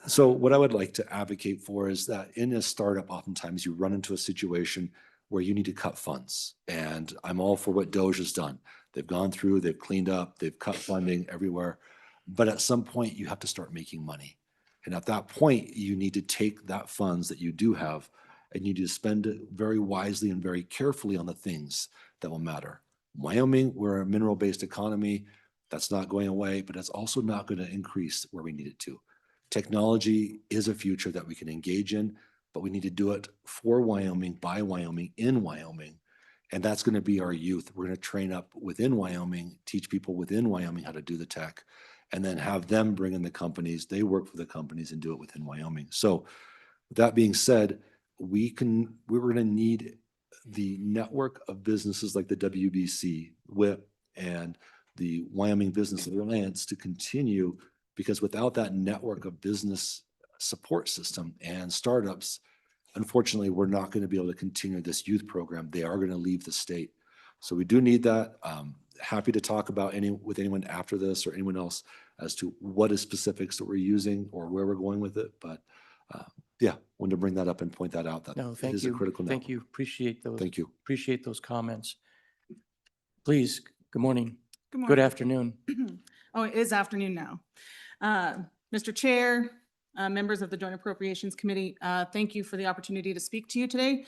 So what I would like to advocate for is that in a startup, oftentimes you run into a situation where you need to cut funds. And I'm all for what Doge has done. They've gone through, they've cleaned up, they've cut funding everywhere. But at some point, you have to start making money. And at that point, you need to take that funds that you do have and you need to spend it very wisely and very carefully on the things that will matter. Wyoming, we're a mineral-based economy. That's not going away, but it's also not going to increase where we need it to. Technology is a future that we can engage in, but we need to do it for Wyoming, by Wyoming, in Wyoming. And that's going to be our youth. We're going to train up within Wyoming, teach people within Wyoming how to do the tech, and then have them bring in the companies. They work for the companies and do it within Wyoming. So with that being said, we're going to need the network of businesses like the WBC, WIP, and the Wyoming Business Alliance to continue, because without that network of business support system and startups, unfortunately, we're not going to be able to continue this youth program. They are going to leave the state. So we do need that. Happy to talk about with anyone after this or anyone else as to what is specifics that we're using or where we're going with it. But yeah, wanted to bring that up and point that out. That No, it thank is you. a critical network. Thank you. Appreciate those. Thank you. Appreciate those comments. Please, good morning. Good morning. Good afternoon. Oh, it is afternoon now. Mr. Chair, members of the Joint Appropriations Committee, thank you for the opportunity to speak to you today.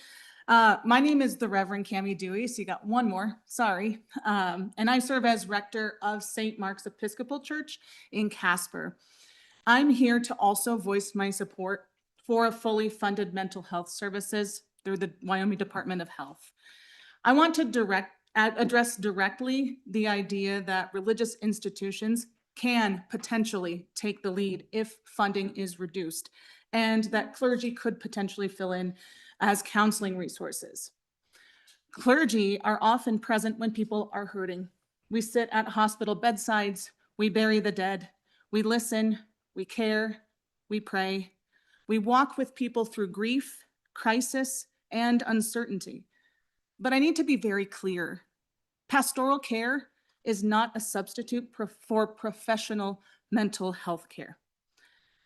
My name is the Reverend Cammie Dewey, so you got one more, sorry. And I serve as rector of St. Mark's Episcopal Church in Casper. I'm here to also voice my support for a fully funded mental health services through the Wyoming Department of Health. I want to address directly the idea that religious institutions can potentially take the lead if funding is reduced, and that clergy could potentially fill in as counseling resources. Clergy are often present when people are hurting. We sit at hospital bedsides, we bury the dead, we listen, we care, we pray. We walk with people through grief, crisis, and uncertainty. But I need to be very clear. Pastoral care is not a substitute for professional mental health care.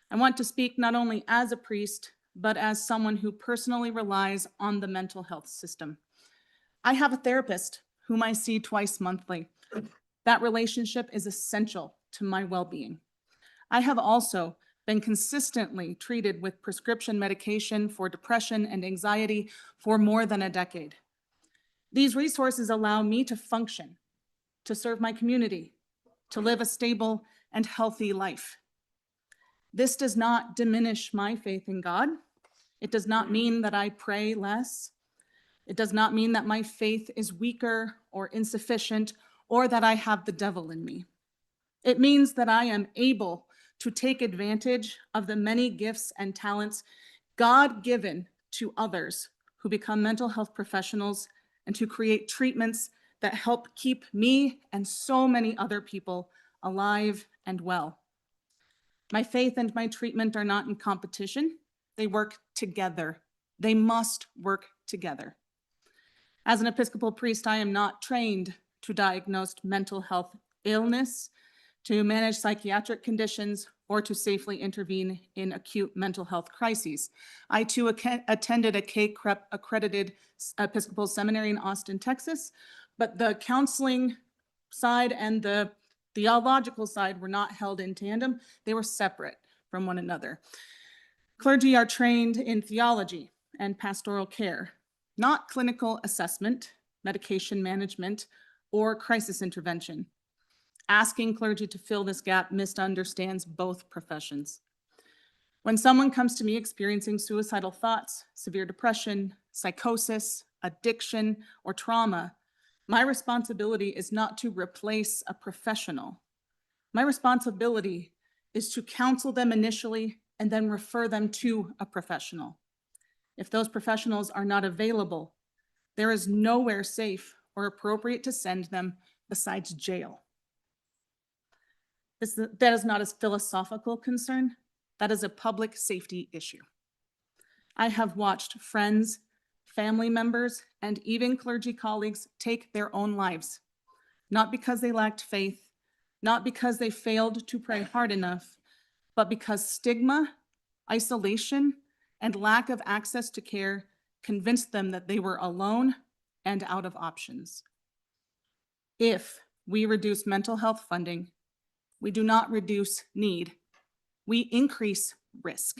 I want to speak not only as a priest, but as someone who personally relies on the mental health system. I have a therapist whom I see twice monthly. That relationship is essential to my well-being. I have also been consistently treated with prescription medication for depression and anxiety for more than a decade. These resources allow me to function, to serve my community, to live a stable and healthy life. This does not diminish my faith in God. It does not mean that I pray less. It does not mean that my faith is weaker or insufficient or that I have the devil in me. It means that I am able to take advantage of the many gifts and talents God given to others who become mental health professionals and to create treatments that help keep me and so many other people alive and well. My faith and my treatment are not in competition. They work together They must work together. As an Episcopal priest, I am not trained to diagnose mental health illness, to manage psychiatric conditions, or to safely intervene in acute mental health crises. I too attended a CACREP accredited Episcopal seminary in Austin, Texas, but the counseling side and the theological side were not held in tandem. They were separate from one another. Clergy are trained in theology and pastoral care, not clinical assessment, medication management, or crisis intervention. Asking clergy to fill this gap misunderstands both professions. When someone comes to me experiencing suicidal thoughts, severe depression, psychosis, addiction, or trauma, my responsibility is not to replace a professional. My responsibility is to counsel them initially and then refer them to a professional. If those professionals are not available, there is nowhere safe or appropriate to send them besides jail. That is not a philosophical concern. That is a public safety issue. I have watched friends, family members, and even clergy colleagues take their own lives, not because they lacked faith, not because they failed to pray hard enough, but because stigma, isolation, and lack of access to care convinced them that they were alone and out of options. If we reduce mental health funding, we do not reduce need, we increase risk.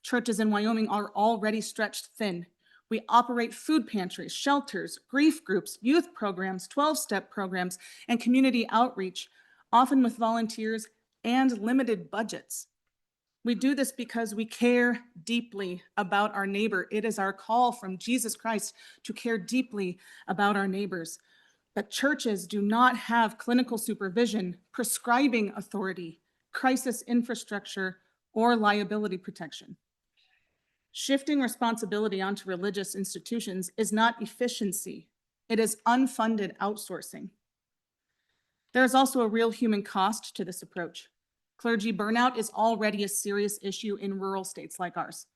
Churches in Wyoming are already stretched thin. We operate food pantries, shelters, grief groups, youth programs, 12-step programs, and community outreach, often with volunteers and limited budgets. We do this because we care deeply about our neighbor. It is our call from Jesus Christ to care deeply about our neighbors. But churches do not have clinical supervision, prescribing authority, crisis infrastructure, or liability protection. Shifting responsibility onto religious institutions is not efficiency. It is unfunded outsourcing. There is also a real human cost to this approach. Clergy burnout is already a serious issue in rural states like ours.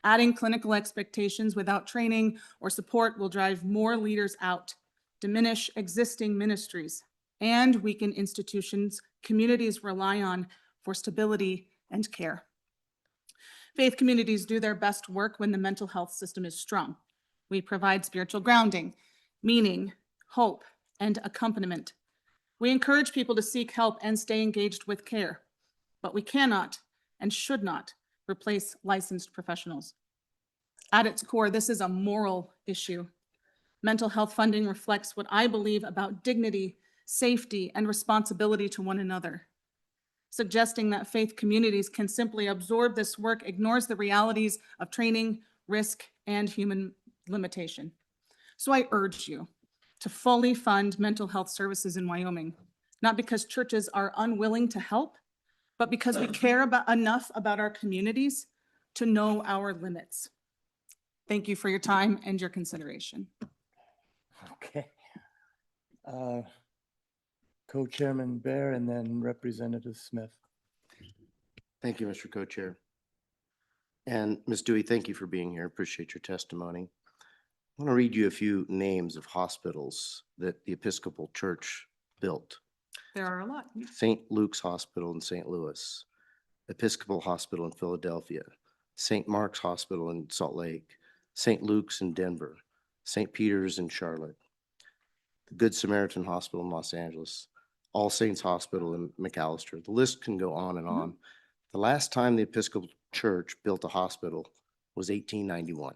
Adding clinical expectations without training or support will drive more leaders out, diminish existing ministries, and weaken institutions communities rely on for stability and care. Faith communities do their best work when the mental health system is strong. We provide spiritual grounding, meaning, hope, and accompaniment. We encourage people to seek help and stay engaged with care, but we cannot and should not replace licensed professionals. At its core, this is a moral issue. Mental health funding reflects what I believe about dignity, safety, and responsibility to one another. Suggesting that faith communities can simply absorb this work ignores the realities of training, risk, and human limitation. So I urge you to fully fund mental health services in Wyoming, not because churches are unwilling to help, but because we care enough about our communities to know our limits. Thank you for your time and your consideration. Okay. Co-Chairman Bear and then Representative Smith. Thank you, Mr. Co-Chair. And Ms. Dewey, thank you for being here. Appreciate your testimony. I want to read you a few names of hospitals that the Episcopal Church built. There are a lot. St. Luke's Hospital in St. Louis, Episcopal Hospital in Philadelphia, St. Mark's Hospital in Salt Lake, St. Luke's in Denver, St. Peter's in Charlotte, the Good Samaritan Hospital in Los Angeles, All Saints Hospital in McAllister. The list can go on and on. The last time the Episcopal Church built a hospital was 1891.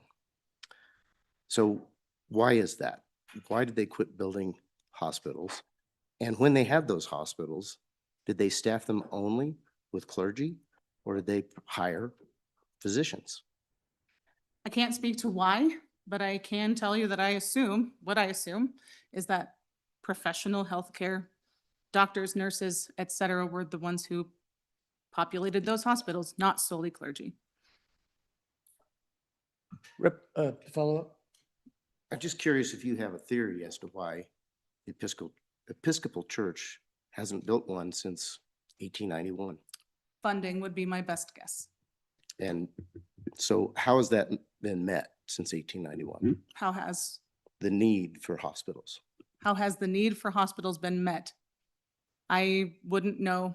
So why is that? Why did they quit building hospitals? And when they had those hospitals, did they staff them only with clergy or did they hire physicians? I can't speak to why, but I can tell you that what I assume is that professional healthcare, doctors, nurses, et cetera, were the ones who populated those hospitals, not solely clergy. Follow up? I'm just curious if you have a theory as to why the Episcopal Church hasn't built one since 1891. Funding would be my best guess. And so how has that been met since 1891? How has The need for hospitals? the need for hospitals been met? I wouldn't know.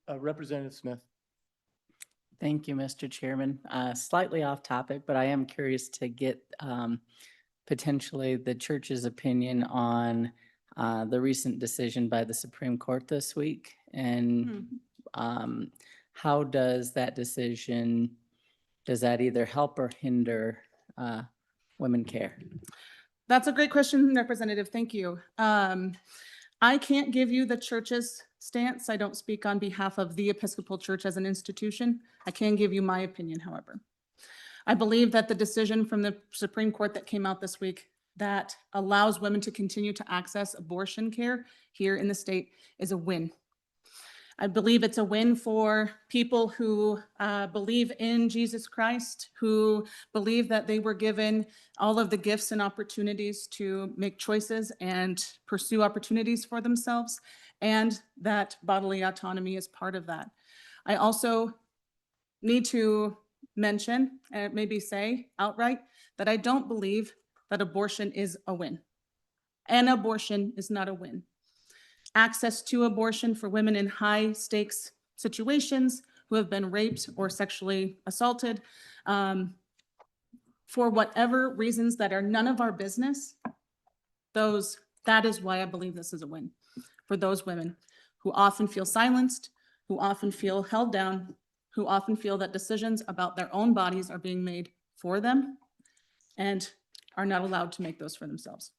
Representative Smith. Thank you, Mr. Chairman. Slightly off topic, but I am curious to get potentially the church's opinion on the recent decision by the Supreme Court this week. And how does that decision, does that either help or hinder women care? That's a great question, Representative. Thank you. I can't give you the church's stance. I don't speak on behalf of the Episcopal Church as an institution. I can give you my opinion, however. I believe that the decision from the Supreme Court that came out this week that allows women to continue to access abortion care here in the state is a win. I believe it's a win for people who believe in Jesus Christ, who believe that they were given all of the gifts and opportunities to make choices and pursue opportunities for themselves, and that bodily autonomy is part of that. I also need to mention, and maybe say outright, that I don't believe that abortion is a win. An abortion is not a win. Access to abortion for women in high stakes situations who have been raped or sexually assaulted for whatever reasons that are none of our business, that is why I believe this is a win for those women who often feel silenced, who often feel held down, who often feel that decisions about their own bodies are being made for them and are not allowed to make those for themselves.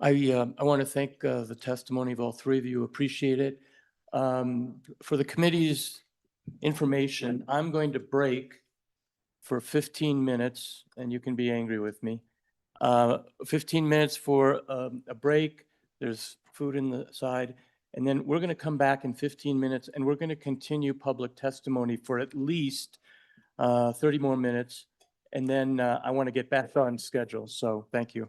I want to thank the testimony of all three of you. Appreciate it. For the committee's information, I'm going to break for 15 minutes, and you can be angry with me. 15 minutes for a break. There's food in the side. And then we're going to come back in 15 minutes, and we're going to continue public testimony for at least 30 more minutes. And then I want to get back on schedule. So thank you.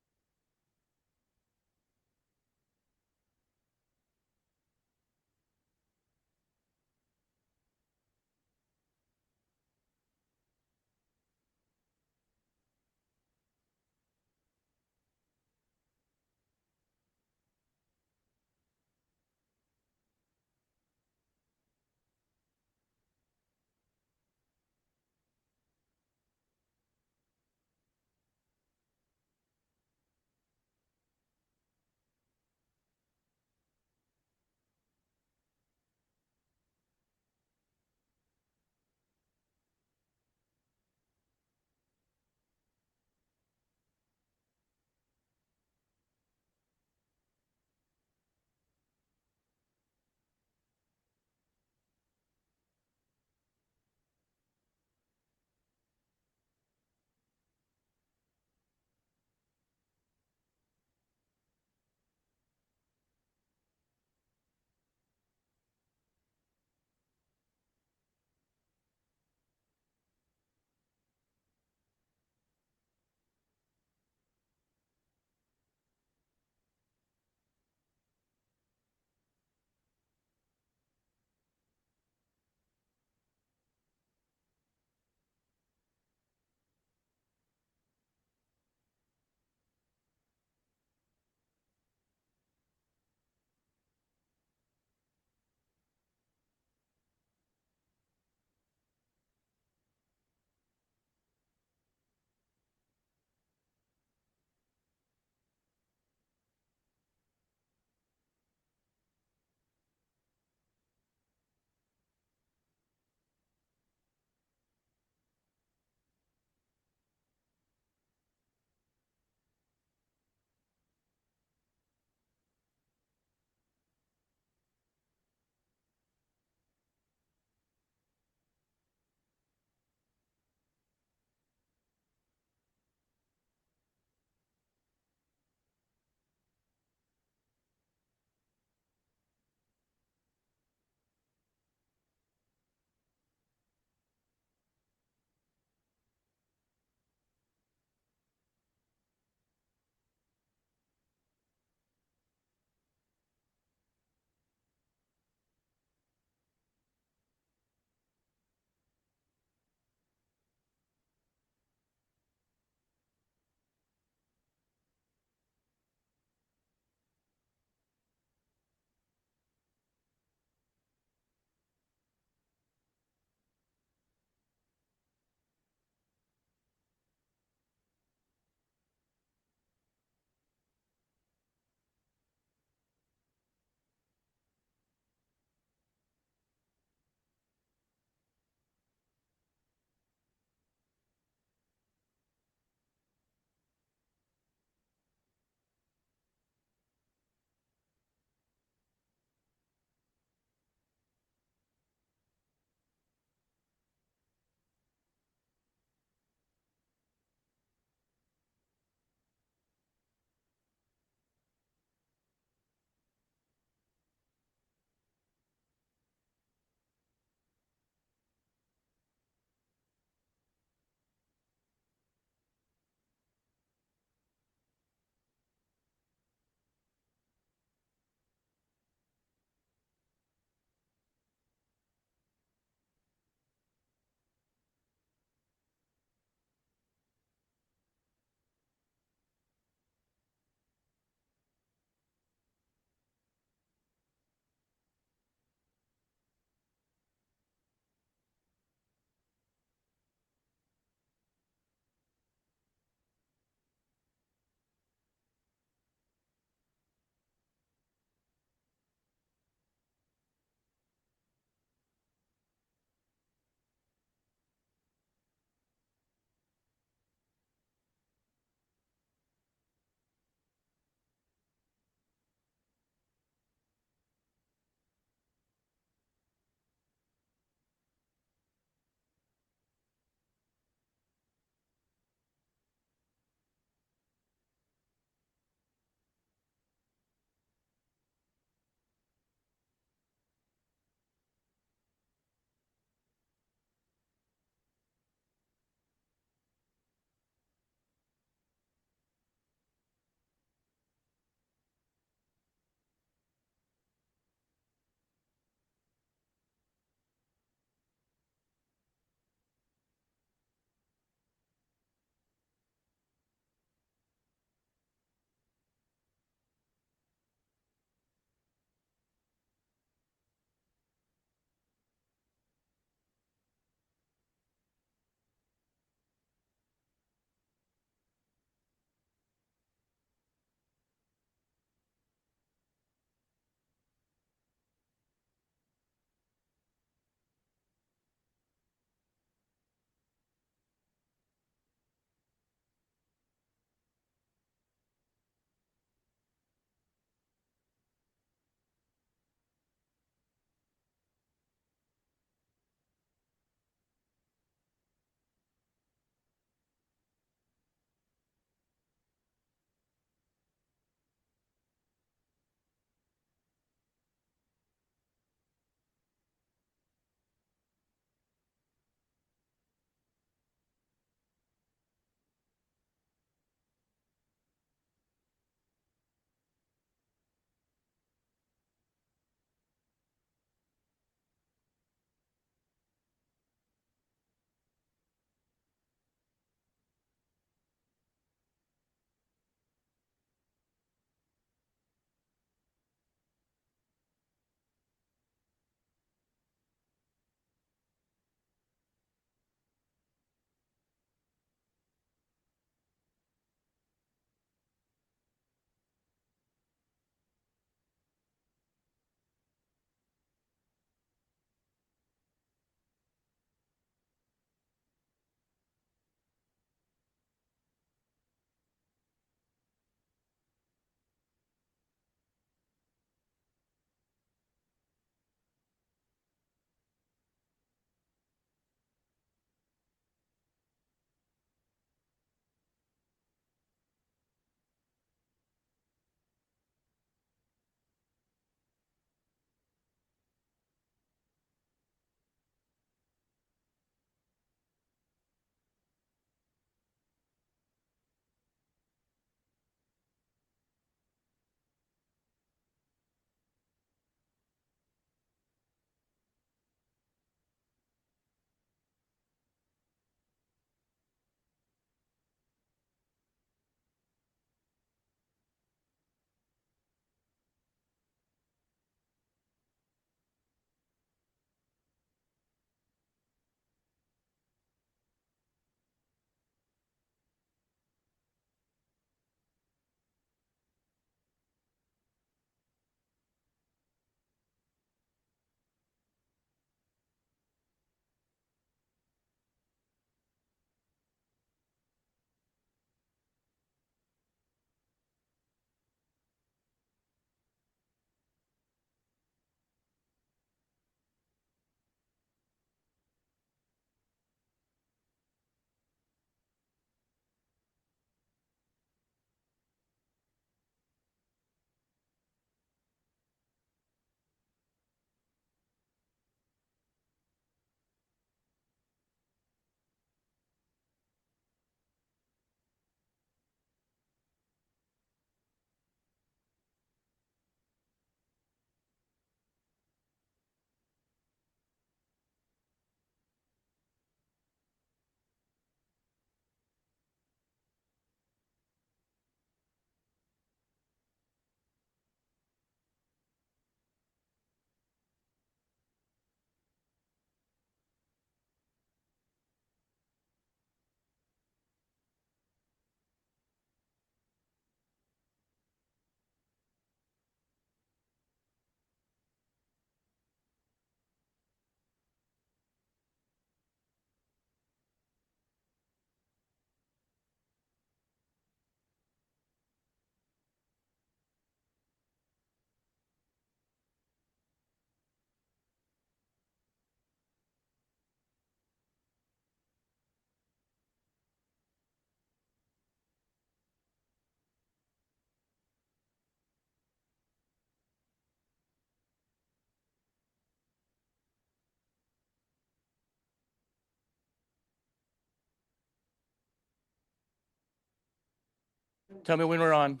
Tell me when we're on.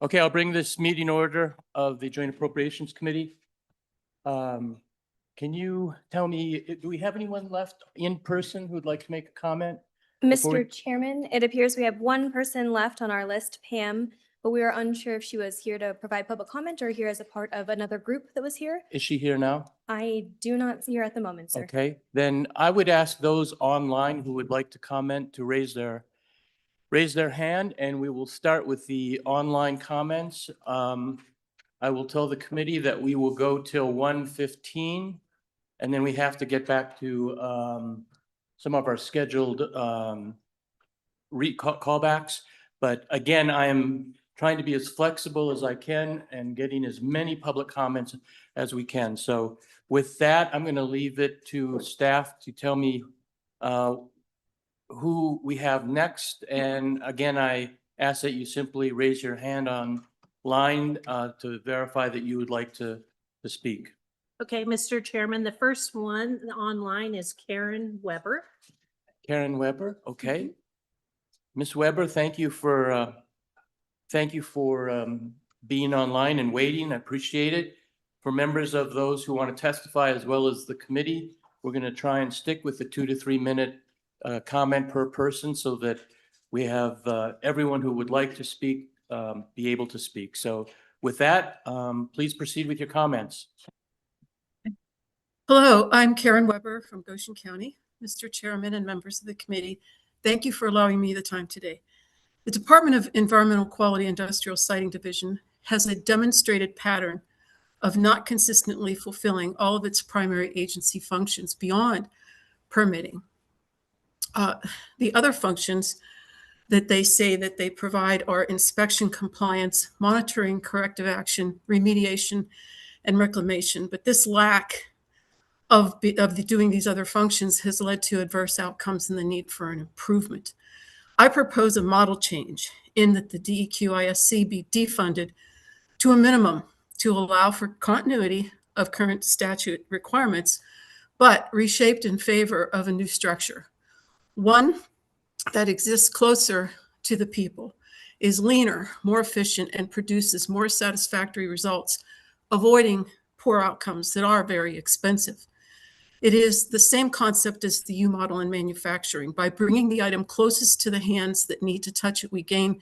Okay, I'll bring this meeting order of the Joint Appropriations Committee. Can you tell me, do we have anyone left in person who'd like to make a comment? before we- Mr. Chairman, it appears we have one person left on our list, Pam, but we are unsure if she was here to provide public comment or here as a part of another group that was here. Is she here now? I do not see her at the moment, sir. Okay, then I would ask those online who would like to comment to raise their hand, and we will start with the online comments. I will tell the committee that we will go till 1:15, and then we have to get back to some of our scheduled callbacks. But again, I am trying to be as flexible as I can and getting as many public comments as we can. So with that, I'm going to leave it to staff to tell me who we have next. And again, I ask that you simply raise your hand online to verify that you would like to speak. Okay, Mr. Chairman, the first one online is Karen Weber. Karen Weber, okay. Ms. Weber, thank you for being online and waiting. I appreciate it. For members of those who want to testify as well as the committee, we're going to try and stick with the 2 to 3 minute comment per person so that we have everyone who would like to speak be able to speak. So with that, please proceed with your comments. Hello, I'm Karen Weber from Goshen County. Mr. Chairman and members of the committee, thank you for allowing me the time today. The Department of Environmental Quality Industrial Siting Division has a demonstrated pattern of not consistently fulfilling all of its primary agency functions beyond permitting. The other functions that they say that they provide are inspection compliance, monitoring corrective action, remediation, and reclamation. But this lack of doing these other functions has led to adverse outcomes and the need for an improvement. I propose a model change in that the DEQ-ISC be defunded to a minimum to allow for continuity of current statute requirements, but reshaped in favor of a new structure. One that exists closer to the people, is leaner, more efficient, and produces more satisfactory results, avoiding poor outcomes that are very expensive. It is the same concept as the U model in manufacturing. By bringing the item closest to the hands that need to touch it, we gain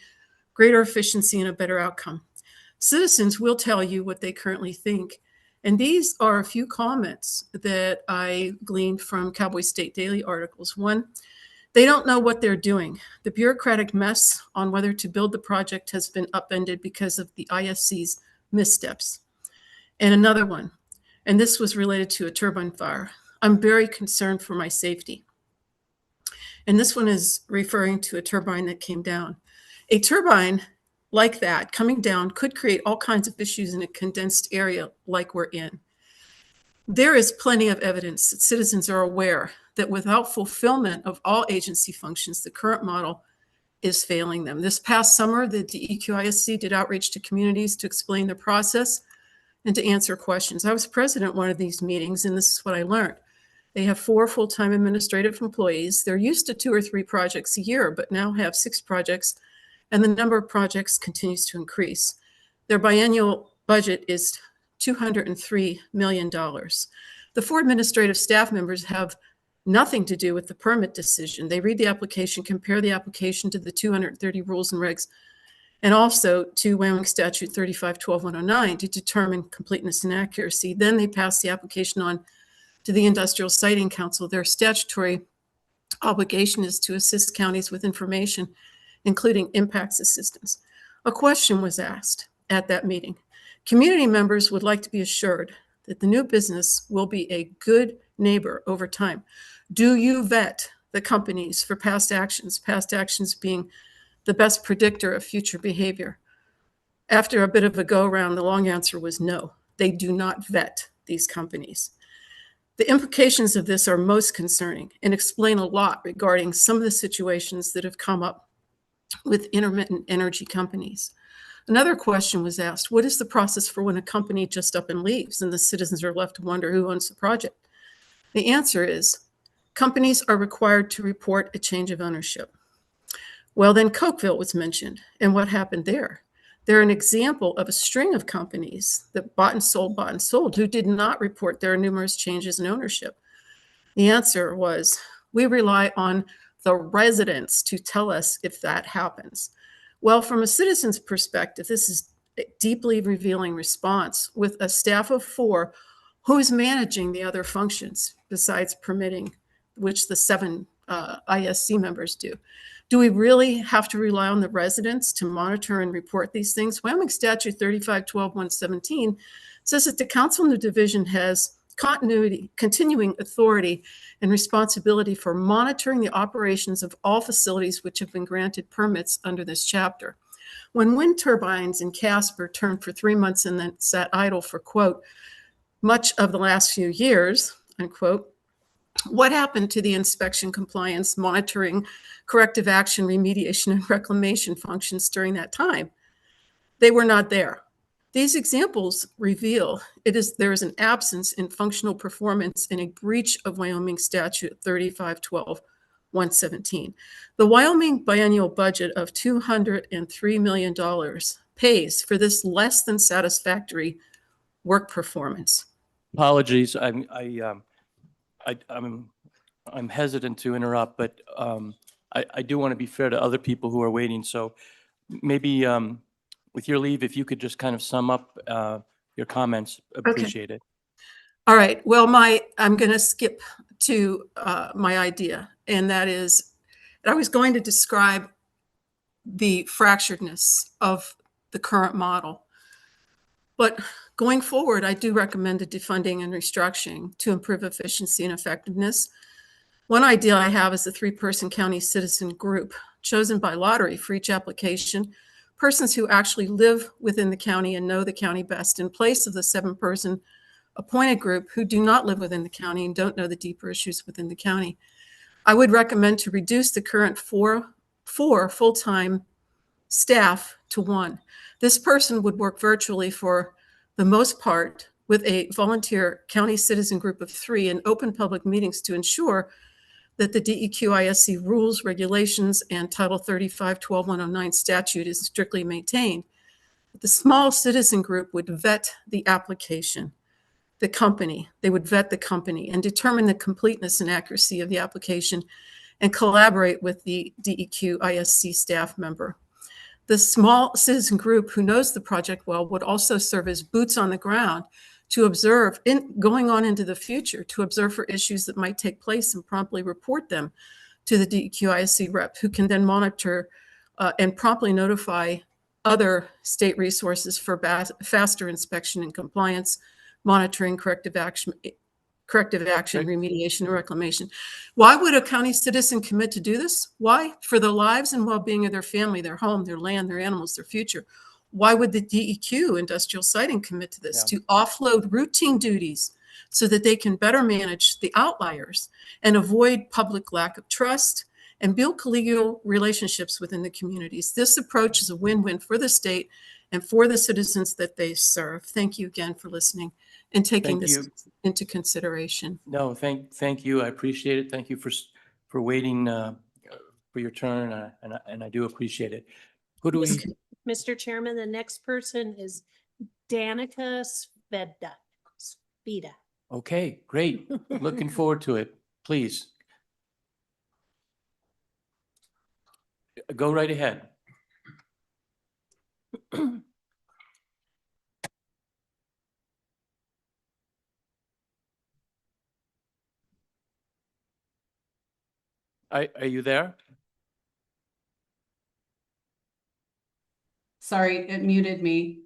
greater efficiency and a better outcome. Citizens will tell you what they currently think. And these are a few comments that I gleaned from Cowboy State Daily articles. One, they don't know what they're doing. The bureaucratic mess on whether to build the project has been upended because of the ISC's missteps. And another one, and this was related to a turbine fire. I'm very concerned for my safety. And this one is referring to a turbine that came down. A turbine like that coming down could create all kinds of issues in a condensed area like we're in. There is plenty of evidence that citizens are aware that without fulfillment of all agency functions, the current model is failing them. This past summer, the DEQ-ISC did outreach to communities to explain the process and to answer questions. I was president at one of these meetings, and this is what I learned. They have 4 full-time administrative employees. They're used to 2 or 3 projects a year, but now have 6 projects, and the number of projects continues to increase. Their biennial budget is $203 million. The 4 administrative staff members have nothing to do with the permit decision. They read the application, compare the application to the 230 rules and regs, and also to Wyoming Statute 35-12-109 to determine completeness and accuracy. Then they pass the application on to the Industrial Siting Council. Their statutory obligation is to assist counties with information, including impacts assistance. A question was asked at that meeting. Community members would like to be assured that the new business will be a good neighbor over time. Do you vet the companies for past actions being the best predictor of future behavior? After a bit of a go-around, the long answer was no. They do not vet these companies. The implications of this are most concerning and explain a lot regarding some of the situations that have come up with intermittent energy companies. Another question was asked, what is the process for when a company just up and leaves and the citizens are left to wonder who owns the project? The answer is companies are required to report a change of ownership. Well, then Cokeville was mentioned. And what happened there? They're an example of a string of companies that bought and sold, who did not report their numerous changes in ownership. The answer was, we rely on the residents to tell us if that happens. Well, from a citizen's perspective, this is a deeply revealing response with a staff of 4 who's managing the other functions besides permitting, which the 7 ISC members do. Do we really have to rely on the residents to monitor and report these things? Wyoming Statute 3512-117 says that the council in the division has continuing authority and responsibility for monitoring the operations of all facilities which have been granted permits under this chapter. When wind turbines in Casper turned for 3 months and then sat idle for, quote, much of the last few years, unquote, what happened to the inspection, compliance, monitoring, corrective action, remediation, and reclamation functions during that time? They were not there. These examples reveal there is an absence in functional performance and a breach of Wyoming Statute 3512-117. The Wyoming biennial budget of $203 million pays for this less than satisfactory work performance. Apologies, I'm hesitant to interrupt, but I do want to be fair to other people who are waiting. So maybe with your leave, if you could just kind of sum up your comments, appreciate it. All right. Well, I'm going to skip to my idea, and that is, I was going to describe the fracturedness of the current model. But going forward, I do recommend a defunding and restructuring to improve efficiency and effectiveness. One idea I have is a 3-person county citizen group chosen by lottery for each application, persons who actually live within the county and know the county best, in place of the 7-person appointed group who do not live within the county and don't know the deeper issues within the county. I would recommend to reduce the current 4 full-time staff to 1. This person would work virtually for the most part with a volunteer county citizen group of 3 in open public meetings to ensure that the DEQ ISC rules, regulations, and Title 3512-109 statute is strictly maintained. The small citizen group would vet the application, the company. They would vet the company and determine the completeness and accuracy of the application and collaborate with the DEQ ISC staff member. The small citizen group who knows the project well would also serve as boots on the ground to observe going on into the future, to observe for issues that might take place and promptly report them to the DEQ ISC rep, who can then monitor and promptly notify other state resources for faster inspection and compliance, monitoring, corrective action, remediation, and reclamation. Why would a county citizen commit to do this? Why? For the lives and well-being of their family, their home, their land, their animals, their future. Why would the DEQ industrial siting commit to this? To offload routine duties so that they can better manage the outliers and avoid public lack of trust and build collegial relationships within the communities. This approach is a win-win for the state and for the citizens that they serve. Thank you again for listening and taking this into consideration. No, thank you. I appreciate it. Thank you for waiting for your turn, and I do appreciate it. Who do we? Mr. Chairman, the next person is Danica Sveda. Okay, great. Looking forward to it. Please. Go right ahead. Are you there? Sorry, it muted me.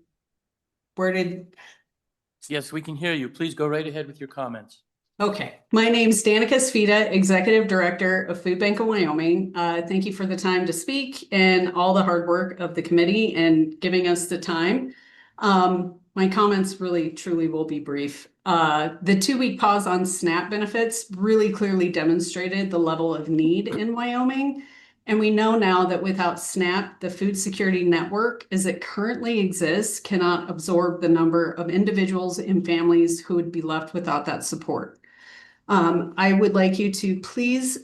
Yes, we can hear you. Please go right ahead with your comments. Okay. My name's Danica Sveda, Executive Director of Food Bank of Wyoming. Thank you for the time to speak and all the hard work of the committee and giving us the time. My comments really, truly will be brief. The 2-week pause on SNAP benefits really clearly demonstrated the level of need in Wyoming. And we know now that without SNAP, the food security network as it currently exists cannot absorb the number of individuals and families who would be left without that support. I would like you to please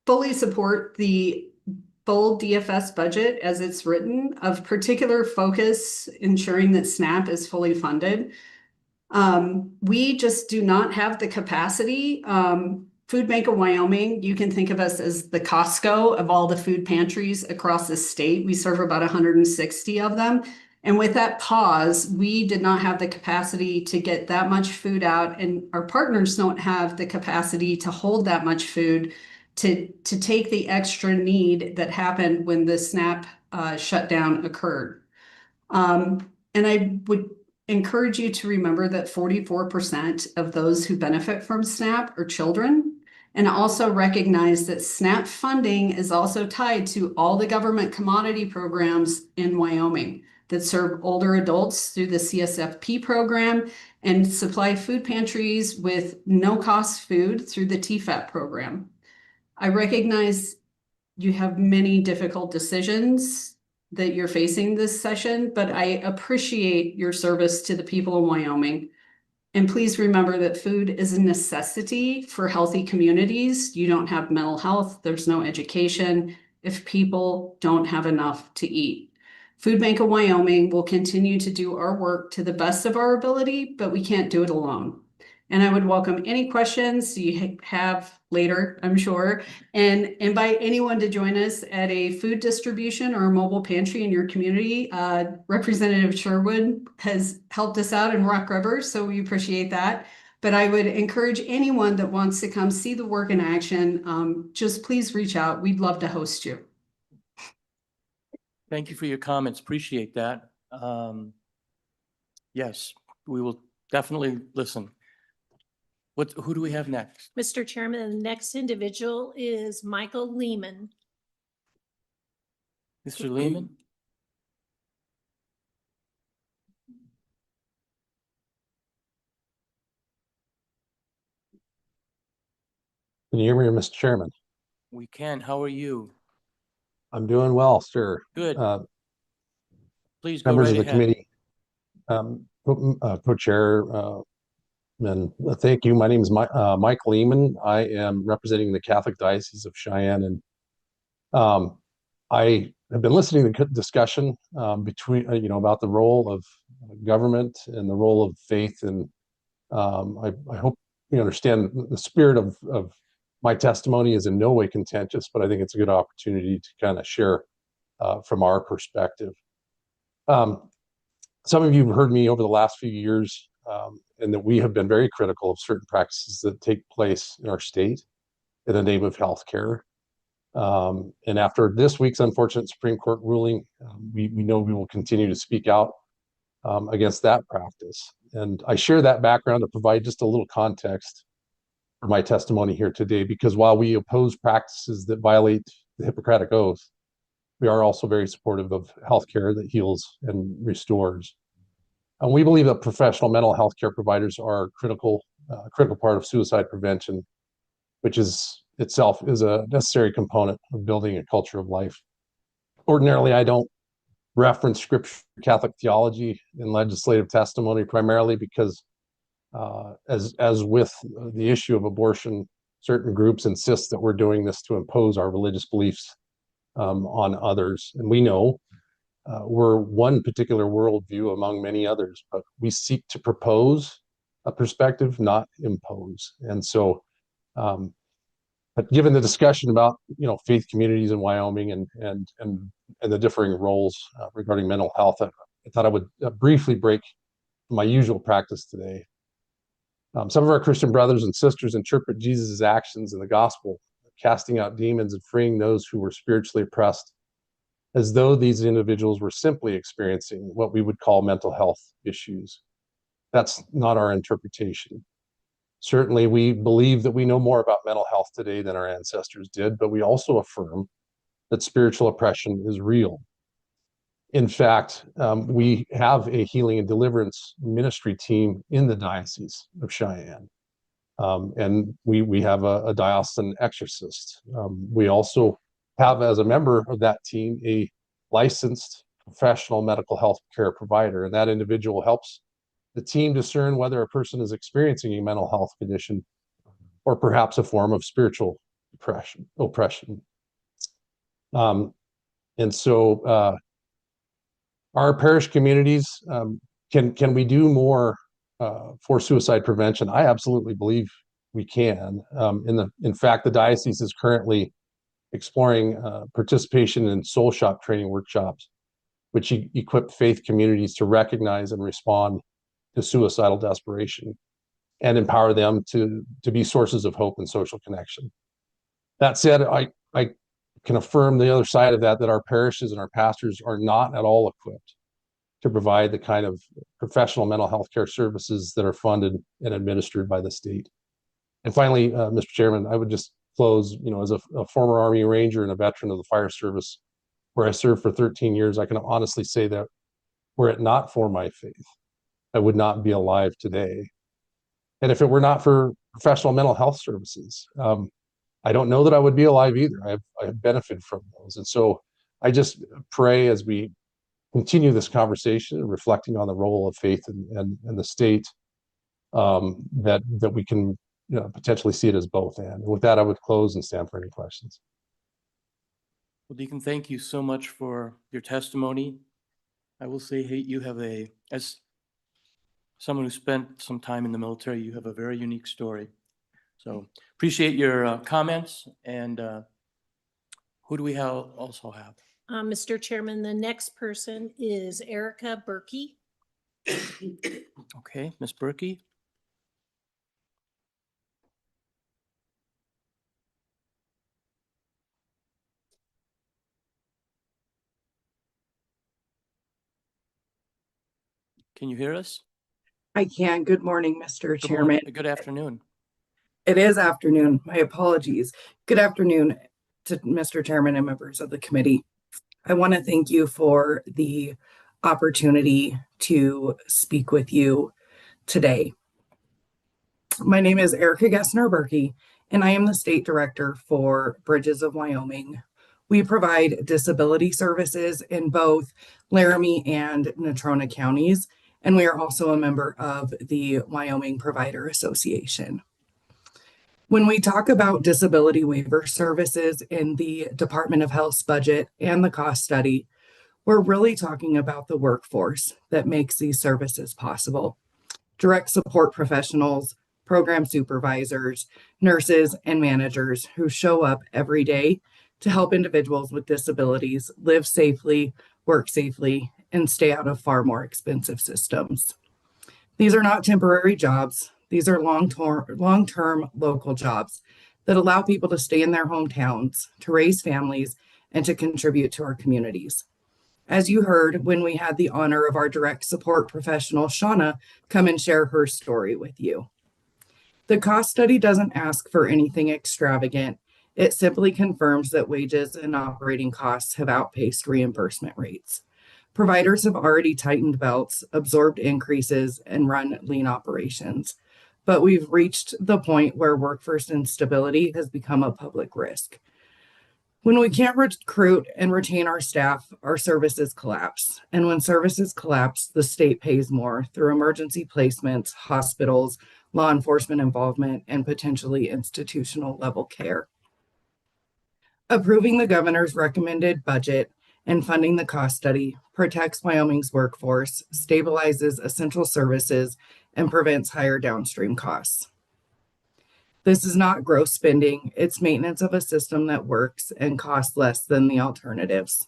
fully support the full DFS budget as it's written, of particular focus ensuring that SNAP is fully funded. We just do not have the capacity. Food Bank of Wyoming, you can think of us as the Costco of all the food pantries across the state. We serve about 160 of them. And with that pause, we did not have the capacity to get that much food out, and our partners don't have the capacity to hold that much food to take the extra need that happened when the SNAP shutdown occurred. And I would encourage you to remember that 44% of those who benefit from SNAP are children, and also recognize that SNAP funding is also tied to all the government commodity programs in Wyoming that serve older adults through the CSFP program and supply food pantries with no-cost food through the TFAP program. I recognize you have many difficult decisions that you're facing this session, but I appreciate your service to the people of Wyoming. And please remember that food is a necessity for healthy communities. You don't have mental health, there's no education if people don't have enough to eat. Food Bank of Wyoming will continue to do our work to the best of our ability, but we can't do it alone. And I would welcome any questions you have later, I'm sure, and invite anyone to join us at a food distribution or a mobile pantry in your community. Representative Sherwood has helped us out in Rock River, so we appreciate that. But I would encourage anyone that wants to come see the work in action, just please reach out. We'd love to host you. Thank you for your comments. Appreciate that. Yes, we will definitely listen. Who do we have next? Mr. Chairman, the next individual is Michael Lehman. Mr. Lehman? Can you hear me, Mr. Chairman? We can. How are you? I'm doing well, sir. Good. Please go Members right of the ahead. committee, co-chair, and thank you. My name is Mike Lehman. I am representing the Catholic Diocese of Cheyenne, and I have been listening to the discussion between about the role of government and the role of faith, and I hope you understand the spirit of my testimony is in no way contentious, but I think it's a good opportunity to kind of share from our perspective. Some of you have heard me over the last few years, and that we have been very critical of certain practices that take place in our state in the name of healthcare. And after this week's unfortunate Supreme Court ruling, we know we will continue to speak out against that practice. And I share that background to provide just a little context for my testimony here today, because while we oppose practices that violate the Hippocratic Oath, we are also very supportive of healthcare that heals and restores. And we believe that professional mental health care providers are a critical part of suicide prevention, which is itself is a necessary component of building a culture of life. Ordinarily, I don't reference scripture, Catholic theology in legislative testimony, primarily because as with the issue of abortion, certain groups insist that we're doing this to impose our religious beliefs on others. And we know we're one particular worldview among many others, but we seek to propose a perspective, not impose. And so, but given the discussion about faith communities in Wyoming and the differing roles regarding mental health, I thought I would briefly break my usual practice today. Some of our Christian brothers and sisters interpret Jesus' actions in the gospel, casting out demons and freeing those who were spiritually oppressed, as though these individuals were simply experiencing what we would call mental health issues. That's not our interpretation. Certainly, we believe that we know more about mental health today than our ancestors did, but we also affirm that spiritual oppression is real. In fact, we have a healing and deliverance ministry team in the Diocese of Cheyenne. And we have a diocesan exorcist. We also have as a member of that team a licensed professional medical health care provider, and that individual helps the team discern whether a person is experiencing a mental health condition or perhaps a form of spiritual oppression. And so our parish communities, can we do more for suicide prevention? I absolutely believe we can. In fact, the diocese is currently exploring participation in soul shop training workshops, which equip faith communities to recognize and respond to suicidal desperation and empower them to be sources of hope and social connection. That said, I can affirm the other side of that our parishes and our pastors are not at all equipped to provide the kind of professional mental health care services that are funded and administered by the state. And finally, Mr. Chairman, I would just close, as a former Army Ranger and a veteran of the fire service, where I served for 13 years, I can honestly say that were it not for my faith, I would not be alive today. And if it were not for professional mental health services, I don't know that I would be alive either. I have benefited from those. And so I just pray as we continue this conversation, reflecting on the role of faith and the state, that we can potentially see it as both. And with that, I would close and stand for any questions. Well, Deacon, thank you so much for your testimony. I will say, hey, you have as someone who spent some time in the military, you have a very unique story. So appreciate your comments. And who do we also have? Mr. Chairman, the next person is Erica Berkey. Okay, Ms. Berkey. Can you hear us? I can. Good morning, Mr. Good Chairman. Good afternoon. It is afternoon. My apologies. Good afternoon to Mr. Chairman and members of the committee. I want to thank you for the opportunity to speak with you today. My name is Erica Gessner Berkey, and I am the State Director for Bridges of Wyoming. We provide disability services in both Laramie and Natrona counties, and we are also a member of the Wyoming Provider Association. When we talk about disability waiver services in the Department of Health's budget and the cost study, we're really talking about the workforce that makes these services possible. Direct support professionals, program supervisors, nurses, and managers who show up every day to help individuals with disabilities live safely, work safely, and stay out of far more expensive systems. These are not temporary jobs. These are long-term local jobs that allow people to stay in their hometowns, to raise families, and to contribute to our communities. As you heard when we had the honor of our direct support professional, Shauna, come and share her story with you. The cost study doesn't ask for anything extravagant. It simply confirms that wages and operating costs have outpaced reimbursement rates. Providers have already tightened belts, absorbed increases, and run lean operations. But we've reached the point where workforce instability has become a public risk. When we can't recruit and retain our staff, our services collapse. And when services collapse, the state pays more through emergency placements, hospitals, law enforcement involvement, and potentially institutional level care. Approving the governor's recommended budget and funding the cost study protects Wyoming's workforce, stabilizes essential services, and prevents higher downstream costs. This is not gross spending, it's maintenance of a system that works and costs less than the alternatives.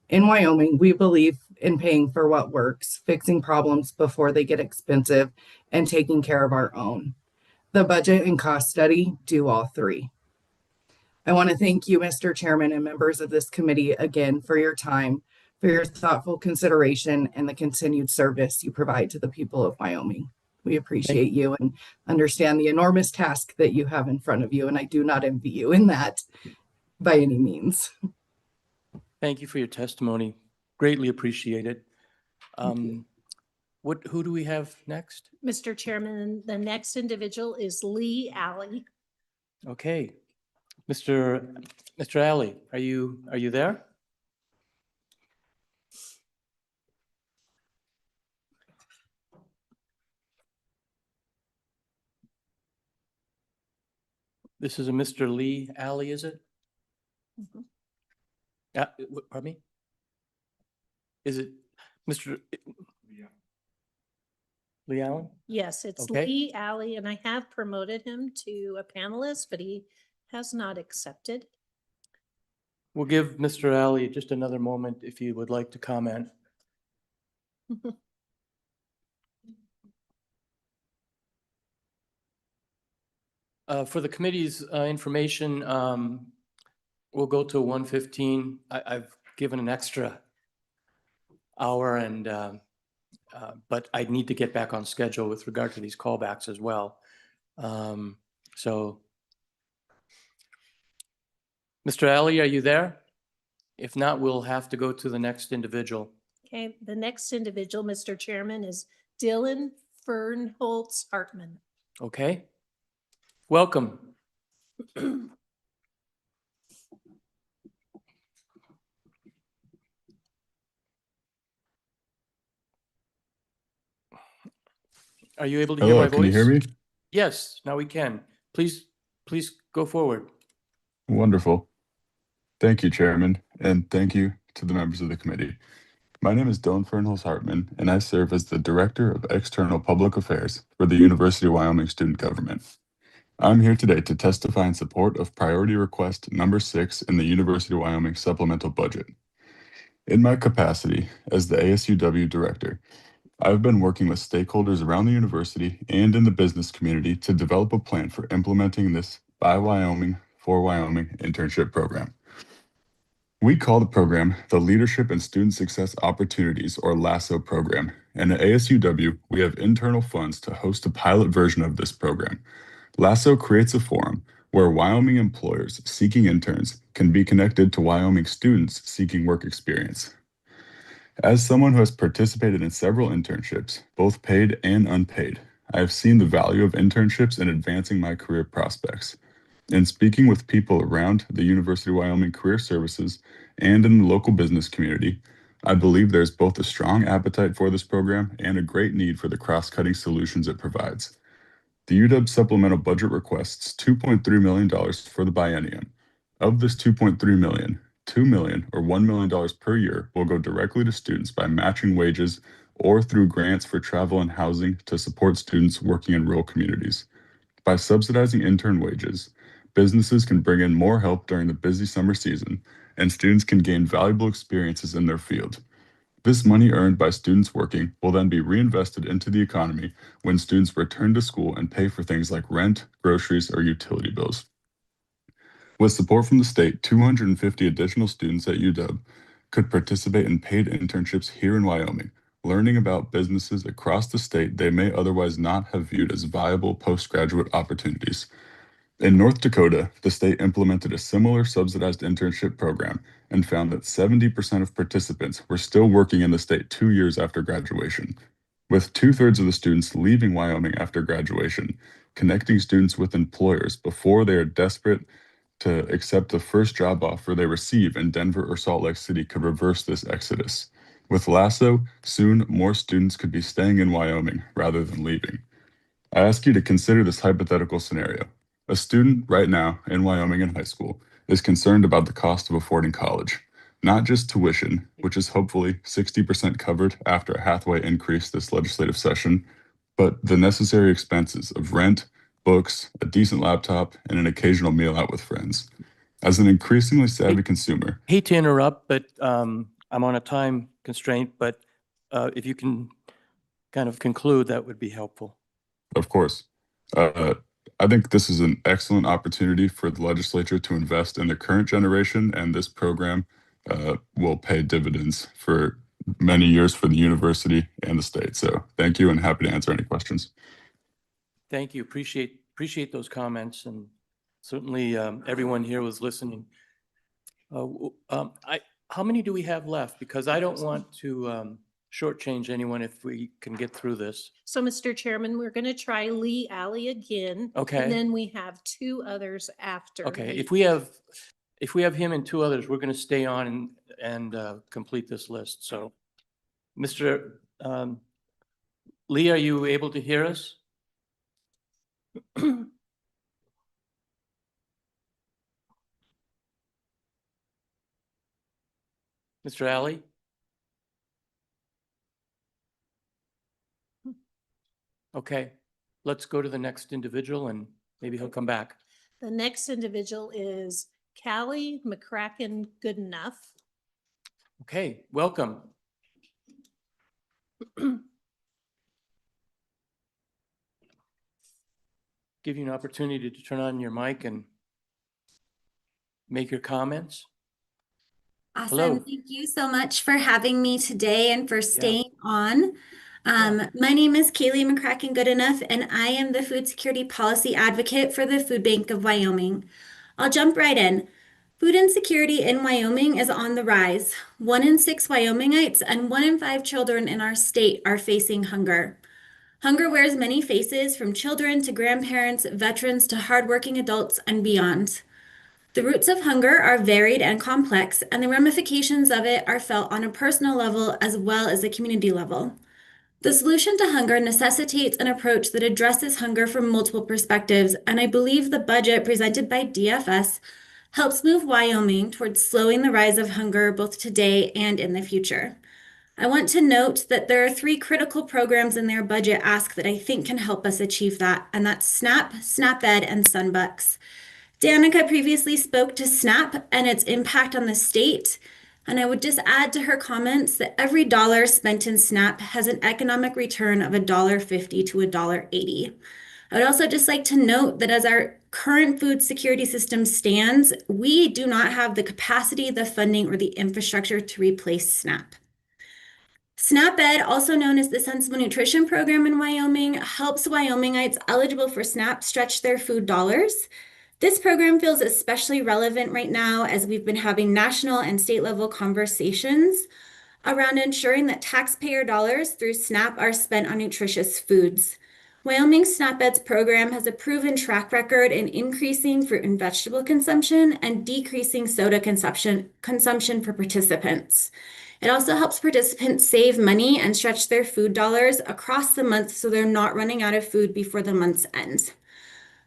In Wyoming, we believe in paying for what works, fixing problems before they get expensive, and taking care of our own. The budget and cost study do all three. I want to thank you, Mr. Chairman, and members of this committee again for your time, for your thoughtful consideration, and the continued service you provide to the people of Wyoming. We appreciate you and understand the enormous task that you have in front of you, and I do not envy you in that by any means. Thank you for your testimony. Greatly appreciate it. Who do we have next? Mr. Chairman, the next individual is Lee Alley. Okay. Mr. Alley, are you there? This is a Mr. Lee Alley, is it? Pardon me? Is it Mr. Lee Allen? Yes, it's Okay. Lee Alley, and I have promoted him to a panelist, but he has not accepted. We'll give Mr. Alley just another moment if he would like to comment. For the committee's information, we'll go to 1:15. I've given an extra hour and but I need to get back on schedule with regard to these callbacks as well. So, Mr. Alley, are you there? If not, we'll have to go to the next individual. Okay, the next individual, Mr. Chairman, is Dylan Fernholz Hartman. Okay. Welcome. Are you able to hear my voice? Can you hear me? Yes, now we can. Please go forward. Wonderful. Thank you, Chairman, and thank you to the members of the committee. My name is Dylan Fernholz Hartman, and I serve as the Director of External Public Affairs for the University of Wyoming Student Government. I'm here today to testify in support of Priority Request number 6 in the University of Wyoming Supplemental Budget. In my capacity as the ASUW Director, I've been working with stakeholders around the university and in the business community to develop a plan for implementing this By Wyoming for Wyoming internship program. We call the program the Leadership and Student Success Opportunities, or LASSO program, and at ASUW, we have internal funds to host a pilot version of this program. LASSO creates a forum where Wyoming employers seeking interns can be connected to Wyoming students seeking work experience. As someone who has participated in several internships, both paid and unpaid, I have seen the value of internships in advancing my career prospects. In speaking with people around the University of Wyoming Career Services and in the local business community, I believe there's both a strong appetite for this program and a great need for the cross-cutting solutions it provides. The UW supplemental budget requests $2.3 million for the biennium. Of this $2.3 million, $2 million or $1 million per year will go directly to students by matching wages or through grants for travel and housing to support students working in rural communities. By subsidizing intern wages, businesses can bring in more help during the busy summer season, and students can gain valuable experiences in their field. This money earned by students working will then be reinvested into the economy when students return to school and pay for things like rent, groceries, or utility bills. With support from the state, 250 additional students at UW could participate in paid internships here in Wyoming, learning about businesses across the state they may otherwise not have viewed as viable postgraduate opportunities. In North Dakota, the state implemented a similar subsidized internship program and found that 70% of participants were still working in the state 2 years after graduation. With 2/3 of the students leaving Wyoming after graduation, connecting students with employers before they are desperate to accept the first job offer they receive in Denver or Salt Lake City could reverse this exodus. With LASSO, soon more students could be staying in Wyoming rather than leaving. I ask you to consider this hypothetical scenario. A student right now in Wyoming in high school is concerned about the cost of affording college, not just tuition, which is hopefully 60% covered after a Hathaway increase this legislative session, but the necessary expenses of rent, books, a decent laptop, and an occasional meal out with friends. As an increasingly savvy consumer, Hate to interrupt, but I'm on a time constraint, but if you can kind of conclude, that would be helpful. of course, I think this is an excellent opportunity for the legislature to invest in the current generation, and this program will pay dividends for many years for the university and the state. So thank you, and happy to answer any questions. Thank you. Appreciate those comments, and certainly everyone here was listening. How many do we have left? Because I don't want to shortchange anyone if we can get through this. So, Mr. Chairman, we're going to try Lee Alley again. Okay. And then we have two others after. Okay, Lee. if we have him and two others, we're going to stay on and complete this list. So, Mr. Lee, are you able to hear us? Mr. Alley? Okay, let's go to the next individual and maybe he'll come back. The next individual is Callie McCracken Goodenough. Okay, welcome. Give you an opportunity to turn on your mic and make your comments. Awesome. Hello. Thank you so much for having me today and for staying on. My name is Kaylee McCracken Goodenough, and I am the Food Security Policy Advocate for the Food Bank of Wyoming. I'll jump right in. Food insecurity in Wyoming is on the rise. 1 in 6 Wyomingites and 1 in 5 children in our state are facing hunger. Hunger wears many faces, from children to grandparents, veterans to hardworking adults and beyond. The roots of hunger are varied and complex, and the ramifications of it are felt on a personal level as well as a community level. The solution to hunger necessitates an approach that addresses hunger from multiple perspectives, and I believe the budget presented by DFS helps move Wyoming towards slowing the rise of hunger both today and in the future. I want to note that there are 3 critical programs in their budget ask that I think can help us achieve that, and that's SNAP, SNAP-Ed, and Sunbucks. Danica previously spoke to SNAP and its impact on the state, and I would just add to her comments that every dollar spent in SNAP has an economic return of $1.50 to $1.80. I would also just like to note that as our current food security system stands, we do not have the capacity, the funding, or the infrastructure to replace SNAP. SNAP-Ed, also known as the Sensible Nutrition Program in Wyoming, helps Wyomingites eligible for SNAP stretch their food dollars. This program feels especially relevant right now as we've been having national and state level conversations around ensuring that taxpayer dollars through SNAP are spent on nutritious foods. Wyoming SNAP-Ed's program has a proven track record in increasing fruit and vegetable consumption and decreasing soda consumption for participants. It also helps participants save money and stretch their food dollars across the month so they're not running out of food before the month's end.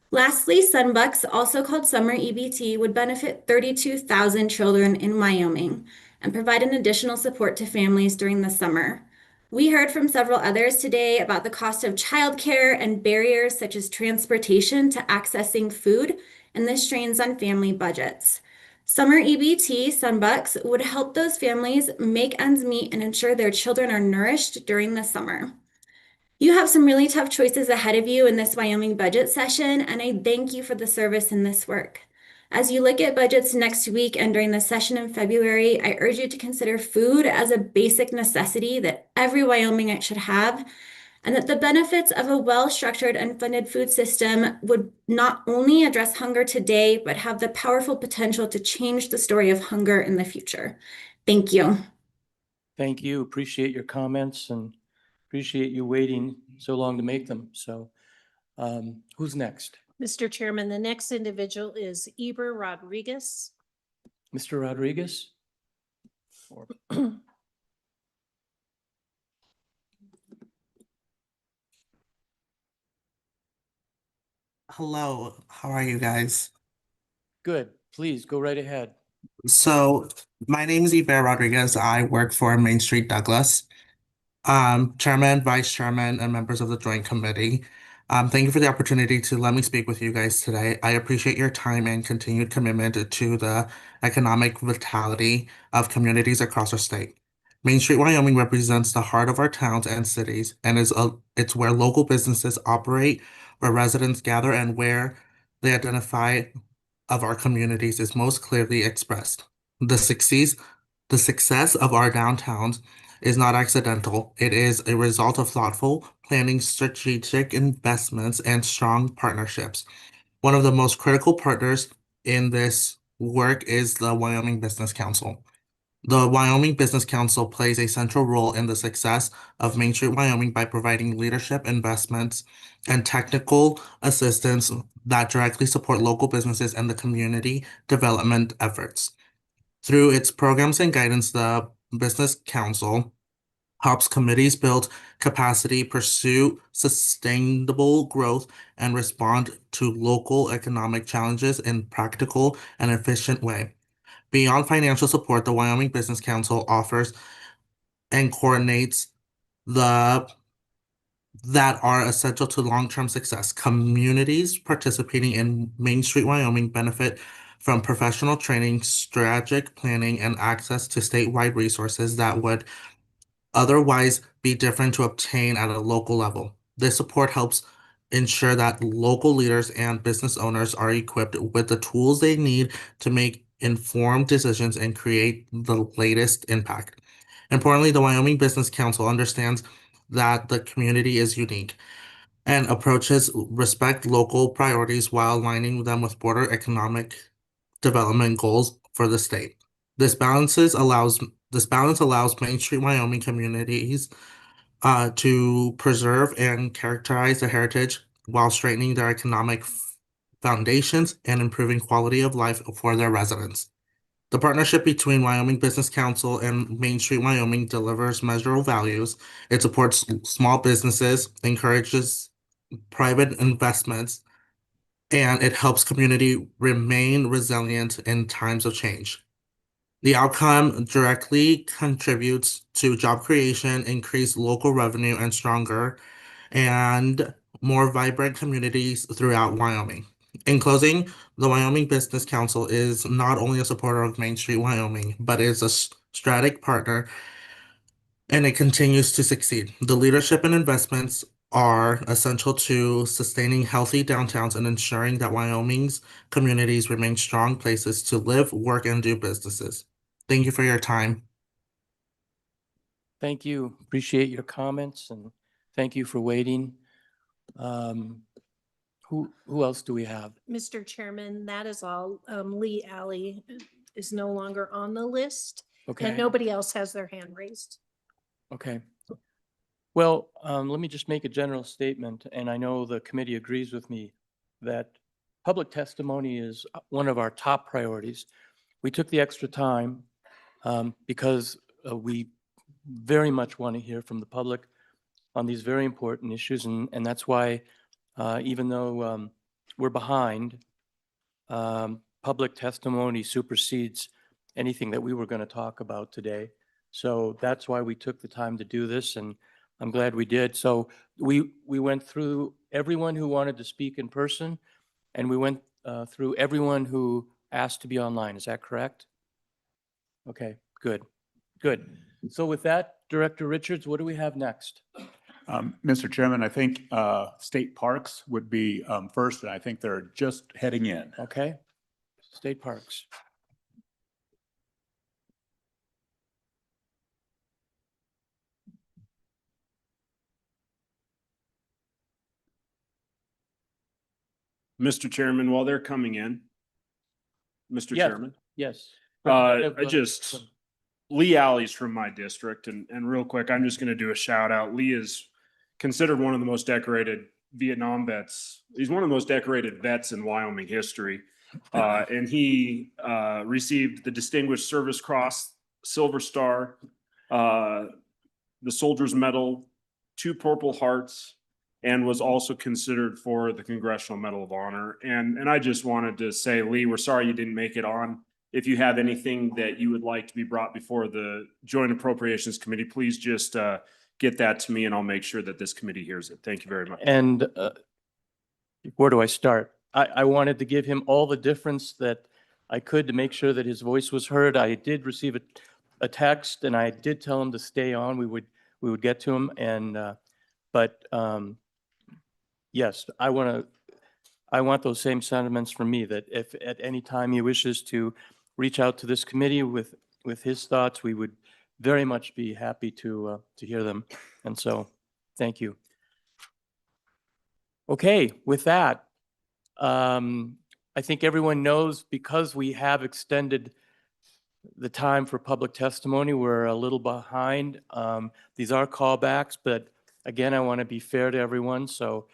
Lastly, Sunbucks, also called Summer EBT, would benefit 32,000 children in Wyoming and provide an additional support to families during the summer. We heard from several others today about the cost of childcare and barriers such as transportation to accessing food, and this strains on family budgets. Summer EBT, Sunbucks, would help those families make ends meet and ensure their children are nourished during the summer. You have some really tough choices ahead of you in this Wyoming budget session, and I thank you for the service in this work. As you look at budgets next week and during the session in February, I urge you to consider food as a basic necessity that every Wyomingite should have, and that the benefits of a well-structured and funded food system would not only address hunger today, but have the powerful potential to change the story of hunger in the future. Thank you. Thank you. Appreciate your comments and appreciate you waiting so long to make them. So who's next? Mr. Chairman, the next individual is Eber Rodriguez. Mr. Rodriguez? Hello, how are you guys? Good. Please go right ahead. So, my name is Iber Rodriguez. I work for Main Street Douglas. Chairman, Vice Chairman, and members of the Joint Committee. Thank you for the opportunity to let me speak with you guys today. I appreciate your time and continued commitment to the economic vitality of communities across our state. Main Street, Wyoming represents the heart of our towns and cities, and it's where local businesses operate, where residents gather, and where the identify of our communities is most clearly expressed. The success of our downtowns is not accidental. It is a result of thoughtful planning, strategic investments, and strong partnerships. One of the most critical partners in this work is the Wyoming Business Council. The Wyoming Business Council plays a central role in the success of Main Street Wyoming by providing leadership, investments, and technical assistance that directly support local businesses and the community development efforts. Through its programs and guidance, the Business Council helps committees build capacity, pursue sustainable growth, and respond to local economic challenges in practical and efficient way. Beyond financial support, the Wyoming Business Council offers and coordinates the that are essential to long-term success. Communities participating in Main Street Wyoming benefit from professional training, strategic planning, and access to statewide resources that would otherwise be different to obtain at a local level. This support helps ensure that local leaders and business owners are equipped with the tools they need to make informed decisions and create the latest impact. Importantly, the Wyoming Business Council understands that the community is unique and approaches respect local priorities while aligning them with broader economic development goals for the state. This balance allows Main Street Wyoming communities to preserve and characterize their heritage while strengthening their economic foundations and improving quality of life for their residents. The partnership between Wyoming Business Council and Main Street Wyoming delivers measurable values. It supports small businesses, encourages private investments, and it helps community remain resilient in times of change. The outcome directly contributes to job creation, increased local revenue, and stronger and more vibrant communities throughout Wyoming. In closing, the Wyoming Business Council is not only a supporter of Main Street Wyoming, but is a strategic partner, and it continues to succeed. The leadership and investments are essential to sustaining healthy downtowns and ensuring that Wyoming's communities remain strong places to live, work, and do businesses. Thank you for your time. Thank you. Appreciate your comments and thank you for waiting. Who else do we have? Mr. Chairman, that is all. Lee Alley is no longer on the list. Okay. And nobody else has their hand raised. Okay. Well, let me just make a general statement, and I know the committee agrees with me that public testimony is one of our top priorities. We took the extra time because we very much want to hear from the public on these very important issues, and that's why even though we're behind, public testimony supersedes anything that we were going to talk about today. So that's why we took the time to do this, and I'm glad we did. So we went through everyone who wanted to speak in person, and we went through everyone who asked to be online. Is that correct? Okay, good, good. So with that, Director Richards, what do we have next? Mr. Chairman, I think state parks would be first, and I think they're just heading in. Okay, state parks. Mr. Chairman, while they're coming in, Mr. Yes, Chairman, yes. Lee Alley's from my district, and real quick, I'm just going to do a shout out. Lee is considered one of the most decorated Vietnam vets. He's one of the most decorated vets in Wyoming history. And he received the Distinguished Service Cross, Silver Star, the Soldier's Medal, 2 Purple Hearts, and was also considered for the Congressional Medal of Honor. And I just wanted to say, Lee, we're sorry you didn't make it on. If you have anything that you would like to be brought before the Joint Appropriations Committee, please just get that to me and I'll make sure that this committee hears it. Thank you very much. And where do I start? I wanted to give him all the difference that I could to make sure that his voice was heard. I did receive a text and I did tell him to stay on. We would get to him. And but yes, I want those same sentiments from me, that if at any time he wishes to reach out to this committee with his thoughts, we would very much be happy to hear them. And so, thank you. Okay, with that, I think everyone knows, because we have extended the time for public testimony. We're a little behind. These are callbacks, but again, I want to be fair to everyone. So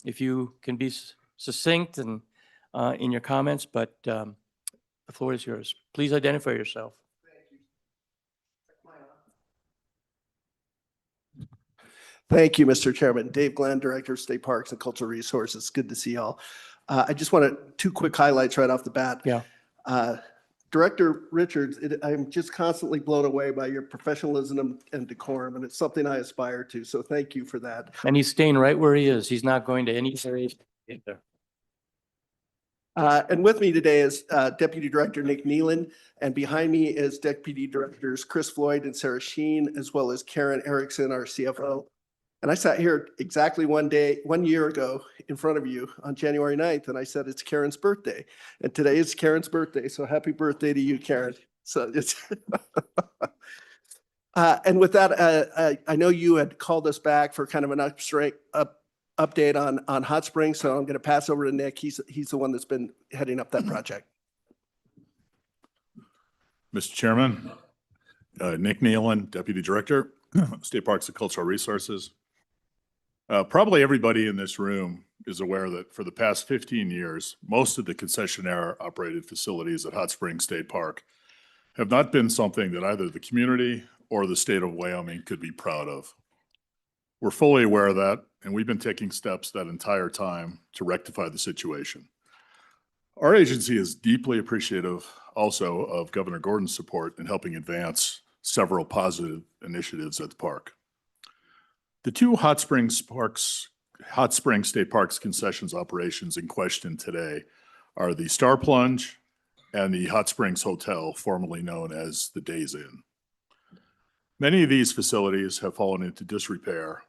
if you can be succinct and in your comments, but the floor is yours. Please identify yourself. Thank you, Mr. Chairman. Dave Glenn, Director of State Parks and Cultural Resources. Good to see y'all. I just wanted two quick highlights right off the bat. Yeah. Director Richards, I'm just constantly blown away by your professionalism and decorum, and it's something I aspire to. So thank you for that. And he's staying right where he is. He's not going to any area. And with me today is Deputy Director Nick Nealon, and behind me is Deputy Directors Chris Floyd and Sarah Sheen, as well as Karen Erickson, our CFO. And I sat here exactly 1 year ago in front of you on January 9th, and I said, it's Karen's birthday. And today is Karen's birthday, so happy birthday to you, Karen. So it's and with that, I know you had called us back for kind of an update on Hot Springs, so I'm going to pass over to Nick. He's the one that's been heading up that project. Mr. Chairman, Nick Nealon, Deputy Director, State Parks and Cultural Resources. Probably everybody in this room is aware that for the past 15 years, most of the concessionaire operated facilities at Hot Springs State Park have not been something that either the community or the state of Wyoming could be proud of. We're fully aware of that, and we've been taking steps that entire time to rectify the situation. Our agency is deeply appreciative also of Governor Gordon's support in helping advance several positive initiatives at the park. The two Hot Springs State Parks concessions operations in question today are the Star Plunge and the Hot Springs Hotel, formerly known as the Days Inn. Many of these facilities have fallen into disrepair,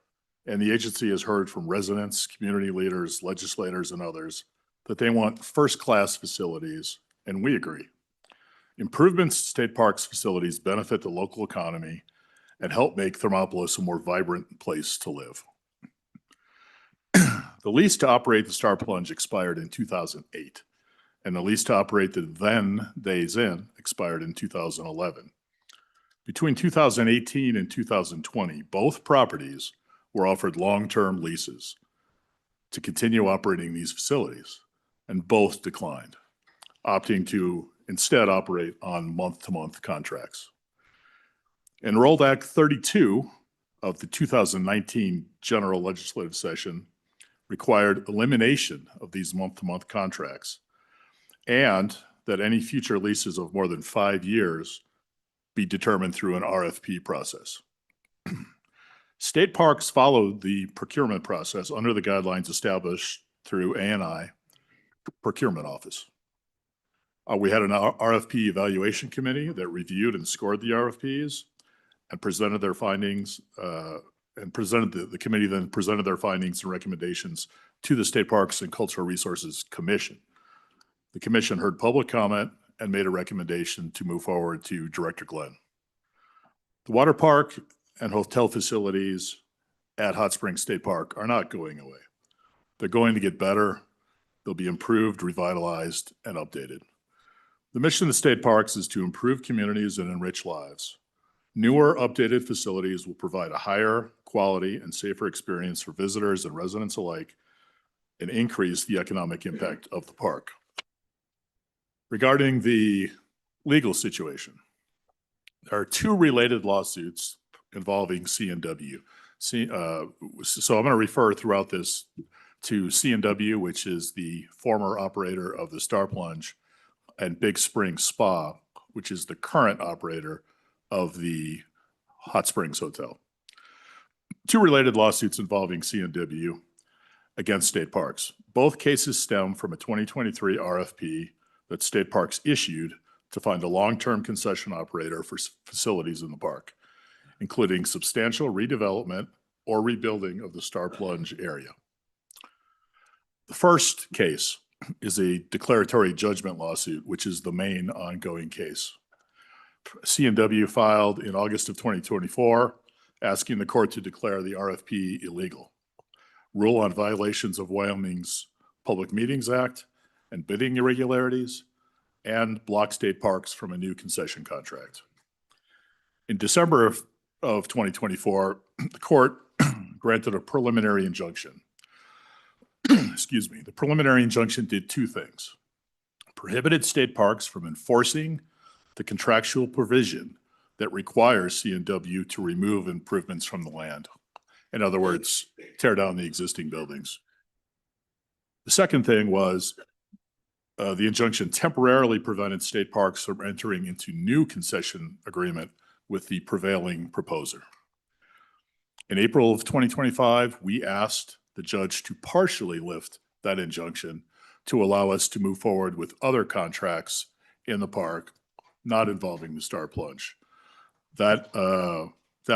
and the agency has heard from residents, community leaders, legislators, and others that they want first-class facilities, and we agree. Improvements to state parks facilities benefit the local economy and help make Thermopolis a more vibrant place to live. The lease to operate the Star Plunge expired in 2008, and the lease to operate the then Days Inn expired in 2011. Between 2018 and 2020, both properties were offered long-term leases to continue operating these facilities, and both declined, opting to instead operate on month-to-month contracts. Enrolled Act 32 of the 2019 General Legislative Session required elimination of these month-to-month contracts and that any future leases of more than 5 years be determined through an RFP process. State parks followed the procurement process under the guidelines established through ANI Procurement Office. We had an RFP evaluation committee that reviewed and scored the RFPs and presented their findings, the committee then presented their findings and recommendations to the State Parks and Cultural Resources Commission. The commission heard public comment and made a recommendation to move forward to Director Glenn. The water park and hotel facilities at Hot Springs State Park are not going away. They're going to get better. They'll be improved, revitalized, and updated. The mission of the state parks is to improve communities and enrich lives. Newer, updated facilities will provide a higher quality and safer experience for visitors and residents alike and increase the economic impact of the park. Regarding the legal situation, there are two related lawsuits involving C&W. So I'm going to refer throughout this to C&W, which is the former operator of the Star Plunge, and Big Spring Spa, which is the current operator of the Hot Springs Hotel. Two related lawsuits involving C&W against state parks. Both cases stem from a 2023 RFP that state parks issued to find a long-term concession operator for facilities in the park, including substantial redevelopment or rebuilding of the Star Plunge area. The first case is a declaratory judgment lawsuit, which is the main ongoing case. C&W filed in August of 2024, asking the court to declare the RFP illegal, rule on violations of Wyoming's Public Meetings Act and bidding irregularities, and block state parks from a new concession contract. In December of 2024, the court granted a preliminary injunction. Excuse me. The preliminary injunction did two things: prohibited state parks from enforcing the contractual provision that requires C&W to remove improvements from the land. In other words, tear down the existing buildings. The second thing was the injunction temporarily prevented state parks from entering into new concession agreement with the prevailing proposer. In April of 2025, we asked the judge to partially lift that injunction to allow us to move forward with other contracts in the park not involving the Star Plunge. That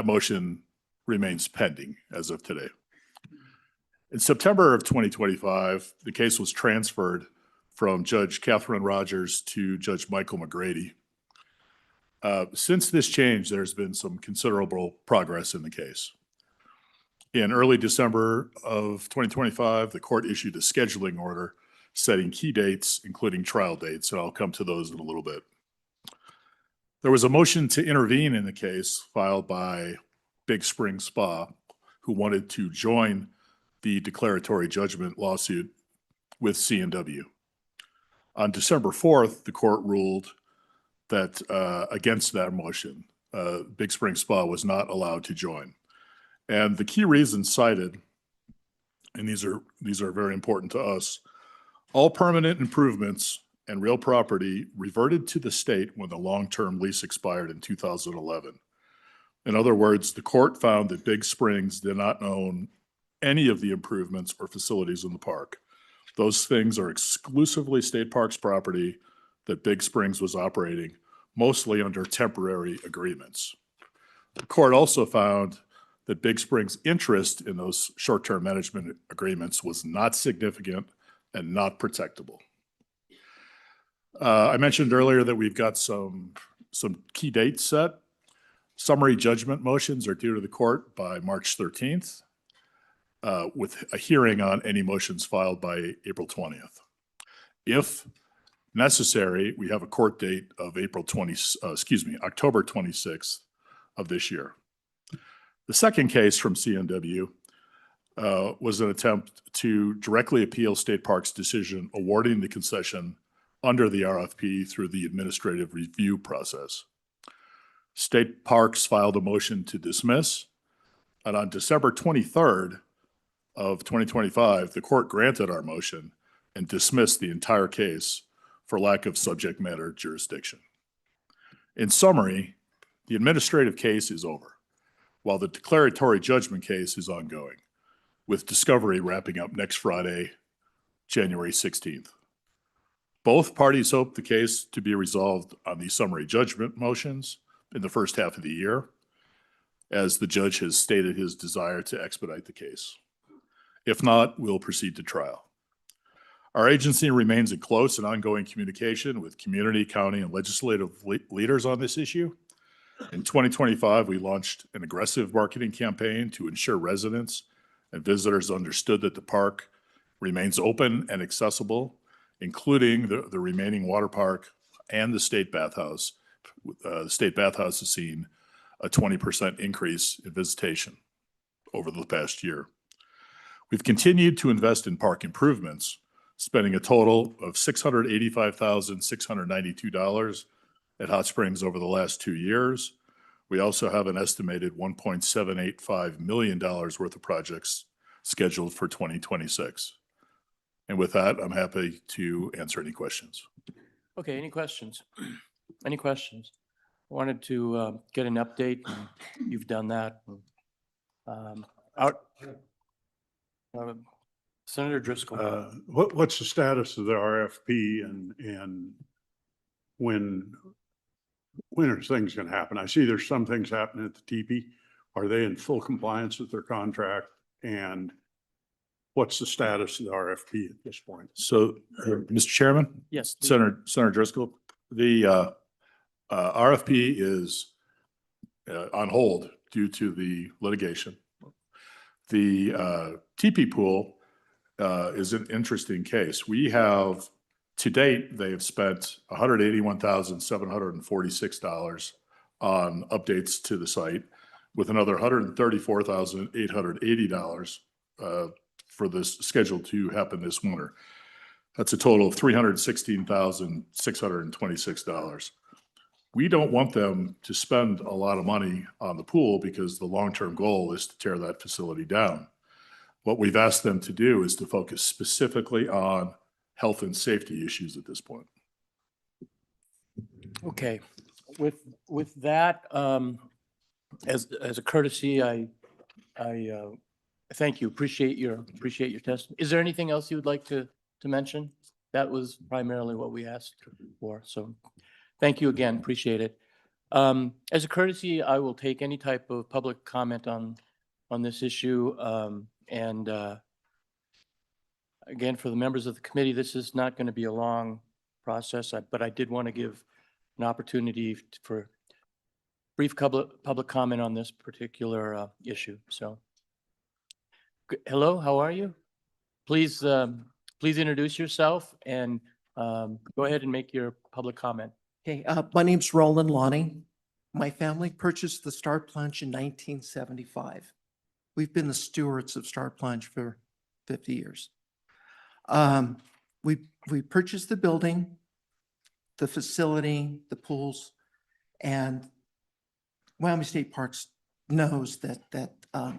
motion remains pending as of today. In September of 2025, the case was transferred from Judge Catherine Rogers to Judge Michael McGrady. Since this change, there's been some considerable progress in the case. In early December of 2025, the court issued a scheduling order setting key dates, including trial dates, and I'll come to those in a little bit. There was a motion to intervene in the case filed by Big Spring Spa, who wanted to join the declaratory judgment lawsuit with C&W. On December 4th, the court ruled that against that motion, Big Spring Spa was not allowed to join. And the key reasons cited, and these are very important to us, all permanent improvements and real property reverted to the state when the long-term lease expired in 2011. In other words, the court found that Big Springs did not own any of the improvements or facilities in the park. Those things are exclusively state parks property that Big Springs was operating, mostly under temporary agreements. The court also found that Big Springs' interest in those short-term management agreements was not significant and not protectable. I mentioned earlier that we've got some key dates set. Summary judgment motions are due to the court by March 13th, with a hearing on any motions filed by April 20th. If necessary, we have a court date of October 26th of this year. The second case from C&W was an attempt to directly appeal State Park's decision awarding the concession under the RFP through the administrative review process. State Parks filed a motion to dismiss, and on December 23rd of 2025, the court granted our motion and dismissed the entire case for lack of subject matter jurisdiction. In summary, the administrative case is over, while the declaratory judgment case is ongoing, with discovery wrapping up next Friday, January 16th. Both parties hope the case to be resolved on the summary judgment motions in the first half of the year, as the judge has stated his desire to expedite the case. If not, we'll proceed to trial. Our agency remains in close and ongoing communication with community, county, and legislative leaders on this issue. In 2025, we launched an aggressive marketing campaign to ensure residents and visitors understood that the park remains open and accessible, including the remaining water park and the state bathhouse. The state bathhouse has seen a 20% increase in visitation over the past year. We've continued to invest in park improvements, spending a total of $685,692 at Hot Springs over the last 2 years. We also have an estimated $1.785 million worth of projects scheduled for 2026. And with that, I'm happy to answer any questions. Okay, any questions? Any questions? Wanted to get an update. And you've done that. Senator Driscoll. What's the status of the RFP and when are things going to happen? I see there's some things happening at the teepee. Are they in full compliance with their contract? And what's the status of the RFP at this point? So, Mr. Chairman? Yes. Senator Driscoll, the RFP is on hold due to the litigation. The teepee pool is an interesting case. We have To date, they have spent $181,746 on updates to the site, with another $134,880 for this scheduled to happen this winter. That's a total of $316,626. We don't want them to spend a lot of money on the pool because the long-term goal is to tear that facility down. What we've asked them to do is to focus specifically on health and safety issues at this point. Okay, with that, as a courtesy, I thank you, appreciate your testimony. Is there anything else you would like to mention? That was primarily what we asked for, so thank you again, appreciate it. As a courtesy, I will take any type of public comment on this issue, and again, for the members of the committee, this is not going to be a long process, but I did want to give an opportunity for brief public comment on this particular issue. So, hello, how are you? Please introduce yourself and go ahead and make your public comment. Okay, my name's Roland Lonnie. My family purchased the Star Plunge in 1975. We've been the stewards of Star Plunge for 50 years. We purchased the building, the facility, the pools, and Wyoming State Parks knows that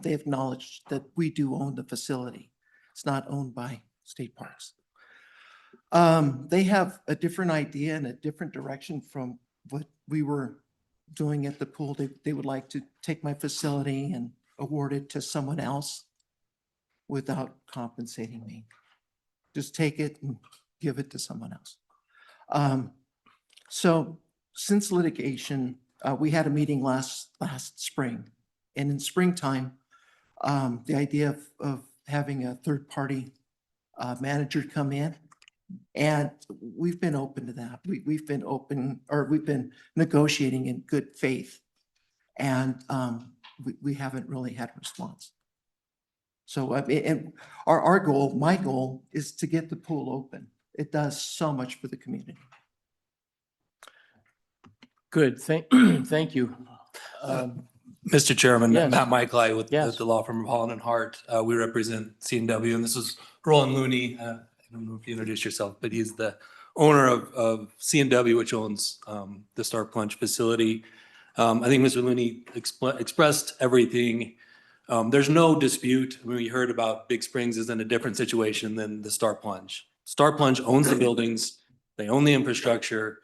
they acknowledged that we do own the facility. It's not owned by State Parks. They have a different idea and a different direction from what we were doing at the pool. They would like to take my facility and award it to someone else without compensating me. Just take it and give it to someone else. So since litigation, we had a meeting last spring, and in springtime, the idea of having a third-party manager come in, and we've been open to that. We've been open, or we've been negotiating in good faith, and we haven't really had a response. So and our goal, my goal, is to get the pool open. It does so much for the community. Good, thank you. Mr. Chairman, yes. Matt Michaeli with Yes. the law firm of Holland and Hart. We represent C&W, and this is Roland Looney. I don't know if you introduced yourself, but he's the owner of C&W, which owns the Star Plunge facility. I think Mr. Looney expressed everything. There's no dispute. When we heard about Big Springs is in a different situation than the Star Plunge. Star Plunge owns the buildings. They own the infrastructure.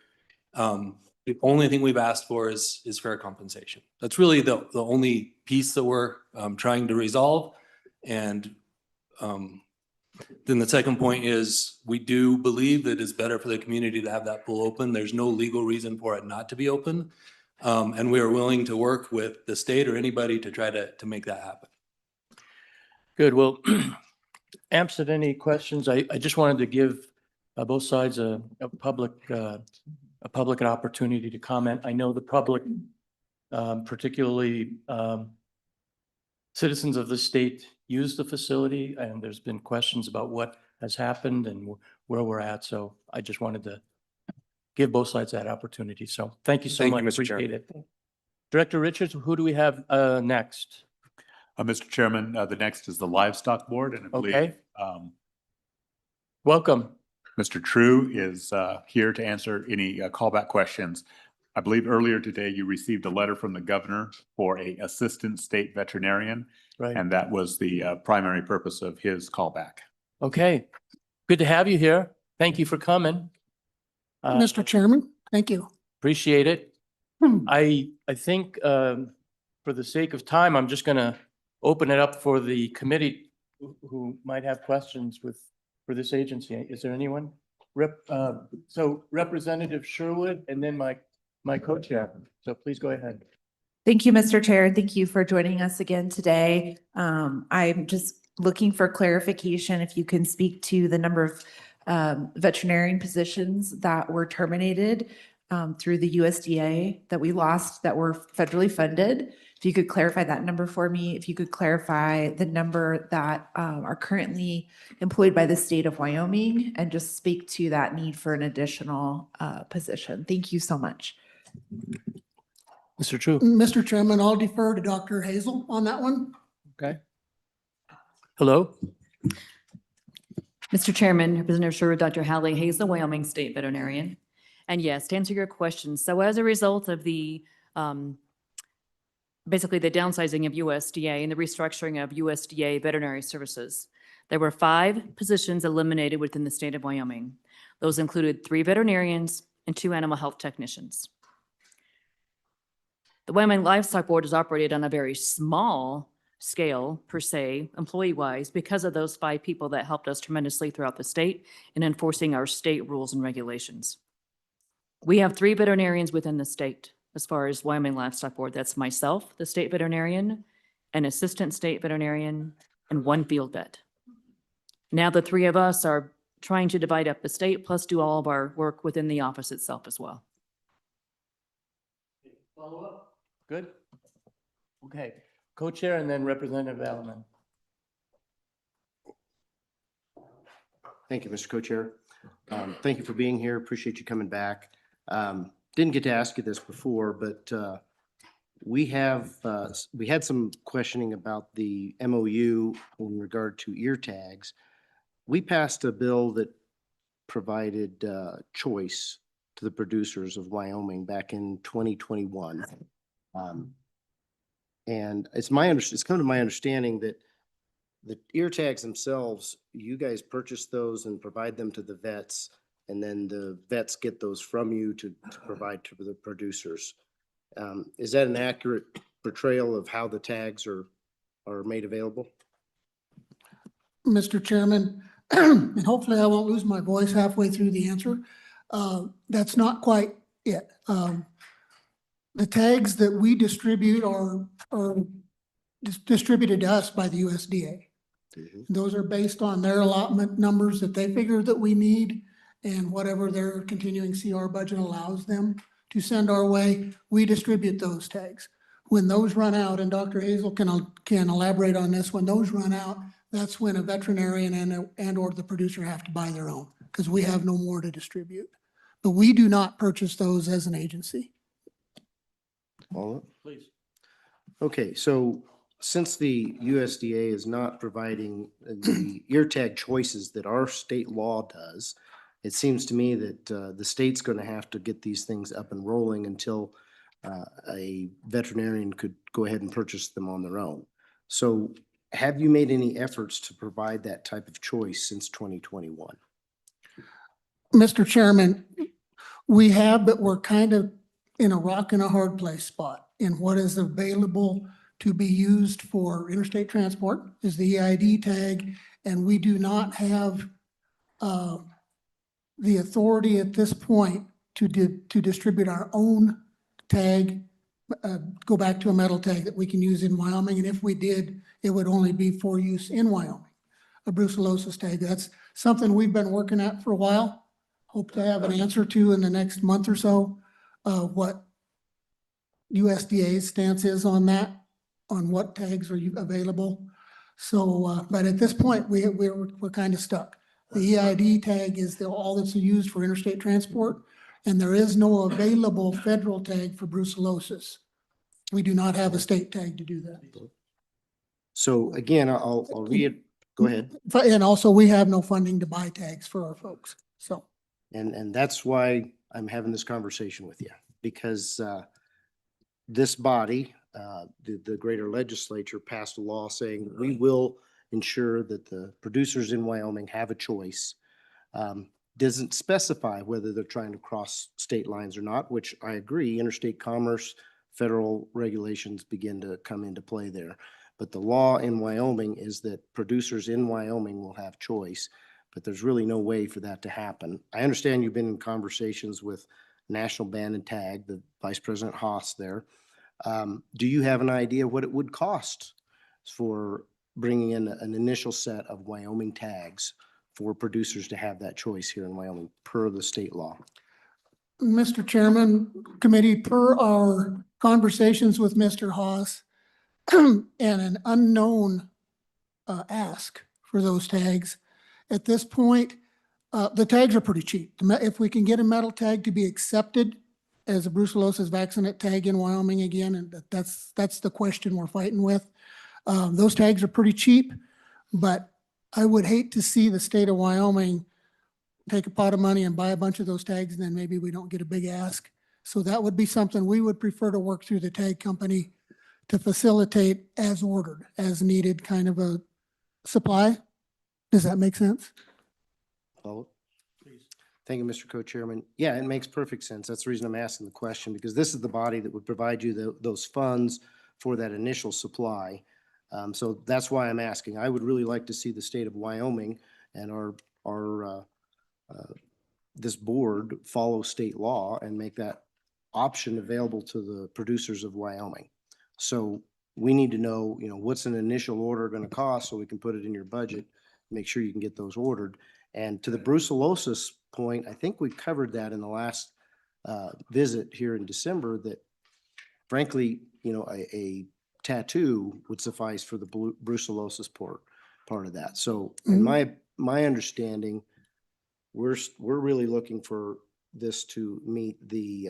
The only thing we've asked for is fair compensation. That's really the only piece that we're trying to resolve. And then the second point is we do believe that it's better for the community to have that pool open. There's no legal reason for it not to be open. And we are willing to work with the state or anybody to try to make that happen. Good, well, absent any questions, I just wanted to give both sides a public an opportunity to comment. I know the public, particularly citizens of the state, use the facility, and there's been questions about what has happened and where we're at. So I just wanted to give both sides that opportunity. So thank you so much. Appreciate it. Director Richards, who do we have next? Mr. Chairman, the next is the Livestock Board, and I believe Okay. Welcome. Mr. True is here to answer any callback questions. I believe earlier today you received a letter from the governor for an assistant state veterinarian, Right. and that was the primary purpose of his callback. Okay, good to have you here. Thank you for coming. Mr. Chairman, thank you. Appreciate it. I think for the sake of time, I'm just going to open it up for the committee who might have questions for this agency. Is there anyone? So Representative Sherwood and then my co-chair. So please go ahead. Thank you, Mr. Chair. Thank you for joining us again today. I'm just looking for clarification if you can speak to the number of veterinarian positions that were terminated through the USDA that we lost that were federally funded. If you could clarify that number for me, if you could clarify the number that are currently employed by the state of Wyoming, and just speak to that need for an additional position. Thank you so much. Mr. Chu. Mr. Chairman, I'll defer to Dr. Hazel on that one. Okay. Hello. Mr. Chairman, Representative Sherwood, Dr. Hallie Hayes, the Wyoming State Veterinarian. And yes, to answer your question, so as a result of the, basically the downsizing of USDA and the restructuring of USDA veterinary services, there were 5 positions eliminated within the state of Wyoming. Those included 3 veterinarians and 2 animal health technicians. The Wyoming Livestock Board is operated on a very small scale per se, employee-wise, because of those 5 people that helped us tremendously throughout the state in enforcing our state rules and regulations. We have 3 veterinarians within the state as far as Wyoming Livestock Board. That's myself, the state veterinarian, an assistant state veterinarian, and 1 field vet. Now the 3 of us are trying to divide up the state plus do all of our work within the office itself as well. Follow up? Good. Okay. Co-chair and then Representative Alleman. Thank you, Mr. Co-chair. Thank you for being here. Appreciate you coming back. Didn't get to ask you this before, but we had some questioning about the MOU in regard to ear tags. We passed a bill that provided choice to the producers of Wyoming back in 2021. And it's come to my understanding that the ear tags themselves, you guys purchase those and provide them to the vets, and then the vets get those from you to provide to the producers. Is that an accurate portrayal of how the tags are made available? Mr. Chairman, and hopefully I won't lose my voice halfway through the answer. That's not quite it. The tags that we distribute are distributed to us by the USDA. Those are based on their allotment numbers that they figure that we need, and whatever their continuing CR budget allows them to send our way, we distribute those tags. When those run out, and Dr. Hazel can elaborate on this, when those run out, that's when a veterinarian and or the producer have to buy their own, because we have no more to distribute. But we do not purchase those as an agency. Please. Okay, so since the USDA is not providing the ear tag choices that our state law does, it seems to me that the state's going to have to get these things up and rolling until a veterinarian could go ahead and purchase them on their own. So have you made any efforts to provide that type of choice since 2021? Mr. Chairman, we have, but we're kind of in a rock and a hard place spot in what is available to be used for interstate transport is the EID tag, and we do not have the authority at this point to distribute our own tag, go back to a metal tag that we can use in Wyoming, and if we did, it would only be for use in Wyoming, a brucellosis tag. That's something we've been working at for a while. Hope to have an answer to in the next month or so, what USDA's stance is on that, on what tags are available. So, but at this point, we're kind of stuck. The EID tag is all that's used for interstate transport, and there is no available federal tag for brucellosis. We do not have a state tag to do that. So again, I'll read, go ahead. And also, we have no funding to buy tags for our folks, so. And that's why I'm having this conversation with you, because this body, the greater legislature passed a law saying we will ensure that the producers in Wyoming have a choice. Doesn't specify whether they're trying to cross state lines or not, which I agree, interstate commerce, federal regulations begin to come into play there. But the law in Wyoming is that producers in Wyoming will have choice, but there's really no way for that to happen. I understand you've been in conversations with National Ban and Tag, the Vice President Haas there. Do you have an idea what it would cost for bringing in an initial set of Wyoming tags for producers to have that choice here in Wyoming per the state law? Mr. Chairman, committee, per our conversations with Mr. Haas, and an unknown ask for those tags. At this point, the tags are pretty cheap. If we can get a metal tag to be accepted as a brucellosis vaccinate tag in Wyoming again, and that's the question we're fighting with. Those tags are pretty cheap, but I would hate to see the state of Wyoming take a pot of money and buy a bunch of those tags, and then maybe we don't get a big ask. So that would be something we would prefer to work through the tag company to facilitate as ordered, as needed kind of a supply. Does that make sense? Oh, thank you, Mr. Co-Chairman. Yeah, it makes perfect sense. That's the reason I'm asking the question, because this is the body that would provide you those funds for that initial supply. So that's why I'm asking. I would really like to see the state of Wyoming and our this board follow state law and make that option available to the producers of Wyoming. So we need to know, what's an initial order going to cost so we can put it in your budget, make sure you can get those ordered. And to the brucellosis point, I think we covered that in the last visit here in December, that frankly, a tattoo would suffice for the brucellosis part of that. So in my understanding, we're really looking for this to meet the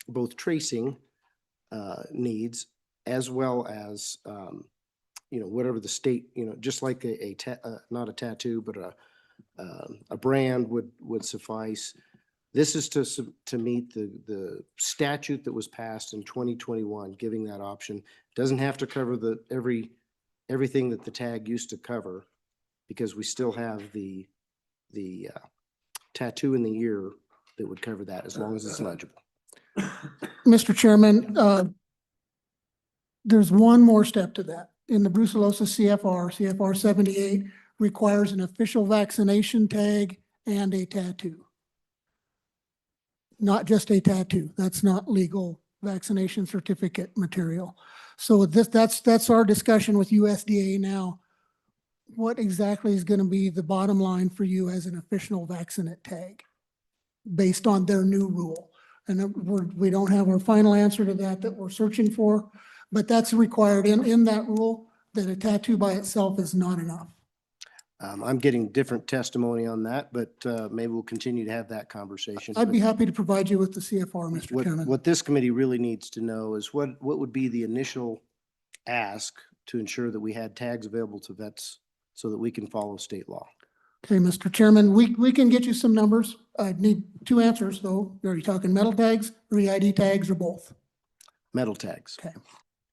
both tracing needs as well as whatever the state, just like not a tattoo, but a brand would suffice. This is to meet the statute that was passed in 2021, giving that option. Doesn't have to cover everything that the tag used to cover, because we still have the tattoo in the ear that would cover that as long as it's legible. Mr. Chairman, there's one more step to that. In the brucellosis CFR 78 requires an official vaccination tag and a tattoo. Not just a tattoo. That's not legal vaccination certificate material. So that's our discussion with USDA now. What exactly is going to be the bottom line for you as an official vaccinate tag based on their new rule? And we don't have our final answer to that we're searching for, but that's required in that rule, that a tattoo by itself is not enough. I'm getting different testimony on that, but maybe we'll continue to have that conversation. I'd be happy to provide you with the CFR, Mr. Chairman. What this committee really needs to know is what would be the initial ask to ensure that we had tags available to vets so that we can follow state law. Okay, Mr. Chairman, we can get you some numbers. I need two answers though. Are you talking metal tags, REID tags, or both? Metal tags. Okay.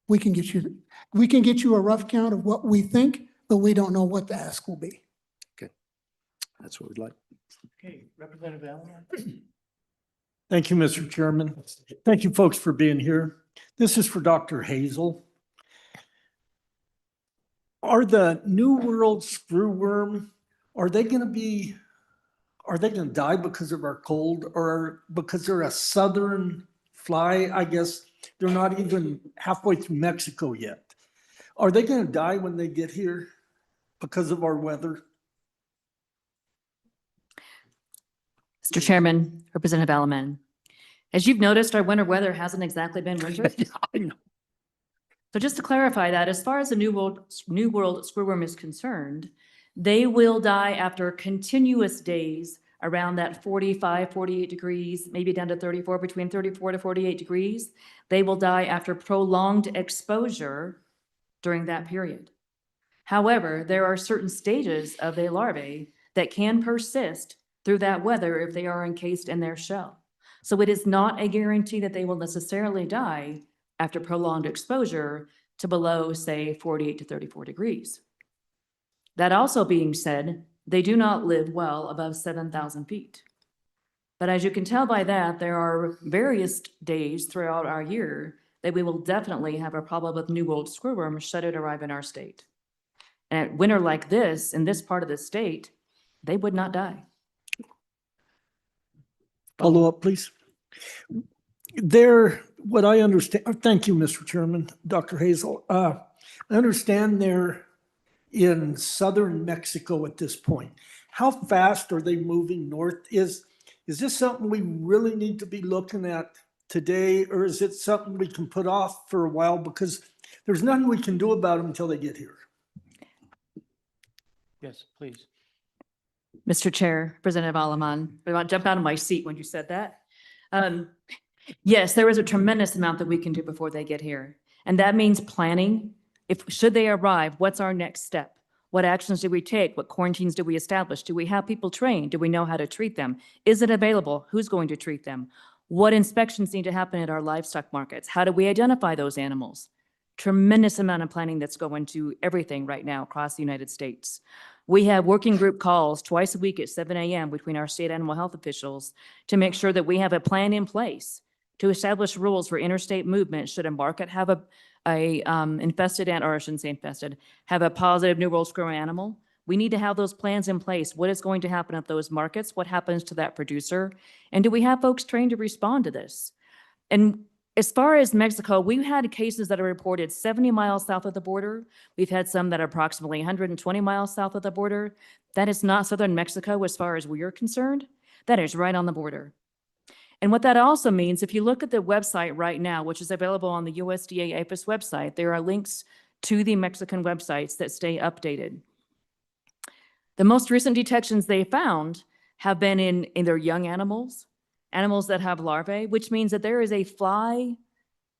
We can get you a rough count of what we think, but we don't know what the ask will be. Okay. That's what we'd like. Okay, Representative Allen. Thank you, Mr. Chairman. Thank you, folks, for being here. This is for Dr. Hazel. Are the New World screwworm, are they going to die because of our cold, or because they're a southern fly? I guess they're not even halfway through Mexico yet. Are they going to die when they get here because of our weather? Mr. Chairman, Representative Alaman, as you've noticed, our winter weather hasn't exactly been winter. I know. So just to clarify that, as far as the New World screwworm is concerned, they will die after continuous days around that 45, 48 degrees, maybe down to 34, between 34 to 48 degrees. They will die after prolonged exposure during that period. However, there are certain stages of the larvae that can persist through that weather if they are encased in their shell. So it is not a guarantee that they will necessarily die after prolonged exposure to below, say, 48 to 34 degrees. That also being said, they do not live well above 7,000 feet. But as you can tell by that, there are various days throughout our year that we will definitely have a problem with New World screwworm should it arrive in our state. And at winter like this, in this part of the state, they would not die. Follow up, please. What I understand, thank you, Mr. Chairman, Dr. Hazel. I understand they're in southern Mexico at this point. How fast are they moving north? Is this something we really need to be looking at today, or is it something we can put off for a while? Because there's nothing we can do about them until they get here. Yes, please. Mr. Chair, Representative Alaman, I want to jump out of my seat when you said that. Yes, there is a tremendous amount that we can do before they get here. And that means planning. Should they arrive, what's our next step? What actions do we take? What quarantines do we establish? Do we have people trained? Do we know how to treat them? Is it available? Who's going to treat them? What inspections need to happen at our livestock markets? How do we identify those animals? Tremendous amount of planning that's going to everything right now across the United States. We have working group calls twice a week at 7 a.m. between our state animal health officials to make sure that we have a plan in place to establish rules for interstate movement should a market have infested, or I shouldn't say infested, have a positive New World screw animal. We need to have those plans in place. What is going to happen at those markets? What happens to that producer? And do we have folks trained to respond to this? And as far as Mexico, we've had cases that are reported 70 miles south of the border. We've had some that are approximately 120 miles south of the border. That is not southern Mexico as far as we are concerned. That is right on the border. And what that also means, if you look at the website right now, which is available on the USDA APHIS website, there are links to the Mexican websites that stay updated. The most recent detections they found have been in their young animals, animals that have larvae, which means that there is a fly,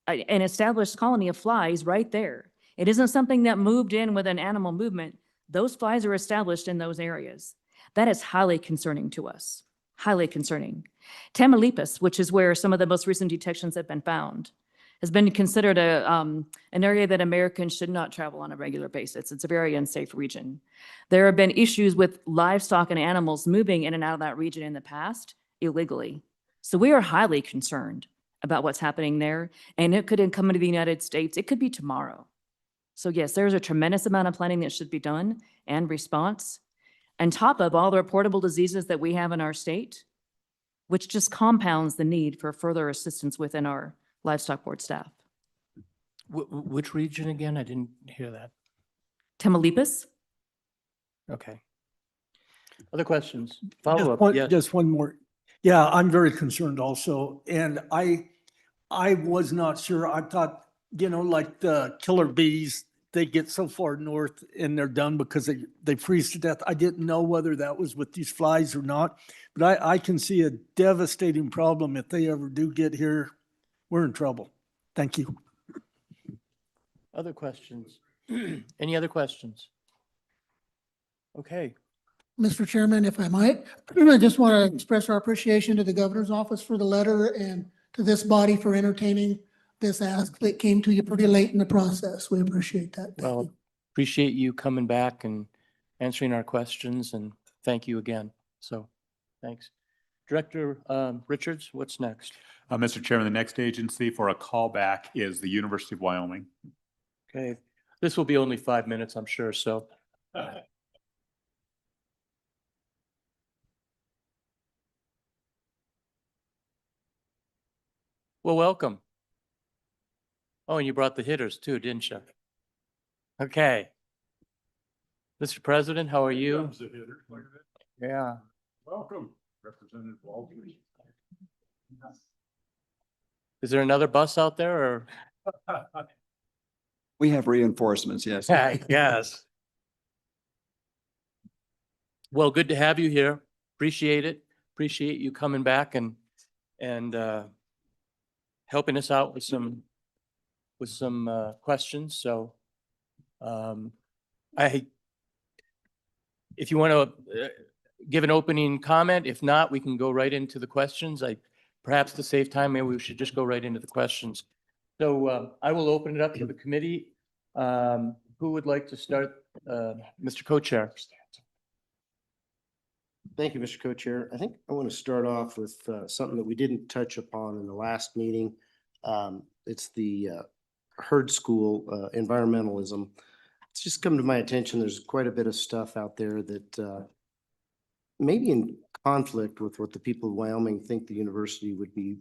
an established colony of flies right there. It isn't something that moved in with an animal movement. Those flies are established in those areas. That is highly concerning to us, highly concerning. Tamaulipas, which is where some of the most recent detections have been found, has been considered an area that Americans should not travel on a regular basis. It's a very unsafe region. There have been issues with livestock and animals moving in and out of that region in the past illegally. So we are highly concerned about what's happening there, and it could come into the United States. It could be tomorrow. So yes, there's a tremendous amount of planning that should be done and response, on top of all the reportable diseases that we have in our state, which just compounds the need for further assistance within our livestock board staff. Which region again? I didn't hear that. Tamaulipas? Okay. Other questions? Follow up? Yes. Just one more. Yeah, I'm very concerned also. And I was not sure. I thought, like the killer bees, they get so far north and they're done because they freeze to death. I didn't know whether that was with these flies or not, but I can see a devastating problem if they ever do get here. We're in trouble. Thank you. Other questions? Any other questions? Okay. Mr. Chairman, if I might, I just want to express our appreciation to the governor's office for the letter and to this body for entertaining this ask that came to you pretty late in the process. We appreciate that. Well, appreciate you coming back and answering our questions, and thank you again. So, thanks. Director Richards, what's next? Mr. Chairman, the next agency for a callback is the University of Wyoming. Okay, this will be only 5 minutes, I'm sure, so. Well, welcome. Oh, and you brought the hitters too, didn't you? Okay. Mr. President, how are you? Yeah. Welcome, Representative Walters. Is there another bus out there or? We have reinforcements, yes. Yes. Well, good to have you here. Appreciate it. Appreciate you coming back and helping us out with some questions. So, if you want to give an opening comment, if not, we can go right into the questions. Perhaps to save time, maybe we should just go right into the questions. So I will open it up to the committee. Who would like to start? Mr. Co-Chair. Thank you, Mr. Co-Chair. I think I want to start off with something that we didn't touch upon in the last meeting. It's the herd school environmentalism. It's just come to my attention. There's quite a bit of stuff out there that may be in conflict with what the people of Wyoming think the university would be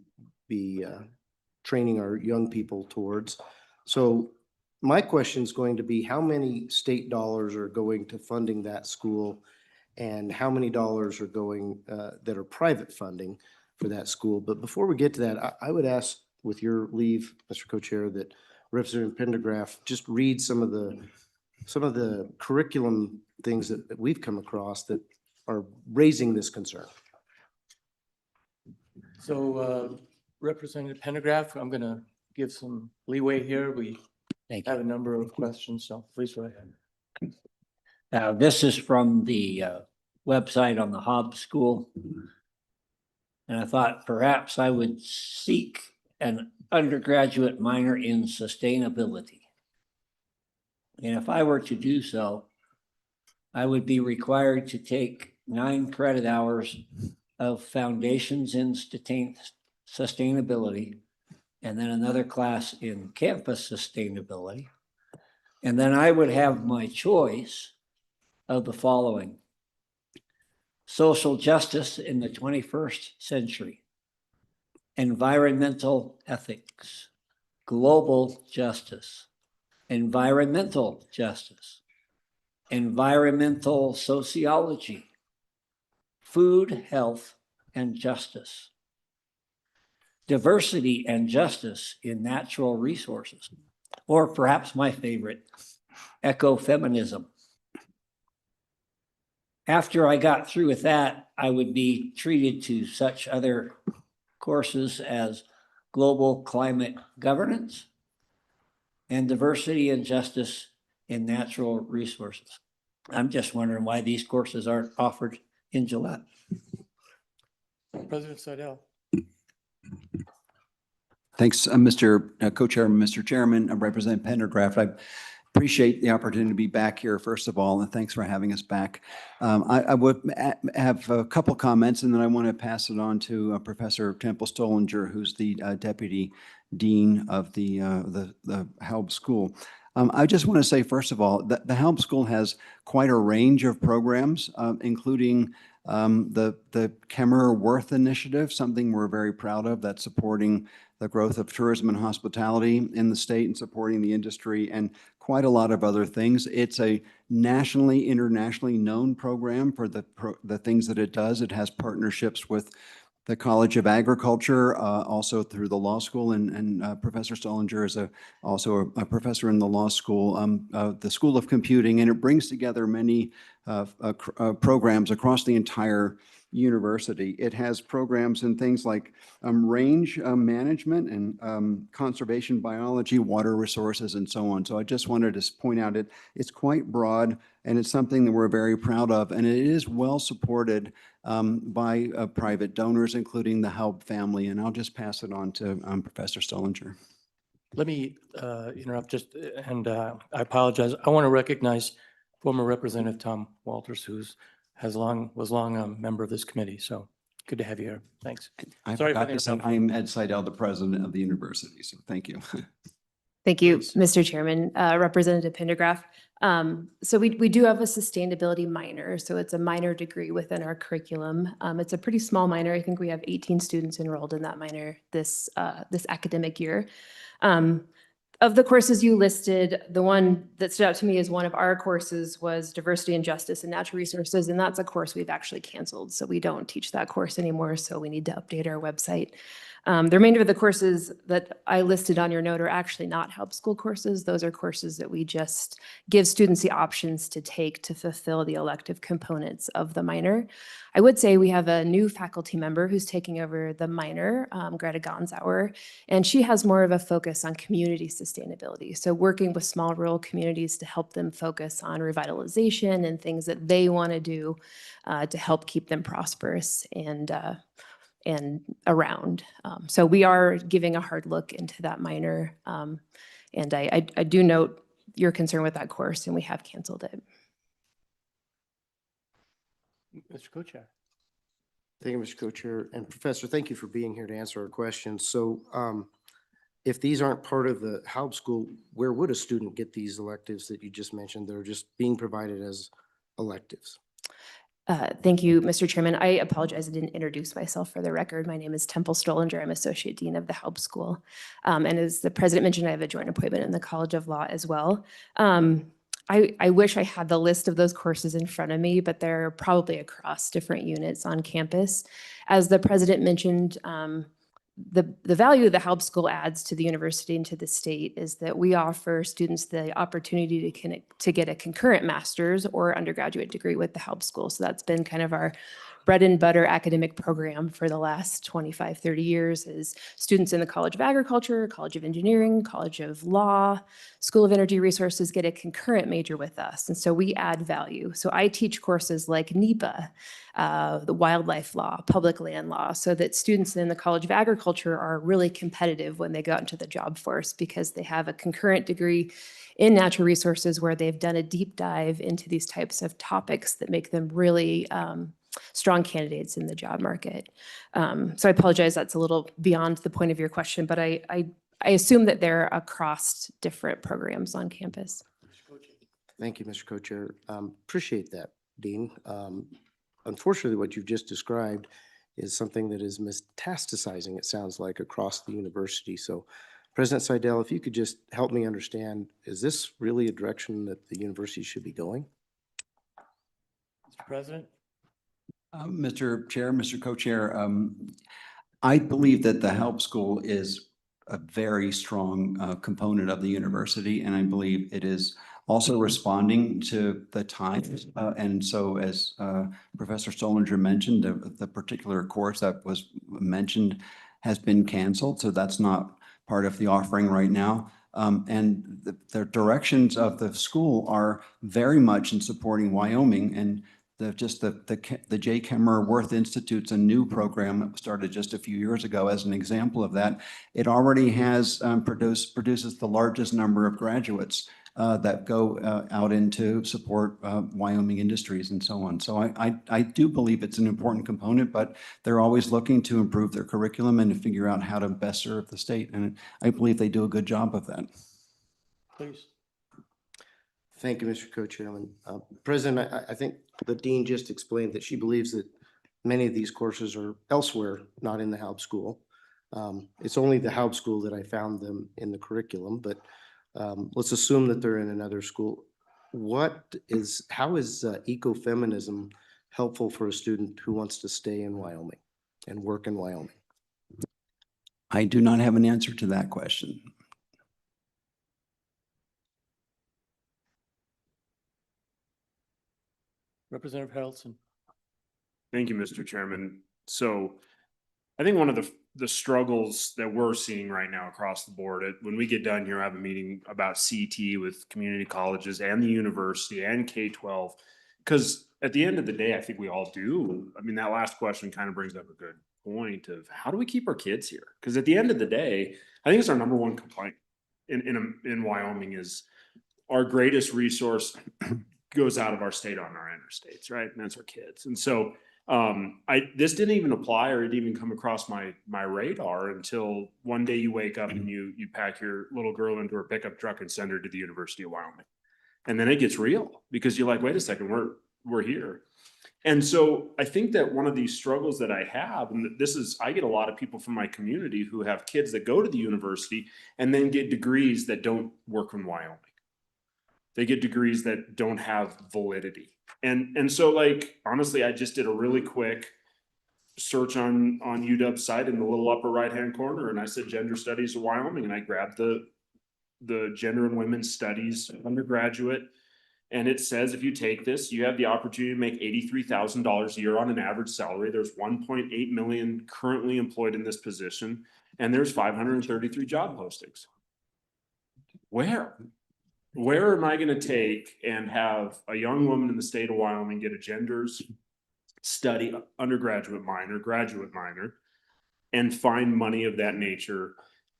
training our young people towards. So my question is going to be, how many state dollars are going to funding that school, and how many dollars are going that are private funding for that school? But before we get to that, I would ask, with your leave, Mr. Co-Chair, that Representative Pendergraph just read some of the curriculum things that we've come across that are raising this concern. So Representative Pendergraph, I'm going to give some leeway here. We have a number of questions, so please go ahead. This is from the website on the Hobbs School. And I thought perhaps I would seek an undergraduate minor in sustainability. And if I were to do so, I would be required to take 9 credit hours of foundations in sustainability, and then another class in campus sustainability. And then I would have my choice of the following: social justice in the 21st century, environmental ethics, global justice, environmental justice, environmental sociology, food, health, and justice, diversity and justice in natural resources, or perhaps my favorite, ecofeminism. After I got through with that, I would be treated to such other courses as global climate governance and diversity and justice in natural resources. I'm just wondering why these courses aren't offered in Gillette. President Seidel. Thanks, Mr. Co-Chairman, Mr. Chairman, Representative Pendergraft. I appreciate the opportunity to be back here, first of all, and thanks for having us back. I would have a couple comments, and then I want to pass it on to Professor Temple Stollinger, who's the Deputy Dean of the Haub School. I just want to say, first of all, that the Haub School has quite a range of programs, including the Kemmerer Worth Initiative, something we're very proud of, that's supporting the growth of tourism and hospitality in the state and supporting the industry, and quite a lot of other things. It's a nationally, internationally known program for the things that it does. It has partnerships with the College of Agriculture, also through the law school, and Professor Stollinger is also a professor in the law school, the School of Computing, and it brings together many programs across the entire university. It has programs in things like range management and conservation biology, water resources, and so on. So I just wanted to point out it's quite broad, and it's something that we're very proud of, and it is well supported by private donors, including the Haub family. And I'll just pass it on to Professor Stollinger. Let me interrupt just, and I apologize. I want to recognize former Representative Tom Walters, was long a member of this committee. So good to have you here. Thanks. I Sorry forgot for the to say, interruption. I'm Ed Seidel, the president of the university. So thank you. Thank you, Mr. Chairman. Representative Pendergraph. So we do have a sustainability minor. So it's a minor degree within our curriculum. It's a pretty small minor. I think we have 18 students enrolled in that minor this academic year. Of the courses you listed, the one that stood out to me as one of our courses was Diversity and Justice in Natural Resources, and that's a course we've actually canceled. So we don't teach that course anymore, so we need to update our website. The remainder of the courses that I listed on your note are actually not Haub School courses. Those are courses that we just give students the options to take to fulfill the elective components of the minor. I would say we have a new faculty member who's taking over the minor, Greta Gonzauer, and she has more of a focus on community sustainability. So working with small rural communities to help them focus on revitalization and things that they want to do to help keep them prosperous and around. So we are giving a hard look into that minor. And I do note your concern with that course, and we have canceled it. Mr. Co-Chair. Thank you, Mr. Co-Chair. And Professor, thank you for being here to answer our questions. So if these aren't part of the Haub School, where would a student get these electives that you just mentioned? They're just being provided as electives. Thank you, Mr. Chairman. I apologize, I didn't introduce myself for the record. My name is Temple Stollinger. I'm Associate Dean of the Haub School. And as the President mentioned, I have a joint appointment in the College of Law as well. I wish I had the list of those courses in front of me, but they're probably across different units on campus. As the President mentioned, the value the Haub School adds to the university and to the state is that we offer students the opportunity to get a concurrent master's or undergraduate degree with the Haub School. So that's been kind of our bread and butter academic program for the last 25, 30 years is students in the College of Agriculture, College of Engineering, College of Law, School of Energy Resources get a concurrent major with us. And so we add value. So I teach courses like NEPA, the wildlife law, public land law, so that students in the College of Agriculture are really competitive when they go out into the job force because they have a concurrent degree in natural resources where they've done a deep dive into these types of topics that make them really strong candidates in the job market. So I apologize, that's a little beyond the point of your question, but I assume that they're across different programs on campus. Thank you, Mr. Co-Chair. Appreciate that, Dean. Unfortunately, what you've just described is something that is metastasizing, it sounds like, across the university. So President Seidel, if you could just help me understand, is this really a direction that the university should be going? Mr. President? Mr. Chair, Mr. Co-Chair, I believe that the Haub School is a very strong component of the university, and I believe it is also responding to the times. And so as Professor Stolinger mentioned, the particular course that was mentioned has been canceled, so that's not part of the offering right now. And the directions of the school are very much in supporting Wyoming, and the J. Kemmerer Worth Institute's a new program that started just a few years ago as an example of that. It already has produces the largest number of graduates that go out into support Wyoming industries and so on. So I do believe it's an important component, but they're always looking to improve their curriculum and to figure out how to best serve the state. And I believe they do a good job of that. Please. Thank you, Mr. Co-Chairman. President, I think the Dean just explained that she believes that many of these courses are elsewhere, not in the Haub School. It's only the Haub School that I found them in the curriculum, but let's assume that they're in another school. How is ecofeminism helpful for a student who wants to stay in Wyoming and work in Wyoming? I do not have an answer to that question. Representative Harrelson. Thank you, Mr. Chairman. So I think one of the struggles that we're seeing right now across the board, when we get done here, I have a meeting about CT with community colleges and the university and K-12, because at the end of the day, I think we all do. I mean, that last question kind of brings up a good point of how do we keep our kids here? Because at the end of the day, I think it's our number one complaint in Wyoming is our greatest resource goes out of our state on our interstates, right? And that's our kids. And so this didn't even apply or it didn't even come across my radar until one day you wake up and you pack your little girl into her pickup truck and send her to the University of Wyoming. And then it gets real because you're like, wait a second, we're here. And so I think that one of these struggles that I have, and I get a lot of people from my community who have kids that go to the university and then get degrees that don't work in Wyoming. They get degrees that don't have validity. And so like, honestly, I just did a really quick search on UW's site in the little upper right-hand corner. And I said, gender studies of Wyoming. And I grabbed the gender and women's studies undergraduate. And it says, if you take this, you have the opportunity to make $83,000 a year on an average salary. There's 1.8 million currently employed in this position. And there's 533 job postings. Where am I going to take and have a young woman in the state of Wyoming get a genders study undergraduate minor, graduate minor, and find money of that nature?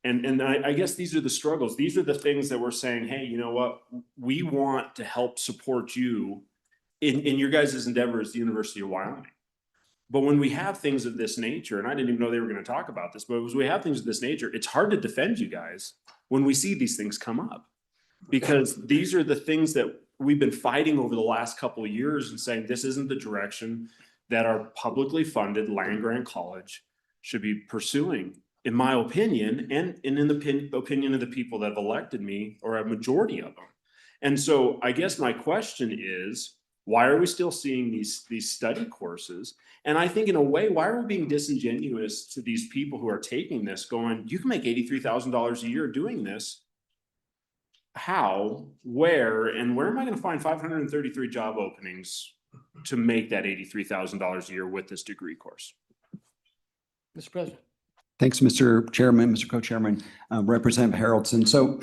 And I guess these are the struggles. These are the things that we're saying, hey, you know what? We want to help support you in your guys' endeavor as the University of Wyoming. But when we have things of this nature, and I didn't even know they were going to talk about this, but as we have things of this nature, it's hard to defend you guys when we see these things come up. Because these are the things that we've been fighting over the last couple of years and saying this isn't the direction that our publicly funded land-grant college should be pursuing, in my opinion, and in the opinion of the people that have elected me, or a majority of them. And so I guess my question is, Why are we still seeing these study courses? And I think in a way, why are we being disingenuous to these people who are taking this going, you can make $83,000 a year doing this. How, where, and where am I going to find 533 job openings to make that $83,000 a year with this degree course? Mr. President. Thanks, Mr. Chairman, Mr. Co-Chairman, Representative Haroldson. So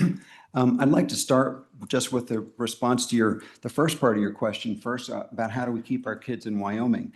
I'd like to start just with the response to the first part of your question first about how do we keep our kids in Wyoming.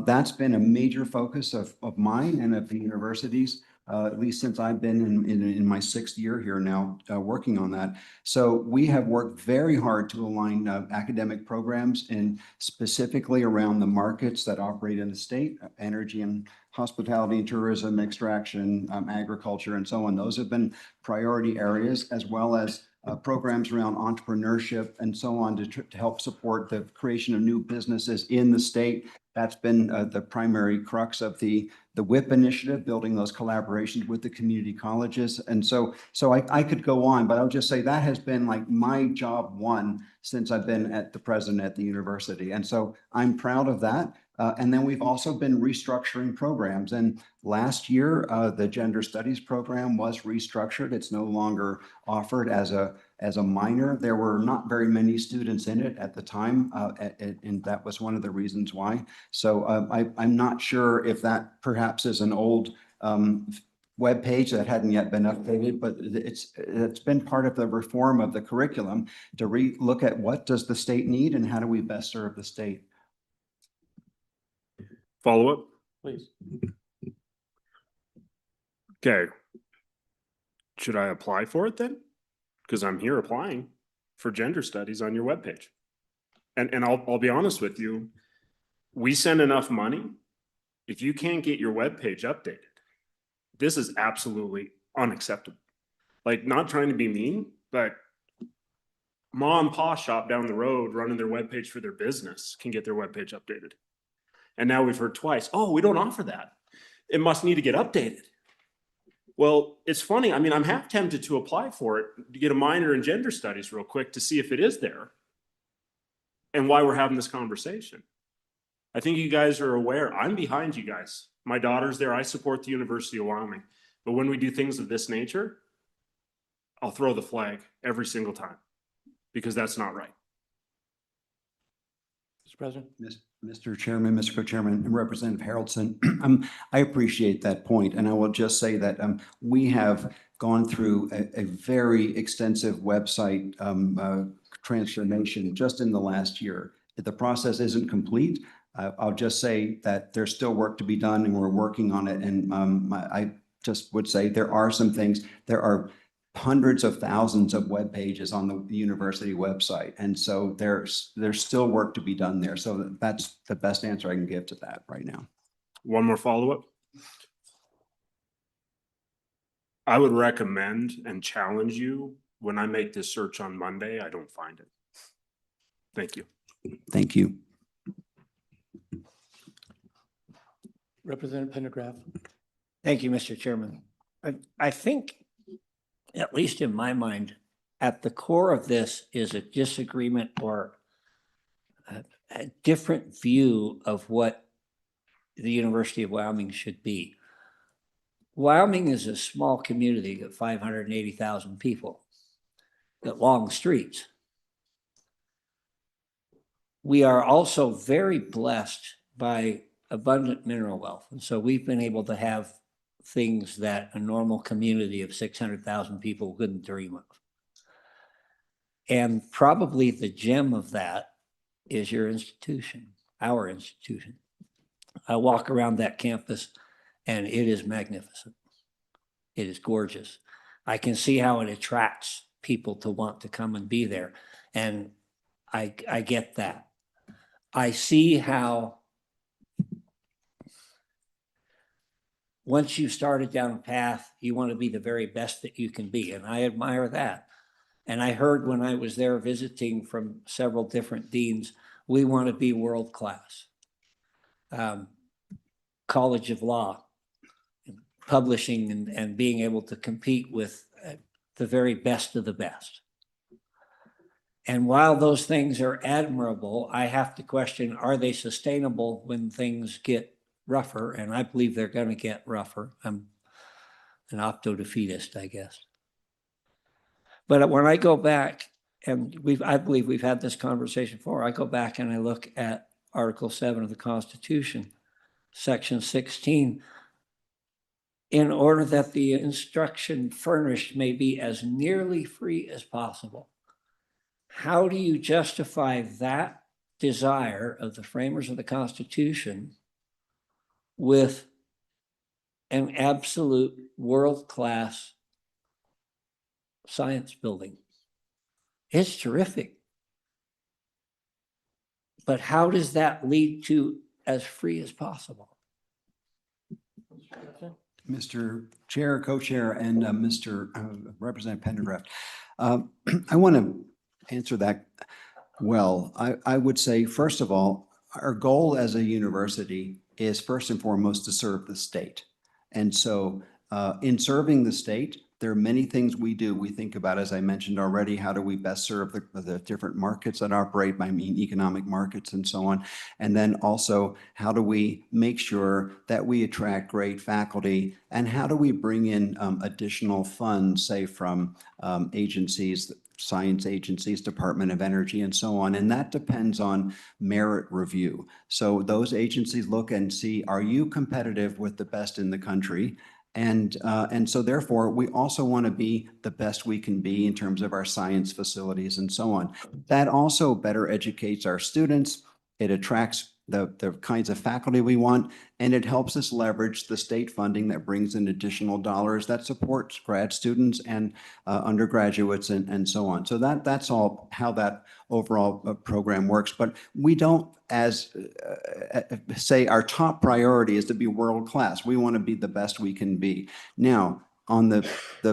That's been a major focus of mine and of the universities, at least since I've been in my 6th year here now working on that. So we have worked very hard to align academic programs and specifically around the markets that operate in the state, energy and hospitality and tourism, extraction, agriculture, and so on. Those have been priority areas, as well as programs around entrepreneurship and so on to help support the creation of new businesses in the state. That's been the primary crux of the WHIP initiative, building those collaborations with the community colleges. And so I could go on, but I'll just say that has been like my job one since I've been the president at the university. And so I'm proud of that. And then we've also been restructuring programs. And last year, the gender studies program was restructured. It's no longer offered as a minor. There were not very many students in it at the time, and that was one of the reasons why. So I'm not sure if that perhaps is an old web page that hadn't yet been updated, but it's been part of the reform of the curriculum to look at what does the state need and how do we best serve the state. Follow up? Please. Okay. Should I apply for it then? Because I'm here applying for gender studies on your webpage. And I'll be honest with you, we send enough money. If you can't get your webpage updated, this is absolutely unacceptable. Like, not trying to be mean, but mom and pa shop down the road running their webpage for their business can get their webpage updated. And now we've heard twice, oh, we don't offer that. It must need to get updated. Well, it's funny. I mean, I'm half tempted to apply for it, to get a minor in gender studies real quick to see if it is there and why we're having this conversation. I think you guys are aware. I'm behind you guys. My daughter's there. I support the University of Wyoming. But when we do things of this nature, I'll throw the flag every single time because that's not right. Mr. President. Mr. Chairman, Mr. Co-Chairman, and Representative Haroldson, I appreciate that point, and I will just say that we have gone through a very extensive website transformation just in the last year. The process isn't complete. I'll just say that there's still work to be done, and we're working on it. And I just would say there are some things. There are hundreds of thousands of web pages on the university website. And so there's still work to be done there. So that's the best answer I can give to that right now. One more follow-up. I would recommend and challenge you when I make this search on Monday, I don't find it. Thank you. Thank you. Representative Pendergraft. Thank you, Mr. Chairman. I think, at least in my mind, at the core of this is a disagreement or a different view of what the University of Wyoming should be. Wyoming is a small community of 580,000 people, got long streets. We are also very blessed by abundant mineral wealth. And so we've been able to have things that a normal community of 600,000 people couldn't dream of. And probably the gem of that is your institution, our institution. I walk around that campus and it is magnificent. It is gorgeous. I can see how it attracts people to want to come and be there. And I get that. I see how once you started down a path, you want to be the very best that you can be. And I admire that. And I heard when I was there visiting from several different deans, we want to be world-class. College of Law, publishing and being able to compete with the very best of the best. And while those things are admirable, I have to question, are they sustainable when things get rougher? And I believe they're going to get rougher. I'm an opto-defeatist, I guess. But when I go back, and I believe we've had this conversation before, I go back and I look at Article 7 of the Constitution, Section 16, in order that the instruction furnished may be as nearly free as possible. How do you justify that desire of the framers of the Constitution with an absolute world-class science building? It's terrific. But how does that lead to as free as possible? Mr. Chair, Co-Chair, and Mr. Representative Pendergraft. I want to answer that well. I would say, first of all, our goal as a university is first and foremost to serve the state. And so in serving the state, there are many things we do. We think about, as I mentioned already, how do we best serve the different markets that operate, I mean, economic markets and so on. And then also, how do we make sure that we attract great faculty, and how do we bring in additional funds, say from agencies, science agencies, Department of Energy, and so on. And that depends on merit review. So those agencies look and see, are you competitive with the best in the country? And so therefore, we also want to be the best we can be in terms of our science facilities and so on. That also better educates our students. It attracts the kinds of faculty we want, and it helps us leverage the state funding that brings in additional dollars that supports grad students and undergraduates and so on. So that's all how that overall program works. But we don't, as say, our top priority is to be world class. We want to be the best we can be. Now, on the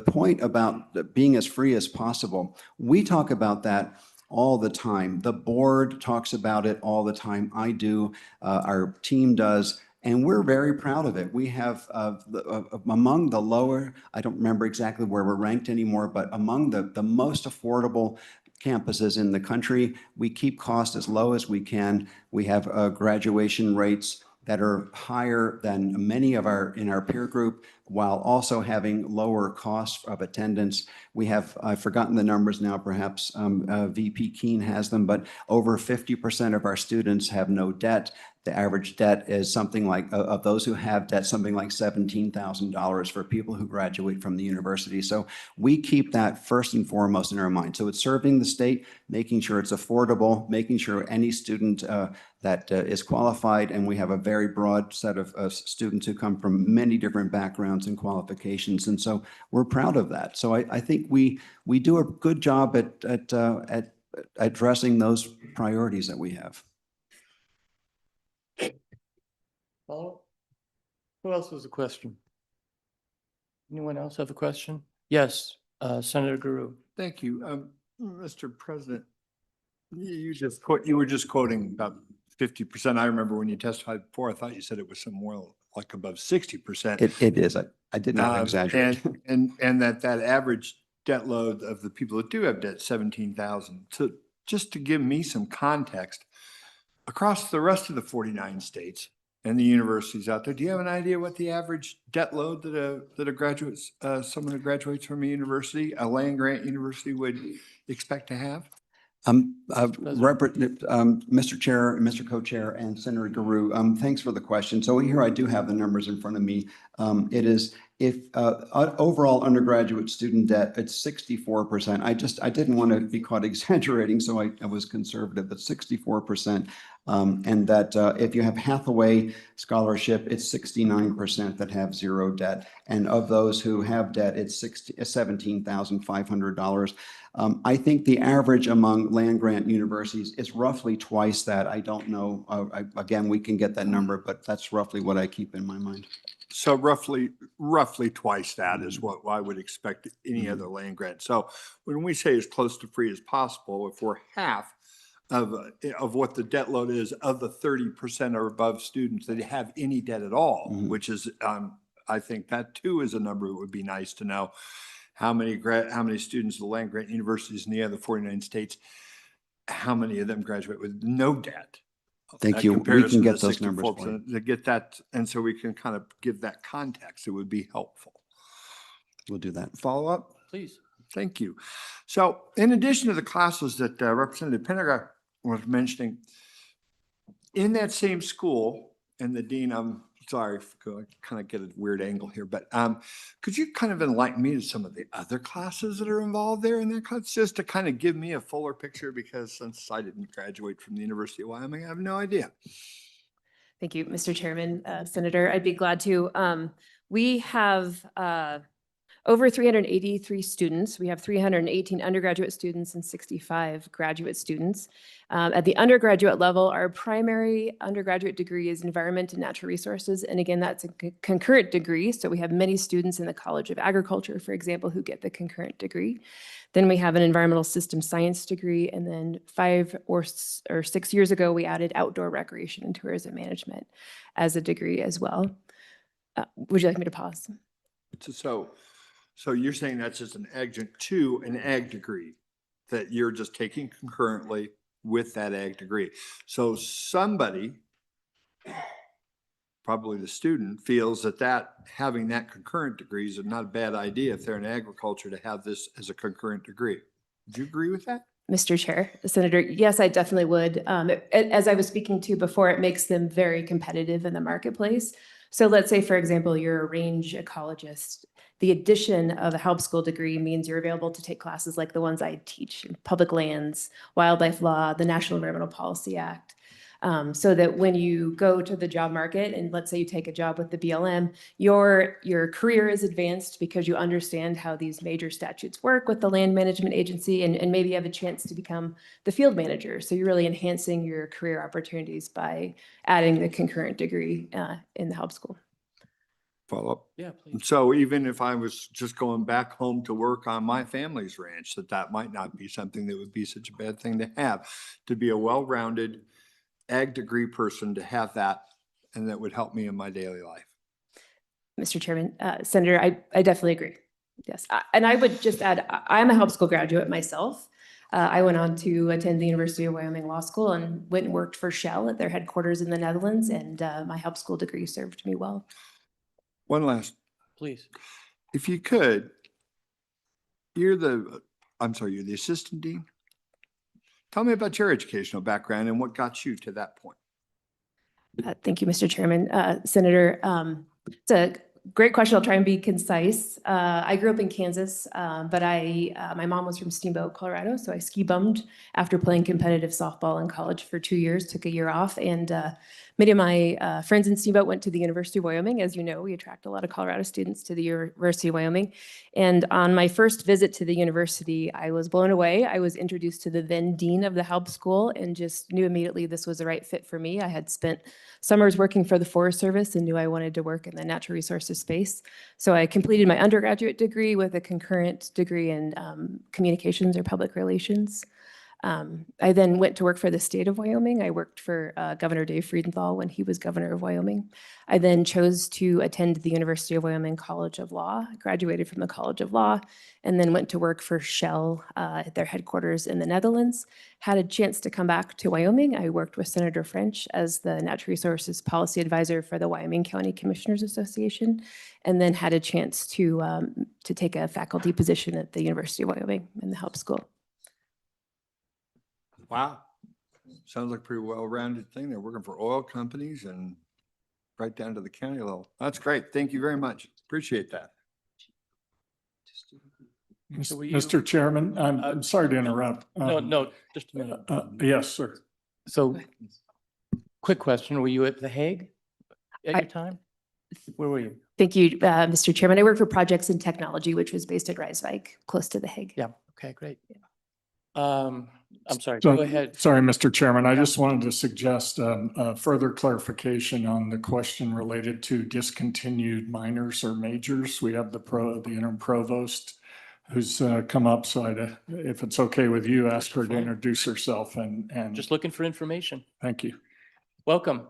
point about being as free as possible, we talk about that all the time. The board talks about it all the time. I do, our team does, and we're very proud of it. We have among the lower, I don't remember exactly where we're ranked anymore, but among the most affordable campuses in the country. We keep costs as low as we can. We have graduation rates that are higher than many of in our peer group, while also having lower costs of attendance. We have, I've forgotten the numbers now, perhaps VP Keene has them, but over 50% of our students have no debt. The average debt is something like, of those who have debt, something like $17,000 for people who graduate from the university. So we keep that first and foremost in our mind. So it's serving the state, making sure it's affordable, making sure any student that is qualified, and we have a very broad set of students who come from many different backgrounds and qualifications. And so we're proud of that. So I think we do a good job at addressing those priorities that we have. Follow? Who else has a question? Anyone else have a question? Yes, Senator Guru. Thank you. Mr. President, you were just quoting about 50%. I remember when you testified before, I thought you said it was somewhere like above 60%. It is. I did not exaggerate. And that average debt load of the people that do have debt, 17,000. So just to give me some context, across the rest of the 49 states and the universities out there, do you have an idea what the average debt load that a graduate, someone who graduates from a university, a land grant university, would expect to have? Mr. Chair, Mr. Co-Chair, and Senator Guru, thanks for the question. So here I do have the numbers in front of me. It is, if overall undergraduate student debt, it's 64%. I didn't want to be caught exaggerating, so I was conservative, but 64%. And that if you have Hathaway scholarship, it's 69% that have zero debt. And of those who have debt, it's $17,500. I think the average among land grant universities is roughly twice that. I don't know. Again, we can get that number, but that's roughly what I keep in my mind. So roughly twice that is what I would expect any other land grant. So when we say as close to free as possible, if we're half of what the debt load is of the 30% or above students that have any debt at all, which is, I think that too is a number that would be nice to know. How many students at the land grant universities in the other 49 states how many of them graduate with no debt? Thank That you. We comparison can to get the those numbers for 64%, to get that, and so we can kind of give that context, it would be helpful. We'll do that. Follow up? Please. Thank you. So in addition to the classes that Representative Pendergraft was mentioning, in that same school, and the dean, I'm sorry, I kind of get a weird angle here, but could you kind of enlighten me to some of the other classes that are involved there in that class, just to kind of give me a fuller picture, because since I didn't graduate from the University of Wyoming, I have no idea. Thank you, Mr. Chairman, Senator. I'd be glad to. We have over 383 students. We have 318 undergraduate students and 65 graduate students. At the undergraduate level, our primary undergraduate degree is Environment and Natural Resources. And again, that's a concurrent degree. So we have many students in the College of Agriculture, for example, who get the concurrent degree. Then we have an Environmental System Science degree. And then 5 or 6 years ago, we added Outdoor Recreation and Tourism Management as a degree as well. Would you like me to pause? So you're saying that's just an adjunct to an ag degree that you're just taking concurrently with that ag degree. So somebody, probably the student, feels that having that concurrent degree is not a bad idea if they're in agriculture to have this as a concurrent degree. Would you agree with that? Mr. Chair, Senator, yes, I definitely would. As I was speaking to before, it makes them very competitive in the marketplace. So let's say, for example, you're a range ecologist. The addition of a help school degree means you're available to take classes like the ones I teach, public lands, wildlife law, the National Environmental Policy Act. So that when you go to the job market and let's say you take a job with the BLM, your career is advanced because you understand how these major statutes work with the Land Management Agency, and maybe you have a chance to become the field manager. So you're really enhancing your career opportunities by adding the concurrent degree in the help school. Follow up? Yeah, please. So even if I was just going back home to work on my family's ranch, that might not be something that would be such a bad thing to have, to be a well-rounded ag degree person, to have that, and that would help me in my daily life. Mr. Chairman, Senator, I definitely agree. Yes, and I would just add, I'm a help school graduate myself. I went on to attend the University of Wyoming Law School and went and worked for Shell at their headquarters in the Netherlands, and my help school degree served me well. One last. Please. If you could, you're the assistant dean. Tell me about your educational background and what got you to that point. Thank you, Mr. Chairman. Senator, it's a great question. I'll try and be concise. I grew up in Kansas, but my mom was from Steamboat, Colorado, so I ski bummed after playing competitive softball in college for 2 years, took a year off, and many of my friends in Steamboat went to the University of Wyoming. As you know, we attract a lot of Colorado students to the University of Wyoming. And on my first visit to the university, I was blown away. I was introduced to the then dean of the help school and just knew immediately this was the right fit for me. I had spent summers working for the Forest Service and knew I wanted to work in the natural resources space. So I completed my undergraduate degree with a concurrent degree in communications or public relations. I then went to work for the state of Wyoming. I worked for Governor Dave Friedenthal when he was governor of Wyoming. I then chose to attend the University of Wyoming College of Law, graduated from the College of Law, and then went to work for Shell at their headquarters in the Netherlands. Had a chance to come back to Wyoming. I worked with Senator French as the Natural Resources Policy Advisor for the Wyoming County Commissioners Association, and then had a chance to take a faculty position at the University of Wyoming in the help school. Wow. Sounds like a pretty well-rounded thing. They're working for oil companies and right down to the county level. That's great. Thank you very much. Appreciate that. So will you- Mr. Chairman, I'm sorry to interrupt. No, just a minute. Yes, sir. So, quick question, were you at The Hague at your time? Where were you? Thank you, Mr. Chairman. I work for Projects in Technology, which was based at Rijswijk, close to The Hague. Yeah, okay, great. I'm sorry, So- go ahead. Sorry, Mr. Chairman, I just wanted to suggest further clarification on the question related to discontinued minors or majors. We have the interim provost who's come up, so if it's okay with you, ask her to introduce herself and. Just looking for information. Thank you. Welcome.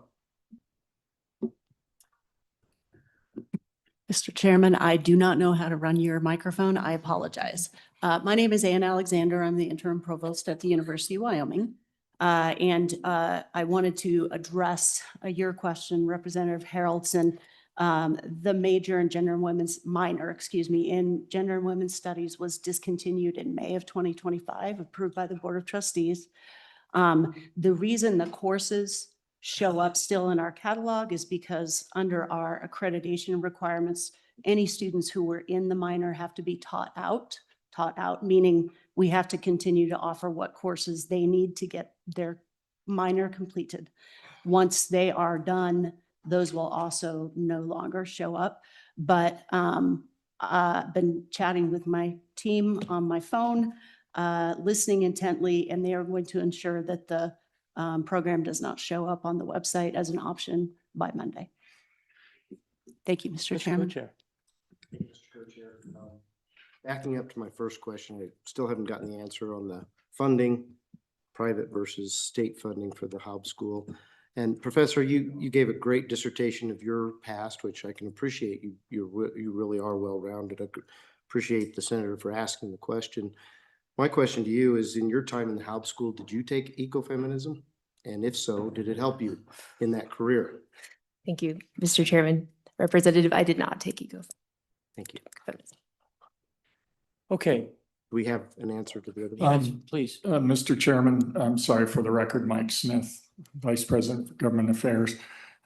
Mr. Chairman, I do not know how to run your microphone. I apologize. My name is Ann Alexander. I'm the interim provost at the University of Wyoming. I wanted to address your question, Representative Haraldson. The major in gender and women's minor, in gender and women's studies was discontinued in May of 2025, approved by the Board of Trustees. The reason the courses show up still in our catalog is because under our accreditation requirements, any students who were in the minor have to be taught out, meaning we have to continue to offer what courses they need to get their minor completed. Once they are done, those will also no longer show up. But I've been chatting with my team on my phone, listening intently, and they are going to ensure that the program does not show up on the website as an option by Monday. Thank you, Mr. Chairman. Co-Chair. Backing up to my first question, I still haven't gotten the answer on the funding, private versus state funding for the Hobbs School. And Professor, you gave a great dissertation of your past, which I can appreciate. You really are well-rounded. I appreciate the senator for asking the question. My question to you is, in your time in the Hobbs School, did you take ecofeminism? And if so, did it help you in that career? Thank you, Mr. Chairman. Representative, I did not take ecofeminism. Thank you. Okay, Do we have an answer to the other one? please. Mr. Chairman, I'm sorry, for the record, Mike Smith, Vice President for Government Affairs.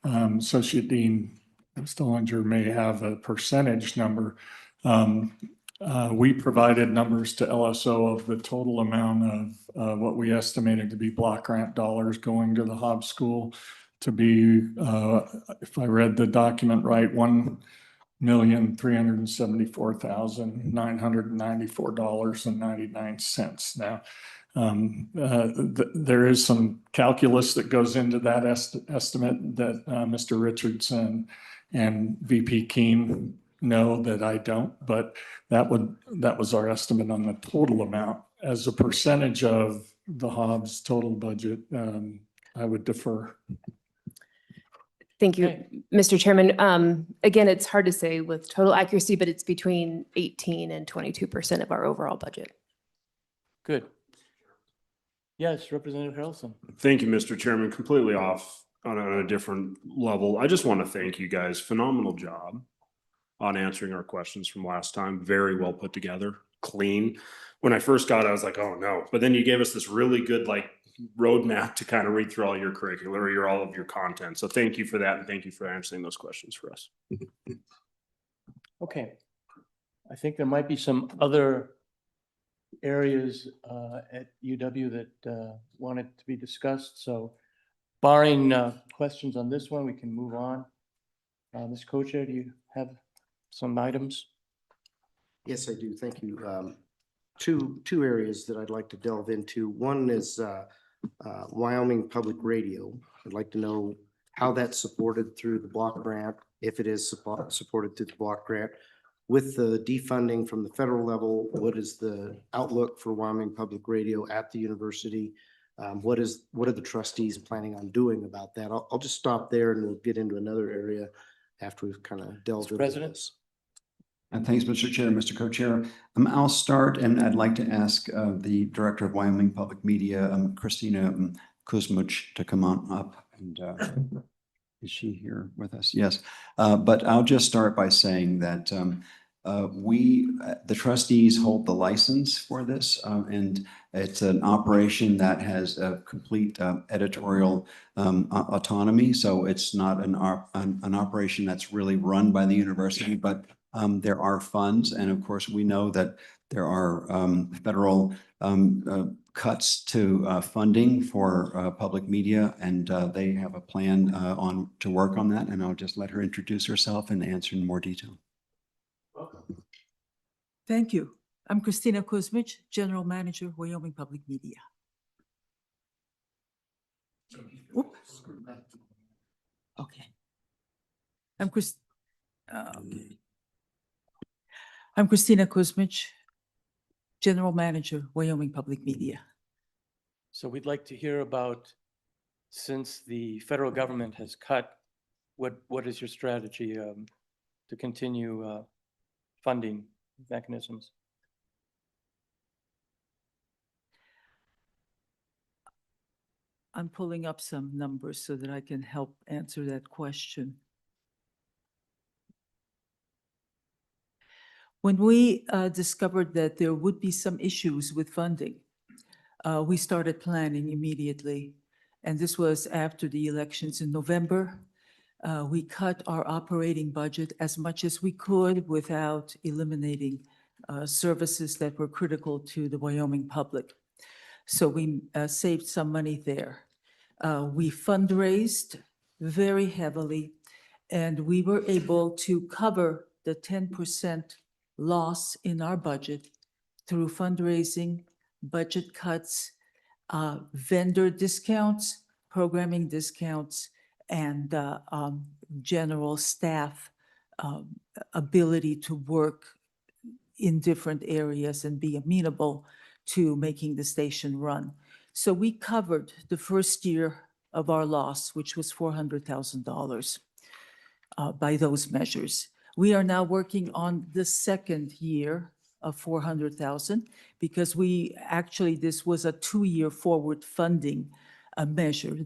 Associate Dean Stollinger may have a percentage number. We provided numbers to LSO of the total amount of what we estimated to be block grant dollars going to the Hobbs School to be, if I read the document right, $1,374,994.99. Now, there is some calculus that goes into that estimate that Mr. Richardson and VP Keene know that I don't, but that was our estimate on the total amount. As a percentage of the Hobbs total budget, I would defer. Thank you, Mr. Chairman. Again, it's hard to say with total accuracy, but it's between 18 and 22% of our overall budget. Good. Yes, Representative Harrelson. Thank you, Mr. Chairman. Completely off on a different level. I just want to thank you guys. Phenomenal job on answering our questions from last time. Very well put together, clean. When I first got it, I was like, oh no. But then you gave us this really good roadmap to kind of read through all your curricular or all of your content. So thank you for that. And thank you for answering those questions for us. Okay. I think there might be some other areas at UW that wanted to be discussed. So barring questions on this one, we can move on. Ms. Co-Chair, do you have some items? Yes, I do. Thank you. Two areas that I'd like to delve into. One is Wyoming Public Radio. I'd like to know how that's supported through the block grant, if it is supported through the block grant. With the defunding from the federal level, what is the outlook for Wyoming Public Radio at the university? What are the trustees planning on doing about that? I'll just stop there and we'll get into another area after we've kind of delved into this. And thanks, Mr. Chair, Mr. Co-Chair. I'll start, and I'd like to ask the Director of Wyoming Public Media, Christina Kuzmuch, to come on up. And is she here with us? Yes. But I'll just start by saying that the trustees hold the license for this, and it's an operation that has a complete editorial autonomy. So it's not an operation that's really run by the university, but there are funds, and of course, we know that there are federal cuts to funding for public media, and they have a plan to work on that. And I'll just let her introduce herself and answer in more detail. Thank you. I'm Christina Kuzmich, General Manager, Wyoming Public Media. Oops. Okay. I'm Christina Kuzmich, General Manager, Wyoming Public Media. So we'd like to hear about, since the federal government has cut, what is your strategy to continue funding mechanisms? I'm pulling up some numbers so that I can help answer that question. When we discovered that there would be some issues with funding, we started planning immediately. And this was after the elections in November. We cut our operating budget as much as we could without eliminating services that were critical to the Wyoming public. So we saved some money there. We fundraised very heavily, and we were able to cover the 10% loss in our budget through fundraising, budget cuts, vendor discounts, programming discounts, and general staff ability to work in different areas and be amenable to making the station run. So we covered the first year of our loss, which was $400,000 by those measures. We are now working on the second year of 400,000 because this was a 2-year forward funding measure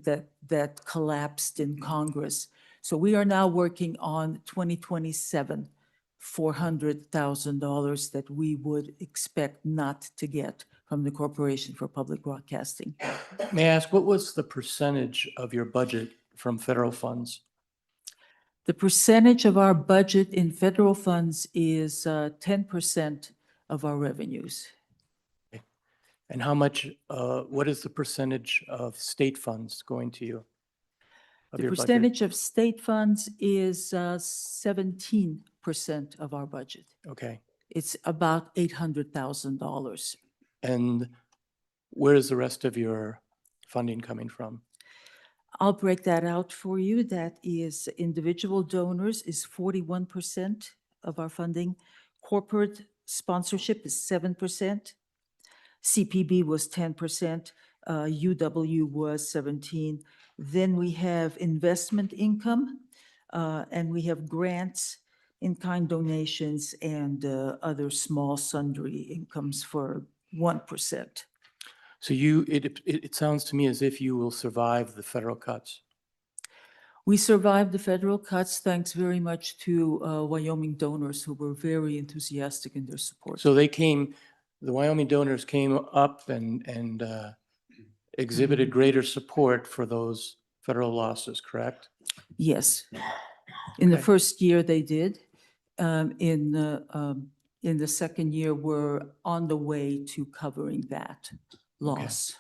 that collapsed in Congress. So we are now working on 2027, $400,000 that we would expect not to get from the Corporation for Public Broadcasting. May I ask, what was the percentage of your budget from federal funds? The percentage of our budget in federal funds is 10% of our revenues. And how much, what is the percentage of state funds going to you? of The your budget? percentage of state funds is 17% of our budget. Okay. It's about $800,000. And where is the rest of your funding coming from? I'll break that out for you. That is individual donors is 41% of our funding. Corporate sponsorship is 7%. CPB was 10%. UW was 17. Then we have investment income, and we have grants, in-kind donations, and other small sundry incomes for 1%. So it sounds to me as if you will survive the federal cuts. We survived the federal cuts thanks very much to Wyoming donors who were very enthusiastic in their support. So the Wyoming donors came up and exhibited greater support for those federal losses, correct? Yes. In the Okay. first year, they did. In the second year, we're on the way to covering that loss,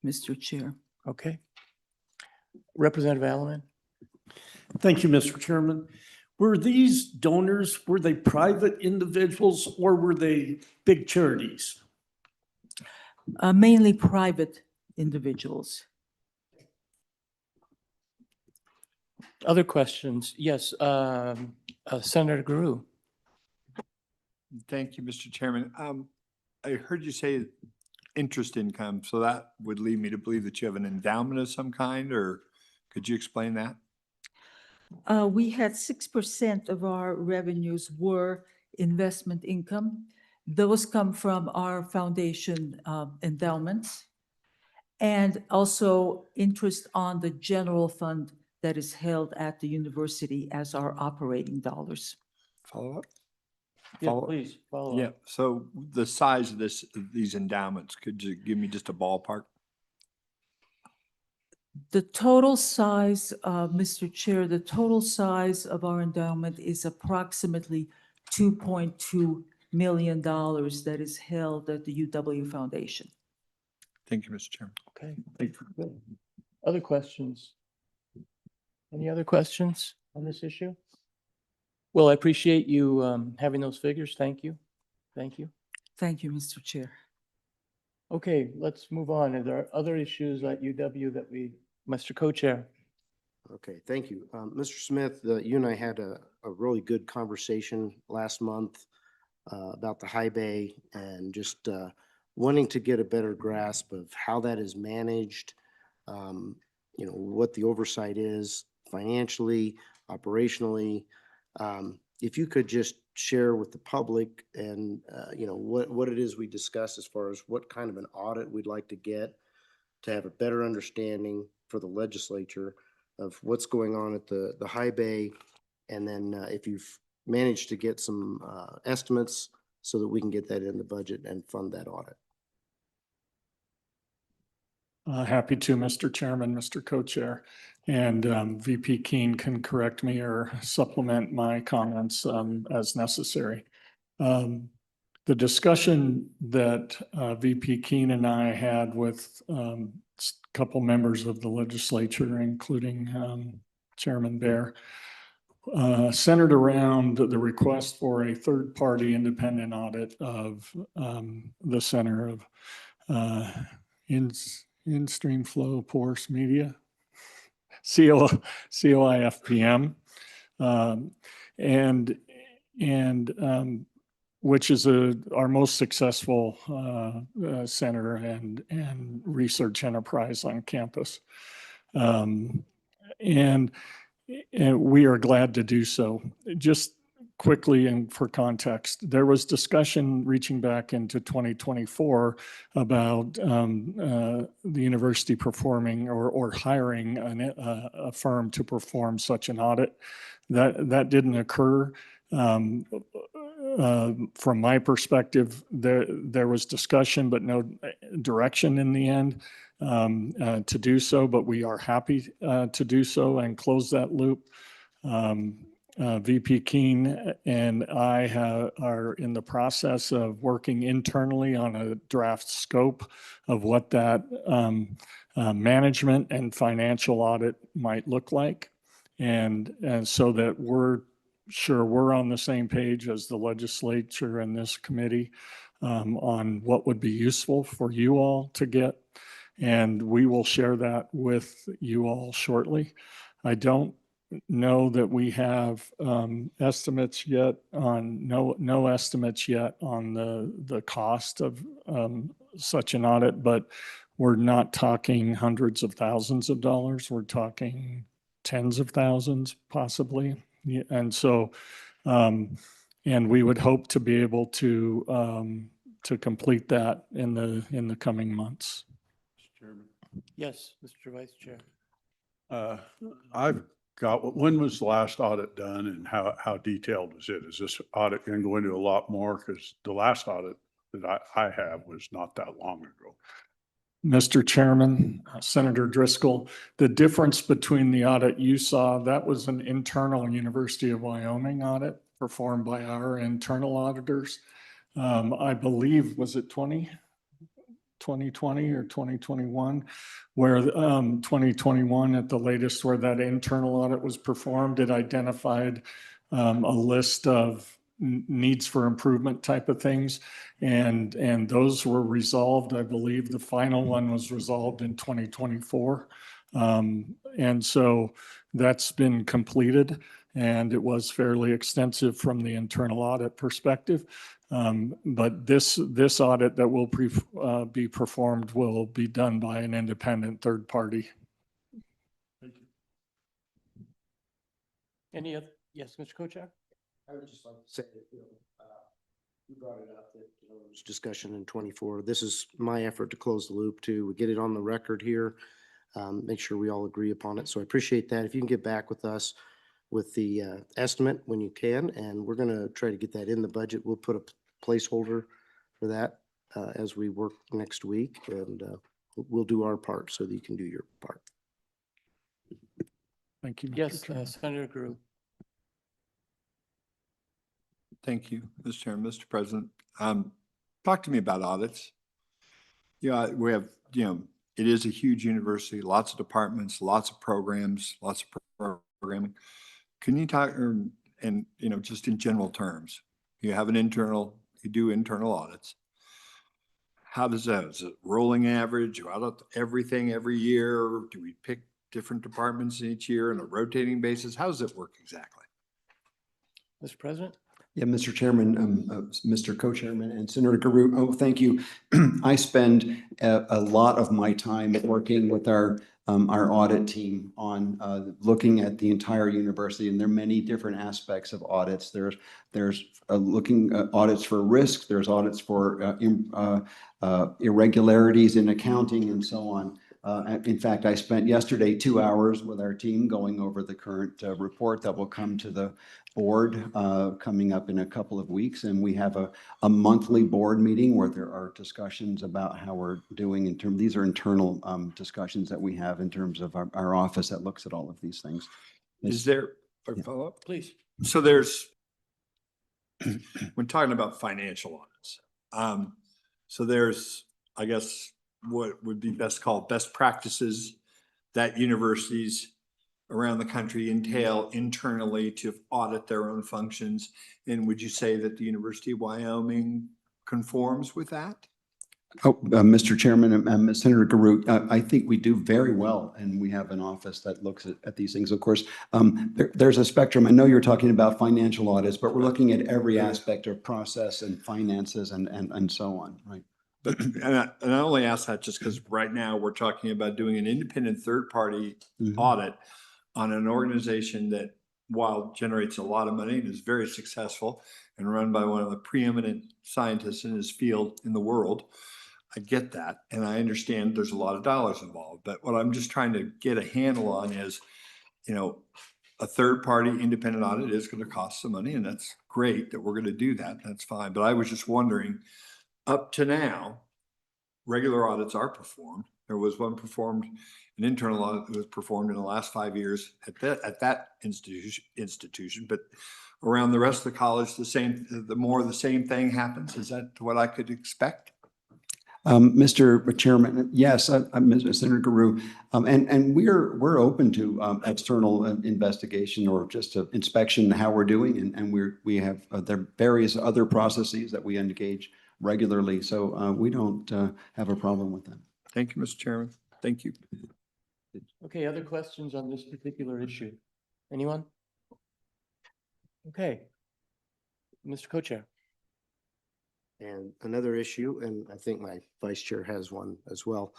Mr. Chair. Okay. Representative Alleman? Thank you, Mr. Chairman. Were these donors, were they private individuals or were they big charities? Mainly private individuals. Other questions? Yes, Senator Guru. Thank you, Mr. Chairman. I heard you say interest income, so that would lead me to believe that you have an endowment of some kind, or could you explain that? We had 6% of our revenues were investment income. Those come from our foundation endowments, and also interest on the general fund that is held at the university as our operating dollars. Follow up? Yeah, Follow- please, follow up. Yeah, so the size of these endowments, could you give me just a ballpark? The total size, Mr. Chair, the total size of our endowment is approximately $2.2 million that is held at the UW Foundation. Thank you, Mr. Chairman. Okay. Good. Other questions? Any other questions on this issue? Well, I appreciate you having those figures. Thank you. Thank you. Thank you, Mr. Chair. Okay, let's move on. Are there other issues at UW that Mr. Co-Chair? Okay, thank you. Mr. Smith, you and I had a really good conversation last month about the high bay and just wanting to get a better grasp of how that is managed, what the oversight is financially, operationally. if you could just share with the public and, what it is we discussed as far as what kind of an audit we'd like to get to have a better understanding for the legislature of what's going on at the high bay. And then if you've managed to get some estimates so that we can get that in the budget and fund that audit. Happy to, Mr. Chairman, Mr. Co-Chair, and VP Keen can correct me or supplement my comments as necessary. The discussion that VP Keen and I had with a couple members of the legislature, including Chairman Bear, centered around the request for a third-party independent audit of the Center of In-Stream Flow Porous Media, COIFPM, and which is our most successful center and research enterprise on campus. And we are glad to do so. Just quickly and for context, there was discussion reaching back into 2024 about the university performing or hiring a firm to perform such an audit. That didn't occur. From my perspective, there was discussion, but no direction in the end to do so, but we are happy to do so and close that loop. VP Keen and I are in the process of working internally on a draft scope of what that management and financial audit might look like. And so that we're sure we're on the same page as the legislature and this committee on what would be useful for you all to get. And we will share that with you all shortly. I don't know that we have estimates yet on, no estimates yet on the cost of such an audit, but we're not talking hundreds of thousands of dollars. We're talking tens of thousands possibly. And so, and we would hope to be able to complete that in the coming months. Mr. Chairman. Yes, Mr. Vice Chair. I've got, when was the last audit done and how detailed was it? Is this audit going to go into a lot more? Because the last audit that I have was not that long ago. Mr. Chairman, Senator Driscoll, the difference between the audit you saw, that was an internal University of Wyoming audit performed by our internal auditors. I believe, was it 2020 or 2021, where 2021 at the latest where that internal audit was performed, it identified a list of needs for improvement type of things. And those were resolved. I believe the final one was resolved in 2024. And so that's been completed and it was fairly extensive from the internal audit perspective. But this audit that will be performed will be done by an independent third party. Thank you. Any other? Yes, Mr. Co-Chair? I would just like to say that, you brought it up that, there was discussion in 24. This is my effort to close the loop too. We get it on the record here, make sure we all agree upon it. So I appreciate that. If you can get back with us with the estimate when you can, and we're going to try to get that in the budget. We'll put a placeholder for that as we work next week, and we'll do our part so that you can do your part. Thank you, Mr. Yes, Chairman. Senator Grew. Thank you, Mr. Chairman, Mr. President. Talk to me about audits. Yeah, we have, it is a huge university, lots of departments, lots of programs, lots of programming. Can you talk, and just in general terms, you have you do internal audits. How does that, is it rolling average, you audit everything every year? Or do we pick different departments each year on a rotating basis? How does it work exactly? Mr. President? Yeah, Mr. Chairman, Mr. Co-Chairman and Senator Garut. Oh, thank you. I spend a lot of my time working with our our audit team on looking at the entire university, and there are many different aspects of audits. There's looking audits for risk, there's audits for irregularities in accounting and so on. In fact, I spent yesterday 2 hours with our team going over the current report that will come to the board coming up in a couple of weeks. And we have a monthly board meeting where there are discussions about how we're doing in terms, these are internal discussions that we have in terms of our office that looks at all of these things. Is there a Yeah. follow-up? Please. So there's, when talking about financial audits, so there's, I guess, what would be best called best practices that universities around the country entail internally to audit their own functions. And would you say that the University of Wyoming conforms with that? Oh, Mr. Chairman and Senator Garut, I think we do very well, and we have an office that looks at these things. Of course, there's a spectrum. I know you're talking about financial audits, but we're looking at every aspect of process and finances and so on, right? But, and I only ask that just because right now we're talking about doing an independent third-party audit on an organization that, while generates a lot of money and is very successful and run by one of the preeminent scientists in his field in the world. I get that. And I understand there's a lot of dollars involved, but what I'm just trying to get a handle on is, you know, a third-party independent audit is going to cost some money, and that's great that we're going to do that. That's fine. But I was just wondering, up to now, regular audits are performed. There was one performed, an internal audit that was performed in the last 5 years at that institution, but around the rest of the college, the same thing happens. Is that what I could expect? Mr. Chairman, yes, Senator Garut, and we're open to external investigation or just inspection how we're doing, and we have there are various other processes that we engage regularly, so we don't have a problem with that. Thank you, Mr. Chairman. Thank you. Okay, other questions on this particular issue? Anyone? Okay. Mr. Co-Chair. And another issue, and I think my vice chair has one as well.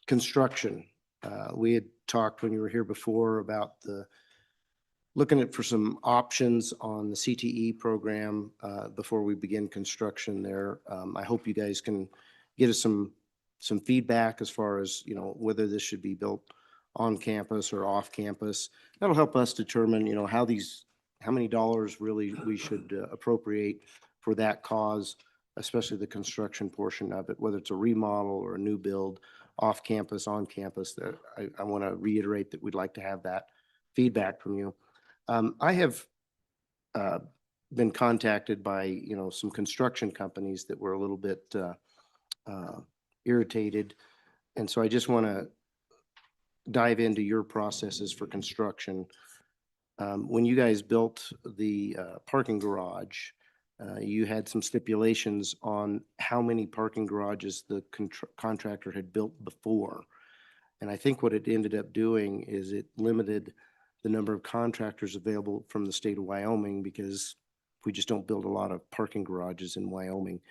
Construction. We had talked when you were here before about looking at for some options on the CTE program before we begin construction there. I hope you guys can get us some feedback as far as, you know, whether this should be built on campus or off campus. That'll help us determine, you know, how many dollars really we should appropriate for that cause, especially the construction portion of it, whether it's a remodel or a new build, off campus, on campus. That I want to reiterate that we'd like to have that feedback from you. I have been contacted by, you know, some construction companies that were a little bit irritated. And so I just want to dive into your processes for construction. When you guys built the parking garage, you had some stipulations on how many parking garages the contractor had built before. And I think what it ended up doing is it limited the number of contractors available from the state of Wyoming, because we just don't build a lot of parking garages in Wyoming.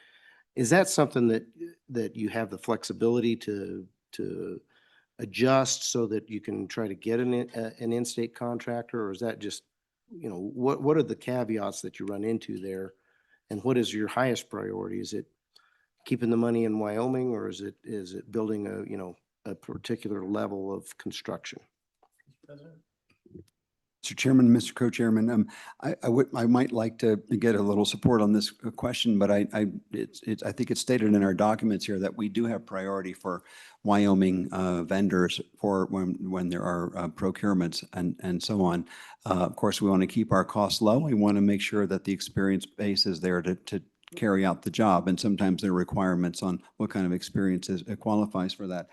Is that something that you have the flexibility to adjust so that you can try to get an in-state contractor, or is that just, you know, what are the caveats that you run into there? And what is your highest priority? Is it keeping the money in Wyoming, or is it building a particular level of construction? Mr. Chairman, Mr. Co-Chairman, I might like to get a little support on this question, but I think it's stated in our documents here that we do have priority for Wyoming vendors for when there are procurements and so on. Of course, we want to keep our costs low. We want to make sure that the experience base is there to carry out the job, and sometimes there are requirements on what kind of experience qualifies for that.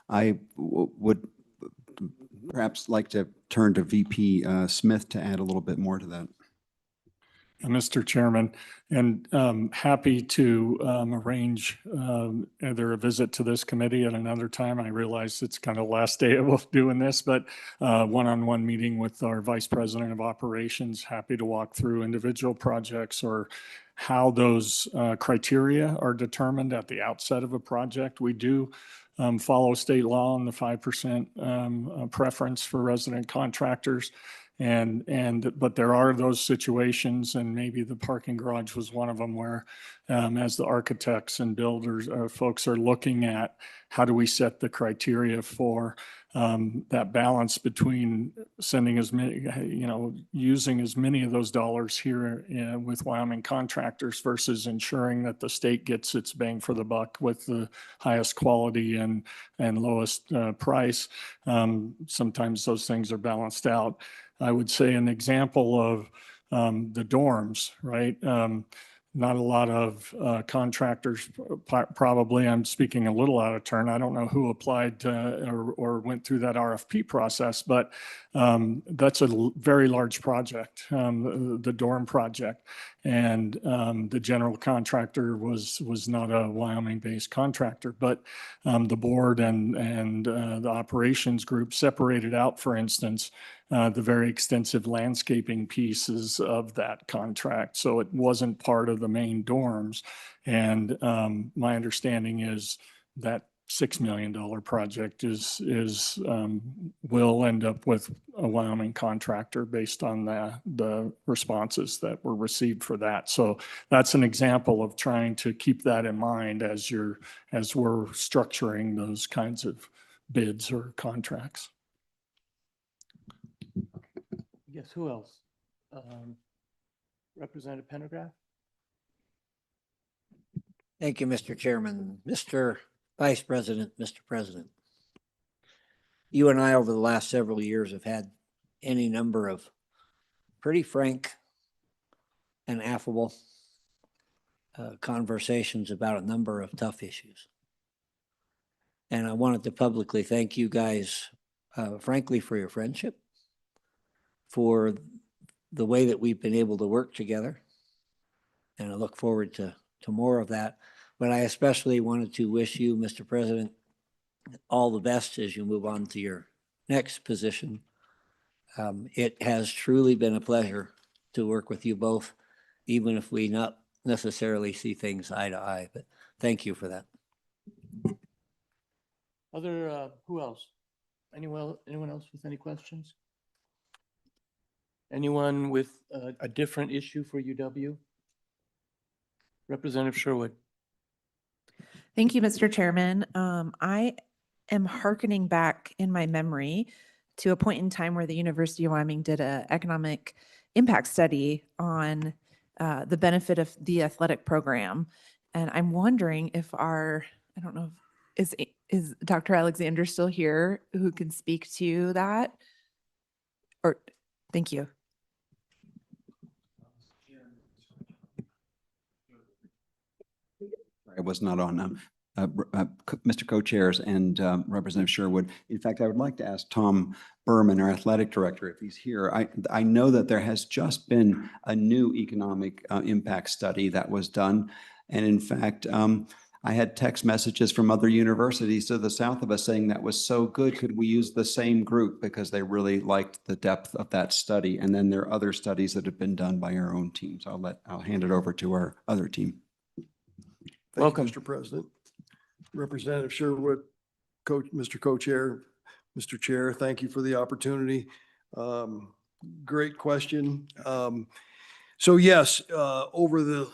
I would perhaps like to turn to VP Smith to add a little bit more to that. Mr. Chairman, and happy to arrange either a visit to this committee at another time. I realize it's kind of last day of doing this, but one-on-one meeting with our Vice President of Operations, happy to walk through individual projects or how those criteria are determined at the outset of a project. We do follow state law on the 5% preference for resident contractors. But there are those situations, and maybe the parking garage was one of them, where as the architects and builders, folks are looking at how do we set the criteria for that balance between sending as many, using as many of those dollars here with Wyoming contractors versus ensuring that the state gets its bang for the buck with the highest quality and lowest price. Sometimes those things are balanced out. I would say an example of the dorms, right? Not a lot of contractors, probably, I'm speaking a little out of turn. I don't know who applied or went through that RFP process, but that's a very large project, the dorm project. And the general contractor was not a Wyoming-based contractor, but the board and the operations group separated out, for instance, the very extensive landscaping pieces of that contract. So it wasn't part of the main dorms. And my understanding is that $6 million project will end up with a Wyoming contractor based on the responses that were received for that. So that's an example of trying to keep that in mind as we're structuring those kinds of bids or contracts. Yes, who else? Representative Pendergraft? Thank you, Mr. Chairman. Mr. Vice President, Mr. President. You and I over the last several years have had any number of pretty frank and affable conversations about a number of tough issues. And I wanted to publicly thank you guys, frankly, for your friendship, for the way that we've been able to work together. And I look forward to more of that. But I especially wanted to wish you, Mr. President, all the best as you move on to your next position. It has truly been a pleasure to work with you both, even if we not necessarily see things eye to eye. But thank you for that. Who else? Anyone else with any questions? Anyone with a different issue for UW? Representative Sherwood. Thank you, Mr. Chairman. I am hearkening back in my memory to a point in time where the University of Wyoming did an economic impact study on the benefit of the athletic program. And I'm wondering if I don't know, is Dr. Alexander still here who can speak to that? Or, thank you. I was not on. Mr. Co-Chairs and Representative Sherwood. In fact, I would like to ask Tom Berman, our athletic director, if he's here. I know that there has just been a new economic impact study that was done. And in fact, I had text messages from other universities to the south of us saying that was so good. Could we use the same group because they really liked the depth of that study? And then there are other studies that have been done by our own team. So I'll hand it over to our other team. Welcome, Mr. President. Representative Sherwood, Mr. Co-Chair, Mr. Chair, thank you for the opportunity. Great question. So yes, over the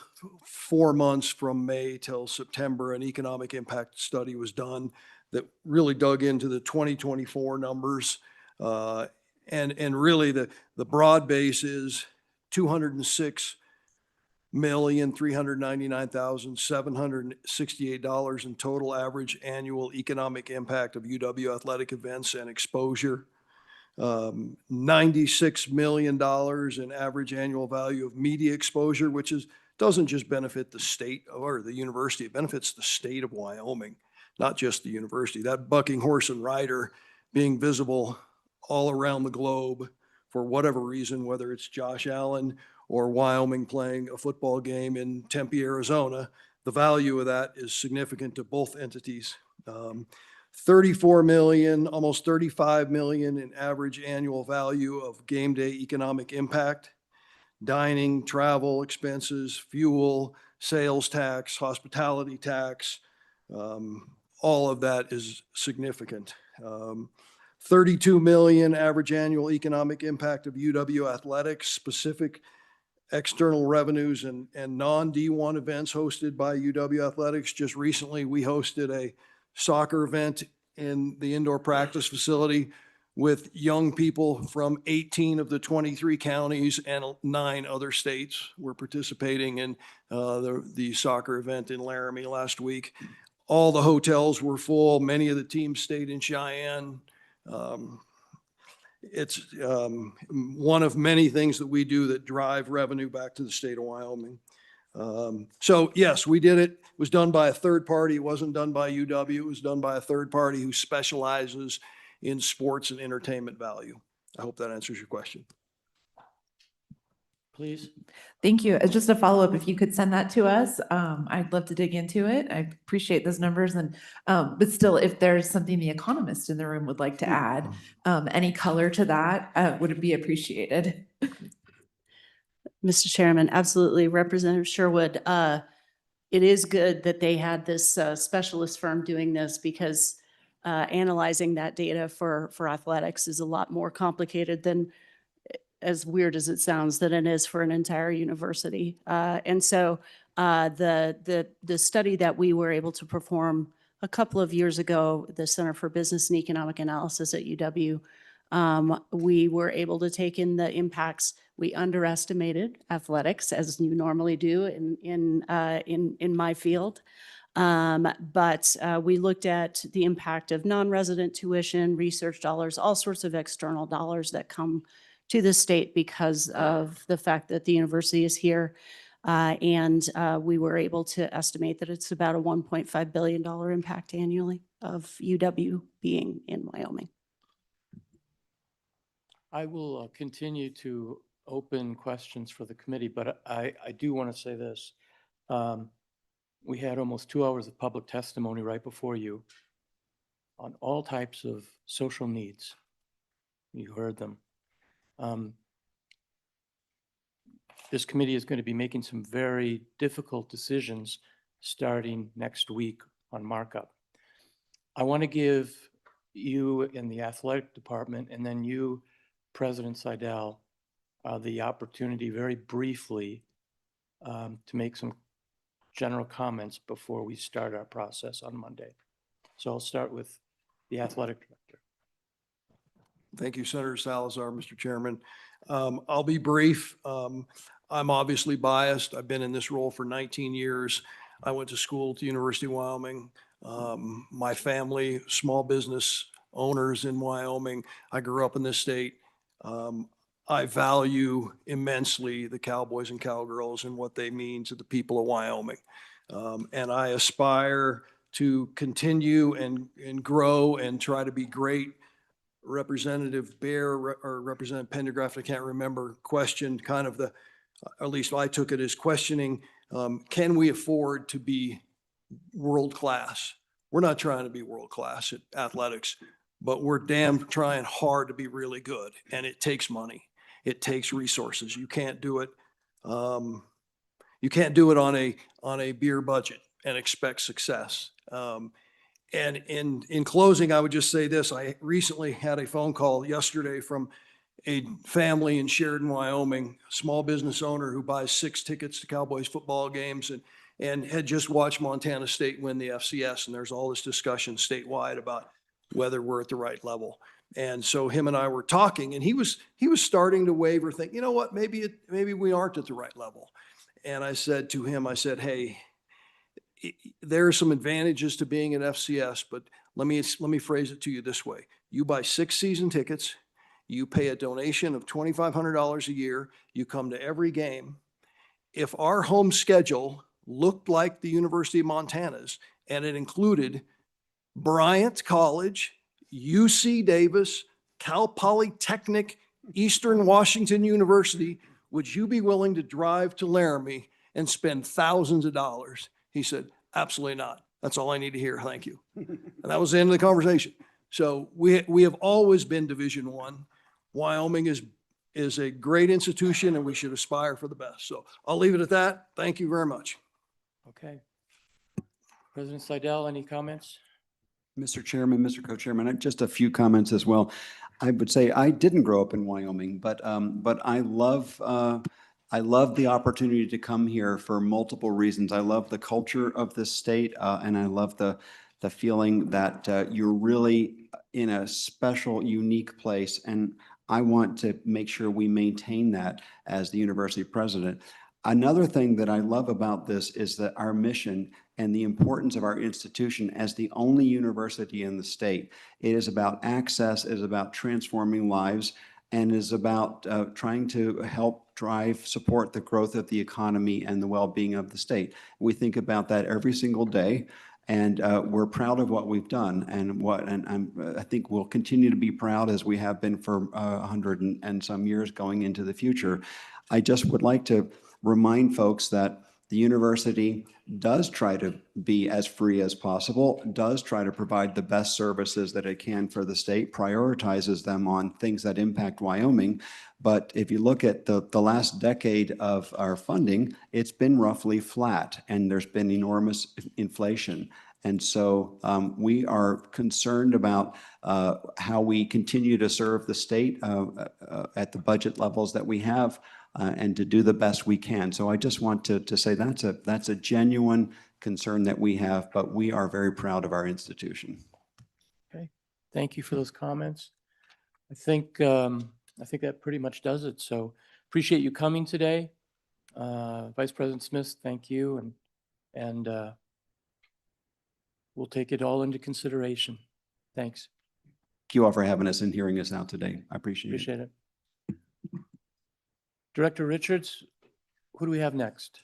4 months from May till September, an economic impact study was done that really dug into the 2024 numbers. And really the broad base is $206,399,768 in total average annual economic impact of UW athletic events and exposure. $96 million in average annual value of media exposure, which doesn't just benefit the state or the university, it benefits the state of Wyoming, not just the university. That bucking horse and rider being visible all around the globe for whatever reason, whether it's Josh Allen or Wyoming playing a football game in Tempe, Arizona, the value of that is significant to both entities. 34 million, almost 35 million in average annual value of game day economic impact, dining, travel expenses, fuel, sales tax, hospitality tax, all of that is significant. 32 million average annual economic impact of UW athletics, specific external revenues and non-D1 events hosted by UW athletics. Just recently, we hosted a soccer event in the indoor practice facility with young people from 18 of the 23 counties and 9 other states were participating in the soccer event in Laramie last week. All the hotels were full. Many of the teams stayed in Cheyenne. It's one of many things that we do that drive revenue back to the state of Wyoming. So yes, we did it. It was done by a third party. It wasn't done by UW. It was done by a third party who specializes in sports and entertainment value. I hope that answers your question. Please. Thank you. Just a follow-up, if you could send that to us, I'd love to dig into it. I appreciate those numbers and, but still, if there's something the economist in the room would like to add, any color to that, would it be appreciated? Mr. Chairman, absolutely. Representative Sherwood, it is good that they had this specialist firm doing this because analyzing that data for athletics is a lot more complicated than, as weird as it sounds, than it is for an entire university. And so the study that we were able to perform a couple of years ago, the Center for Business and Economic Analysis at UW, we were able to take in the impacts. We underestimated athletics, as you normally do in my field. But we looked at the impact of non-resident tuition, research dollars, all sorts of external dollars that come to the state because of the fact that the university is here. And we were able to estimate that it's about a $1.5 billion impact annually of UW being in Wyoming. I will continue to open questions for the committee, but I do want to say this. We had almost 2 hours of public testimony right before you on all types of social needs. You heard them. This committee is going to be making some very difficult decisions starting next week on markup. I want to give you in the athletic department and then you, President Seidel, the opportunity very briefly to make some general comments before we start our process on Monday. So I'll start with the athletic director. Thank you, Senator Salazar, Mr. Chairman. I'll be brief. I'm obviously biased. I've been in this role for 19 years. I went to school at the University of Wyoming. My family, small business owners in Wyoming. I grew up in this state. I value immensely the cowboys and cowgirls and what they mean to the people of Wyoming. And I aspire to continue and grow and try to be great. Representative Bear or Representative Pendergraft, I can't remember, questioned kind of the, at least I took it as questioning, can we afford to be world class? We're not trying to be world class at athletics, but we're damn trying hard to be really good. And it takes money. It takes resources. You can't do it. You can't do it on a beer budget and expect success. And in closing, I would just say this. I recently had a phone call yesterday from a family in Sheridan, Wyoming, small business owner who buys 6 tickets to Cowboys football games and had just watched Montana State win the FCS. And there's all this discussion statewide about whether we're at the right level. And so him and I were talking and he was starting to waver, think, you know what, maybe we aren't at the right level. And I said to him, I said, hey, there are some advantages to being an FCS, but let me phrase it to you this way. You buy 6 season tickets, you pay a donation of $2,500 a year, you come to every game. If our home schedule looked like the University of Montana's and it included Bryant College, UC Davis, Cal Polytechnic, Eastern Washington University, would you be willing to drive to Laramie and spend thousands of dollars? He said, absolutely not. That's all I need to hear. Thank you. And that was the end of the conversation. So we have always been Division I. Wyoming is a great institution and we should aspire for the best. So I'll leave it at that. Thank you very much. Okay. President Seidel, any comments? Mr. Chairman, Mr. Co-Chairman, just a few comments as well. I would say I didn't grow up in Wyoming, but I love the opportunity to come here for multiple reasons. I love the culture of this state, and I love the feeling that you're really in a special, unique place. And I want to make sure we maintain that as the university president. Another thing that I love about this is that our mission and the importance of our institution as the only university in the state. It is about access, it is about transforming lives, and is about trying to help support the growth of the economy and the well-being of the state. We think about that every single day, and we're proud of what we've done, and I think we'll continue to be proud as we have been for 100 and some years going into the future. I just would like to remind folks that the university does try to be as free as possible, does try to provide the best services that it can for the state, prioritizes them on things that impact Wyoming. But if you look at the last decade of our funding, it's been roughly flat, and there's been enormous inflation. And so we are concerned about how we continue to serve the state at the budget levels that we have, and to do the best we can. So I just want to say that's a genuine concern that we have, but we are very proud of our institution. Okay, thank you for those comments. I think that pretty much does it. So appreciate you coming today. Vice President Smith, thank you. And we'll take it all into consideration. Thanks. Thank you all for having us and hearing us out today. I appreciate it. Appreciate it. Director Richards, who do we have next?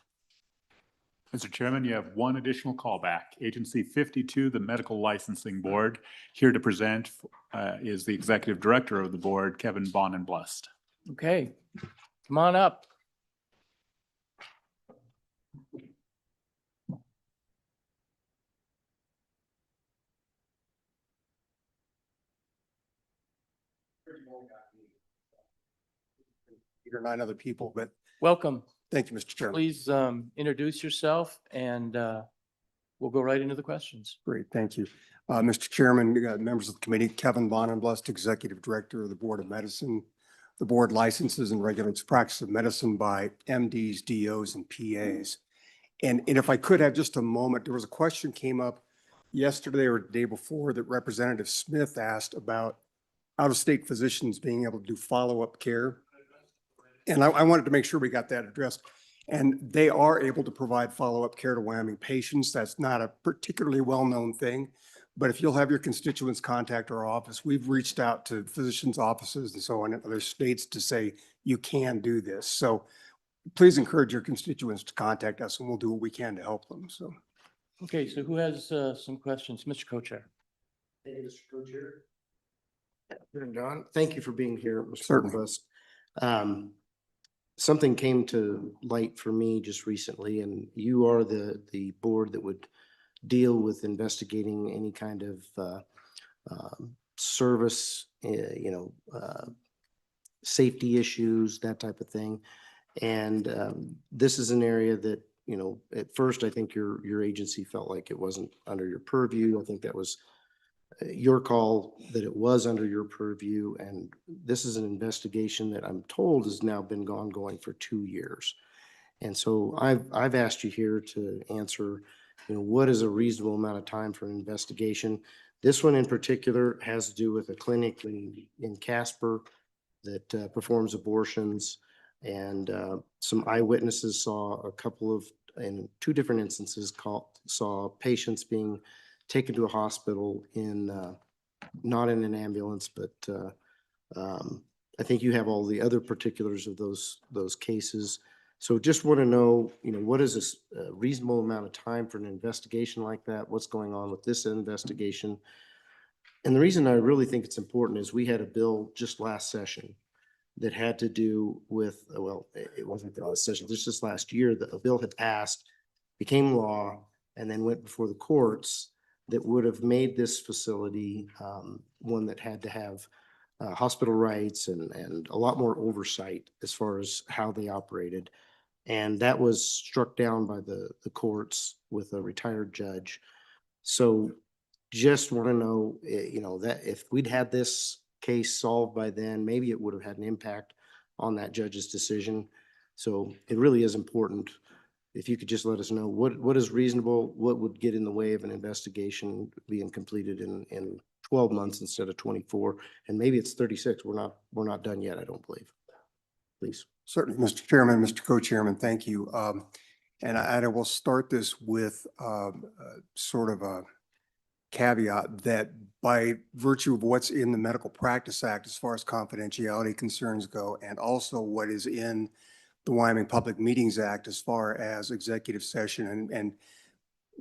Mr. Chairman, you have one additional callback. Agency 52, the Medical Licensing Board. Here to present is the Executive Director of the Board, Kevin Bonenblust. Okay, come on up. Or 9 other people, but Welcome. thank you, Mr. Chairman. Please introduce yourself, and we'll go right into the questions. Great, thank you. Mr. Chairman, members of the committee, Kevin Bonenblust, Executive Director of the Board of Medicine. The board licenses and regulates practice of medicine by MDs, DOs, and PAs. And if I could have just a moment, there was a question came up yesterday or the day before that Representative Smith asked about out-of-state physicians being able to do follow-up care. And I wanted to make sure we got that addressed. And they are able to provide follow-up care to Wyoming patients. That's not a particularly well-known thing. But if you'll have your constituents contact our office, we've reached out to physicians' offices and so on in other states to say, you can do this. So please encourage your constituents to contact us, and we'll do what we can to help them. So. Okay, so who has some questions? Mr. Co-Chair. Thank you, Mr. Co-Chair. Don, thank you for being here, Mr. Certainly. Bonenblust. Something came to light for me just recently, and you are the board that would deal with investigating any kind of service, safety issues, that type of thing. And this is an area that, at first, I think your agency felt like it wasn't under your purview. I think that was your call that it was under your purview. And this is an investigation that I'm told has now been ongoing for 2 years. And so I've asked you here to answer, what is a reasonable amount of time for an investigation? This one in particular has to do with a clinic in Casper that performs abortions. And some eyewitnesses saw in 2 different instances, saw patients being taken to a hospital not in an ambulance, but I think you have all the other particulars of those cases. So just want to know, what is a reasonable amount of time for an investigation like that? What's going on with this investigation? And the reason I really think it's important is we had a bill just last session that had to do with, it wasn't the last session, just last year, that a bill had passed, became law, and then went before the courts that would have made this facility one that had to have hospital rights and a lot more oversight as far as how they operated. And that was struck down by the courts with a retired judge. So just want to know, that if we'd had this case solved by then, maybe it would have had an impact on that judge's decision. So it really is important. If you could just let us know what is reasonable, what would get in the way of an investigation being completed in 12 months instead of 24, and maybe it's 36. We're not done yet, I don't believe. Please. Certainly, Mr. Chairman, Mr. Co-Chairman, thank you. And I will start this with sort of a caveat that by virtue of what's in the Medical Practice Act as far as confidentiality concerns go, and also what is in the Wyoming Public Meetings Act as far as executive session and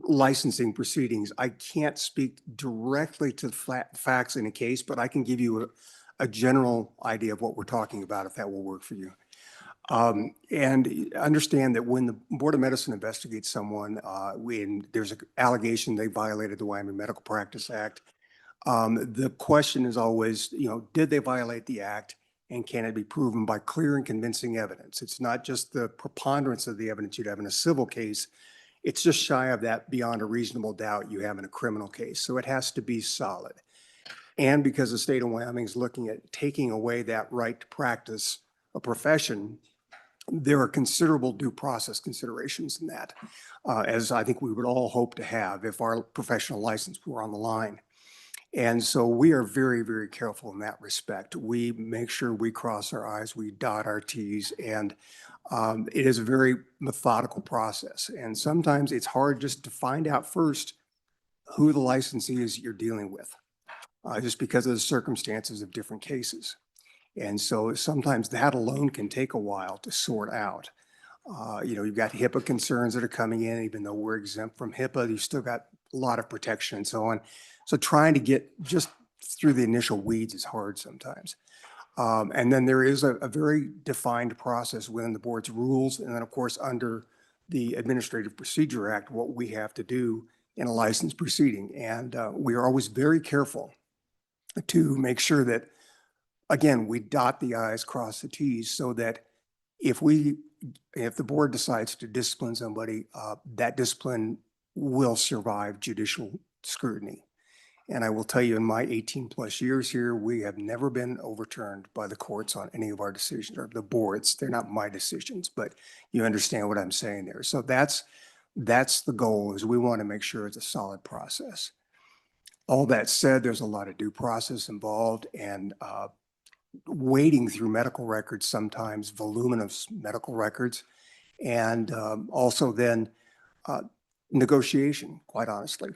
licensing proceedings, I can't speak directly to the facts in a case, but I can give you a general idea of what we're talking about, if that will work for you. And understand that when the Board of Medicine investigates someone, when there's an allegation they violated the Wyoming Medical Practice Act, the question is always, did they violate the act, and can it be proven by clear and convincing evidence? It's not just the preponderance of the evidence you'd have in a civil case. It's just shy of that beyond a reasonable doubt you have in a criminal case. So it has to be solid. And because the state of Wyoming is looking at taking away that right to practice a profession, there are considerable due process considerations in that, as I think we would all hope to have if our professional license were on the line. And so we are very, very careful in that respect. We make sure we cross our I's, we dot our T's, and it is a very methodical process. And sometimes it's hard just to find out first who the licensee is you're dealing with, just because of the circumstances of different cases. And so sometimes that alone can take a while to sort out. You've got HIPAA concerns that are coming in, even though we're exempt from HIPAA, you've still got a lot of protection and so on. So trying to get just through the initial weeds is hard sometimes. And then there is a very defined process within the board's rules. And then of course, under the Administrative Procedure Act, what we have to do in a license proceeding. And we are always very careful to make sure that, again, we dot the I's, cross the T's, so that if the board decides to discipline somebody, that discipline will survive judicial scrutiny. And I will tell you, in my 18 plus years here, we have never been overturned by the courts on any of our decisions, or the boards. They're not my decisions, but you understand what I'm saying there. So that's the goal, is we want to make sure it's a solid process. All that said, there's a lot of due process involved, and wading through medical records, sometimes voluminous medical records, and also then negotiation, quite honestly.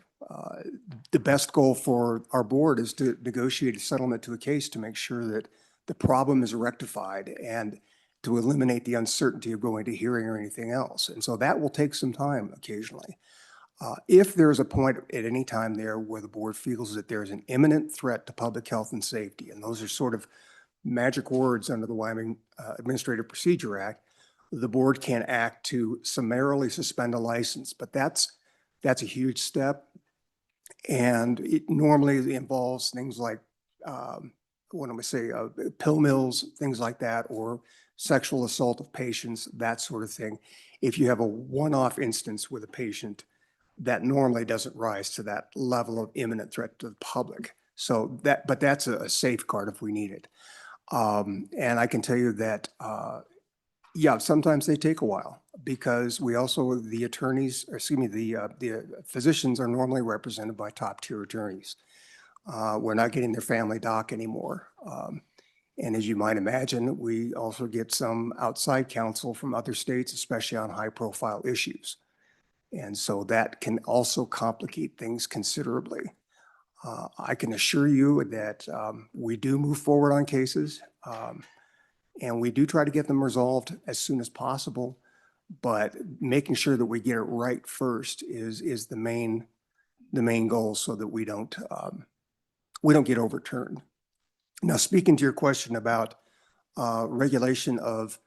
The best goal for our board is to negotiate a settlement to a case to make sure that the problem is rectified and to eliminate the uncertainty of going to hearing or anything else. And so that will take some time occasionally. If there's a point at any time there where the board feels that there's an imminent threat to public health and safety, and those are sort of magic words under the Wyoming Administrative Procedure Act, the board can act to summarily suspend a license, but that's a huge step. And it normally involves things like, pill mills, things like that, or sexual assault of patients, that sort of thing. If you have a one-off instance with a patient, that normally doesn't rise to that level of imminent threat to the public. So but that's a safeguard if we need it. And I can tell you that, sometimes they take a while, because the attorneys, the physicians are normally represented by top tier attorneys. We're not getting their family doc anymore. And as you might imagine, we also get some outside counsel from other states, especially on high profile issues. And so that can also complicate things considerably. I can assure you that we do move forward on cases, and we do try to get them resolved as soon as possible, but making sure that we get it right first is the main goal, so that we don't get overturned. Now, speaking to your question about regulation of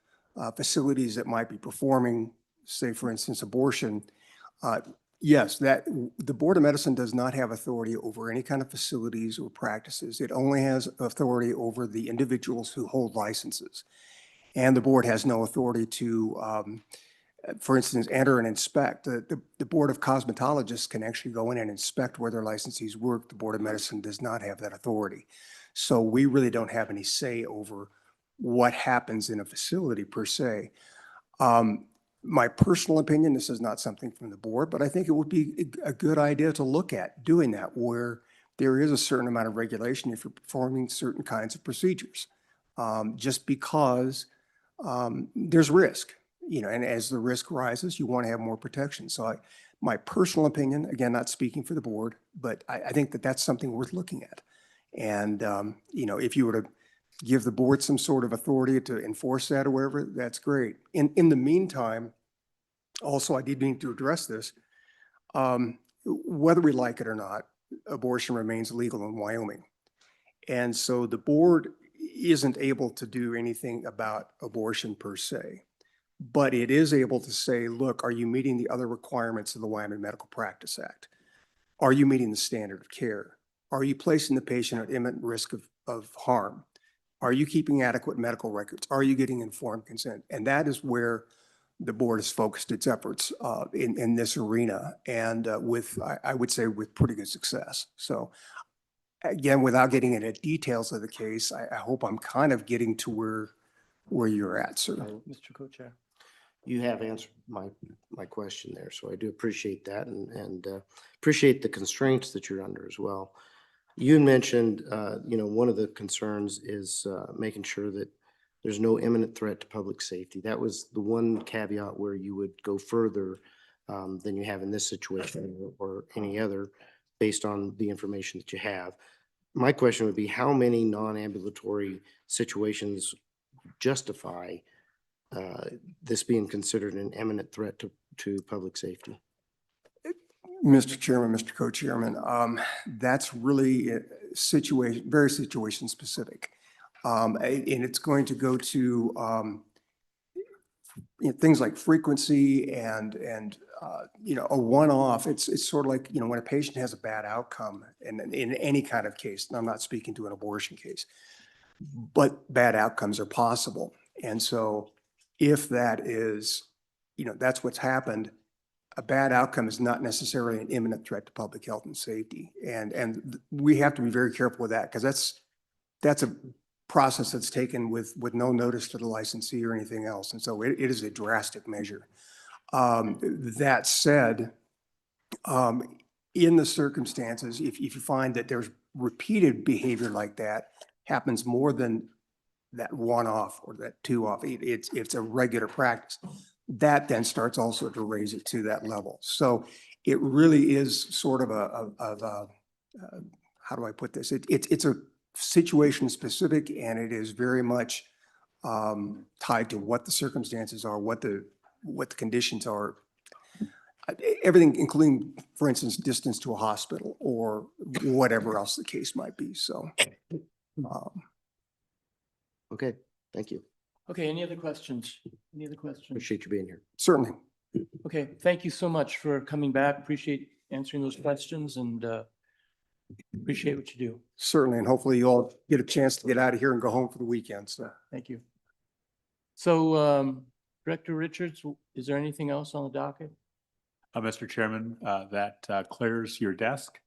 facilities that might be performing, say, for instance, abortion, yes, that the Board of Medicine does not have authority over any kind of facilities or practices. It only has authority over the individuals who hold licenses. And the board has no authority to for instance, enter and inspect. The Board of Cosmetologists can actually go in and inspect where their licensees work. The Board of Medicine does not have that authority. So we really don't have any say over what happens in a facility per se. My personal opinion, this is not something from the board, but I think it would be a good idea to look at doing that where there is a certain amount of regulation if you're performing certain kinds of procedures. Just because there's risk, and as the risk rises, you want to have more protection. So my personal opinion, again, not speaking for the board, but I think that that's something worth looking at. And, if you were to give the board some sort of authority to enforce that or whatever, that's great. In the meantime, also, I did need to address this. Whether we like it or not, abortion remains legal in Wyoming. And so the board isn't able to do anything about abortion per se, but it is able to say, look, are you meeting the other requirements of the Wyoming Medical Practice Act? Are you meeting the standard of care? Are you placing the patient at imminent risk of harm? Are you keeping adequate medical records? Are you getting informed consent? And that is where the board has focused its efforts in this arena, and I would say with pretty good success. So again, without getting into details of the case, I hope I'm kind of getting to where you're at, sir. Mr. Co-Chair. You have answered my question there, so I do appreciate that and appreciate the constraints that you're under as well. You mentioned, one of the concerns is making sure that there's no imminent threat to public safety. That was the one caveat where you would go further than you have in this situation or any other based on the information that you have. My question would be, how many non-ambulatory situations justify this being considered an imminent threat to public safety? Mr. Chairman, Mr. Co-Chairman, that's really very situation specific. And it's going to go to things like frequency and a one-off. It's sort of like, when a patient has a bad outcome in any kind of case, and I'm not speaking to an abortion case, but bad outcomes are possible. And so if that is, that's what's happened, a bad outcome is not necessarily an imminent threat to public health and safety. And we have to be very careful with that, because that's a process that's taken with no notice to the licensee or anything else. And so it is a drastic measure. That said, in the circumstances, if you find that there's repeated behavior like that happens more than that one-off or that two-off, it's a regular practice, that then starts also to raise it to that level. So it really is sort of how do I put this? It's a situation specific, and it is very much tied to what the circumstances are, what the conditions are, everything, including, for instance, distance to a hospital or whatever else the case might be. So. Okay, thank you. Okay, any other questions? Any other questions? Appreciate you being here. Certainly. Okay, thank you so much for coming back. Appreciate answering those questions and appreciate what you do. Certainly, and hopefully you all get a chance to get out of here and go home for the weekend. So Thank you. So Director Richards, is there anything else on the docket? Mr. Chairman, that clears your desk.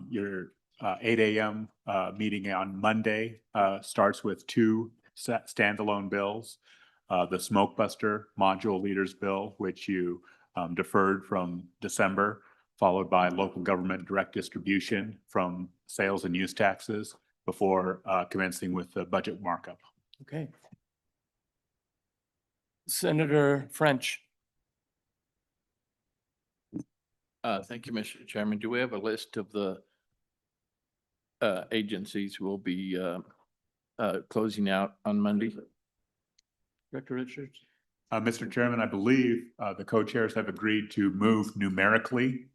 Your 8 a.m. Meeting on Monday starts with 2 standalone bills. The Smoke Buster Module Leaders Bill, which you deferred from December, followed by local government direct distribution from sales and use taxes before commencing with the budget markup. Okay. Senator French. Thank you, Mr. Chairman. Do we have a list of the agencies who will be closing out on Monday? Director Richards. Mr. Chairman, I believe the co-chairs have agreed to move numerically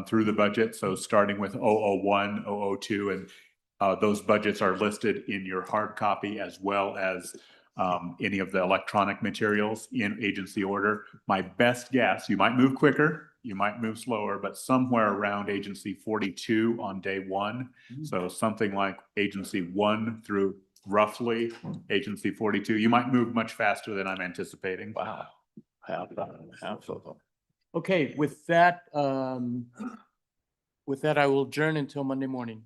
through the budget. So starting with 001, 002, and those budgets are listed in your hard copy as well as any of the electronic materials in agency order. My best guess, you might move quicker, you might move slower, but somewhere around agency 42 on day 1. So something like agency 1 through roughly agency 42. You might move much faster than I'm anticipating. Wow. half of them. Okay, with that, I will adjourn until Monday morning.